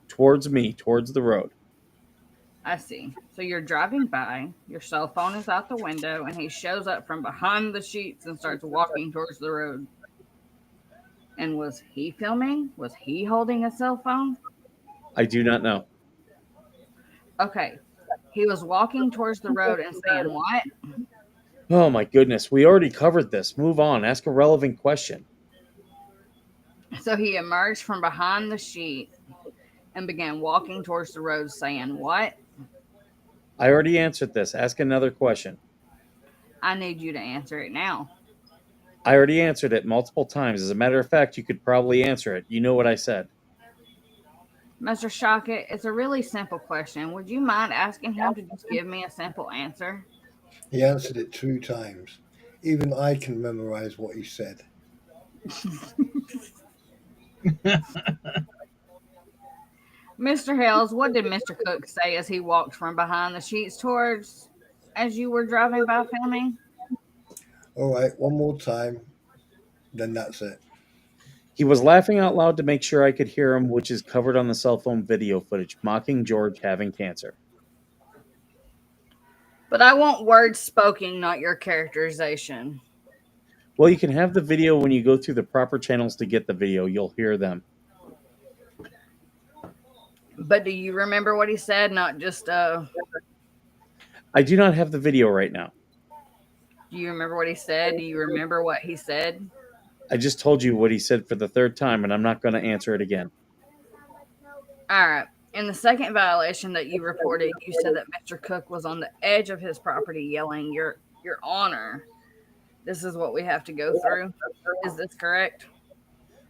Towards me, towards the road. I see. So you're driving by, your cell phone is out the window, and he shows up from behind the sheets and starts walking towards the road. And was he filming? Was he holding a cell phone? I do not know. Okay. He was walking towards the road and saying what? Oh my goodness. We already covered this. Move on. Ask a relevant question. So he emerged from behind the sheet and began walking towards the road saying what? I already answered this. Ask another question. I need you to answer it now. I already answered it multiple times. As a matter of fact, you could probably answer it. You know what I said. Mr. Shockett, it's a really simple question. Would you mind asking him to just give me a simple answer? He answered it 2 times. Even I can memorize what he said. Mr. Hales, what did Mr. Cook say as he walked from behind the sheets towards as you were driving by filming? All right, one more time, then that's it. He was laughing out loud to make sure I could hear him, which is covered on the cell phone video footage, mocking George having cancer. But I want words spoken, not your characterization. Well, you can have the video when you go through the proper channels to get the video. You'll hear them. But do you remember what he said? Not just, I do not have the video right now. do you remember what he said? Do you remember what he said? I just told you what he said for the third time, and I'm not going to answer it again. All right. In the second violation that you reported, you said that Mr. Cook was on the edge of his property yelling, Your Honor. This is what we have to go through. Is this correct?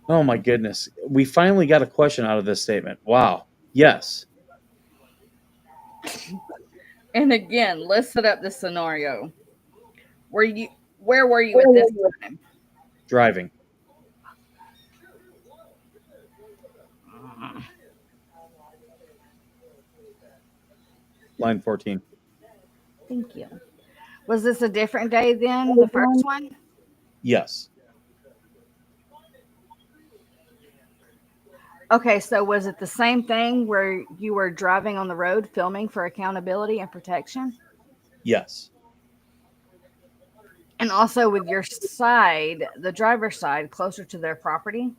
Oh my goodness. We finally got a question out of this statement. Wow. Yes. And again, let's set up this scenario. Where were you at this time? Driving. Line 14. Thank you. Was this a different day than the first one? Yes. Okay, so was it the same thing where you were driving on the road filming for accountability and protection? Yes. And also with your side, the driver's side, closer to their property?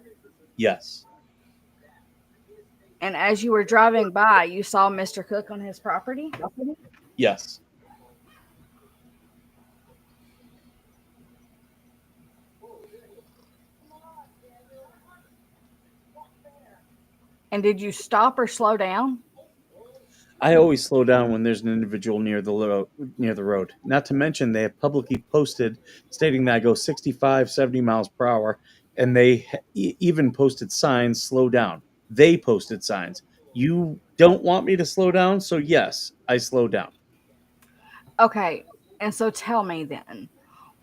Yes. And as you were driving by, you saw Mr. Cook on his property? Yes. And did you stop or slow down? I always slow down when there's an individual near the road. Not to mention they have publicly posted stating that I go 65, 70 miles per hour, and they even posted signs, slow down. They posted signs. You don't want me to slow down, so yes, I slow down. Okay, and so tell me then,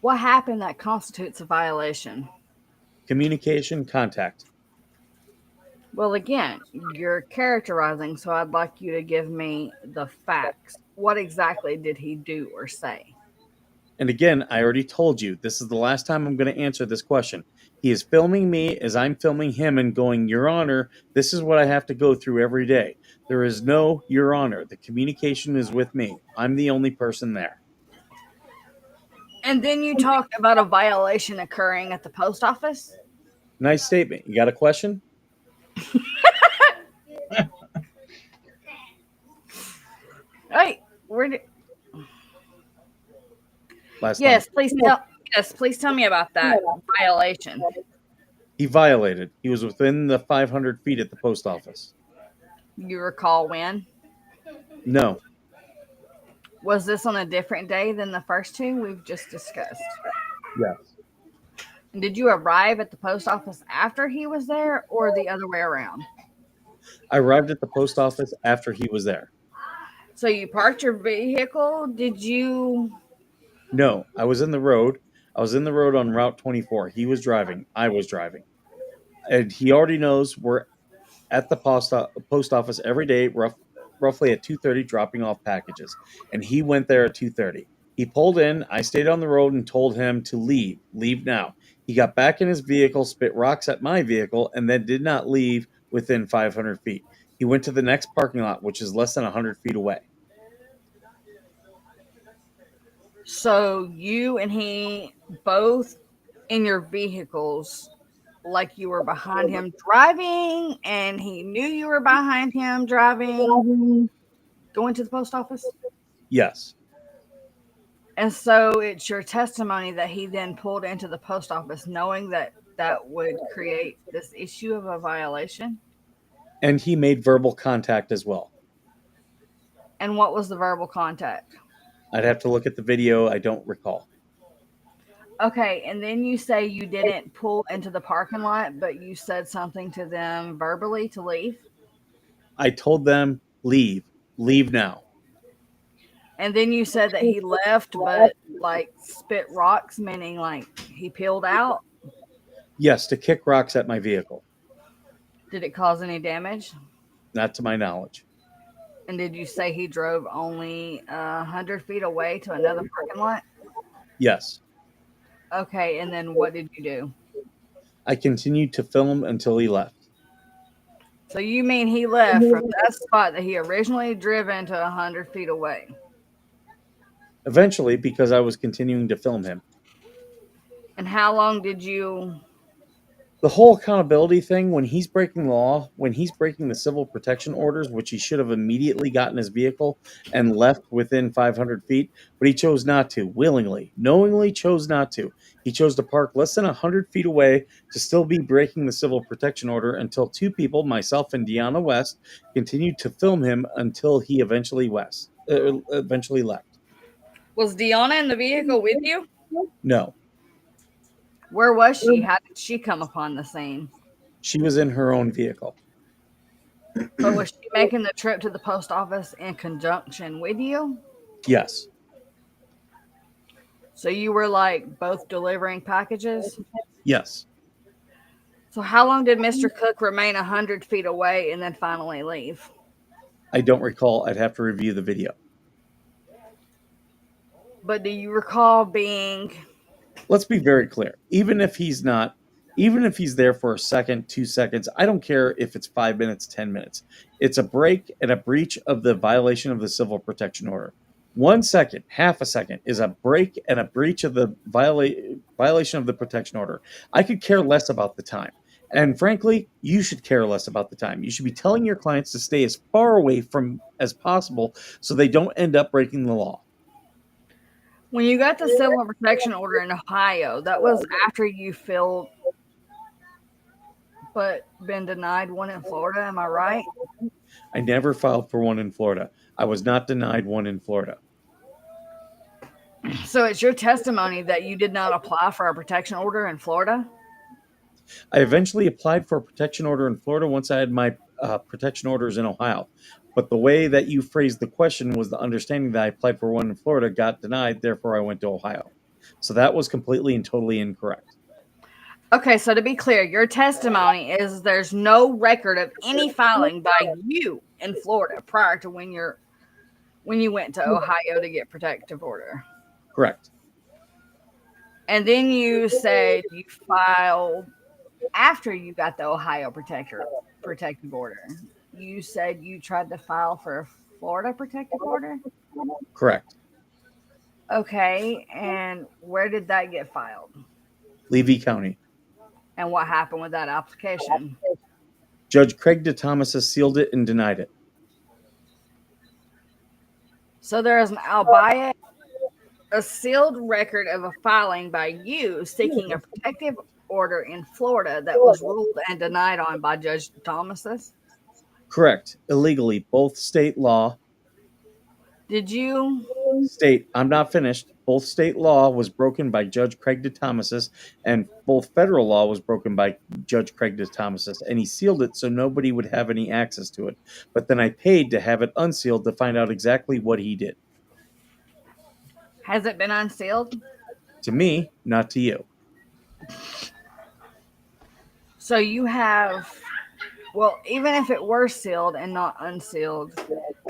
what happened that constitutes a violation? Communication, contact. Well, again, you're characterizing, so I'd like you to give me the facts. What exactly did he do or say? And again, I already told you, this is the last time I'm going to answer this question. He is filming me as I'm filming him and going, Your Honor, this is what I have to go through every day. There is no Your Honor. The communication is with me. I'm the only person there. And then you talked about a violation occurring at the post office? Nice statement. You got a question? Hey, where did... Last Yes, time. please tell me about that violation. He violated. He was within the 500 feet at the post office. You recall when? No. Was this on a different day than the first two we've just discussed? Yes. And did you arrive at the post office after he was there or the other way around? I arrived at the post office after he was there. So you parked your vehicle? Did you... No, I was in the road. I was in the road on Route 24. He was driving. I was driving. And he already knows we're at the post office every day, roughly at 2:30, dropping off packages. And he went there at 2:30. He pulled in. I stayed on the road and told him to leave. Leave now. He got back in his vehicle, spit rocks at my vehicle, and then did not leave within 500 feet. He went to the next parking lot, which is less than 100 feet away. So you and he both in your vehicles, like you were behind him driving and he knew you were behind him driving, going to the post office? Yes. And so it's your testimony that he then pulled into the post office knowing that that would create this issue of a violation? And he made verbal contact as well. And what was the verbal contact? I'd have to look at the video. I don't recall. Okay, and then you say you didn't pull into the parking lot, but you said something to them verbally to leave. I told them, leave now. And then you said that he left, but like spit rocks, meaning like he peeled out. Yes, to kick rocks at my vehicle. Did it cause any damage? Not to my knowledge. And did you say he drove only 100 feet away to another parking lot? Yes. Okay, and then what did you do? I continued to film until he left. So you mean he left from that spot that he originally driven to 100 feet away? Eventually, because I was continuing to film him. And how long did you... The whole accountability thing, when he's breaking the law, when he's breaking the civil protection orders, which he should have immediately gotten his vehicle and left within 500 feet, but he chose not to, willingly, knowingly chose not to. He chose to park less than 100 feet away to still be breaking the civil protection order until two people, myself and Deanna West, continued to film him until he eventually left. Was Deanna in the vehicle with you? No, Where was she? How did she come upon the scene? she was in her own vehicle. So was she making the trip to the post office in conjunction with you? Yes, So you were like both delivering packages? yes. So how long did Mr. Cook remain 100 feet away and then finally leave? I don't recall. I'd have to review the video. But do you recall being... Let's be very clear. Even if he's there for a second, 2 seconds, I don't care if it's 5 minutes, 10 minutes. It's a break and a breach of the violation of the civil protection order. 1 second, half a second is a break and a breach of the violation of the protection order. I could care less about the time. And frankly, you should care less about the time. You should be telling your clients to stay as far away from as possible so they don't end up breaking the law. When you got the civil protection order in Ohio, that was after you filled but been denied one in Florida, am I right? I never filed for one in Florida. I was not denied one in Florida. So it's your testimony that you did not apply for a protection order in Florida? I eventually applied for a protection order in Florida once I had my protection orders in Ohio. But the way that you phrased the question was the understanding that I applied for one in Florida, got denied, therefore I went to Ohio. So that was completely and totally incorrect. Okay, so to be clear, your testimony is there's no record of any filing by you in Florida prior to when you went to Ohio to get protective order. Correct. And then you said you filed after you got the Ohio protective order. You said you tried to file for a Florida protective order? Correct. Okay, and where did that get filed? Levy County. And what happened with that application? Judge Craig DeThomas sealed it and denied it. So there is albeit a sealed record of a filing by you seeking a protective order in Florida that was ruled and denied on by Judge Thomas's? Correct. Illegally. Both state law. Did you? I'm not finished. Both state law was broken by Judge Craig DeThomas, and both federal law was broken by Judge Craig DeThomas, and he sealed it so nobody would have any access to it. But then I paid to have it unsealed to find out exactly what he did. Has it been unsealed? To me, not to you. So you have, well, even if it were sealed and not unsealed,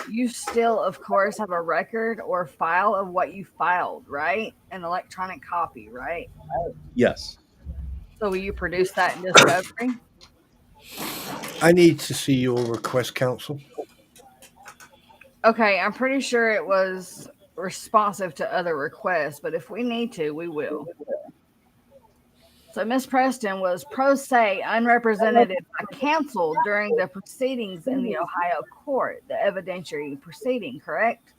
you still, of course, have a record or file of what you filed, right? An electronic copy, right? Yes. So will you produce that in discovery? I need to see your request, counsel. Okay, I'm pretty sure it was responsive to other requests, but if we need to, we will. So Miss Preston was pro se, unrepresented by counsel during the proceedings in the Ohio court, the evidentiary proceeding, correct?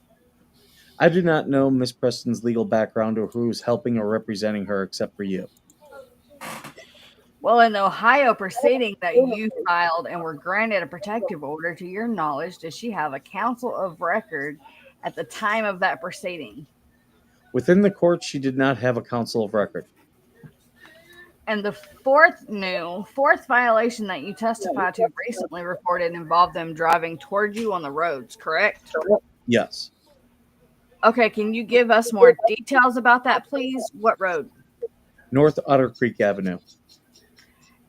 I do not know Miss Preston's legal background or who is helping or representing her except for you. Well, in the Ohio proceeding that you filed and were granted a protective order, to your knowledge, does she have a counsel of record at the time of that proceeding? Within the court, she did not have a counsel of record. And the fourth violation that you testified to recently reported involved them driving toward you on the roads, correct? Yes. Okay, can you give us more details about that, please? What road? North Otter Creek Avenue.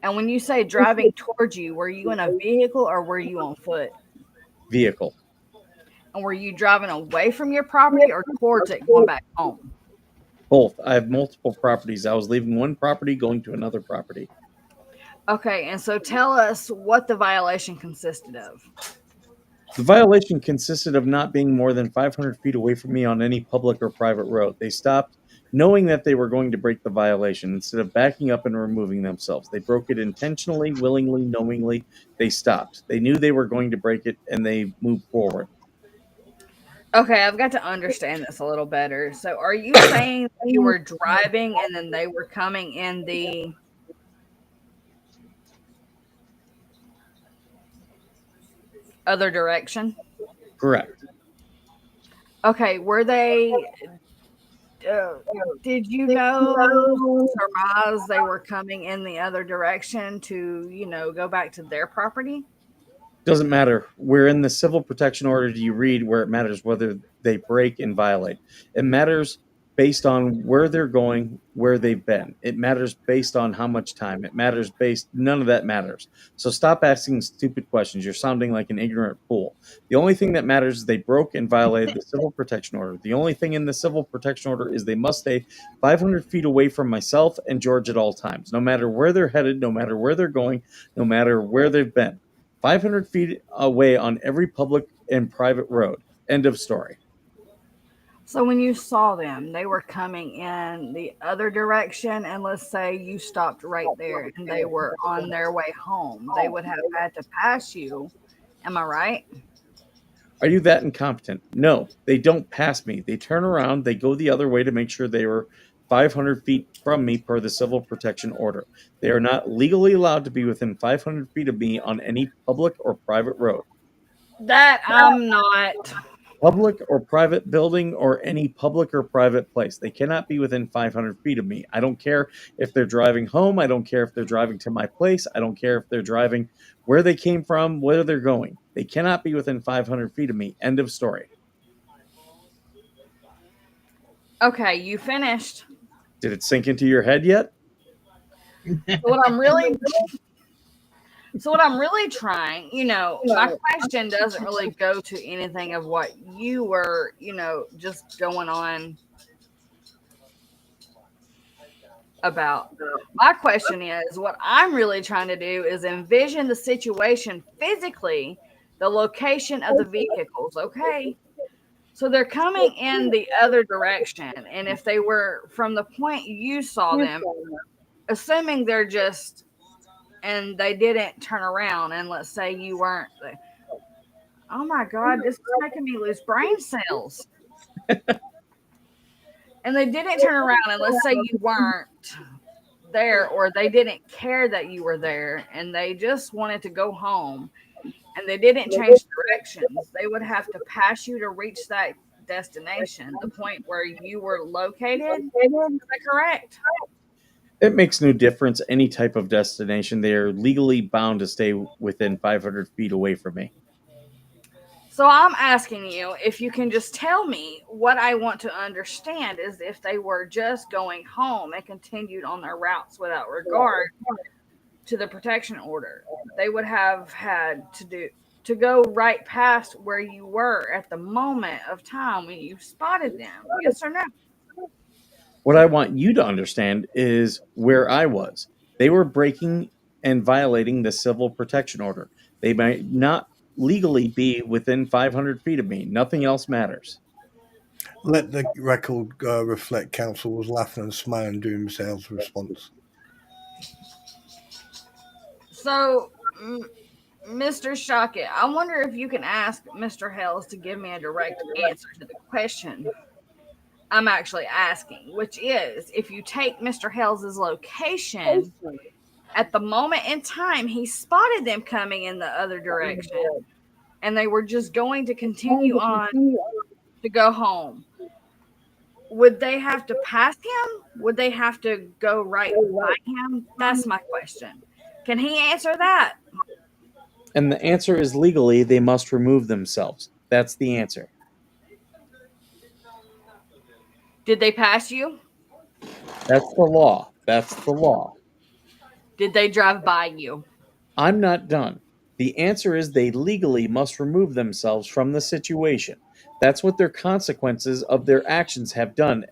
And when you say driving towards you, were you in a vehicle or were you on foot? Vehicle. And were you driving away from your property or towards it going back home? Both. I have multiple properties. I was leaving one property, going to another property. Okay, and so tell us what the violation consisted of. The violation consisted of not being more than 500 feet away from me on any public or private road. They stopped knowing that they were going to break the violation. Instead of backing up and removing themselves, they broke it intentionally, willingly, knowingly. They stopped. They knew they were going to break it, and they moved forward. Okay, I've got to understand this a little better. So are you saying that you were driving and then they were coming in the other direction? Correct. Okay, were they did you know, surmise they were coming in the other direction to, go back to their property? Doesn't matter. We're in the civil protection order. Do you read where it matters whether they break and violate? It matters based on where they're going, where they've been. It matters based on how much time. It matters none of that matters. So stop asking stupid questions. You're sounding like an ignorant fool. The only thing that matters is they broke and violated the civil protection order. The only thing in the civil protection order is they must stay 500 feet away from myself and George at all times, no matter where they're headed, no matter where they're going, no matter where they've been. 500 feet away on every public and private road. End of story. So when you saw them, they were coming in the other direction, and let's say you stopped right there and they were on their way home, they would have had to pass you. Am I right? Are you that incompetent? No, they don't pass me. They turn around, they go the other way to make sure they were 500 feet from me per the civil protection order. They are not legally allowed to be within 500 feet of me on any public or private road. That I'm not. Public or private building or any public or private place. They cannot be within 500 feet of me. I don't care if they're driving home. I don't care if they're driving to my place. I don't care if they're driving where they came from, where they're going. They cannot be within 500 feet of me. End of story. Okay, you finished. Did it sink into your head yet? What I'm really trying, my question doesn't really go to anything of what you were, just going on about. My question is, what I'm really trying to do is envision the situation physically, the location of the vehicles, okay? So they're coming in the other direction, and if they were from the point you saw them, assuming they're just and they didn't turn around, and let's say you weren't. Oh my God, this is making me lose brain cells. And they didn't turn around, and let's say you weren't there, or they didn't care that you were there, and they just wanted to go home, and they didn't change directions. They would have to pass you to reach that destination, the point where you were located. Is that correct? It makes no difference any type of destination. They are legally bound to stay within 500 feet away from me. So I'm asking you if you can just tell me what I want to understand is if they were just going home and continued on their routes without regard to the protection order, they would have had to go right past where you were at the moment of time when you spotted them. Yes or no? What I want you to understand is where I was. They were breaking and violating the civil protection order. They might not legally be within 500 feet of me. Nothing else matters. Let the record reflect counsel was laughing and smiling during Hale's response. So, Mr. Shockett, I wonder if you can ask Mr. Hales to give me a direct answer to the question I'm actually asking, which is if you take Mr. Hales' location at the moment in time he spotted them coming in the other direction and they were just going to continue on to go home, would they have to pass him? Would they have to go right by him? That's my question. Can he answer that? And the answer is legally they must remove themselves. That's the answer. Did they pass you? That's the law. That's the law. Did they drive by you? I'm not done. The answer is they legally must remove themselves from the situation. That's what their consequences of their actions have done,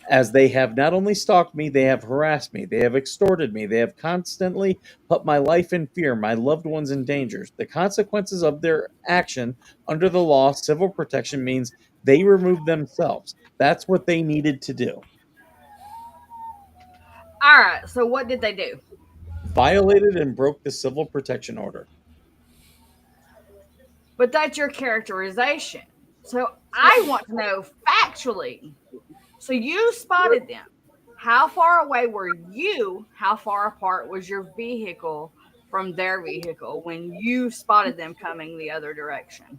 as they have not only stalked me, they have harassed me, they have extorted me, they have constantly put my life in fear, my loved ones in danger. The consequences of their action under the law, civil protection, means they remove themselves. That's what they needed to do. All right. So what did they do? Violated and broke the civil protection order. But that's your characterization. So I want to know factually. So you spotted them. How far away were you? How far apart was your vehicle from their vehicle when you spotted them coming the other direction?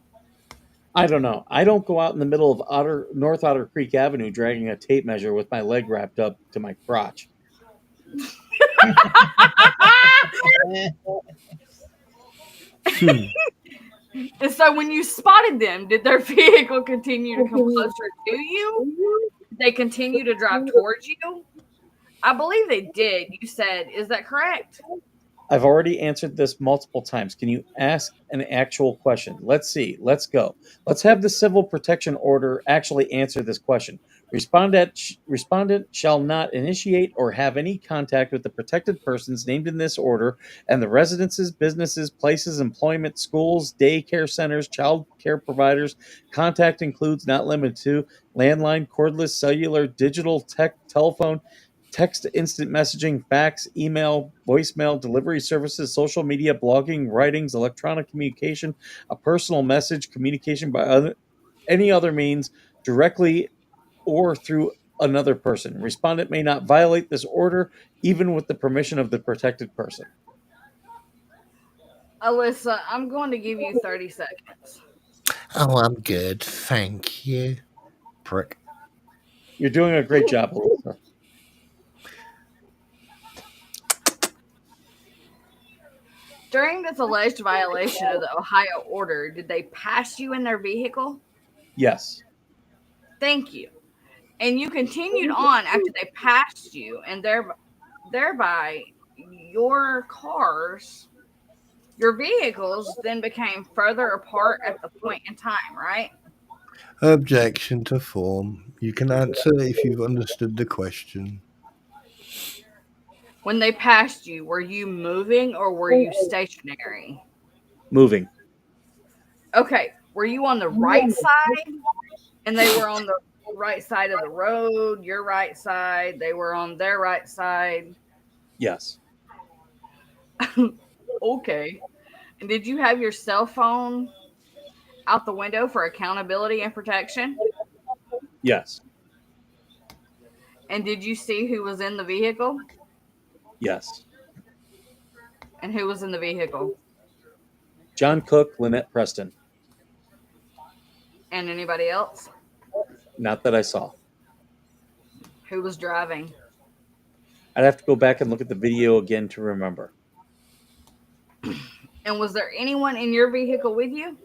I don't know. I don't go out in the middle of North Otter Creek Avenue dragging a tape measure with my leg wrapped up to my crotch. And so when you spotted them, did their vehicle continue to come closer to you? Did they continue to drive towards you? I believe they did. You said, is that correct? I've already answered this multiple times. Can you ask an actual question? Let's see. Let's go. Let's have the civil protection order actually answer this question. Respondent shall not initiate or have any contact with the protected persons named in this order and the residences, businesses, places, employment, schools, daycare centers, child care providers. Contact includes, not limited to, landline, cordless, cellular, digital, telephone, text, instant messaging, fax, email, voicemail, delivery services, social media, blogging, writings, electronic communication, a personal message, communication by any other means, directly or through another person. Respondent may not violate this order, even with the permission of the protected person. Alyssa, I'm going to give you 30 seconds. Oh, I'm good. Thank you. Prick. You're doing a great job, Alyssa. During this alleged violation of the Ohio order, did they pass you in their vehicle? Yes. Thank you. And you continued on after they passed you, and thereby your cars, your vehicles then became further apart at the point in time, right? Objection to form. You can answer if you've understood the question. When they passed you, were you moving or were you stationary? Moving. Okay. Were you on the right side? And they were on the right side of the road, your right side. They were on their right side. Yes. Okay. And did you have your cell phone out the window for accountability and protection? Yes. And did you see who was in the vehicle? Yes. And who was in the vehicle? John Cook, Lynette Preston. And anybody else? Not that I saw. Who was driving? I'd have to go back and look at the video again to remember. And was there anyone in your vehicle with you?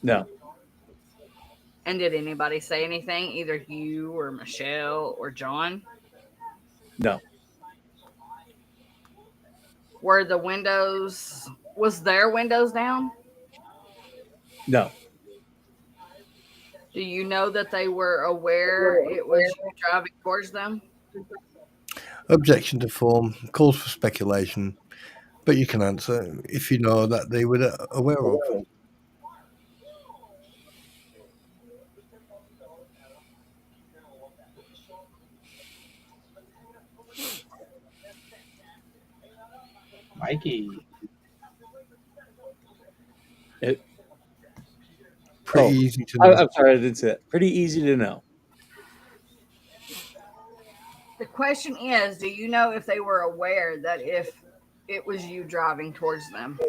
No. And did anybody say anything? Either you or Michelle or John? No. Was their windows down? No. Do you know that they were aware it was you driving towards them? Objection to form. Calls for speculation. But you can answer if you know that they were aware of. Mikey. Pretty easy to know. I'm sorry, I didn't say that. Pretty easy to know. The question is, do you know if they were aware that if it was you driving towards them?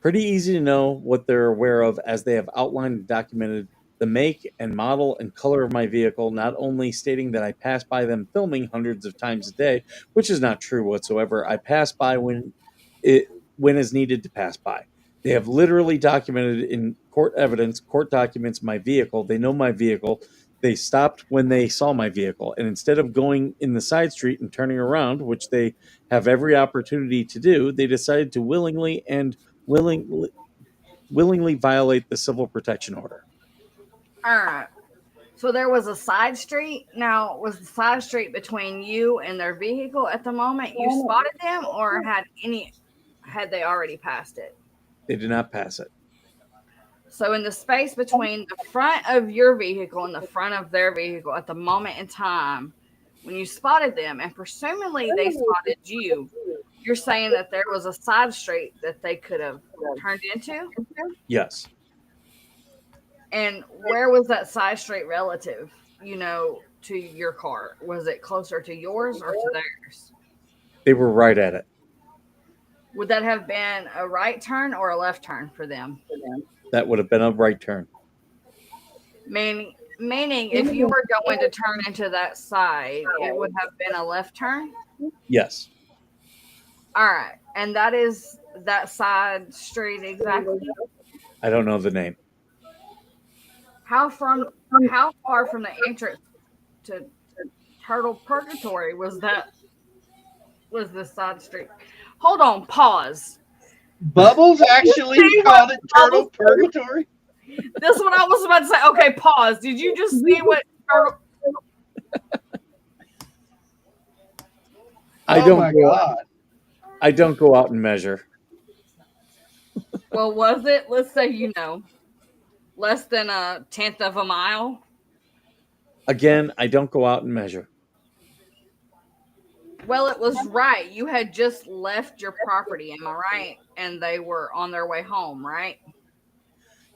Pretty easy to know what they're aware of, as they have outlined and documented the make and model and color of my vehicle, not only stating that I pass by them filming hundreds of times a day, which is not true whatsoever. I pass by when is needed to pass by. They have literally documented in court evidence, court documents, my vehicle. They know my vehicle. They stopped when they saw my vehicle. And instead of going in the side street and turning around, which they have every opportunity to do, they decided to willingly violate the civil protection order. All right. So there was a side street. Now, was the side street between you and their vehicle at the moment you spotted them, or had they already passed it? They did not pass it. So in the space between the front of your vehicle and the front of their vehicle at the moment in time when you spotted them, and presumably they spotted you, you're saying that there was a side street that they could have turned into? Yes. And where was that side street relative, to your car? Was it closer to yours or to theirs? They were right at it. Would that have been a right turn or a left turn for them? That would have been a right turn. Meaning if you were going to turn into that side, it would have been a left turn? Yes. All right. And that is that side street exactly? I don't know the name. How far from the entrance to Turtle Purgatory was the side street? Hold on, pause. Bubbles actually called it Turtle Purgatory. This is what I was about to say. Okay, pause. Did you just see what Turtle? I don't go out and measure. Well, was it? Let's say less than 1/10 of a mile. Again, I don't go out and measure. Well, it was right. You had just left your property, am I right? And they were on their way home, right?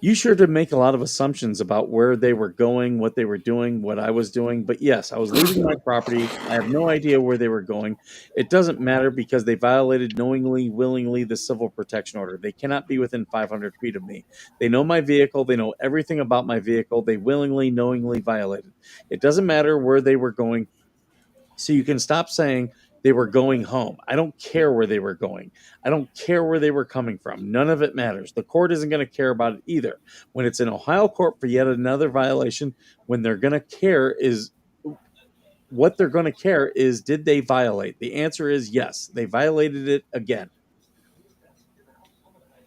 You sure did make a lot of assumptions about where they were going, what they were doing, what I was doing. But yes, I was leaving my property. I have no idea where they were going. It doesn't matter because they violated knowingly, willingly the civil protection order. They cannot be within 500 feet of me. They know my vehicle. They know everything about my vehicle. They willingly, knowingly violated. It doesn't matter where they were going. So you can stop saying they were going home. I don't care where they were going. I don't care where they were coming from. None of it matters. The court isn't going to care about it either. When it's in Ohio court for yet another violation, when they're going to care is what they're going to care is, did they violate? The answer is yes. They violated it again.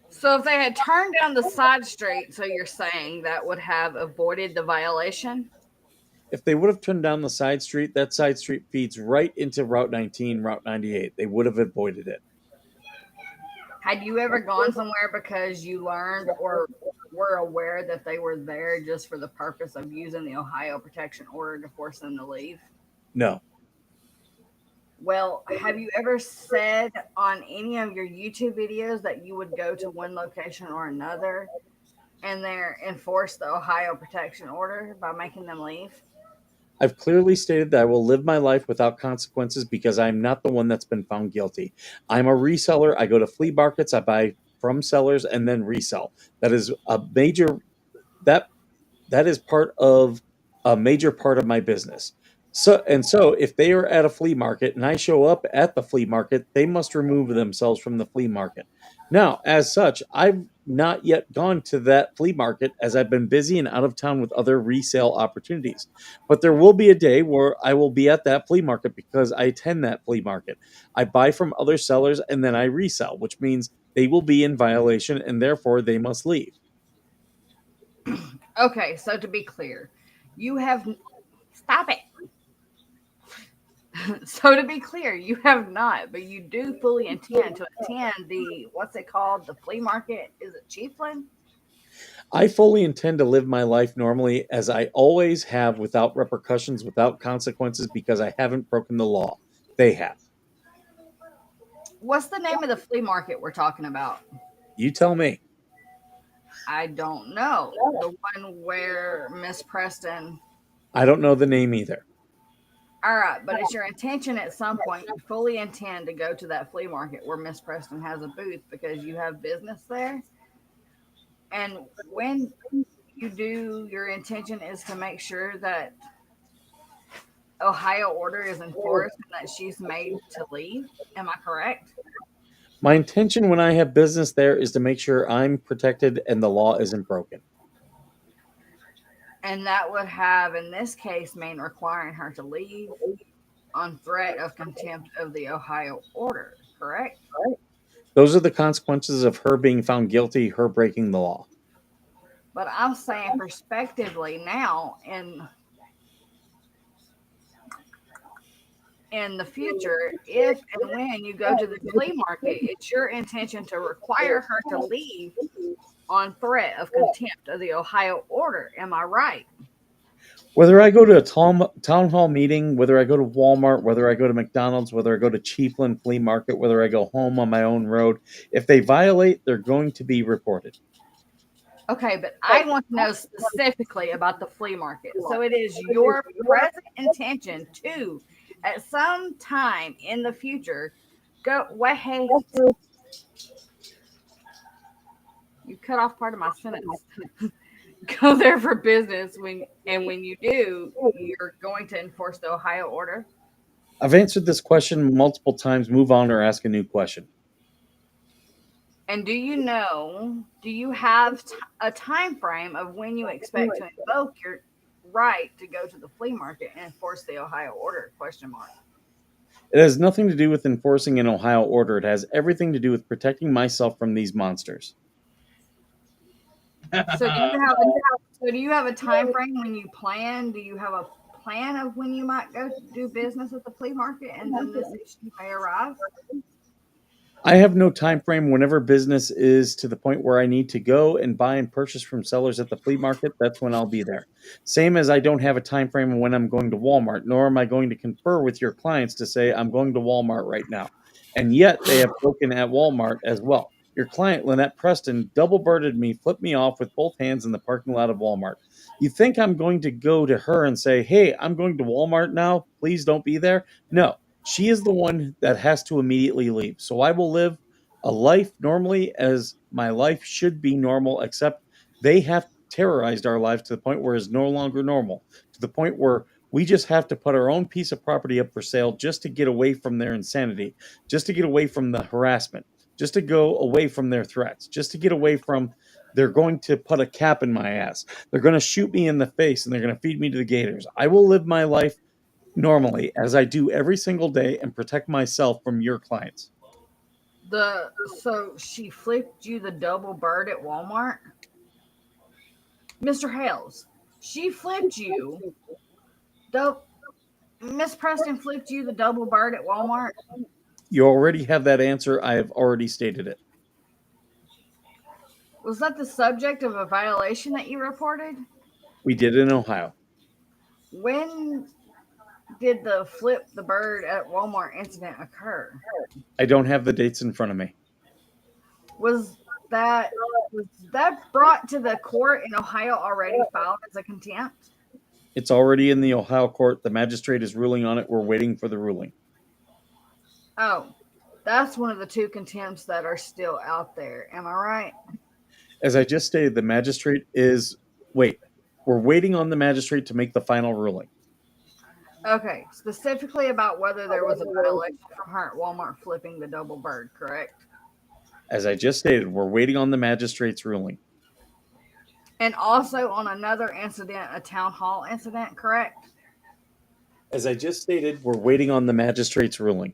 So if they had turned down the side street, so you're saying that would have avoided the violation? If they would have turned down the side street, that side street feeds right into Route 19, Route 98. They would have avoided it. Had you ever gone somewhere because you learned or were aware that they were there just for the purpose of using the Ohio protection order to force them to leave? No. Well, have you ever said on any of your YouTube videos that you would go to one location or another and there enforce the Ohio protection order by making them leave? I've clearly stated that I will live my life without consequences because I'm not the one that's been found guilty. I'm a reseller. I go to flea markets. I buy from sellers and then resell. That is a major that is part of a major part of my business. So if they are at a flea market and I show up at the flea market, they must remove themselves from the flea market. Now, as such, I've not yet gone to that flea market as I've been busy and out of town with other resale opportunities. But there will be a day where I will be at that flea market because I attend that flea market. I buy from other sellers and then I resell, which means they will be in violation and therefore they must leave. Okay, so to be clear, you have... Stop it. So to be clear, you have not, but you do fully intend to attend the, what's it called, the flea market? Is it Chiefland? I fully intend to live my life normally as I always have, without repercussions, without consequences, because I haven't broken the law. They have. What's the name of the flea market we're talking about? You tell me. I don't know. The one where Miss Preston... I don't know the name either. All right, but it's your intention at some point, you fully intend to go to that flea market where Miss Preston has a booth because you have business there. And when your intention is to make sure that Ohio order is enforced and that she's made to leave. Am I correct? My intention when I have business there is to make sure I'm protected and the law isn't broken. And that would have, in this case, mean requiring her to leave on threat of contempt of the Ohio order, correct? Those are the consequences of her being found guilty, her breaking the law. But I'm saying prospectively now in the future, if and when you go to the flea market, it's your intention to require her to leave on threat of contempt of the Ohio order. Am I right? Whether I go to a town hall meeting, whether I go to Walmart, whether I go to McDonald's, whether I go to Chiefland Flea Market, whether I go home on my own road, if they violate, they're going to be reported. Okay, but I want to know specifically about the flea market. So it is your present intention to, at some time in the future, go. Wait, you cut off part of my sentence. Go there for business when you do, you're going to enforce the Ohio order. I've answered this question multiple times. Move on or ask a new question. And do you have a time frame of when you expect to invoke your right to go to the flea market and enforce the Ohio order? Question mark. It has nothing to do with enforcing an Ohio order. It has everything to do with protecting myself from these monsters. So do you have a time frame when you plan? Do you have a plan of when you might go do business at the flea market and then this issue may arise? I have no time frame. Whenever business is to the point where I need to go and buy and purchase from sellers at the flea market, that's when I'll be there. Same as I don't have a time frame when I'm going to Walmart, nor am I going to confer with your clients to say I'm going to Walmart right now. And yet they have spoken at Walmart as well. Your client, Lynette Preston, double-birded me, flipped me off with both hands in the parking lot of Walmart. You think I'm going to go to her and say, hey, I'm going to Walmart now, please don't be there? No. She is the one that has to immediately leave. So I will live a life normally as my life should be normal, except they have terrorized our lives to the point where it's no longer normal, to the point where we just have to put our own piece of property up for sale just to get away from their insanity, just to get away from the harassment, just to go away from their threats, just to get away from they're going to put a cap in my ass. They're going to shoot me in the face and they're going to feed me to the gators. I will live my life normally as I do every single day and protect myself from your clients. So she flipped you the double bird at Walmart? Mr. Hales, she flipped you. Miss Preston flipped you the double bird at Walmart? You already have that answer. I have already stated it. Was that the subject of a violation that you reported? We did in Ohio. When did the flip the bird at Walmart incident occur? I don't have the dates in front of me. Was that brought to the court in Ohio already filed as a contempt? It's already in the Ohio court. The magistrate is ruling on it. We're waiting for the ruling. Oh, that's one of the two contempts that are still out there. Am I right? As I just stated, the magistrate is... Wait, we're waiting on the magistrate to make the final ruling. Okay, specifically about whether there was a violation from her at Walmart flipping the double bird, correct? As I just stated, we're waiting on the magistrate's ruling. And also on another incident, a town hall incident, correct? As I just stated, we're waiting on the magistrate's ruling.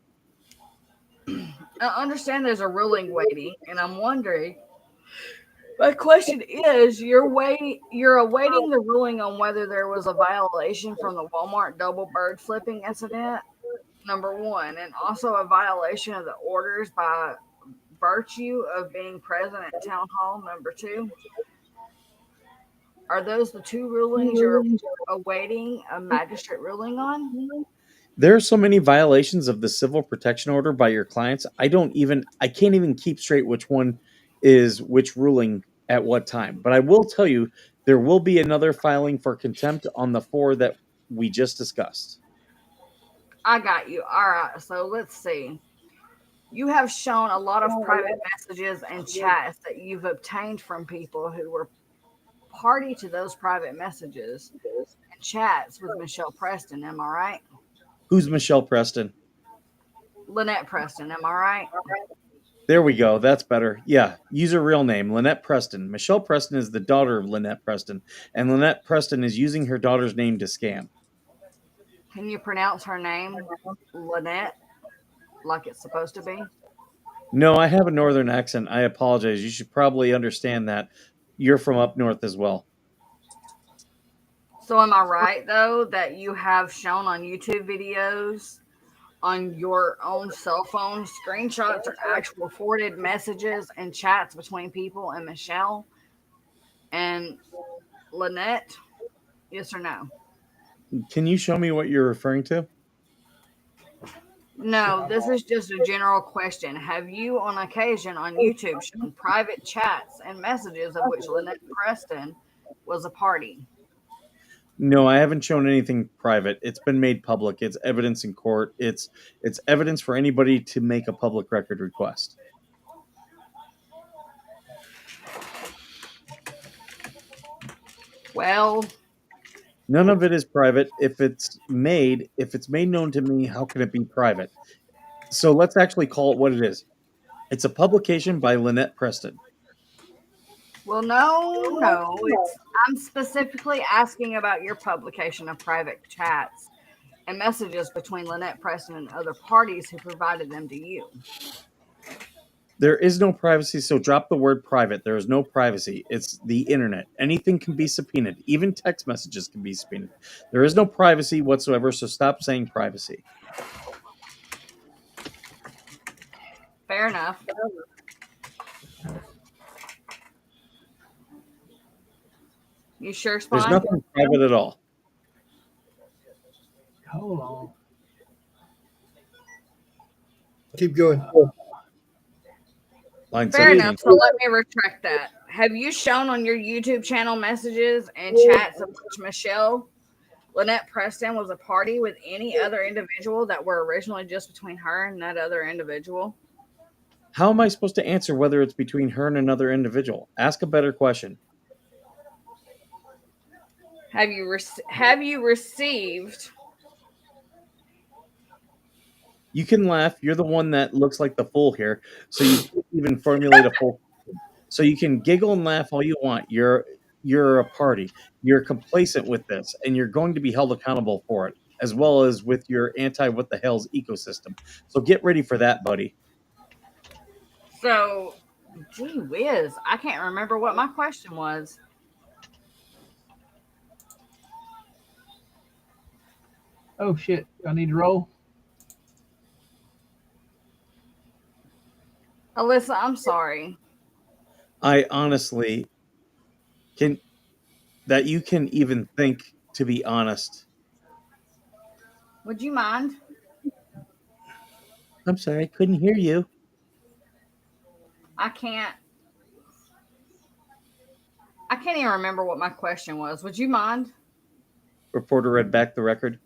I understand there's a ruling waiting, and I'm wondering, my question is, you're awaiting the ruling on whether there was a violation from the Walmart double bird flipping incident, number one, and also a violation of the orders by virtue of being present at town hall, number two. Are those the two rulings you're awaiting a magistrate ruling on? There are so many violations of the civil protection order by your clients. I can't even keep straight which one is which ruling at what time. But I will tell you, there will be another filing for contempt on the 4 that we just discussed. I got you. All right. So let's see. You have shown a lot of private messages and chats that you've obtained from people who were party to those private messages and chats with Michelle Preston. Am I right? Who's Michelle Preston? Lynette Preston. Am I right? There we go. That's better. Yeah. Use her real name, Lynette Preston. Michelle Preston is the daughter of Lynette Preston, and Lynette Preston is using her daughter's name to scam. Can you pronounce her name, Lynette, like it's supposed to be? No, I have a northern accent. I apologize. You should probably understand that. You're from up north as well. So am I right, though, that you have shown on YouTube videos on your own cell phone screenshots or actual forwarded messages and chats between people and Michelle and Lynette? Yes or no? Can you show me what you're referring to? No, this is just a general question. Have you, on occasion on YouTube, shown private chats and messages of which Lynette Preston was a party? No, I haven't shown anything private. It's been made public. It's evidence in court. It's evidence for anybody to make a public record request. Well, None of it is private. If it's made known to me, how can it be private? So let's actually call it what it is. It's a publication by Lynette Preston. no. I'm specifically asking about your publication of private chats and messages between Lynette Preston and other parties who provided them to you. There is no privacy, so drop the word private. There is no privacy. It's the internet. Anything can be subpoenaed. Even text messages can be subpoenaed. There is no privacy whatsoever, so stop saying privacy. Fair enough. You sure, Spawn? There's nothing private at all. Hold on. Keep going. Line Fair 17. enough. So let me retract that. Have you shown on your YouTube channel messages and chats of which Michelle Lynette Preston was a party with any other individual that were originally just between her and that other individual? How am I supposed to answer whether it's between her and another individual? Ask a better question. Have you received? You can laugh. You're the one that looks like the fool here, so you can't even formulate a full. So you can giggle and laugh all you want. You're a party. You're complacent with this, and you're going to be held accountable for it, as well as with your what the hell's ecosystem. So get ready for that, buddy. So, gee whiz, I can't remember what my question was. Oh shit! I need to roll. Alyssa, I'm sorry. I honestly can that you can even think to be honest. Would you mind? I'm sorry, I couldn't hear you. I can't even remember what my question was. Would you mind? Reporter read back the record.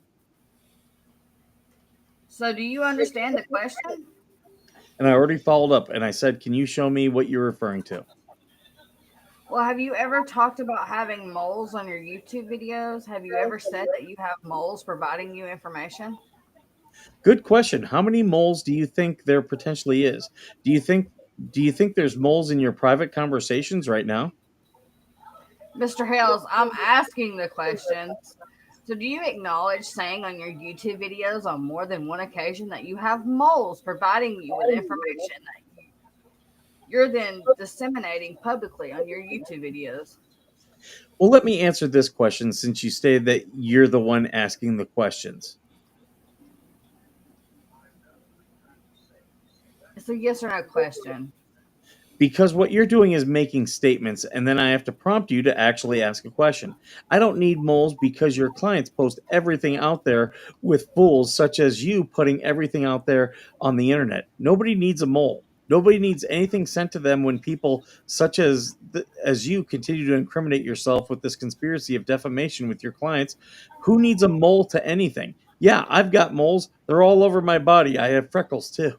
So do you understand the question? And I already followed up and I said, can you show me what you're referring to? Well, have you ever talked about having moles on your YouTube videos? Have you ever said that you have moles providing you information? Good question. How many moles do you think there potentially is? Do you think there's moles in your private conversations right now? Mr. Hales, I'm asking the questions. So do you acknowledge saying on your YouTube videos on more than one occasion that you have moles providing you with information that you're then disseminating publicly on your YouTube videos? Well, let me answer this question since you stated that you're the one asking the questions. It's a yes or no question. Because what you're doing is making statements, and then I have to prompt you to actually ask a question. I don't need moles because your clients post everything out there with fools such as you putting everything out there on the internet. Nobody needs a mole. Nobody needs anything sent to them when people such as you continue to incriminate yourself with this conspiracy of defamation with your clients. Who needs a mole to anything? Yeah, I've got moles. They're all over my body. I have freckles too.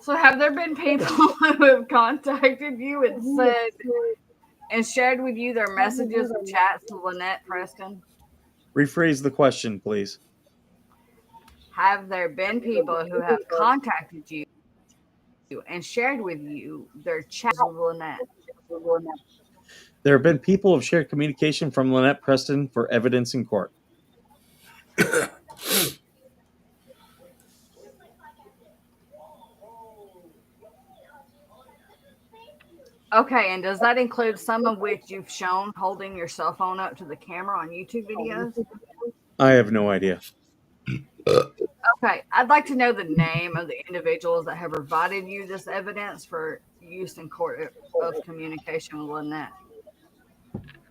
So have there been people who have contacted you and said and shared with you their messages and chats to Lynette Preston? Rephrase the question, please. Have there been people who have contacted you and shared with you their chats with Lynette? There have been people who have shared communication from Lynette Preston for evidence in court. Okay, and does that include some of which you've shown holding your cell phone up to the camera on YouTube videos? I have no idea. Okay, I'd like to know the name of the individuals that have provided you this evidence for use in court of communication with Lynette.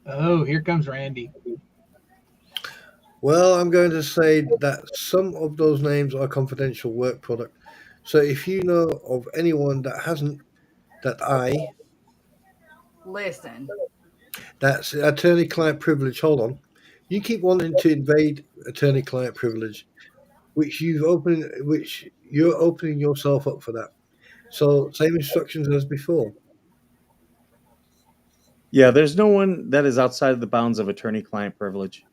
Oh, here comes Randy. Well, I'm going to say that some of those names are confidential work product. So if you know of anyone that hasn't, Listen, that's attorney-client privilege. Hold on. You keep wanting to invade attorney-client privilege, which you're opening yourself up for that. So same instructions as before. Yeah, there's no one that is outside of the bounds of attorney-client privilege.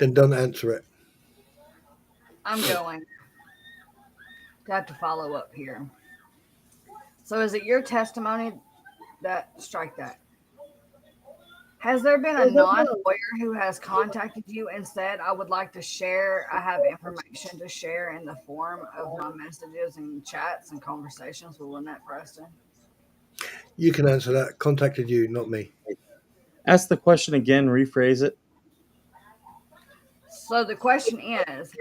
Then don't answer it. I'm going to have to follow up here. So is it your testimony that strike that? Has there been a non-lawyer who has contacted you and said, I would like to share, I have information to share in the form of my messages and chats and conversations with Lynette Preston? You can answer that. Contacted you, not me. Ask the question again, rephrase it. So the question is,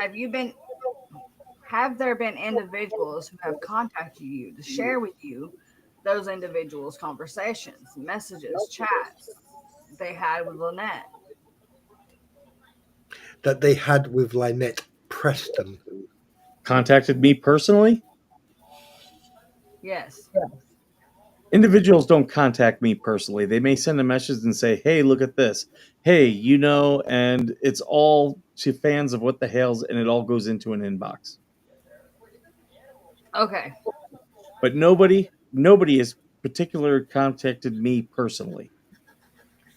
have there been individuals who have contacted you to share with you those individuals' conversations, messages, chats they had with Lynette? That they had with Lynette Preston. Contacted me personally? Yes. Individuals don't contact me personally. They may send a message and say, hey, look at this. Hey, and it's all to fans of What the Hales, and it all goes into an inbox. Okay. But nobody has particularly contacted me personally.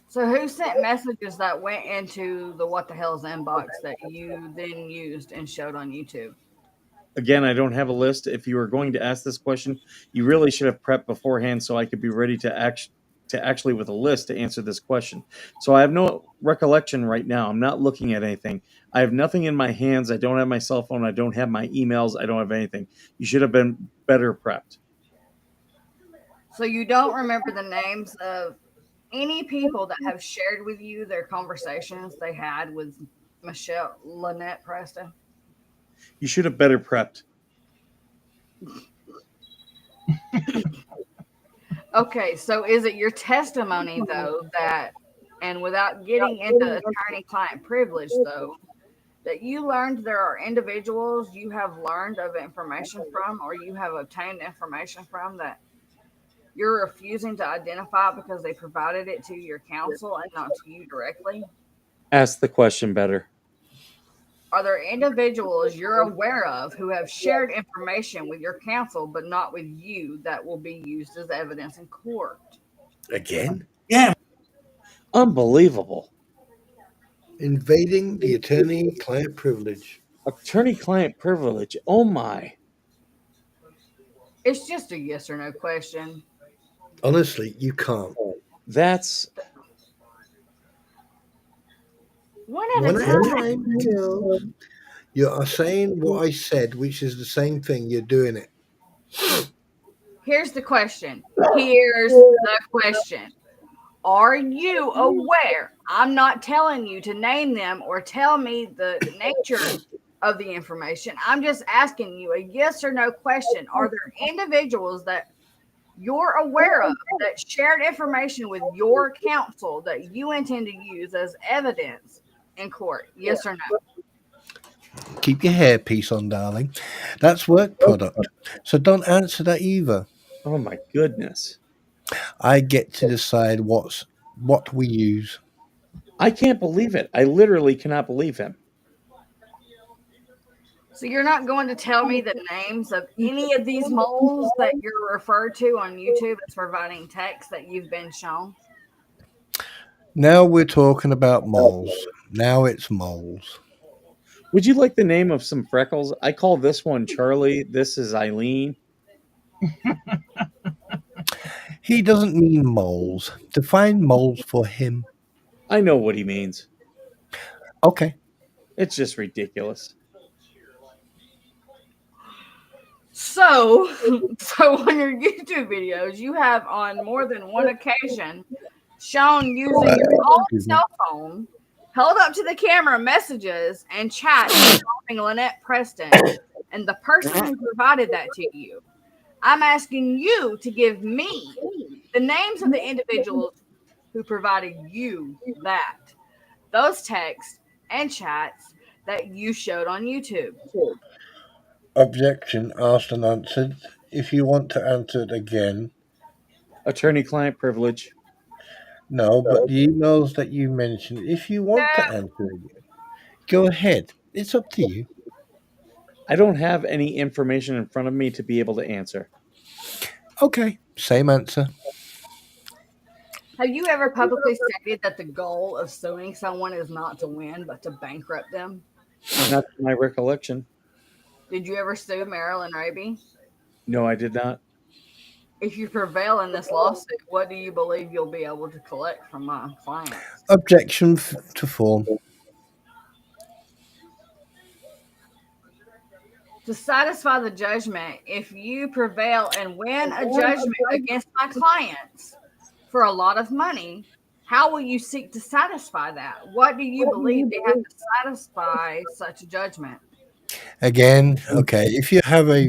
So who sent messages that went into the What the Hell's inbox that you then used and showed on YouTube? Again, I don't have a list. If you were going to ask this question, you really should have prepped beforehand so I could be ready to actually with a list to answer this question. So I have no recollection right now. I'm not looking at anything. I have nothing in my hands. I don't have my cell phone. I don't have my emails. I don't have anything. You should have been better prepped. So you don't remember the names of any people that have shared with you their conversations they had with Lynette Preston? You should have better prepped. Okay, so is it your testimony, though, that, and without getting into attorney-client privilege, though, that you learned there are individuals you have learned of information from or you have obtained information from that you're refusing to identify because they provided it to your counsel and not to you directly? Ask the question better. Are there individuals you're aware of who have shared information with your counsel but not with you that will be used as evidence in court? Again? Yeah. Unbelievable. Invading the attorney-client privilege. Attorney-client privilege. Oh, my. It's just a yes or no question. Honestly, you can't. That's... One at a time. Girl. You are saying what I said, which is the same thing. You're doing it. Here's the question. Are you aware? I'm not telling you to name them or tell me the nature of the information. I'm just asking you a yes or no question. Are there individuals that you're aware of that shared information with your counsel that you intend to use as evidence in court? Yes or no? Keep your hairpiece on, darling. That's work product. So don't answer that either. Oh, my goodness. I get to decide what we use. I can't believe it. I literally cannot believe him. So you're not going to tell me the names of any of these moles that you're referred to on YouTube as providing text that you've been shown? Now we're talking about moles. Now it's moles. Would you like the name of some freckles? I call this one Charlie. This is Eileen. He doesn't mean moles. Define moles for him. I know what he means. Okay. It's just ridiculous. So on your YouTube videos, you have on more than one occasion shown using your own cell phone, held up to the camera messages and chats involving Lynette Preston and the person who provided that to you. I'm asking you to give me the names of the individuals who provided you those texts and chats that you showed on YouTube. Objection asked and answered. If you want to answer it again, Attorney-client privilege. no, but the emails that you mentioned, if you want to answer it again, go ahead. It's up to you. I don't have any information in front of me to be able to answer. Okay, same answer. Have you ever publicly stated that the goal of suing someone is not to win, but to bankrupt them? Not to my recollection. Did you ever sue Marilyn Raby? No, I did not. If you prevail in this lawsuit, what do you believe you'll be able to collect from my clients? Objection to form. To satisfy the judgment, if you prevail and win a judgment against my clients for a lot of money, how will you seek to satisfy that? What do you believe they have to satisfy such a judgment? Again, okay, if you have a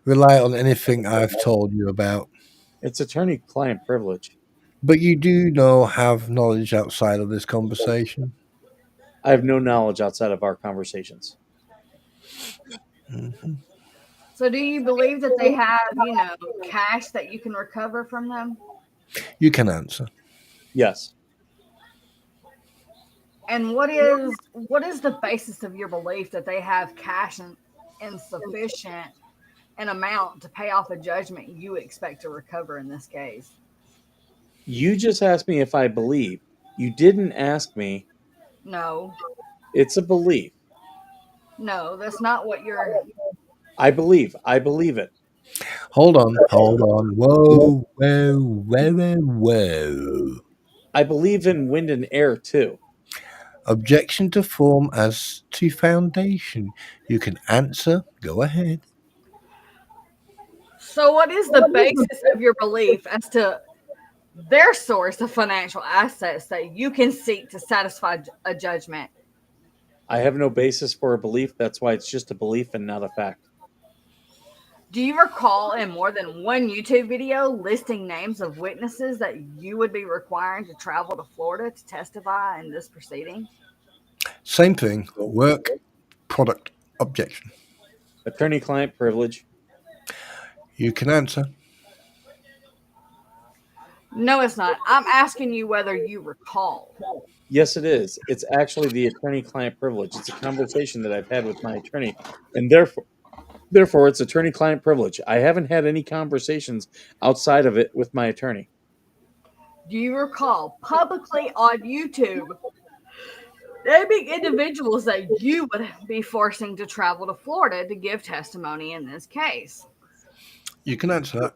rely on anything I've told you about, It's attorney-client privilege. but you do have knowledge outside of this conversation. I have no knowledge outside of our conversations. Mm-hmm. So do you believe that they have, cash that you can recover from them? You can answer. Yes. And what is the basis of your belief that they have cash in sufficient an amount to pay off a judgment you expect to recover in this case? You just asked me if I believe. You didn't ask me. No. It's a belief. No, that's not what you're... I believe. I believe it. Hold on. Whoa. I believe in wind and air too. Objection to form as to foundation. You can answer. Go ahead. So what is the basis of your belief as to their source of financial assets that you can seek to satisfy a judgment? I have no basis for a belief. That's why it's just a belief and not a fact. Do you recall in more than one YouTube video listing names of witnesses that you would be requiring to travel to Florida to testify in this proceeding? Same thing. Work, product, objection. Attorney-client privilege. You can answer. No, it's not. I'm asking you whether you recall. Yes, it is. It's actually the attorney-client privilege. It's a conversation that I've had with my attorney, and therefore, it's attorney-client privilege. I haven't had any conversations outside of it with my attorney. Do you recall publicly on YouTube naming individuals that you would be forcing to travel to Florida to give testimony in this case? You can answer that.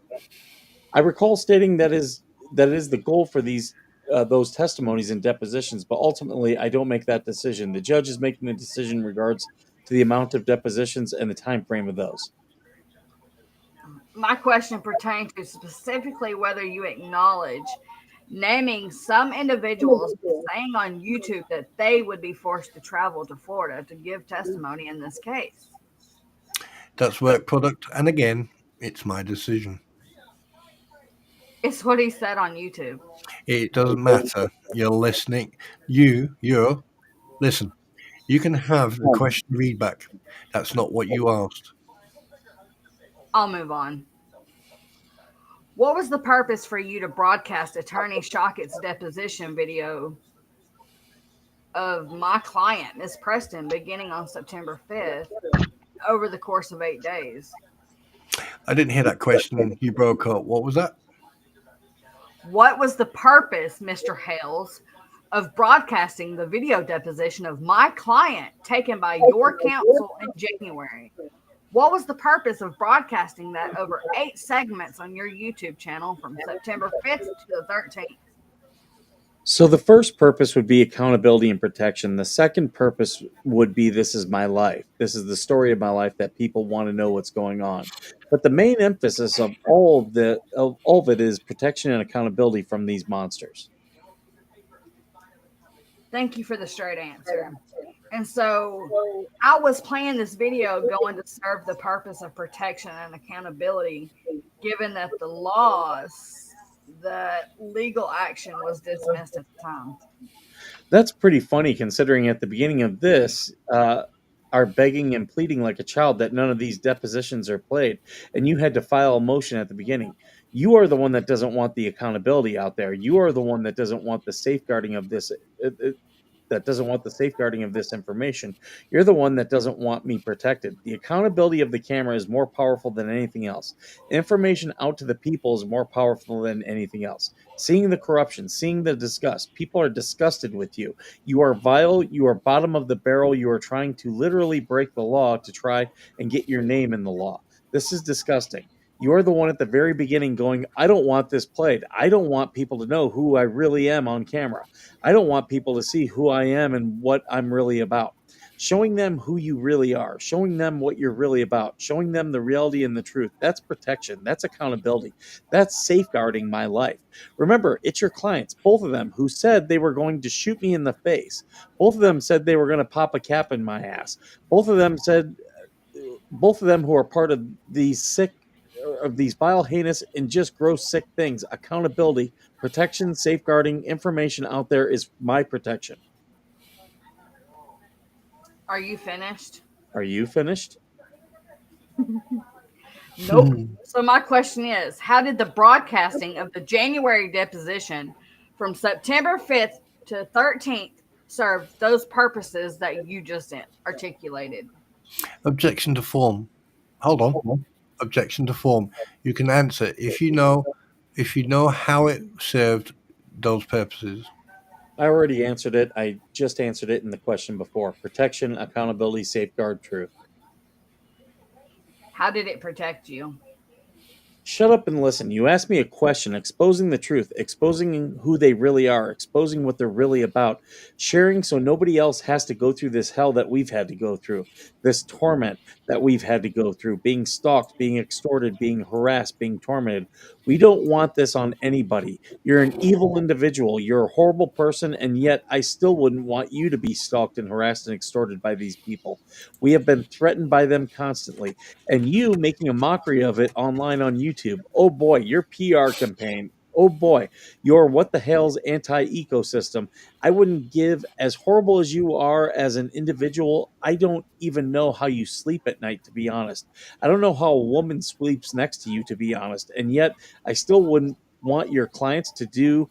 I recall stating that is the goal for those testimonies and depositions, but ultimately I don't make that decision. The judge is making the decision in regards to the amount of depositions and the time frame of those. My question pertains to specifically whether you acknowledge naming some individuals saying on YouTube that they would be forced to travel to Florida to give testimony in this case. That's work product. And again, it's my decision. It's what he said on YouTube. It doesn't matter. You're listening. You're listen. You can have the question read back. That's not what you asked. I'll move on. What was the purpose for you to broadcast Attorney Shockett's deposition video of my client, Ms. Preston, beginning on September 5th over the course of 8 days. I didn't hear that question. You broke up. What was that? What was the purpose, Mr. Hales, of broadcasting the video deposition of my client taken by your counsel in January? What was the purpose of broadcasting that over 8 segments on your YouTube channel from September 5th to the 13th? So the first purpose would be accountability and protection. The second purpose would be this is my life. This is the story of my life that people want to know what's going on. But the main emphasis of all of it is protection and accountability from these monsters. Thank you for the straight answer. And so I was playing this video going to serve the purpose of protection and accountability, given that the laws, that legal action was dismissed at the time. That's pretty funny considering at the beginning of this, are begging and pleading like a child that none of these depositions are played, and you had to file a motion at the beginning. You are the one that doesn't want the accountability out there. You are the one that doesn't want the safeguarding of this. That doesn't want the safeguarding of this information. You're the one that doesn't want me protected. The accountability of the camera is more powerful than anything else. Information out to the people is more powerful than anything else. Seeing the corruption, seeing the disgust. People are disgusted with you. You are vile. You are bottom of the barrel. You are trying to literally break the law to try and get your name in the law. This is disgusting. You're the one at the very beginning going, I don't want this played. I don't want people to know who I really am on camera. I don't want people to see who I am and what I'm really about. Showing them who you really are, showing them what you're really about, showing them the reality and the truth. That's protection. That's accountability. That's safeguarding my life. Remember, it's your clients, both of them, who said they were going to shoot me in the face. Both of them said they were going to pop a cap in my ass. Both of them who are part of these vile, heinous, and just gross, sick things. Accountability, protection, safeguarding, information out there is my protection. Are you finished? Are you finished? Nope. So my question is, how did the broadcasting of the January deposition from September 5th to 13th serve those purposes that you just articulated? Objection to form. Hold on. Objection to form. You can answer if you know how it served those purposes. I already answered it. I just answered it in the question before. Protection, accountability, safeguard, truth. How did it protect you? Shut up and listen. You asked me a question, exposing the truth, exposing who they really are, exposing what they're really about, sharing so nobody else has to go through this hell that we've had to go through, this torment that we've had to go through, being stalked, being extorted, being harassed, being tormented. We don't want this on anybody. You're an evil individual. You're a horrible person, and yet I still wouldn't want you to be stalked and harassed and extorted by these people. We have been threatened by them constantly. And you making a mockery of it online on YouTube. Oh boy, your PR campaign. Oh boy, your what the hell's anti-ecosystem. I wouldn't give, as horrible as you are as an individual, I don't even know how you sleep at night, to be honest. I don't know how a woman sleeps next to you, to be honest. And yet, I still wouldn't want your clients to do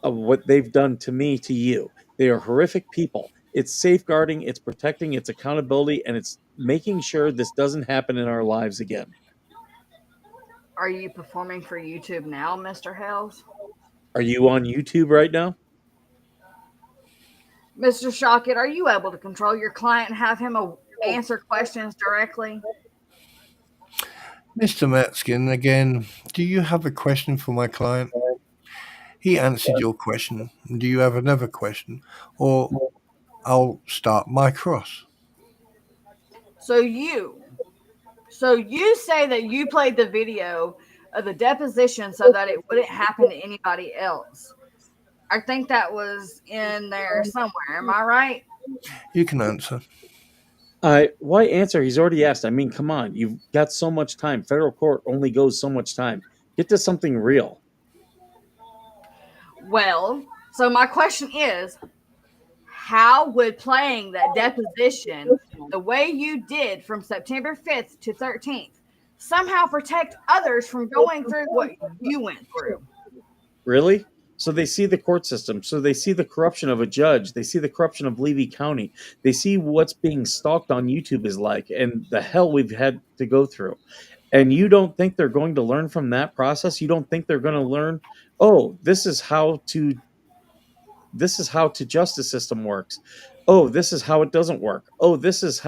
what they've done to me, to you. They are horrific people. It's safeguarding, it's protecting, it's accountability, and it's making sure this doesn't happen in our lives again. Are you performing for YouTube now, Mr. Hales? Are you on YouTube right now? Mr. Shockett, are you able to control your client and have him answer questions directly? Mr. Matskin, again, do you have a question for my client? He answered your question. Do you have another question? Or I'll start my cross. So you say that you played the video of the deposition so that it wouldn't happen to anybody else. I think that was in there somewhere. Am I right? You can answer. Why answer? He's already asked. I mean, come on. You've got so much time. Federal court only goes so much time. Get to something real. Well, so my question is, how would playing that deposition the way you did from September 5th to 13th somehow protect others from going through what you went through? Really? So they see the court system. So they see the corruption of a judge. They see the corruption of Levy County. They see what's being stalked on YouTube is like and the hell we've had to go through. And you don't think they're going to learn from that process? You don't think they're going to learn, oh, this is how to justice system works. Oh, this is how it doesn't work. Oh, this is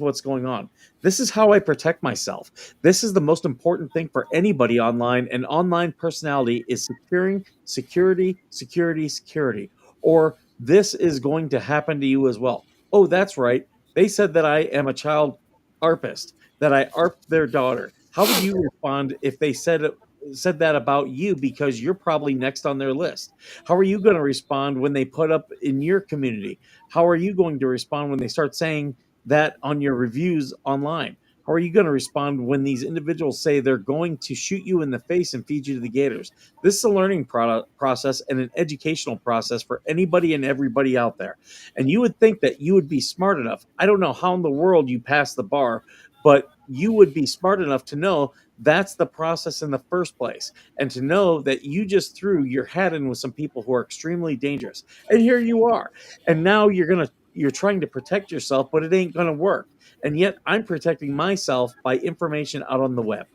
what's going on. This is how I protect myself. This is the most important thing for anybody online. And online personality is securing security, security, security. Or this is going to happen to you as well. Oh, that's right. They said that I am a child arpist, that I arped their daughter. How would you respond if they said that about you because you're probably next on their list? How are you going to respond when they put up in your community? How are you going to respond when they start saying that on your reviews online? How are you going to respond when these individuals say they're going to shoot you in the face and feed you to the gators? This is a learning process and an educational process for anybody and everybody out there. And you would think that you would be smart enough. I don't know how in the world you pass the bar, but you would be smart enough to know that's the process in the first place, and to know that you just threw your hat in with some people who are extremely dangerous. And here you are. And now you're trying to protect yourself, but it ain't going to work. And yet I'm protecting myself by information out on the web.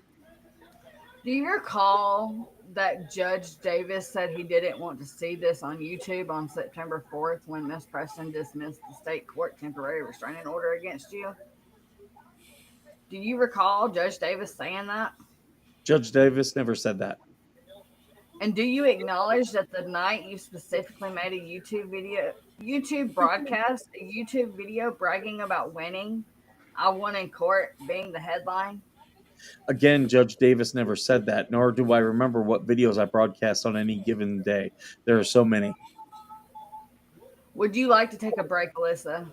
Do you recall that Judge Davis said he didn't want to see this on YouTube on September 4th when Miss Preston dismissed the state court temporary restraining order against you? Do you recall Judge Davis saying that? Judge Davis never said that. And do you acknowledge that the night you specifically made a YouTube broadcast, a YouTube video bragging about winning, I won in court being the headline? Again, Judge Davis never said that, nor do I remember what videos I broadcast on any given day. There are so many. Would you like to take a break, Alyssa?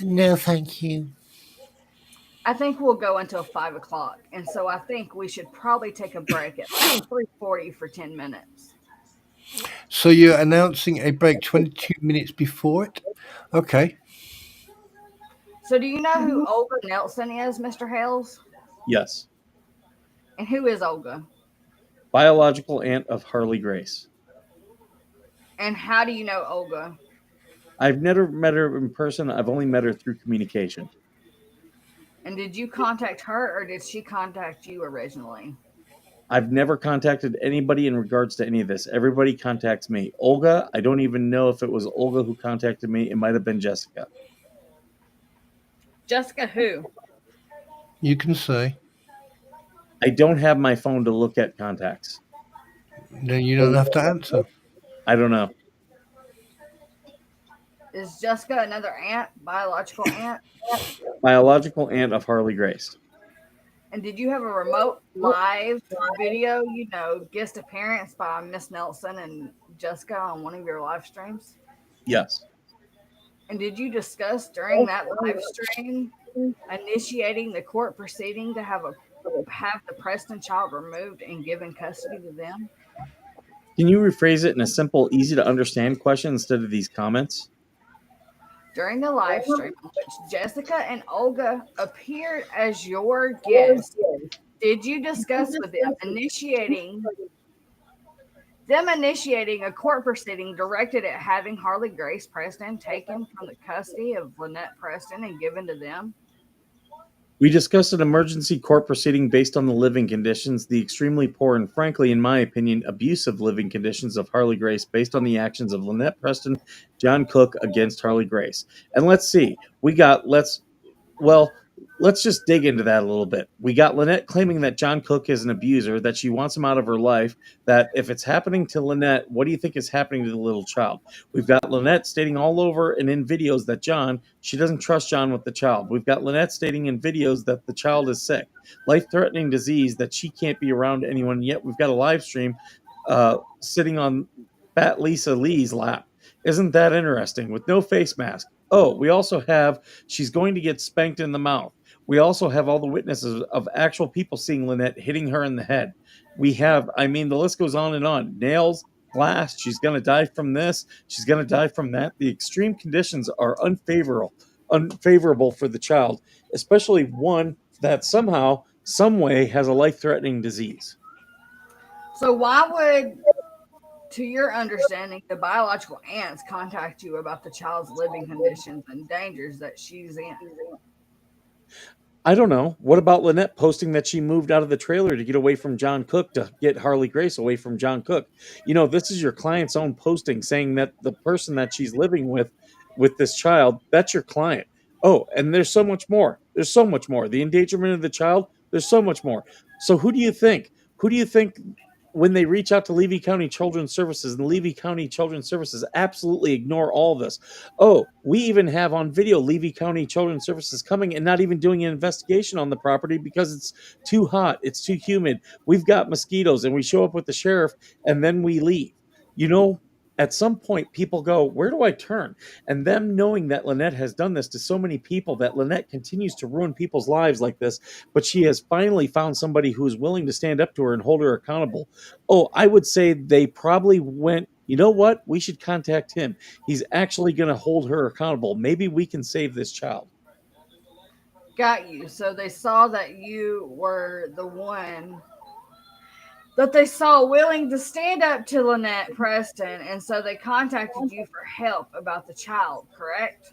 No, thank you. I think we'll go until 5 o'clock, and so I think we should probably take a break at like 3:40 for 10 minutes. So you're announcing a break 22 minutes before it? Okay. So do you know who Olga Nelson is, Mr. Hales? Yes. And who is Olga? Biological aunt of Harley Grace. And how do you know Olga? I've never met her in person. I've only met her through communication. And did you contact her or did she contact you originally? I've never contacted anybody in regards to any of this. Everybody contacts me. Olga, I don't even know if it was Olga who contacted me. It might have been Jessica. Jessica who? You can say. I don't have my phone to look at contacts. Then you don't have to answer. I don't know. Is Jessica another aunt, biological aunt? Biological aunt of Harley Grace. And did you have a remote live video, guest appearance by Miss Nelson and Jessica on one of your live streams? Yes. And did you discuss during that live stream initiating the court proceeding to have the Preston child removed and given custody to them? Can you rephrase it in a simple, easy to understand question instead of these comments? During the live stream, in which Jessica and Olga appeared as your guests, did you discuss with them initiating a court proceeding directed at having Harley Grace Preston taken from the custody of Lynette Preston and given to them? We discussed an emergency court proceeding based on the living conditions, the extremely poor and frankly, in my opinion, abusive living conditions of Harley Grace based on the actions of Lynette Preston, John Cook against Harley Grace. And let's see, let's just dig into that a little bit. We got Lynette claiming that John Cook is an abuser, that she wants him out of her life, that if it's happening to Lynette, what do you think is happening to the little child? We've got Lynette stating all over and in videos that she doesn't trust John with the child. We've got Lynette stating in videos that the child is sick, life-threatening disease, that she can't be around anyone, yet we've got a live stream sitting on Fat Lisa Lee's lap. Isn't that interesting? With no face mask. Oh, we also have she's going to get spanked in the mouth. We also have all the witnesses of actual people seeing Lynette hitting her in the head. We have, the list goes on and on. Nails, glass, she's going to die from this. She's going to die from that. The extreme conditions are unfavorable for the child, especially one that somehow, some way has a life-threatening disease. So why would To your understanding, the biological aunts contact you about the child's living conditions and dangers that she's in. I don't know. What about Lynette posting that she moved out of the trailer to get away from John Cook to get Harley Grace away from John Cook? This is your client's own posting saying that the person that she's living with this child, that's your client. Oh, and there's so much more. There's so much more. The endangerment of the child, there's so much more. So who do you think? Who do you think when they reach out to Levy County Children's Services, and Levy County Children's Services absolutely ignore all this? Oh, we even have on video Levy County Children's Services coming and not even doing an investigation on the property because it's too hot, it's too humid. We've got mosquitoes, and we show up with the sheriff and then we leave. You know, at some point, people go, where do I turn? And them knowing that Lynette has done this to so many people, that Lynette continues to ruin people's lives like this, but she has finally found somebody who is willing to stand up to her and hold her accountable. Oh, I would say they probably went, you know what? We should contact him. He's actually going to hold her accountable. Maybe we can save this child. Got you. So they saw that you were the one that they saw willing to stand up to Lynette Preston, and so they contacted you for help about the child, correct?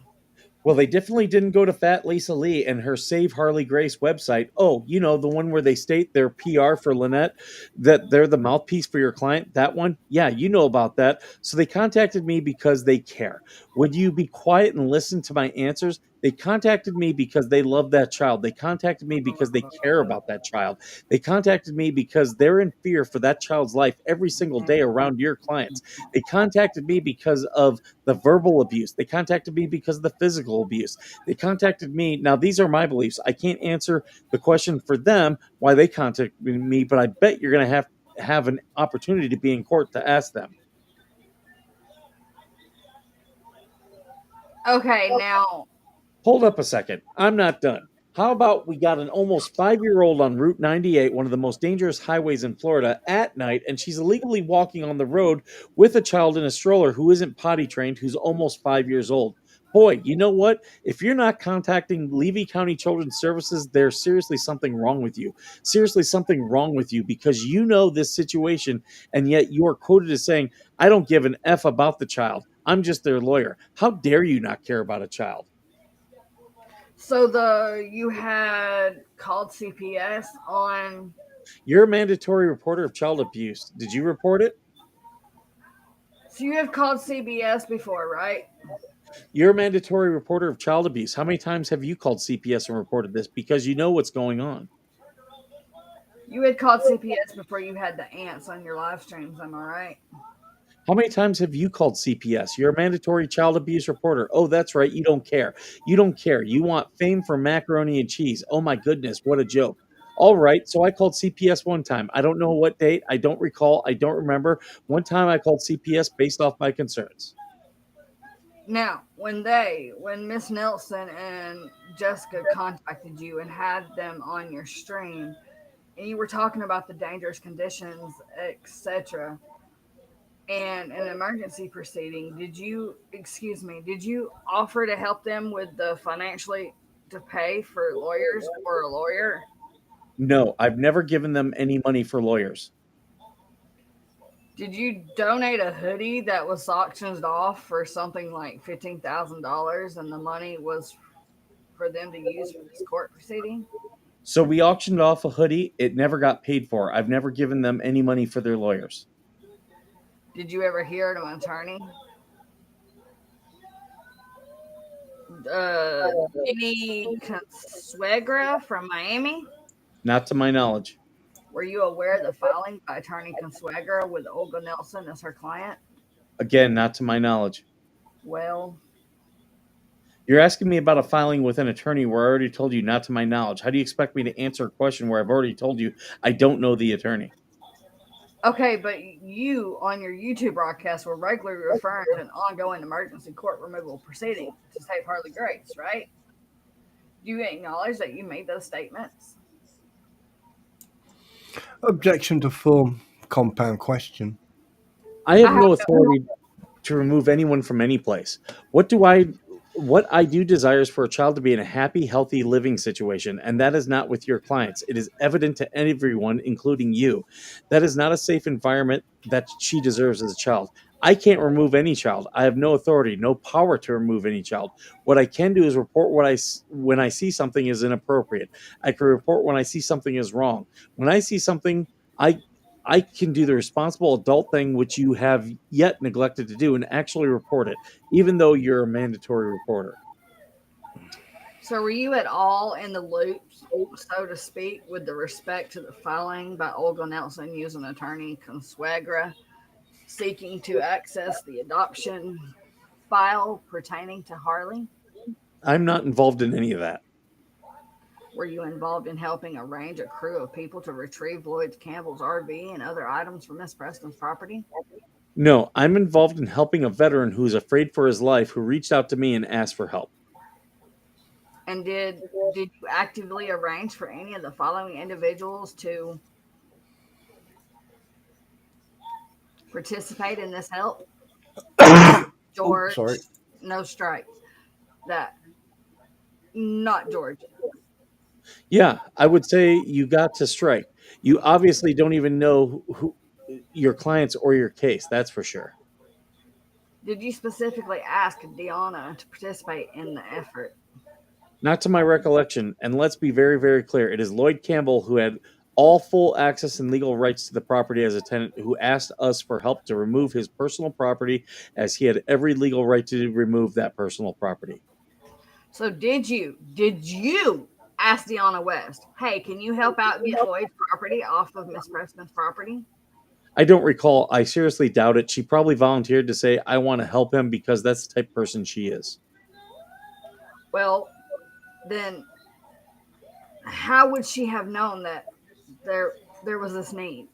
Well, they definitely didn't go to Fat Lisa Lee and her Save Harley Grace website. Oh, the one where they state their PR for Lynette, that they're the mouthpiece for your client. That one? Yeah, you know about that. So they contacted me because they care. Would you be quiet and listen to my answers? They contacted me because they love that child. They contacted me because they care about that child. They contacted me because they're in fear for that child's life every single day around your clients. They contacted me because of the verbal abuse. They contacted me because of the physical abuse. They contacted me. Now, these are my beliefs. I can't answer the question for them why they contacted me, but I bet you're going to have an opportunity to be in court to ask them. Okay, now Hold up a second. I'm not done. How about we got an almost 5-year-old on Route 98, one of the most dangerous highways in Florida, at night, and she's illegally walking on the road with a child in a stroller who isn't potty trained, who's almost 5 years old. Boy, you know what? If you're not contacting Levy County Children's Services, there's seriously something wrong with you. Seriously something wrong with you, because you know this situation, and yet you are quoted as saying, I don't give an F about the child. I'm just their lawyer. How dare you not care about a child? so you had called CPS on. You're a mandatory reporter of child abuse. Did you report it? So you have called CBS before, right? You're a mandatory reporter of child abuse. How many times have you called CPS and reported this? Because you know what's going on. You had called CPS before you had the ants on your live streams, am I right? How many times have you called CPS? You're a mandatory child abuse reporter. Oh, that's right. You don't care. You don't care. You want fame for macaroni and cheese. Oh, my goodness. What a joke. All right. So I called CPS one time. I don't know what date. I don't recall. I don't remember. One time I called CPS based off my concerns. Now, when Miss Nelson and Jessica contacted you and had them on your stream, and you were talking about the dangerous conditions, etc., and an emergency proceeding, did you offer to help them with the financially to pay for lawyers or a lawyer? No, I've never given them any money for lawyers. Did you donate a hoodie that was auctioned off for something like $15,000, and the money was for them to use for this court proceeding? So we auctioned off a hoodie. It never got paid for. I've never given them any money for their lawyers. Did you ever hear of an attorney? Any Consuegra from Miami? Not to my knowledge. Were you aware of the filing by Attorney Consuegra with Olga Nelson as her client? Again, not to my knowledge. Well, You're asking me about a filing with an attorney where I already told you not to my knowledge. How do you expect me to answer a question where I've already told you I don't know the attorney? okay, but you on your YouTube broadcast were regularly referring to an ongoing emergency court removal proceeding to save Harley Grace, right? Do you acknowledge that you made those statements? Objection to form. Compound question. I have no authority to remove anyone from any place. What do I What I do desire is for a child to be in a happy, healthy living situation, and that is not with your clients. It is evident to everyone, including you. That is not a safe environment that she deserves as a child. I can't remove any child. I have no authority, no power to remove any child. What I can do is report when I see something is inappropriate. I can report when I see something is wrong. When I see something, I I can do the responsible adult thing, which you have yet neglected to do, and actually report it, even though you're a mandatory reporter. So, were you at all in the loop, so to speak, with the respect to the filing by Olga Nelson using attorney Consuegra seeking to access the adoption file pertaining to Harley? I'm not involved in any of that. Were you involved in helping arrange a crew of people to retrieve Lloyd Campbell's RV and other items from Miss Preston's property? No, I'm involved in helping a veteran who's afraid for his life who reached out to me and asked for help. And did you actively arrange for any of the following individuals to participate in this help? George, sorry. no strike. That not George. Yeah, I would say you got to strike. You obviously don't even know who your clients or your case, that's for sure. Did you specifically ask Deanna to participate in the effort? Not to my recollection, and let's be very, very clear. It is Lloyd Campbell who had all full access and legal rights to the property as a tenant who asked us for help to remove his personal property, as he had every legal right to remove that personal property. So did you ask Deanna West, hey, can you help out get Lloyd's property off of Miss Preston's property? I don't recall. I seriously doubt it. She probably volunteered to say, I want to help him because that's the type of person she is. Well, then how would she have known that there was this need?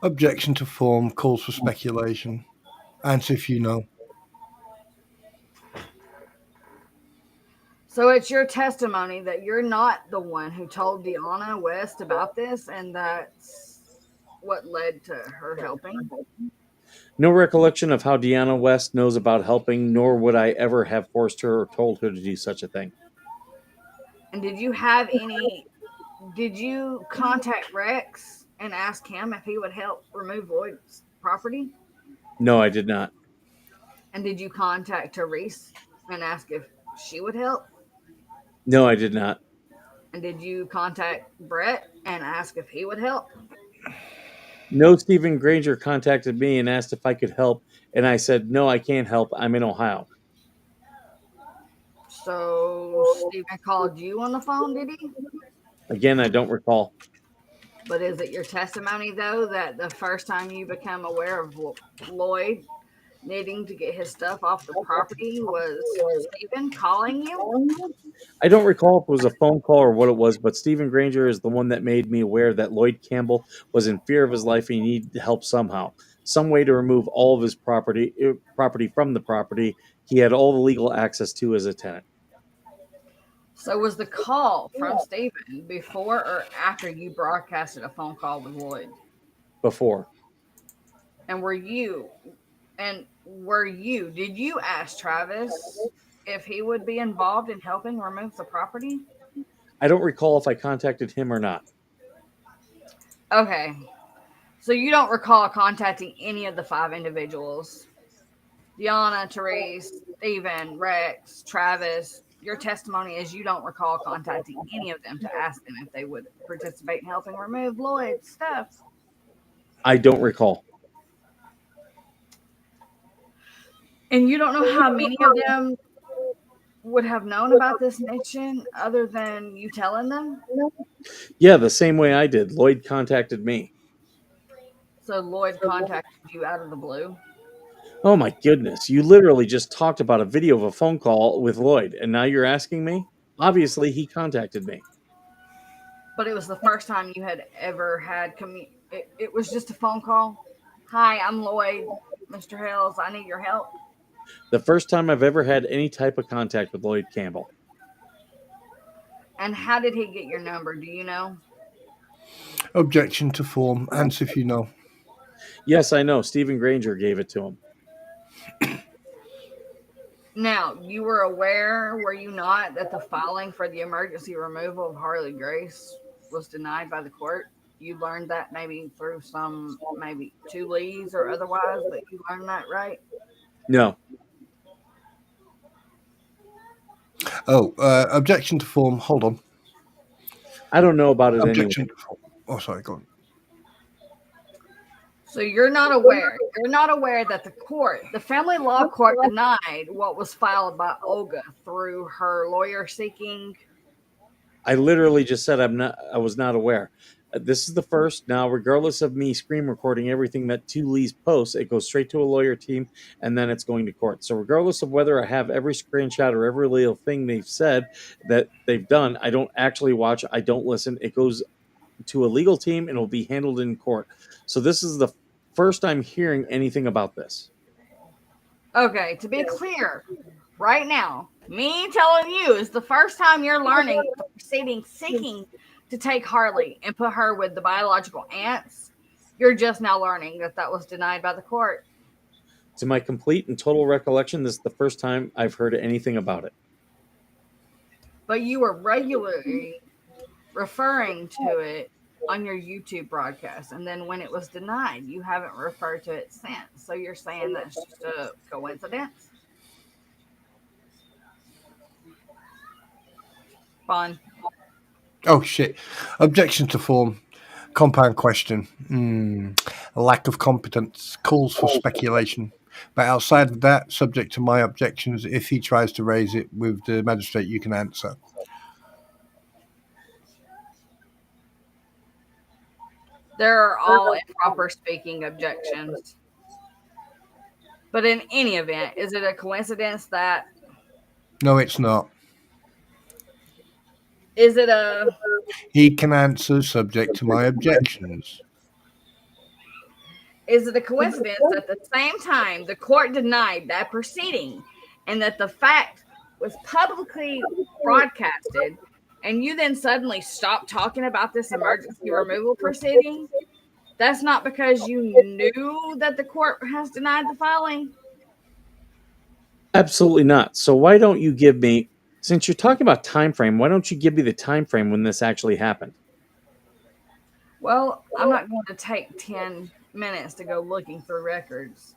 Objection to form, calls for speculation. Answer if you know. So it's your testimony that you're not the one who told Deanna West about this, and that's what led to her helping? No recollection of how Deanna West knows about helping, nor would I ever have forced her or told her to do such a thing. And did you contact Rex and ask him if he would help remove Lloyd's property? No, I did not. And did you contact Therese and ask if she would help? No, I did not. And did you contact Brett and ask if he would help? No, Stephen Granger contacted me and asked if I could help, and I said, no, I can't help. I'm in Ohio. So Stephen called you on the phone, did he? Again, I don't recall. But is it your testimony, though, that the first time you become aware of Lloyd needing to get his stuff off the property was Stephen calling you? I don't recall if it was a phone call or what it was, but Stephen Granger is the one that made me aware that Lloyd Campbell was in fear of his life and he needed help somehow. Some way to remove all of his property from the property he had all the legal access to as a tenant. So was the call from Stephen before or after you broadcasted a phone call with Lloyd? Before. And did you ask Travis if he would be involved in helping remove the property? I don't recall if I contacted him or not. Okay. So you don't recall contacting any of the 5 individuals? Deanna, Therese, Stephen, Rex, Travis. Your testimony is you don't recall contacting any of them to ask them if they would participate in helping remove Lloyd's stuff. I don't recall. And you don't know how many of them would have known about this mission other than you telling them? Yeah, the same way I did. Lloyd contacted me. So Lloyd contacted you out of the blue? Oh my goodness. You literally just talked about a video of a phone call with Lloyd, and now you're asking me? Obviously, he contacted me. But it was the first time you had ever had it was just a phone call? Hi, I'm Lloyd. Mr. Hales, I need your help. The first time I've ever had any type of contact with Lloyd Campbell. And how did he get your number? Do you know? Objection to form. Answer if you know. Yes, I know. Stephen Granger gave it to him. Now, you were aware, were you not, that the filing for the emergency removal of Harley Grace was denied by the court? You learned that maybe through some, maybe two leads or otherwise, but you learned that, right? No. Oh, objection to form. Hold on. I don't know about it Objection anyway. to form. Oh, sorry, go on. So you're not aware. You're not aware that the court, the family law court, denied what was filed by Olga through her lawyer seeking. I literally just said I was not aware. This is the first. Now, regardless of me screen recording everything that Two Lee's posts, it goes straight to a lawyer team and then it's going to court. So regardless of whether I have every screenshot or every little thing they've said that they've done, I don't actually watch, I don't listen. It goes to a legal team and it will be handled in court. So this is the first I'm hearing anything about this. Okay, to be clear, right now, me telling you is the first time you're learning the proceeding seeking to take Harley and put her with the biological aunts. You're just now learning that that was denied by the court. To my complete and total recollection, this is the first time I've heard anything about it. But you were regularly referring to it on your YouTube broadcast, and then when it was denied, you haven't referred to it since. So you're saying that's just a coincidence? Fun. Oh, shit. Objection to form. Compound question. Lack of competence. Calls for speculation. But outside of that, subject to my objections, if he tries to raise it with the magistrate, you can answer. There are all improper speaking objections. But in any event, is it a coincidence that No, it's not. is it a He can answer subject to my objections. coincidence that at the same time the court denied that proceeding and that the fact was publicly broadcasted and you then suddenly stop talking about this emergency removal proceeding? That's not because you knew that the court has denied the filing? Absolutely not. So why don't you give me, since you're talking about time frame, why don't you give me the time frame when this actually happened? Well, I'm not going to take 10 minutes to go looking through records.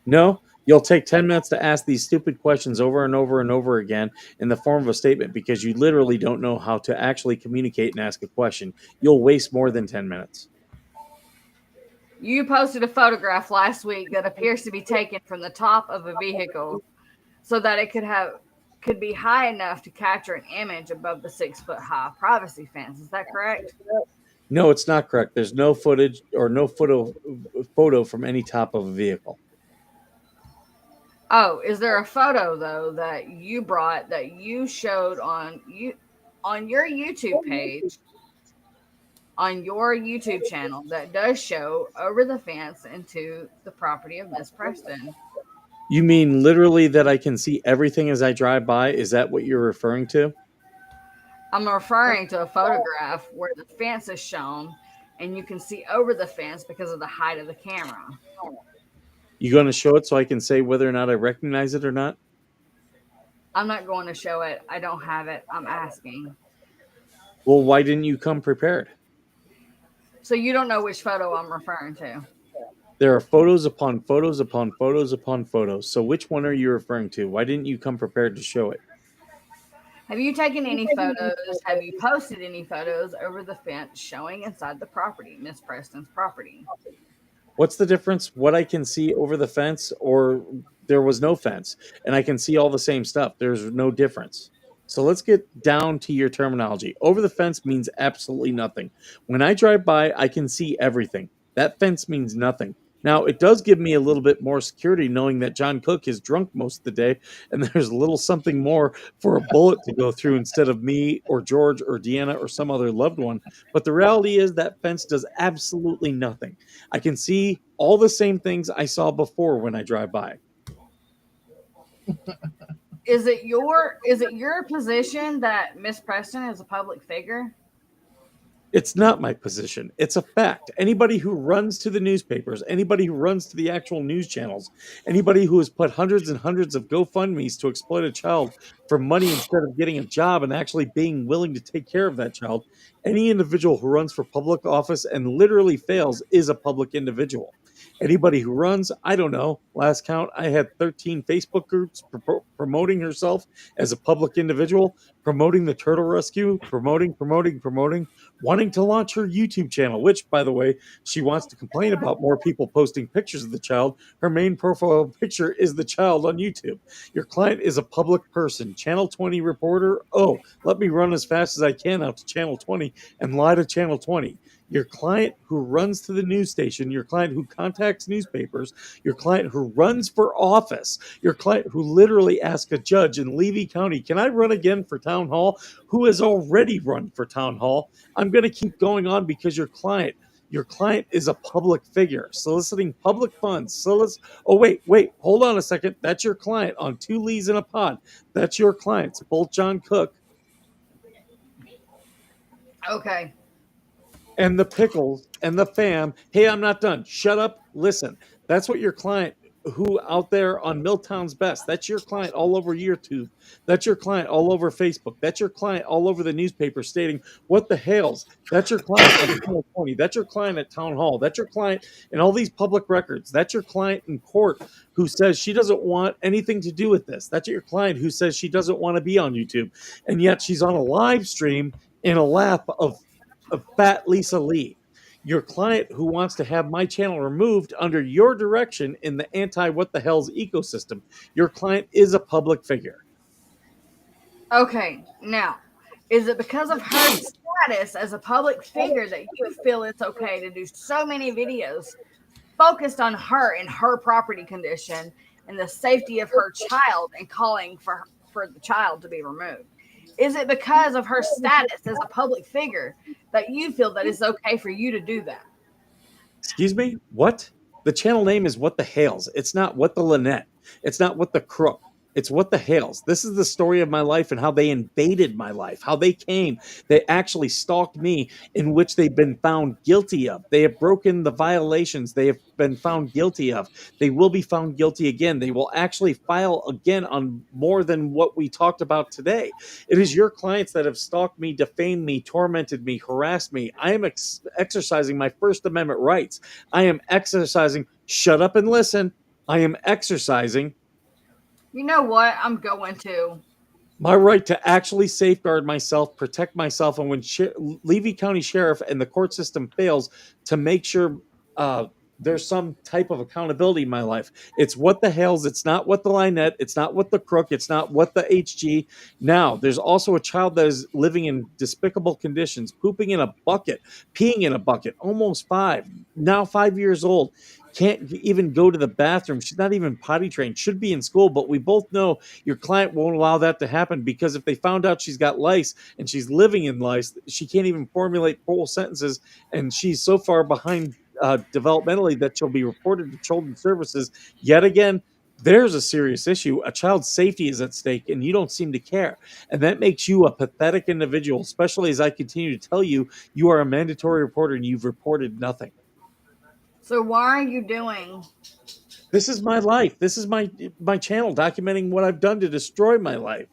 No, you'll take 10 minutes to ask these stupid questions over and over and over again in the form of a statement because you literally don't know how to actually communicate and ask a question. You'll waste more than 10 minutes. You posted a photograph last week that appears to be taken from the top of a vehicle so that it could be high enough to capture an image above the 6-foot high privacy fence. Is that correct? No, it's not correct. There's no footage or no photo from any top of a vehicle. Oh, is there a photo though that you brought that you showed on your YouTube page, on your YouTube channel, that does show over the fence into the property of Miss Preston? You mean literally that I can see everything as I drive by? Is that what you're referring to? I'm referring to a photograph where the fence is shown and you can see over the fence because of the height of the camera. You going to show it so I can say whether or not I recognize it or not? I'm not going to show it. I don't have it. I'm asking. Well, why didn't you come prepared? So you don't know which photo I'm referring to? There are photos upon photos upon photos upon photos. So which one are you referring to? Why didn't you come prepared to show it? Have you taken any photos? Have you posted any photos over the fence showing inside the property, Miss Preston's property? What's the difference? What I can see over the fence or there was no fence and I can see all the same stuff. There's no difference. So let's get down to your terminology. Over the fence means absolutely nothing. When I drive by, I can see everything. That fence means nothing. Now, it does give me a little bit more security knowing that John Cook is drunk most of the day and there's a little something more for a bullet to go through instead of me or George or Deanna or some other loved one. But the reality is that fence does absolutely nothing. I can see all the same things I saw before when I drive by. Is it your position that Miss Preston is a public figure? It's not my position. It's a fact. Anybody who runs to the newspapers, anybody who runs to the actual news channels, anybody who has put hundreds and hundreds of GoFundMe's to exploit a child for money instead of getting a job and actually being willing to take care of that child, any individual who runs for public office and literally fails is a public individual. Anybody who runs, I don't know, last count, I had 13 Facebook groups promoting herself as a public individual, promoting the turtle rescue, promoting, wanting to launch her YouTube channel, which, by the way, she wants to complain about more people posting pictures of the child. Her main profile picture is the child on YouTube. Your client is a public person. Channel 20 reporter, oh, let me run as fast as I can out to Channel 20 and lie to Channel 20. Your client who runs to the news station, your client who contacts newspapers, your client who runs for office, your client who literally asks a judge in Levy County, can I run again for town hall? Who has already run for town hall? I'm going to keep going on because your client is a public figure soliciting public funds. Oh, wait, hold on a second. That's your client on 2 Lees in a pod. That's your clients, both John Cook Okay. and the Pickles and the fam. Hey, I'm not done. Shut up. Listen. That's what your client who out there on Milltown's Best, that's your client all over YouTube. That's your client all over Facebook. That's your client all over the newspaper stating, what the hales? That's your client on Channel 20. That's your client at Town Hall. That's your client in all these public records. That's your client in court who says she doesn't want anything to do with this. That's your client who says she doesn't want to be on YouTube. And yet she's on a live stream in a lap of fat Lisa Lee. Your client who wants to have my channel removed under your direction in the anti what the hell's ecosystem. Your client is a public figure. Okay. Now, is it because of her status as a public figure that you feel it's okay to do so many videos focused on her and her property condition and the safety of her child and calling for the child to be removed? Is it because of her status as a public figure that you feel that it's okay for you to do that? Excuse me? What? The channel name is What the Hales. It's not What the Lynette. It's not What the Crook. It's What the Hales. This is the story of my life and how they invaded my life, how they came. They actually stalked me, in which they've been found guilty of. They have broken the violations they have been found guilty of. They will be found guilty again. They will actually file again on more than what we talked about today. It is your clients that have stalked me, defamed me, tormented me, harassed me. I am exercising my First Amendment rights. I am exercising, shut up and listen. I am exercising You know what? I'm going to. my right to actually safeguard myself, protect myself, and when Levy County Sheriff and the court system fails to make sure there's some type of accountability in my life. It's what the hales. It's not what the Lynette. It's not what the Crook. It's not what the HG. Now, there's also a child that is living in despicable conditions, pooping in a bucket, peeing in a bucket, almost 5, now 5 years old. Can't even go to the bathroom. She's not even potty trained. Should be in school, but we both know your client won't allow that to happen because if they found out she's got lice and she's living in lice, she can't even formulate full sentences, and she's so far behind developmentally that she'll be reported to Children's Services yet again. There's a serious issue. A child's safety is at stake, and you don't seem to care. And that makes you a pathetic individual, especially as I continue to tell you, you are a mandatory reporter and you've reported nothing. So why are you doing? This is my life. This is my channel documenting what I've done to destroy my life.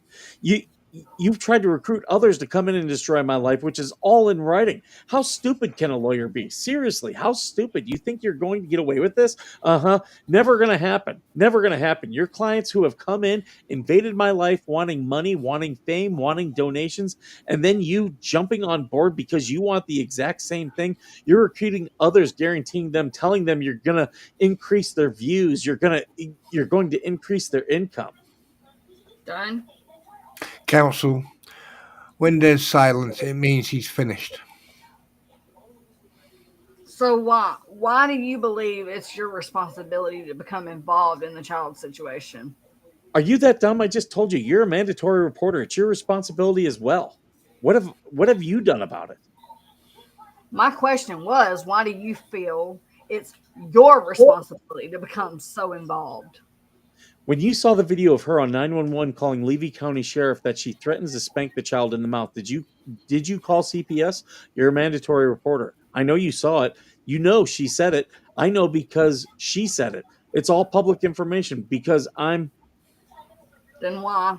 You've tried to recruit others to come in and destroy my life, which is all in writing. How stupid can a lawyer be? Seriously, how stupid? You think you're going to get away with this? Never going to happen. Never going to happen. Your clients who have come in, invaded my life, wanting money, wanting fame, wanting donations, and then you jumping on board because you want the exact same thing. You're recruiting others, guaranteeing them, telling them you're going to increase their views. You're going to increase their income. Done. Counsel, when there's silence, it means he's finished. So why? Why do you believe it's your responsibility to become involved in the child situation? Are you that dumb? I just told you you're a mandatory reporter. It's your responsibility as well. What have you done about it? My question was, why do you feel it's your responsibility to become so involved? When you saw the video of her on 911 calling Levy County Sheriff that she threatens to spank the child in the mouth, did you Did you call CPS? You're a mandatory reporter. I know you saw it. You know she said it. I know because she said it. It's all public information because I'm Then why?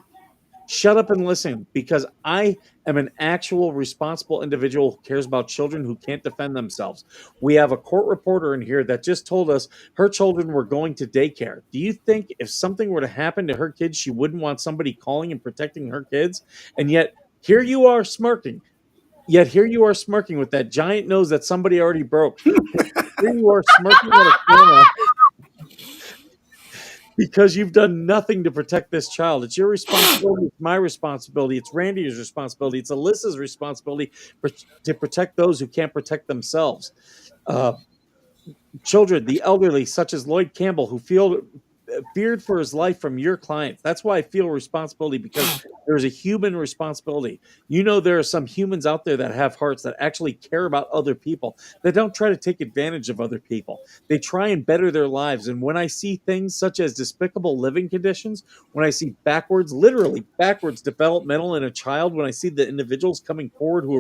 shut up and listen because I am an actual responsible individual who cares about children who can't defend themselves. We have a court reporter in here that just told us her children were going to daycare. Do you think if something were to happen to her kids, she wouldn't want somebody calling and protecting her kids? And yet here you are smirking. Yet here you are smirking with that giant nose that somebody already broke. Here you are smirking at a camera because you've done nothing to protect this child. It's your responsibility. It's my responsibility. It's Randy's responsibility. It's Alyssa's responsibility to protect those who can't protect themselves. Uh, Children, the elderly, such as Lloyd Campbell, who feared for his life from your clients. That's why I feel responsibility because there's a human responsibility. You know, there are some humans out there that have hearts that actually care about other people, that don't try to take advantage of other people. They try and better their lives. And when I see things such as despicable living conditions, when I see literally backwards developmental in a child, when I see the individuals coming forward who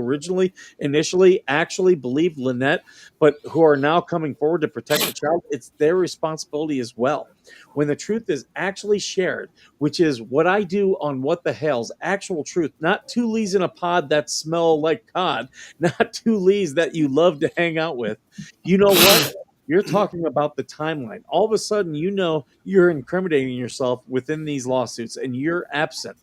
initially actually believed Lynette, but who are now coming forward to protect the child, it's their responsibility as well. When the truth is actually shared, which is what I do on What the Hell's actual truth, not two lees in a pod that smell like cod, not two lees that you love to hang out with. You know what? You're talking about the timeline. All of a sudden, you know you're incriminating yourself within these lawsuits and you're absent.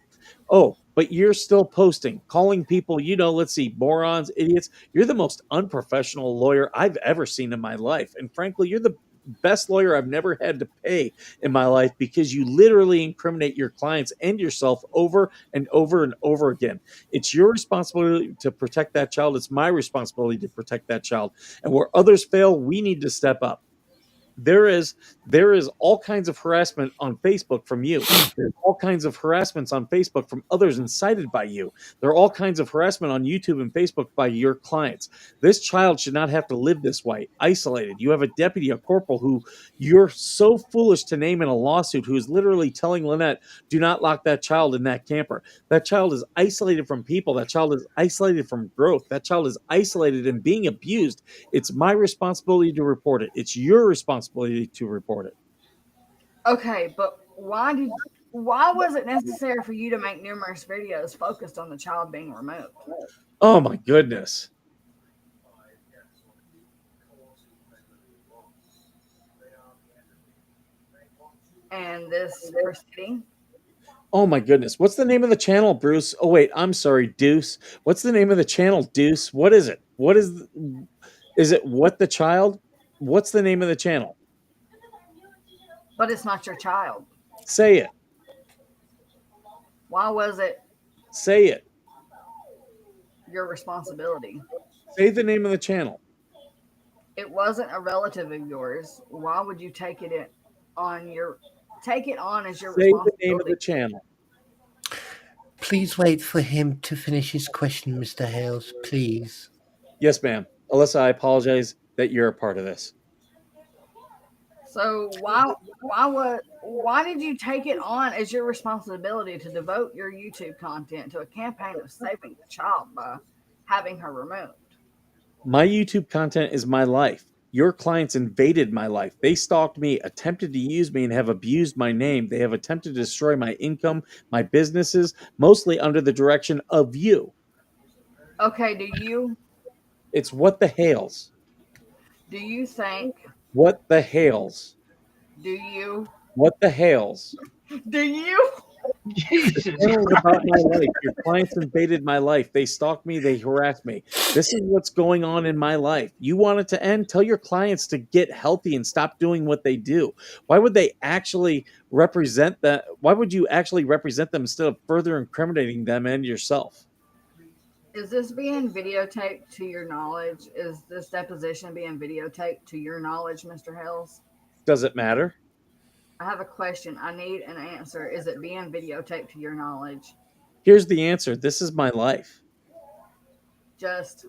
Oh, but you're still posting, calling people, let's see, morons, idiots. You're the most unprofessional lawyer I've ever seen in my life. And frankly, you're the best lawyer I've never had to pay in my life because you literally incriminate your clients and yourself over and over and over again. It's your responsibility to protect that child. It's my responsibility to protect that child. And where others fail, we need to step up. There is all kinds of harassment on Facebook from you. There's all kinds of harassments on Facebook from others incited by you. There are all kinds of harassment on YouTube and Facebook by your clients. This child should not have to live this way, isolated. You have a deputy, a corporal who you're so foolish to name in a lawsuit who is literally telling Lynette, do not lock that child in that camper. That child is isolated from people. That child is isolated from growth. That child is isolated and being abused. It's my responsibility to report it. It's your responsibility to report it. Okay, but why was it necessary for you to make numerous videos focused on the child being removed? Oh my goodness. And this proceeding? Oh my goodness. What's the name of the channel, Bruce? Oh wait, I'm sorry, Deuce. What's the name of the channel, Deuce? What is it? Is it What the Child? What's the name of the channel? But it's not your child. Say it. Why was it Say it. your responsibility? Say the name of the channel. It wasn't a relative of yours. Why would you take it on as your Say responsibility? the name of the channel. Please wait for him to finish his question, Mr. Hales, please. Yes, ma'am. Alyssa, I apologize that you're a part of this. So why did you take it on as your responsibility to devote your YouTube content to a campaign of saving the child by having her removed? My YouTube content is my life. Your clients invaded my life. They stalked me, attempted to use me, and have abused my name. They have attempted to destroy my income, my businesses, mostly under the direction of you. Okay, It's What the Hales. do you think What the Hales. do you What the Hales. do you Jesus. Channel is about my life. Your clients invaded my life. They stalked me. They harassed me. This is what's going on in my life. You want it to end? Tell your clients to get healthy and stop doing what they do. Why would they actually represent that? Why would you actually represent them instead of further incriminating them and yourself? is this being videotaped to your knowledge? Is this deposition being videotaped to your knowledge, Mr. Hales? Does it matter? I have a question. I need an answer. Is it being videotaped to your knowledge? Here's the answer. This is my life. Just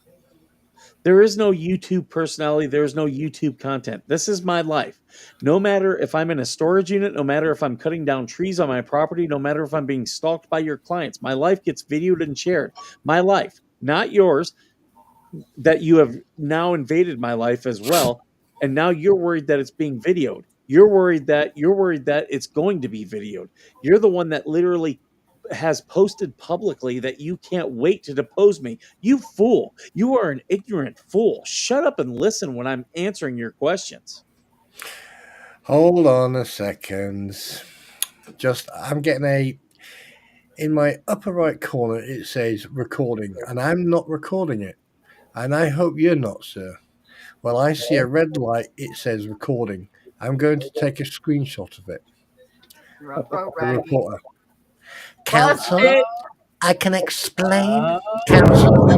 There is no YouTube personality. There is no YouTube content. This is my life. No matter if I'm in a storage unit, no matter if I'm cutting down trees on my property, no matter if I'm being stalked by your clients, my life gets videoed and shared. My life. not yours, that you have now invaded my life as well, and now you're worried that it's being videoed. You're worried that it's going to be videoed. You're the one that literally has posted publicly that you can't wait to depose me. You fool. You are an ignorant fool. Shut up and listen when I'm answering your questions. Hold on a second. I'm getting in my upper right corner, it says recording, and I'm not recording it. And I hope you're not, sir. When I see a red light, it says recording. I'm going to take a screenshot of it. The reporter. Counsel, Busted. I can explain. Counsel,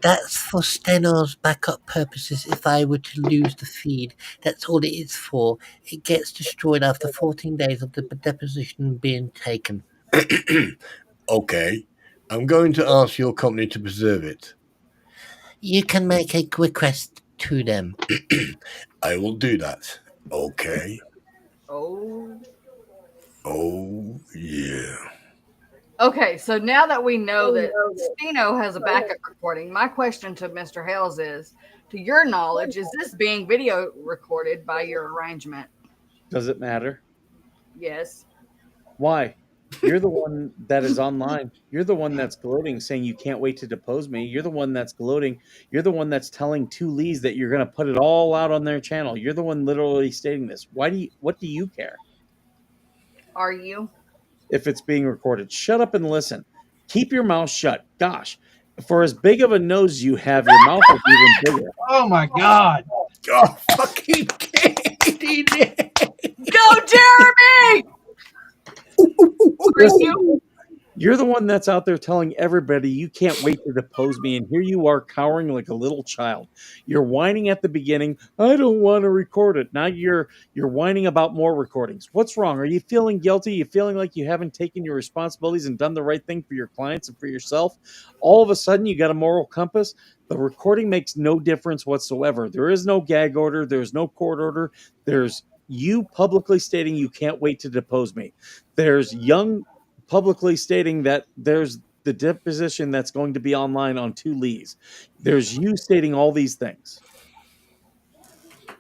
that's for Steno's backup purposes. If I were to lose the feed, that's all it is for. It gets destroyed after 14 days of the deposition being taken. Okay. I'm going to ask your company to preserve it. You can make a request to them. I will do that. Okay. Oh. Oh, yeah. Okay, so now that we know that Steno has a backup recording, my question to Mr. Hales is, to your knowledge, is this being video recorded by your arrangement? Does it matter? Yes. Why? You're the one that is online. You're the one that's gloating, saying you can't wait to depose me. You're the one that's gloating. You're the one that's telling two Lees that you're going to put it all out on their channel. You're the one literally stating this. What do you care Are you? if it's being recorded? Shut up and listen. Keep your mouth shut. Gosh, for as big of a nose you have, your mouth is even bigger. Oh my God. Oh, fucking kidding it. Go, Jeremy! Are you? You're the one that's out there telling everybody you can't wait to depose me, and here you are cowering like a little child. You're whining at the beginning, I don't want to record it. Now you're whining about more recordings. What's wrong? Are you feeling guilty? Are you feeling like you haven't taken your responsibilities and done the right thing for your clients and for yourself? All of a sudden you got a moral compass? The recording makes no difference whatsoever. There is no gag order. There's no court order. There's you publicly stating you can't wait to depose me. There's Young publicly stating that there's the deposition that's going to be online on 2 Lees. There's you stating all these things.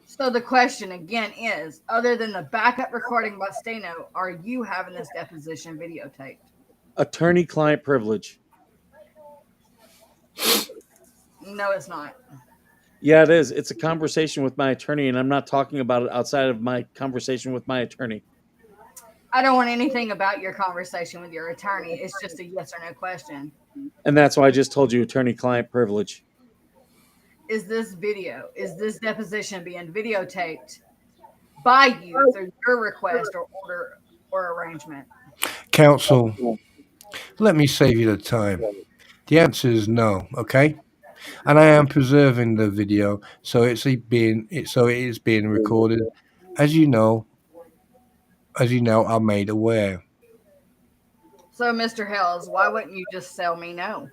So the question again is, other than the backup recording by Steno, are you having this deposition videotaped? Attorney-client privilege. No, it's not. Yeah, it is. It's a conversation with my attorney, and I'm not talking about it outside of my conversation with my attorney. I don't want anything about your conversation with your attorney. It's just a yes or no question. And that's why I just told you attorney-client privilege. Is this deposition being videotaped by you through your request or order or arrangement? Counsel, let me save you the time. The answer is no, okay? And I am preserving the video, so it is being recorded. As you know, I'm made aware. So, Mr. Hales, why wouldn't you just tell me no?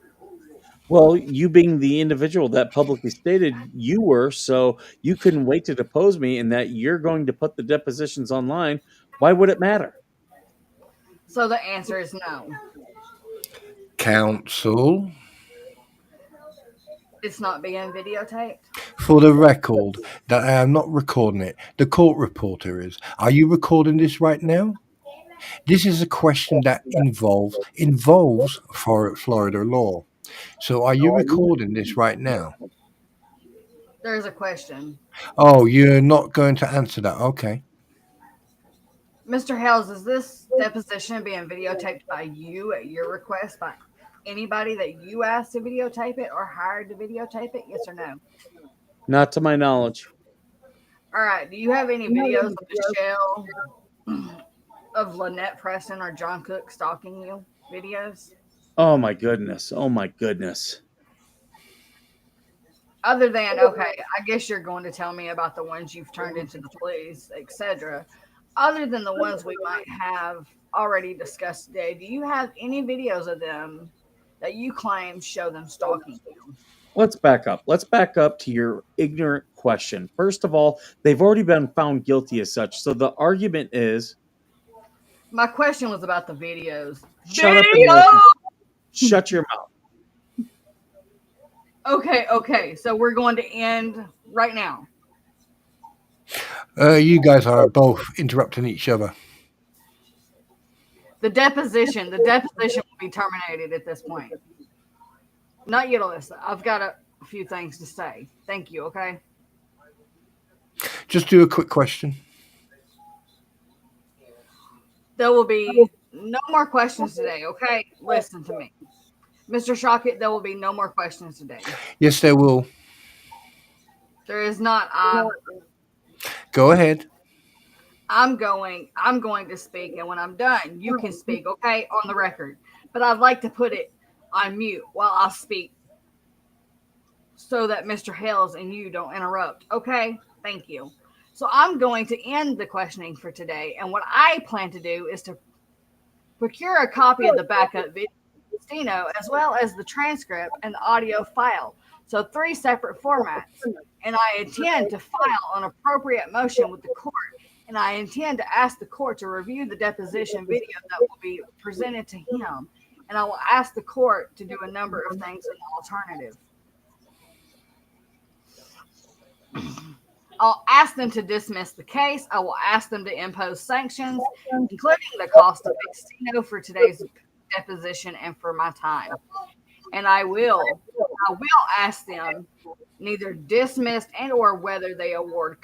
Well, you being the individual that publicly stated you were, so you couldn't wait to depose me and that you're going to put the depositions online, why would it matter? So the answer is no. Counsel, It's not being videotaped? for the record, that I am not recording it. The court reporter is. Are you recording this right now? This is a question that involves Florida law. So are you recording this right now? There's a question. Oh, you're not going to answer that. Okay. Mr. Hales, is this deposition being videotaped by you at your request, by anybody that you asked to videotape it or hired to videotape it? Yes or no? Not to my knowledge. All right. Do you have any videos of Michelle, of Lynette Preston or John Cook stalking you? Videos? Oh my goodness. Oh my goodness. Other than, okay, I guess you're going to tell me about the ones you've turned into the police, etc. Other than the ones we might have already discussed today, do you have any videos of them that you claim show them stalking you? Let's back up. Let's back up to your ignorant question. First of all, they've already been found guilty as such. So the argument is, My question was about the videos. Shut up and Video! listen. Shut your mouth. Okay. So we're going to end right now. You guys are both interrupting each other. The deposition will be terminated at this point. Not yet, Alyssa. I've got a few things to say. Thank you, okay? Just do a quick question. There will be no more questions today, okay? Listen to me. Mr. Shockett, there will be no more questions today. Yes, there will. There is not. Go ahead. I'm going to speak, and when I'm done, you can speak, okay? On the record. But I'd like to put it on mute while I speak so that Mr. Hales and you don't interrupt, okay? Thank you. So I'm going to end the questioning for today, and what I plan to do is to procure a copy of the backup video as well as the transcript and the audio file. So 3 separate formats. And I intend to file an appropriate motion with the court. And I intend to ask the court to review the deposition video that will be presented to him. And I will ask the court to do a number of things in the alternative. I'll ask them to dismiss the case. I will ask them to impose sanctions, including the cost of Xtino for today's deposition and for my time. And I will ask them neither dismissed and or whether they award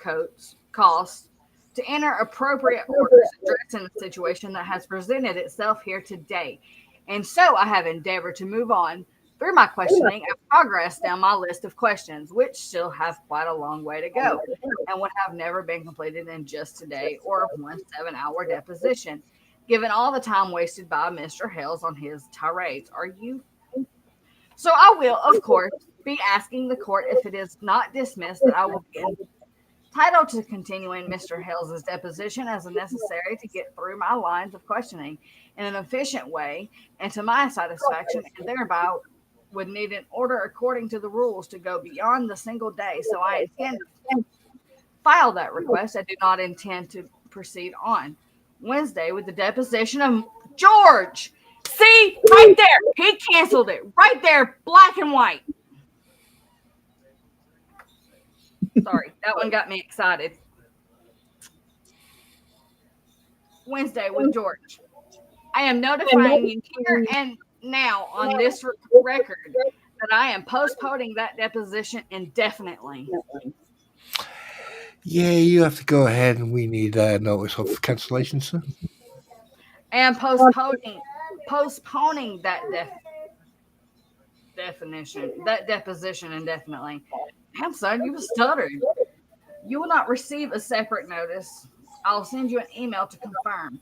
costs to enter appropriate orders addressing the situation that has presented itself here today. And so I have endeavored to move on through my questioning and progress down my list of questions, which still have quite a long way to go and would have never been completed in just today or 1 7-hour deposition, given all the time wasted by Mr. Hales on his tirades. Are you? So I will, of course, be asking the court if it is not dismissed that I will be entitled to continuing Mr. Hales' deposition as necessary to get through my lines of questioning in an efficient way and to my satisfaction, and thereby would need an order according to the rules to go beyond the single day. So I intend to file that request. I do not intend to proceed on Wednesday with the deposition of George. See, right there, he canceled it. Right there, black and white. Sorry, that one got me excited. Wednesday with George. I am notifying you here and now on this record that I am postponing that deposition indefinitely. Yeah, you have to go ahead, and we need a notice of cancellation, sir. And postponing that deposition indefinitely. Damn, son, you stuttered. You will not receive a separate notice. I'll send you an email to confirm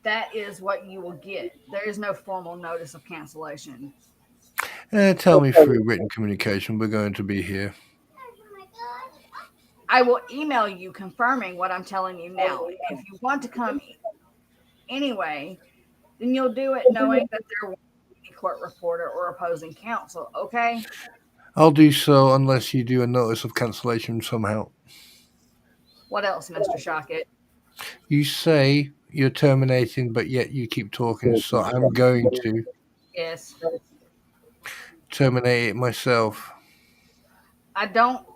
that is what you will get. There is no formal notice of cancellation. Tell me through written communication. We're going to be here. I will email you confirming what I'm telling you now. If you want to come anyway, then you'll do it knowing that there will be a court reporter or opposing counsel, okay? I'll do so unless you do a notice of cancellation somehow. What else, Mr. Shockett? You say you're terminating, but yet you keep talking, so I'm going to terminate it myself. I don't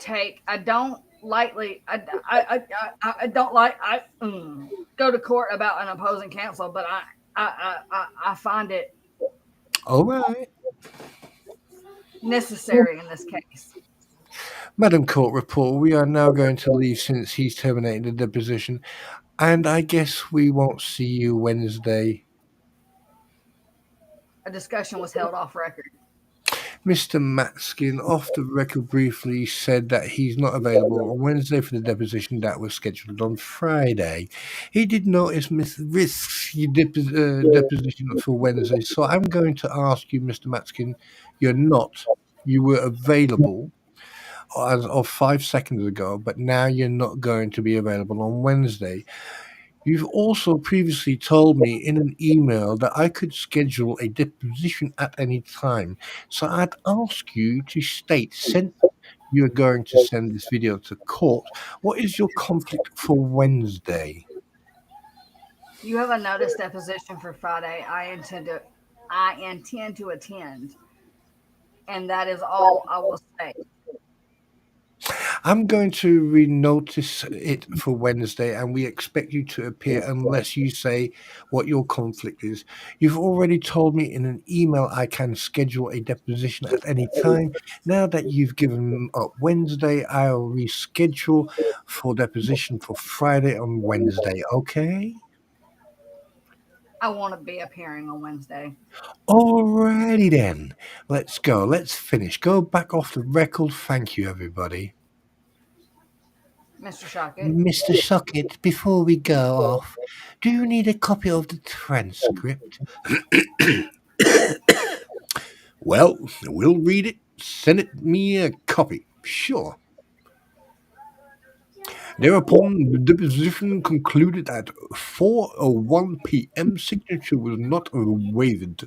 go to court about an opposing counsel, but I find it all right necessary in this case. Madam Court Reporter, we are now going to leave since he's terminated the deposition, and I guess we won't see you Wednesday. A discussion was held off record. Mr. Matskin, off the record, briefly said that he's not available on Wednesday for the deposition that was scheduled on Friday. He did notice risks deposition for Wednesday, so I'm going to ask you, Mr. Matskin, you were available as of 5 seconds ago, but now you're not going to be available on Wednesday. You've also previously told me in an email that I could schedule a deposition at any time. So I'd ask you to state, since you're going to send this video to court, what is your conflict for Wednesday? You have a notice deposition for Friday. I intend to attend, and that is all I will say. I'm going to renotice it for Wednesday, and we expect you to appear unless you say what your conflict is. You've already told me in an email I can schedule a deposition at any time. Now that you've given up Wednesday, I'll reschedule for deposition for Friday on Wednesday, okay? I want to be appearing on Wednesday. Alrighty then. Let's go. Let's finish. Go back off the record. Thank you, everybody. Mr. Shockett. Mr. Socket, before we go off, do you need a copy of the transcript? Well, we'll read it. Send it me a copy. Sure. Thereupon, the deposition concluded at 4:01 p.m. Signature was not waived.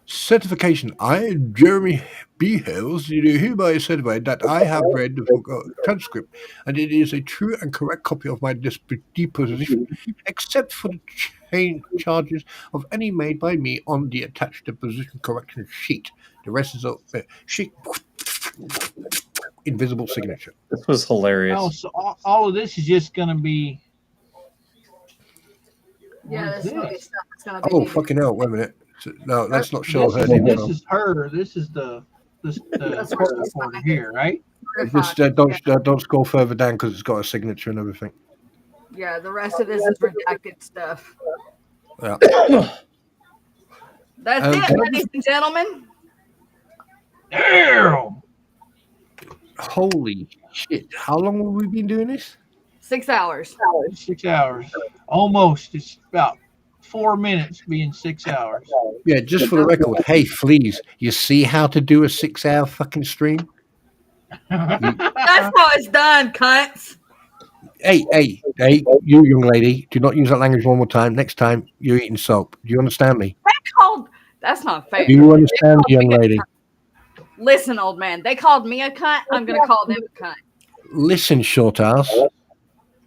Certification. I, Jeremy B. Hales, hereby certify that I have read the transcript and it is a true and correct copy of my deposition, except for the charges of any made by me on the attached deposition correction sheet. The rest is a sheet. Invisible signature. This was hilarious. Oh, so all of this is just going to be. Yeah, What is this is gonna be this? stuff that's gonna be. Oh, needed. fucking hell. Wait a minute. No, let's not show This her is, name. this is her. This is the court reporter here, right? Just don't scroll further down because it's got a signature and everything. Yeah, the rest of this is redacted stuff. Yeah. That's it, ladies and gentlemen. Damn. Holy shit. How long have we been doing this? 6 hours. 6 hours. Almost. It's about 4 minutes being 6 hours. Yeah, just for the record. Hey, Fleas, you see how to do a 6-hour fucking stream? That's how it's done, cunts. Hey, you young lady, do not use that language one more time. Next time, you're eating soap. Do you understand me? That's not fair. Do you understand me, young lady? Listen, old man, they called me a cunt. I'm going to call them a cunt. Listen, short ass.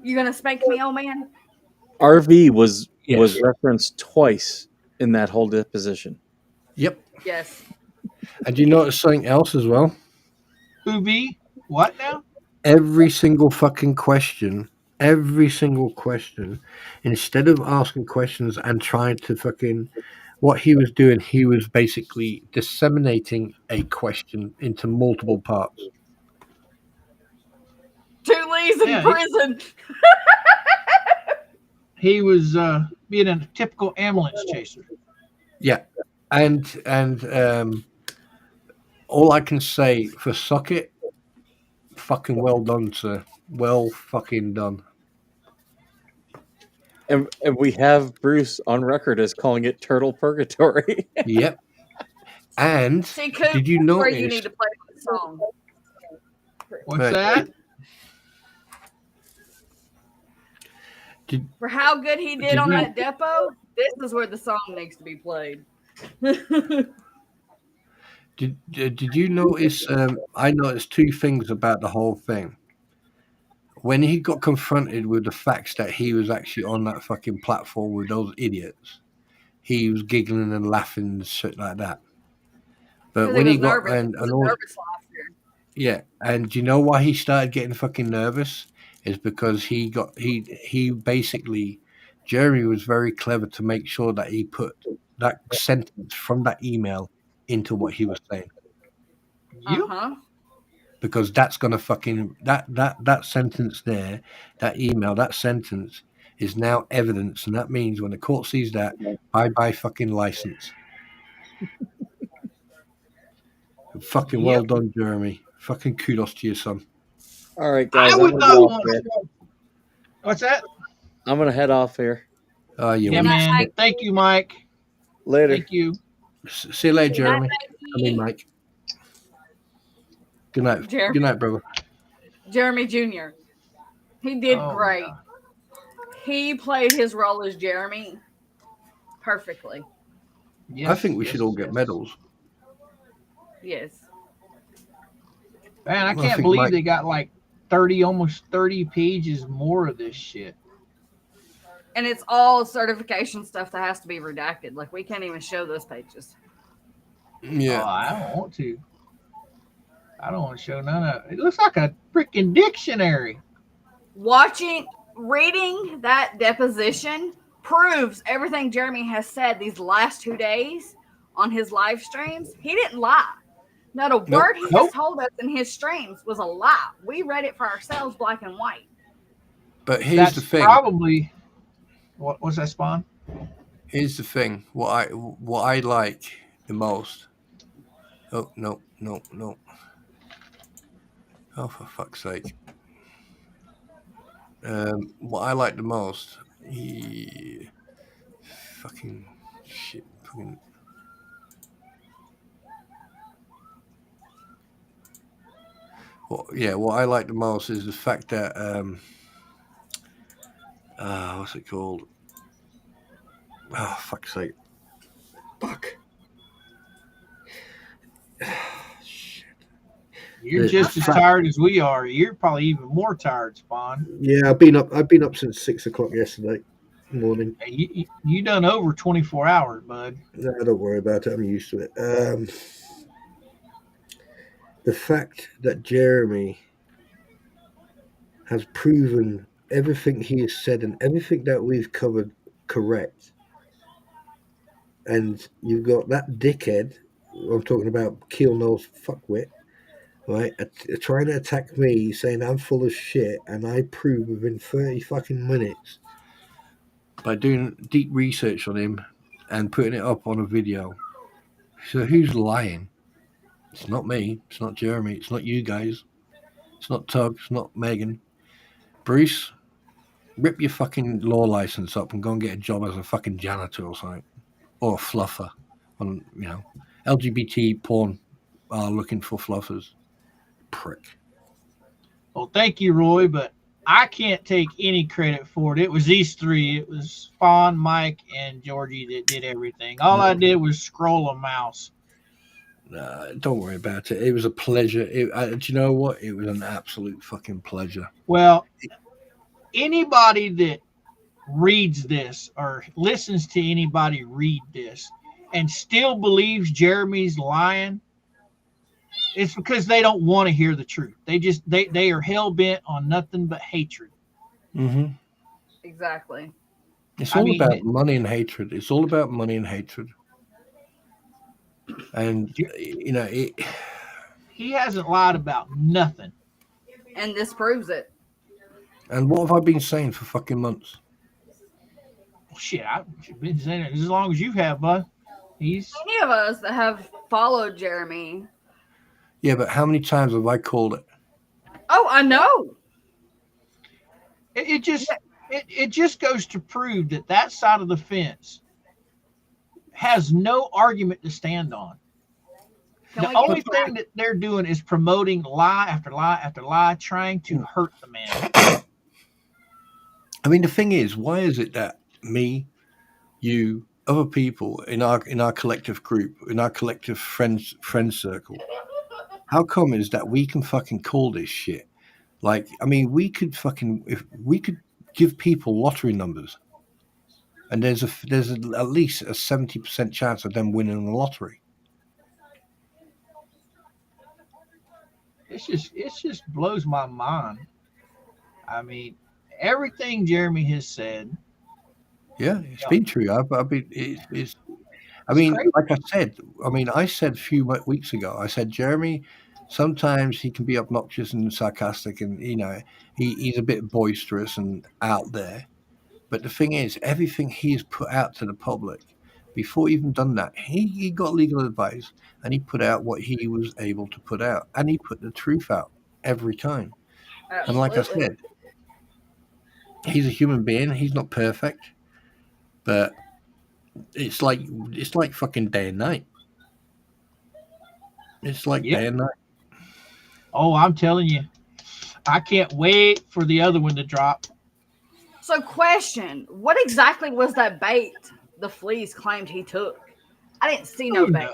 You going to spank me, old man? RV was Yes. referenced twice in that whole deposition. Yep. Yes. And you notice something else as well? Who be? What now? Every single question, instead of asking questions and trying to fucking, what he was doing, he was basically disseminating a question into multiple parts. 2 leaves in Yeah, prison. He was being a typical ambulance chaser. Yeah. And all I can say for Socket, fucking well done, sir. Well fucking done. And we have Bruce on record as calling it Turtle Purgatory. Yep. And See, Coop, did you that's where notice? you need to play the song. What's Right. that? For how good he did Did on you- that depo, this is where the song needs to be played. Did you notice? I noticed 2 things about the whole thing. When he got confronted with the facts that he was actually on that fucking platform with those idiots, he was giggling and laughing and shit like that. But 'Cause when he he was got nervous. and It was all, nervous laughter. yeah, and do you know why he started getting fucking nervous? Is because he basically, Jeremy was very clever to make sure that he put that sentence from that email into what he was saying. You? Uh-huh. Because that's gonna fucking that sentence there, that email, that sentence is now evidence, and that means when the court sees that, bye fucking license. Fucking well done, Jeremy. Fucking kudos to you, son. All right, guys. I I'm would gonna not go off want here. to. What's that? I'm gonna head off here. You Yeah, won't. man. Mike. Thank you, Mike. Later. Thank you. See you later, Jeremy. I mean, Mike. Good night. Jeremy. Good night, brother. Jeremy Jr. He did Oh, great. God. He played his role as Jeremy perfectly. Yes, I think we yes, should all get yes. medals. Yes. Man, I Well, I can't think believe Mike- they got like 30, almost 30 pages more of this shit. And it's all certification stuff that has to be redacted. Like, we can't even show those pages. Yeah. Oh, I don't want to. I don't want to show none of it. It looks like a freaking dictionary. Reading that deposition proves everything Jeremy has said these last 2 days on his live streams. He didn't lie. Not a word he has told us in his streams was a lie. We read it for ourselves, black and white. But here's the thing. Probably. What's that, Spawn? Here's the thing. What I like the most. Oh no. Oh, for fuck's sake. What I like the most. Fucking shit. What I like the most is the fact that what's it called? Oh, fuck's sake. Fuck. Shit. You're just as tired as we are. You're probably even more tired, Spawn. Yeah, I've been up since 6 o'clock yesterday morning. You done over 24 hours, bud. No, don't worry about it. I'm used to it. The fact that Jeremy has proven everything he has said and everything that we've covered correct, and you've got that dickhead, I'm talking about keel nose fuckwit, right, trying to attack me, saying I'm full of shit, and I prove within 30 fucking minutes by doing deep research on him and putting it up on a video. So who's lying? It's not me. It's not Jeremy. It's not you guys. It's not Tug. It's not Megan. Bruce, rip your fucking law license up and go and get a job as a fucking janitor or something. Or a fluffer. On, LGBT porn are looking for fluffers. Prick. Well, thank you, Roy, but I can't take any credit for it. It was these three. It was Fawn, Mike, and Georgie that did everything. All I did was scroll a mouse. Don't worry about it. It was a pleasure. Do you know what? It was an absolute fucking pleasure. Well, anybody that reads this or listens to anybody read this and still believes Jeremy's lying, it's because they don't want to hear the truth. They are hell-bent on nothing but hatred. Mm-hmm. Exactly. It's all about money and hatred. It's all about money and hatred. And, he hasn't lied about nothing. And this proves it. And what have I been saying for fucking months? Shit, I've been saying it as long as you have, bud. Any of us that have followed Jeremy. Yeah, but how many times have I called it? Oh, I know. It just goes to prove that side of the fence has no argument to stand on. The only thing that they're doing is promoting lie after lie after lie, trying to hurt the man. I mean, the thing is, why is it that me, you, other people in our collective group, in our collective friend circle, how come is that we can fucking call this shit? Like, I mean, we could give people lottery numbers, and there's at least a 70% chance of them winning the lottery. It just blows my mind. I mean, everything Jeremy has said. Yeah, it's been true. Like I said, I said a few weeks ago, I said, Jeremy, sometimes he can be obnoxious and sarcastic, and he's a bit boisterous and out there. But the thing is, everything he's put out to the public, before he even done that, he got legal advice and he put out what he was able to put out, and he put the truth out every time. Absolutely. And like I said, he's a human being. He's not perfect, but it's like fucking day and night. It's like day and night. Oh, I'm telling you, I can't wait for the other one to drop. So, question: what exactly was that bait the fleas claimed he took? I didn't see no bait.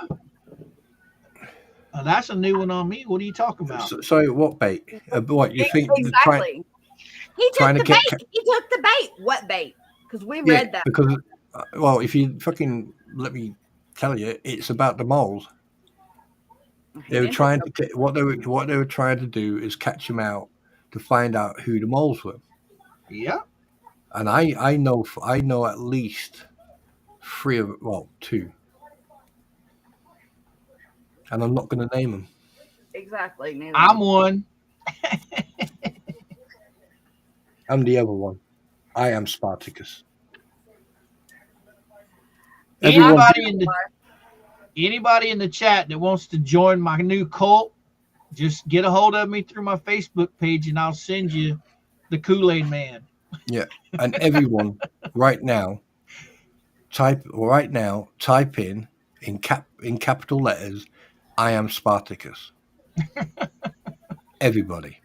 That's a new one on me. What are you talking about? So what bait? What you think? Exactly. He took the bait. He took the bait. What bait? Because we Yeah, read that. because well, if you fucking let me tell you, it's about the moles. They were trying to what they were trying to do is catch him out to find out who the moles were. Yeah. And I know at least two, and I'm not going to name them. Exactly. Neither. I'm one. I'm the other one. I am Spartacus. Anybody in the chat that wants to join my new cult, just get a hold of me through my Facebook page, and I'll send you the Kool-Aid Man. Yeah, and everyone right now, type in capital letters, I am Spartacus. Everybody.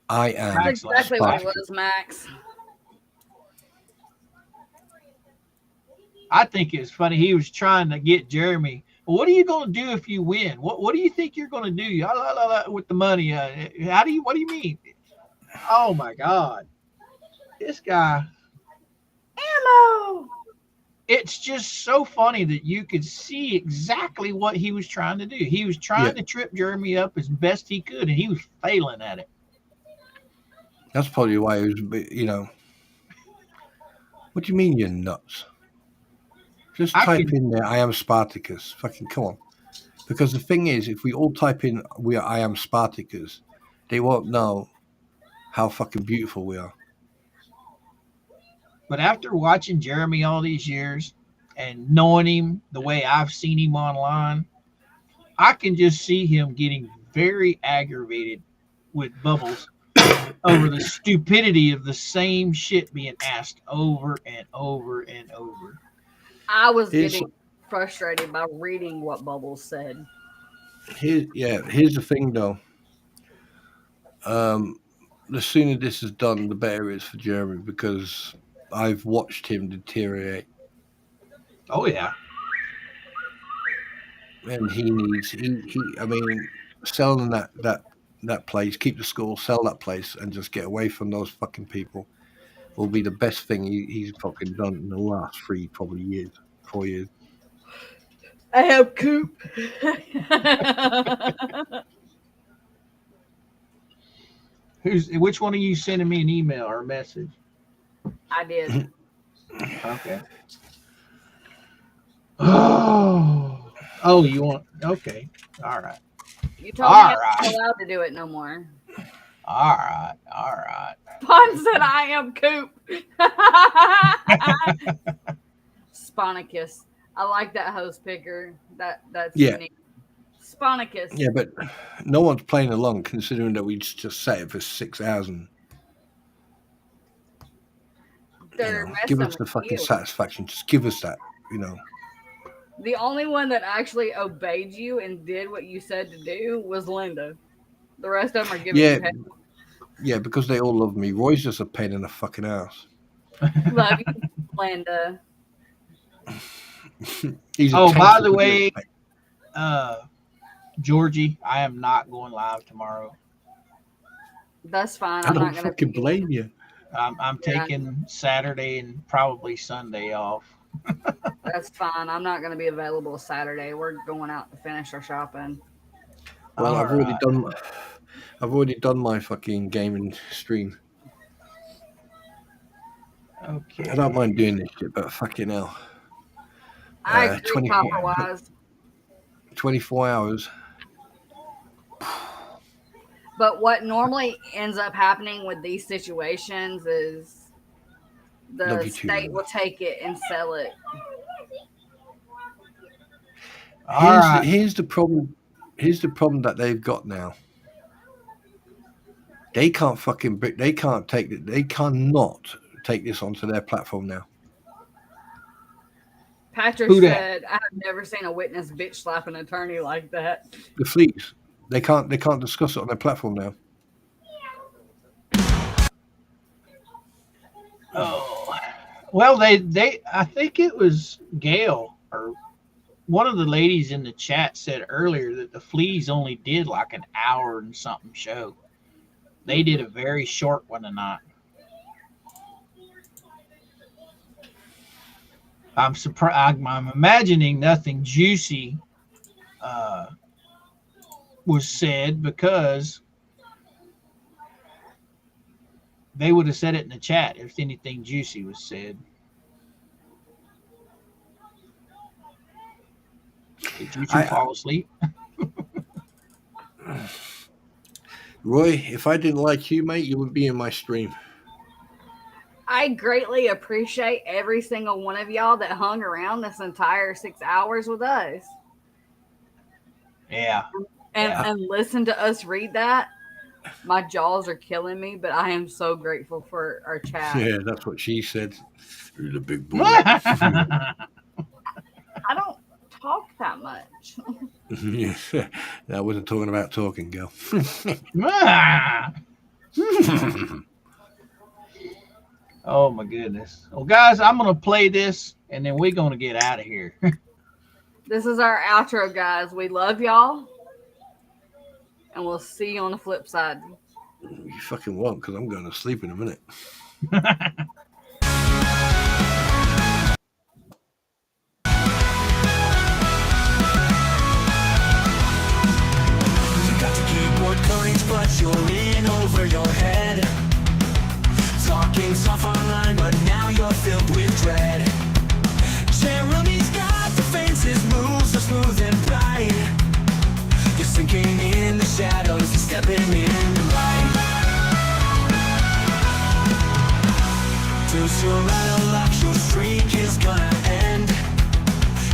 I am. That's exactly Spartacus. what it was, Max. I think it's funny. He was trying to get Jeremy. Well, what are you going to do if you win? What do you think you're going to do with the money? What do you mean? Oh my God. This guy. Ammo. It's just so funny that you could see exactly what he was trying to do. He was trying to trip Jeremy up as best he could, and he was failing at it. That's probably why he was, what do you mean you're nuts? Just type in there, I am Spartacus. Fucking come on. Because the thing is, if we all type in, I am Spartacus, they won't know how fucking beautiful we are. But after watching Jeremy all these years and knowing him the way I've seen him online, I can just see him getting very aggravated with Bubbles over the stupidity of the same shit being asked over and over and over. I was getting frustrated by reading what Bubbles said. Here's the thing, though. The sooner this is done, the better it is for Jeremy, because I've watched him deteriorate. Oh yeah. And he needs selling that place, keep the school, sell that place, and just get away from those fucking people will be the best thing he's fucking done in the last 4 years. I have coop. Which one of you sending me an email or a message? I did. Okay. Oh, you want? Okay. All right. You told me I'm not allowed to do it no more. All right. Pun said I am coop. Sponicus. I like that host picker. That's unique. Sponicus. Yeah, but no one's playing along considering that we just set it for 6 hours and give us the fucking satisfaction. Just give us that, The only one that actually obeyed you and did what you said to do was Linda. The rest of them are giving you hell. Yeah, because they all love me. Roy's just a pain in the fucking ass. Love you, Linda. By the way, Georgie, I am not going live tomorrow. That's fine. I don't fucking blame you. I'm taking Saturday and probably Sunday off. That's fine. I'm not going to be available Saturday. We're going out to finish our shopping. Well, I've already done my fucking gaming stream. Okay. I don't mind doing this shit, but fucking hell. I agree, copper-wise. 24 hours. But what normally ends up happening with these situations is the state will take it and sell it. Here's the problem. Here's the problem that they've got now. They can't take it. They cannot take this onto their platform now. Patrick said, "I've never seen a witness bitch slap an attorney like that." The fleas. They can't discuss it on their platform now. Oh, well, they I think it was Gail or one of the ladies in the chat said earlier that the fleas only did like an hour and something show. They did a very short one tonight. I'm surprised. I'm imagining nothing juicy was said, because they would have said it in the chat if anything juicy was said. Did you two fall asleep? Roy, if I didn't like you, mate, you would be in my stream. I greatly appreciate every single one of y'all that hung around this entire 6 hours with us. Yeah. And listen to us read that. My jaws are killing me, but I am so grateful for our chat. Yeah, that's what she said. Through the big boy. I don't talk that much. I wasn't talking about talking, girl. Oh my goodness. Well, guys, I'm gonna play this and then we're gonna get out of here. This is our outro, guys. We love y'all, and we'll see you on the flip side. You fucking won't, because I'm going to sleep in a minute. Courage, but you're in over your head. Talking soft online, but now you're filled with dread. Jeremy's got defenses, moves so smooth and bright. You're sinking in the shadows, you're stepping in the light. Too soon out of luck, your streak is gonna end.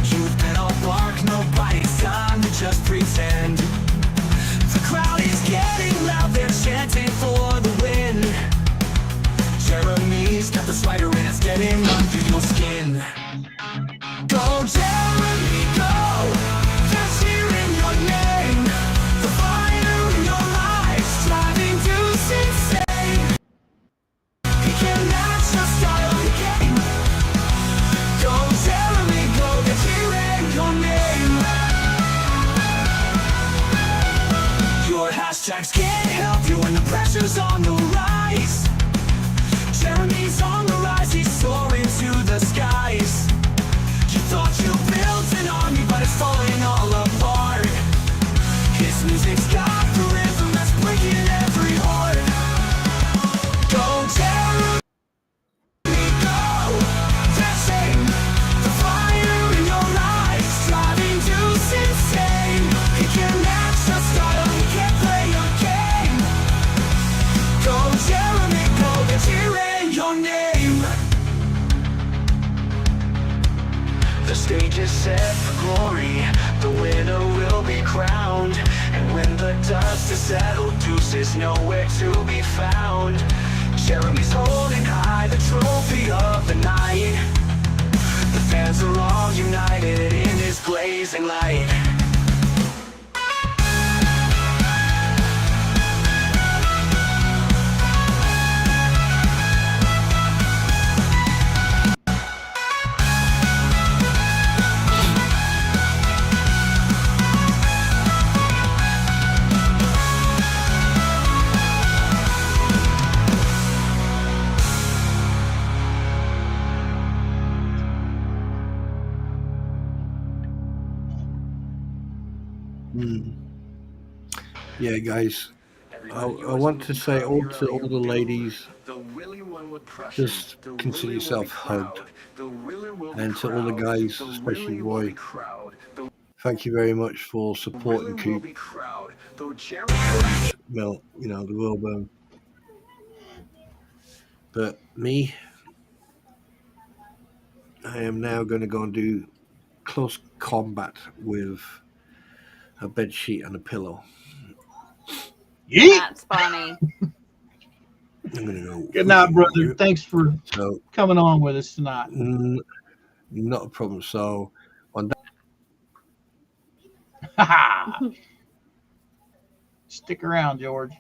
You've been all bark, nobody's time to just pretend. The crowd is getting loud, they're chanting for the win. Jeremy's got the spider and it's getting under your skin. Go Jeremy, go! Just hearing your name. The fire in your eyes, driving Deuce insane. He can match your style of game. Go Jeremy, go! Just hearing your name. Your hashtags can't help you when the pressure's on the rise. Jeremy's on the rise, he's soaring to the skies. You thought you built an army, but it's falling all apart. His music's got the rhythm that's breaking every heart. Go Jeremy, go! Dancing, the fire in your eyes, driving Deuce insane. He can match your style, he can't play your game. Go Jeremy, go! Get hearing your name. The stage is set for glory, the winner will be crowned. And when the dust is settled, Deuce is nowhere to be found. Jeremy's holding high the trophy of the night. The fans are all united in his blazing light. Yeah, guys, I want to say all to all the ladies, just consider yourself hugged. And to all the guys, especially Roy, thank you very much for supporting Coop. Well, you know, the world burn. But me, I am now going to go and do close combat with a bed sheet and a pillow. That's funny. I'm gonna go. Good night, brother. Thanks for So, coming on with us tonight. not a problem. So, on Stick around, George.